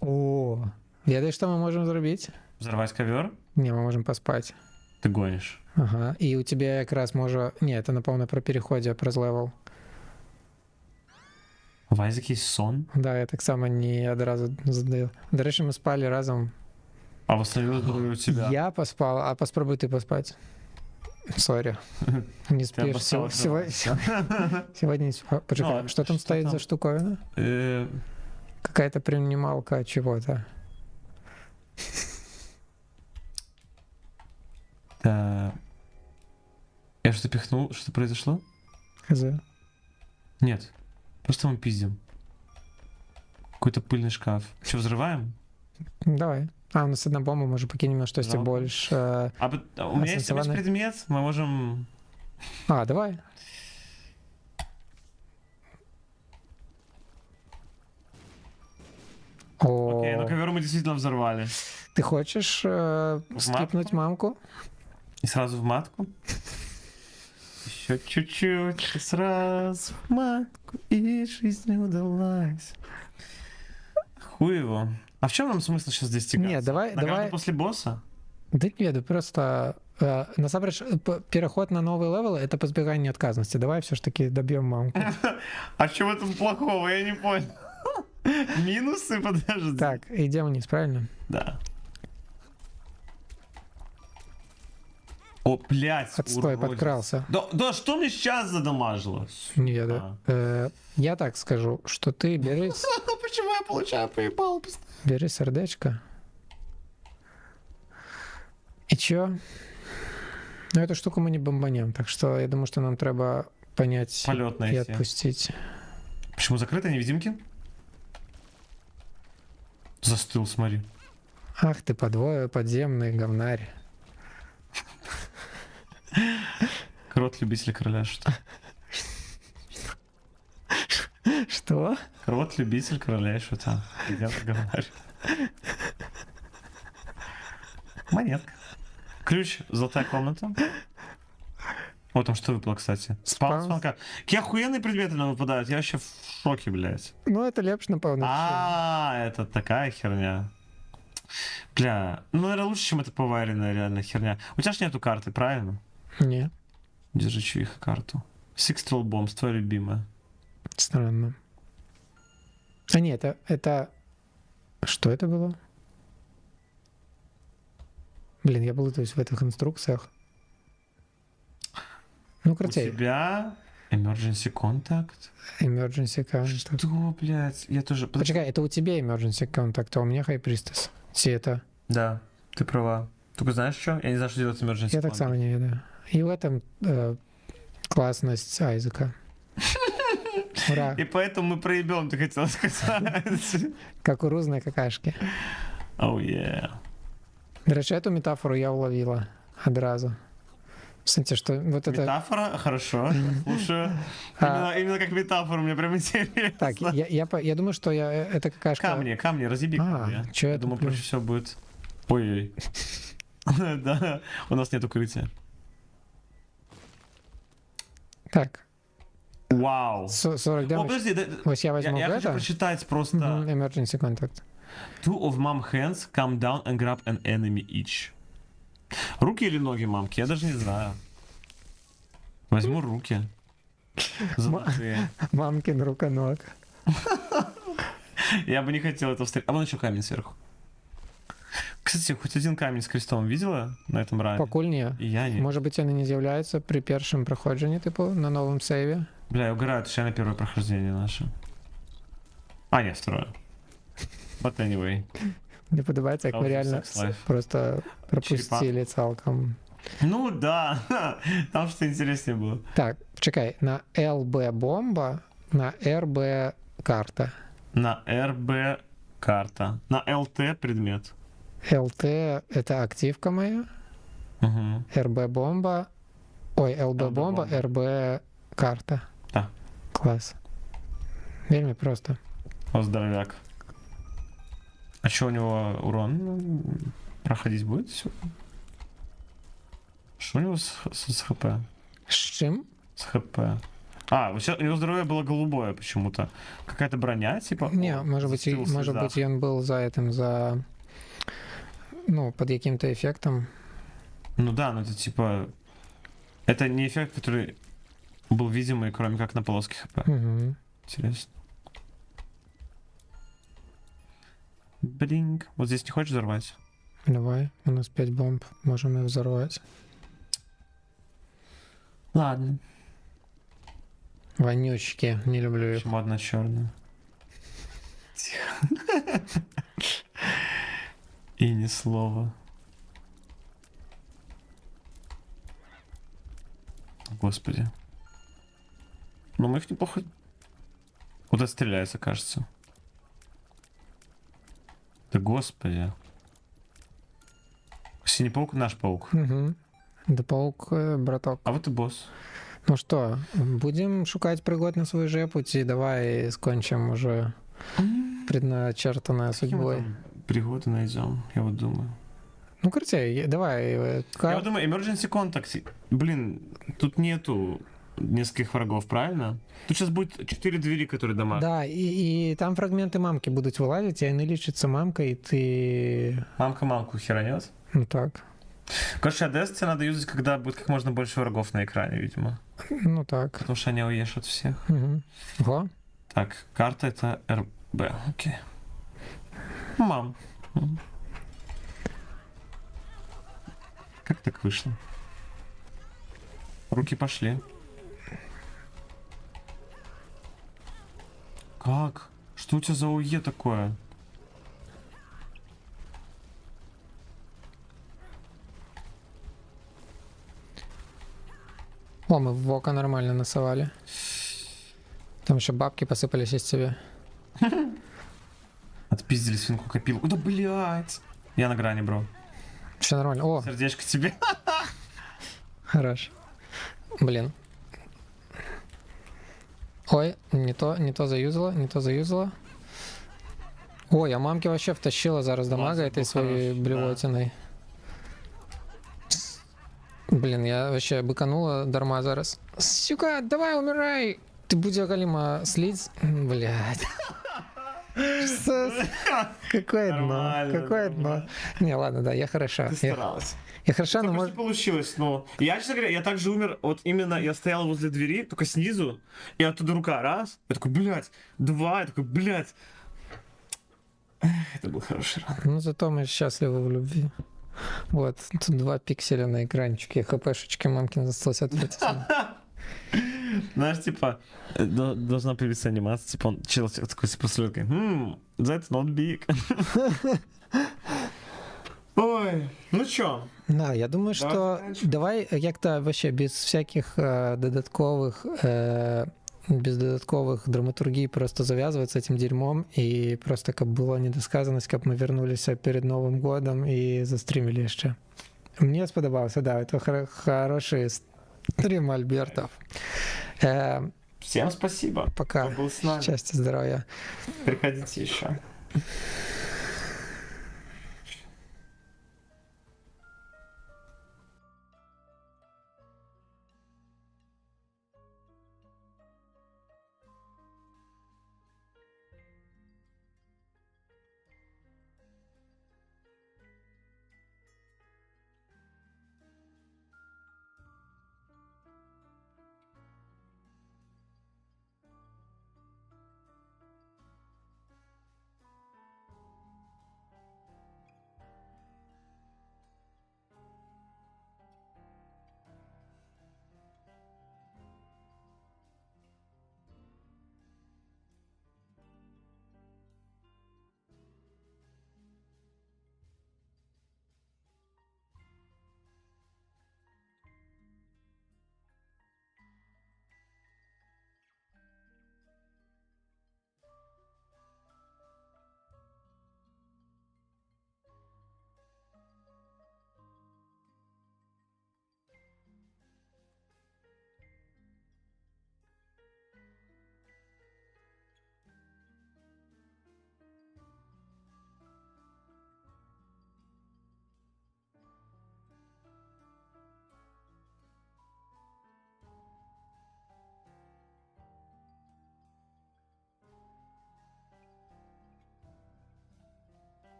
О, ведаешь, что мы можем зробить? Взорвать ковер? Не, мы можем поспать. Ты гонишь. Ага. І у тебе якраз може. Ні, це напевно про переході, про злевел. В Айзеке есть сон. Да, я так само не одразу задаю. До речі, ми спали разом. А восстановил у тебя. Я поспал, а поспробуй ты поспать. Сори. Не спишь. обоссал Сегодня не спал. Почекай, Ну, что там что стоит там? за штуковина? Какая-то принималка чего-то. Да. Я что-то пихнул, что произошло? Хз. Нет. Просто мы пиздим. Какой-то пыльный шкаф. Что, взрываем? Давай. У нас одна бомба, может, покинем на что-то Жалко. больше. У меня есть Асенсованный. предмет, мы можем... Давай. Окей, ну ковер мы действительно взорвали. Ты хочешь скипнуть мамку? И сразу в матку? Еще чуть-чуть, и сразу в матку, и жизнь удалась. Хуй его. А в чем нам смысл сейчас здесь тягаться? Нет, давай- Награда после босса? Да нет, просто насамрэч переход на новый левел это позбегание отказности. Давай все ж таки добьем мамку. А что в этом плохого? Я не понял. Минусы, подожди. Так, идем вниз, правильно? Да. О, блядь, Отстой, уродец. подкрался. Да что мне сейчас задамажило? Не, да. Я так скажу, что ты бери, Почему я получаю поебал? бери сердечко. И чё? Ну, эту штуку мы не бомбанем, так что я думаю, что нам треба понять Полет и найти. отпустить. Почему закрыты невидимки? Застыл, смотри. Ах ты, подземный говнарь. Крот-любитель короля шута. Что? Крот-любитель короля шута. Идем говнарь. Монетка. Ключ, золотая комната. Вот там что выпало, кстати. Спаунка. Какие охуенные предметы нам выпадают. Я вообще в шоке, блядь. Ну, это лепш, напевно. Это такая херня. Бля, ну, наверное, лучше, чем это поваренная реально херня. У тебя ж нету карты, правильно? Не, Держи, чувиха, карту. Sixtral Bombs, твоя любимая. странно. А нет, это... Что это было? Блин, я был, то есть, в этих инструкциях. Ну, У крутей. тебя Emergency contact? Emergency contact. Что, блядь? Я тоже... Почекай, это у тебя emergency contact, а у меня High Priestess. Это. Да, ты права. Только знаешь что? Я не знаю, что делать emergency Я так contact. само не ведаю. И в этом классность Айзека. Ура. И поэтому мы проебем, ты хотел сказать. Кукурузные какашки. Oh yeah. До речі, эту метафору я уловила одразу. В смысле, что вот это... Метафора? Хорошо, слушаю. Именно как метафора, мне прям интересно. Так, я думаю, что это какашка... Камни, разъеби камни. Чё Я это? думаю, проще всего будет... Ой-ой. Да, у нас нет укрытия. Так, Вау. 40 О, damage. подожди, Вот я возьму я хочу это. прочитать просто. Emergency contact. Two of mom hands come down and grab an enemy each. Руки или ноги мамки? Я даже не знаю. Возьму руки. Золотые. Мамкин руконог. Я бы не хотел это встретить. А вон еще камень сверху. Кстати, хоть один камень с крестом видела на этом ране? Покуль ні. И я не. Може бути, вони не з'являються при першому проходженні, типу, на новому сейві. Бля, я угораю, это же на первое прохождение наше. А, нет, второе. But anyway. Мені подобається, як ми How to реально sex life. просто пропустили цілком. Ну да, там что интереснее было. Так, чекай, на ЛБ бомба, на РБ карта. На РБ карта. На ЛТ предмет. ЛТ это активка моя, Угу. РБ бомба, ой, ЛБ LB бомба, бомба. РБ карта. Да. Класс. Вельми просто. О, здоровяк. А что у него урон? Ну, проходить будет все? Что у него с ХП? З чим? С ХП. А, у него здоровье было голубое почему-то. Какая-то броня, типа? Не, О, может быть, застыл в может слезах. быть, он был за этим, за, ну, под каким-то эффектом. Ну да, но это типа... Это не эффект, который был видимый, кроме как на полоске ХП. Угу. Интересно. Блинк. Вот здесь не хочешь взорвать? Давай, у нас 5 бомб, можем их взорвать. Ладно. Вонючки, не люблю их. Почему одна черная? И ни слова. Господи. Ну мы их неплохо... Куда стреляется, кажется. Да господи. Синий паук наш паук. Угу. Да паук, браток. А вот и босс. Ну что, будем шукать пригод на свой же путь, давай скончим уже предначертанное Какие мы судьбой. там пригоды найдем, я вот думаю. Ну, короче, давай. Я вот думаю, emergency contact. Блин, тут нету нескольких врагов, правильно? Тут сейчас будет 4 двери, которые дома. Да, и там фрагменты мамки будут вылазить, и они лечатся мамкой, и ты... Мамка мамку херанет. Ну так. Короче, ADS надо юзать, когда будет как можно больше врагов на экране, видимо. Ну так. Потому что они уешат всех. Угу. Ого. Так, карта это РБ, окей. Мам. Как так вышло? Руки пошли. Как? Что у тебя за ОЕ такое? О, мы в око нормально насовали. Там еще бабки посыпались из тебя. Отпиздили свинку копилку. Да блять. Я на грани, бро. Все нормально. О, Сердечко тебе. хорош. Блин. Ой, не то заюзала. Ой, а мамки вообще втащила зараз дамага Класс, этой был своей хорош, да. блевотиной. Блин, я вообще быканула дарма зараз. Сука, давай умирай! Ты будешь галима слить? Блядь. Что? Какое дно? Нормально, Какое дно? нормально. Не, ладно, да, я хороша. Ты старалась. Я хороша, но Только может... не получилось, но... Я, честно говоря, я также умер, вот именно я стоял возле двери, только снизу, и оттуда рука, раз, я такой, блядь, два, я такой, блядь. Эх, это был хороший раунд. Ну, зато мы счастливы в любви. Вот, тут 2 пикселя на экранчике, хпшечки мамкин осталось ответить. Знаешь, типа, должна появиться анимация, типа, он чел такой с прослёткой. That's not big. Ой, ну чё? Да, я думаю, що давай як-то вообще без всяких без додатковых драматургий просто завязывать с этим дерьмом, и просто как была недосказанность, как мы вернулись перед Новым годом и застримили еще. Мне сподобался, да, это хороший стрим, Альбертов. Всем спасибо. Пока. Кто был с нами. Счастья, здоровья. Приходите еще.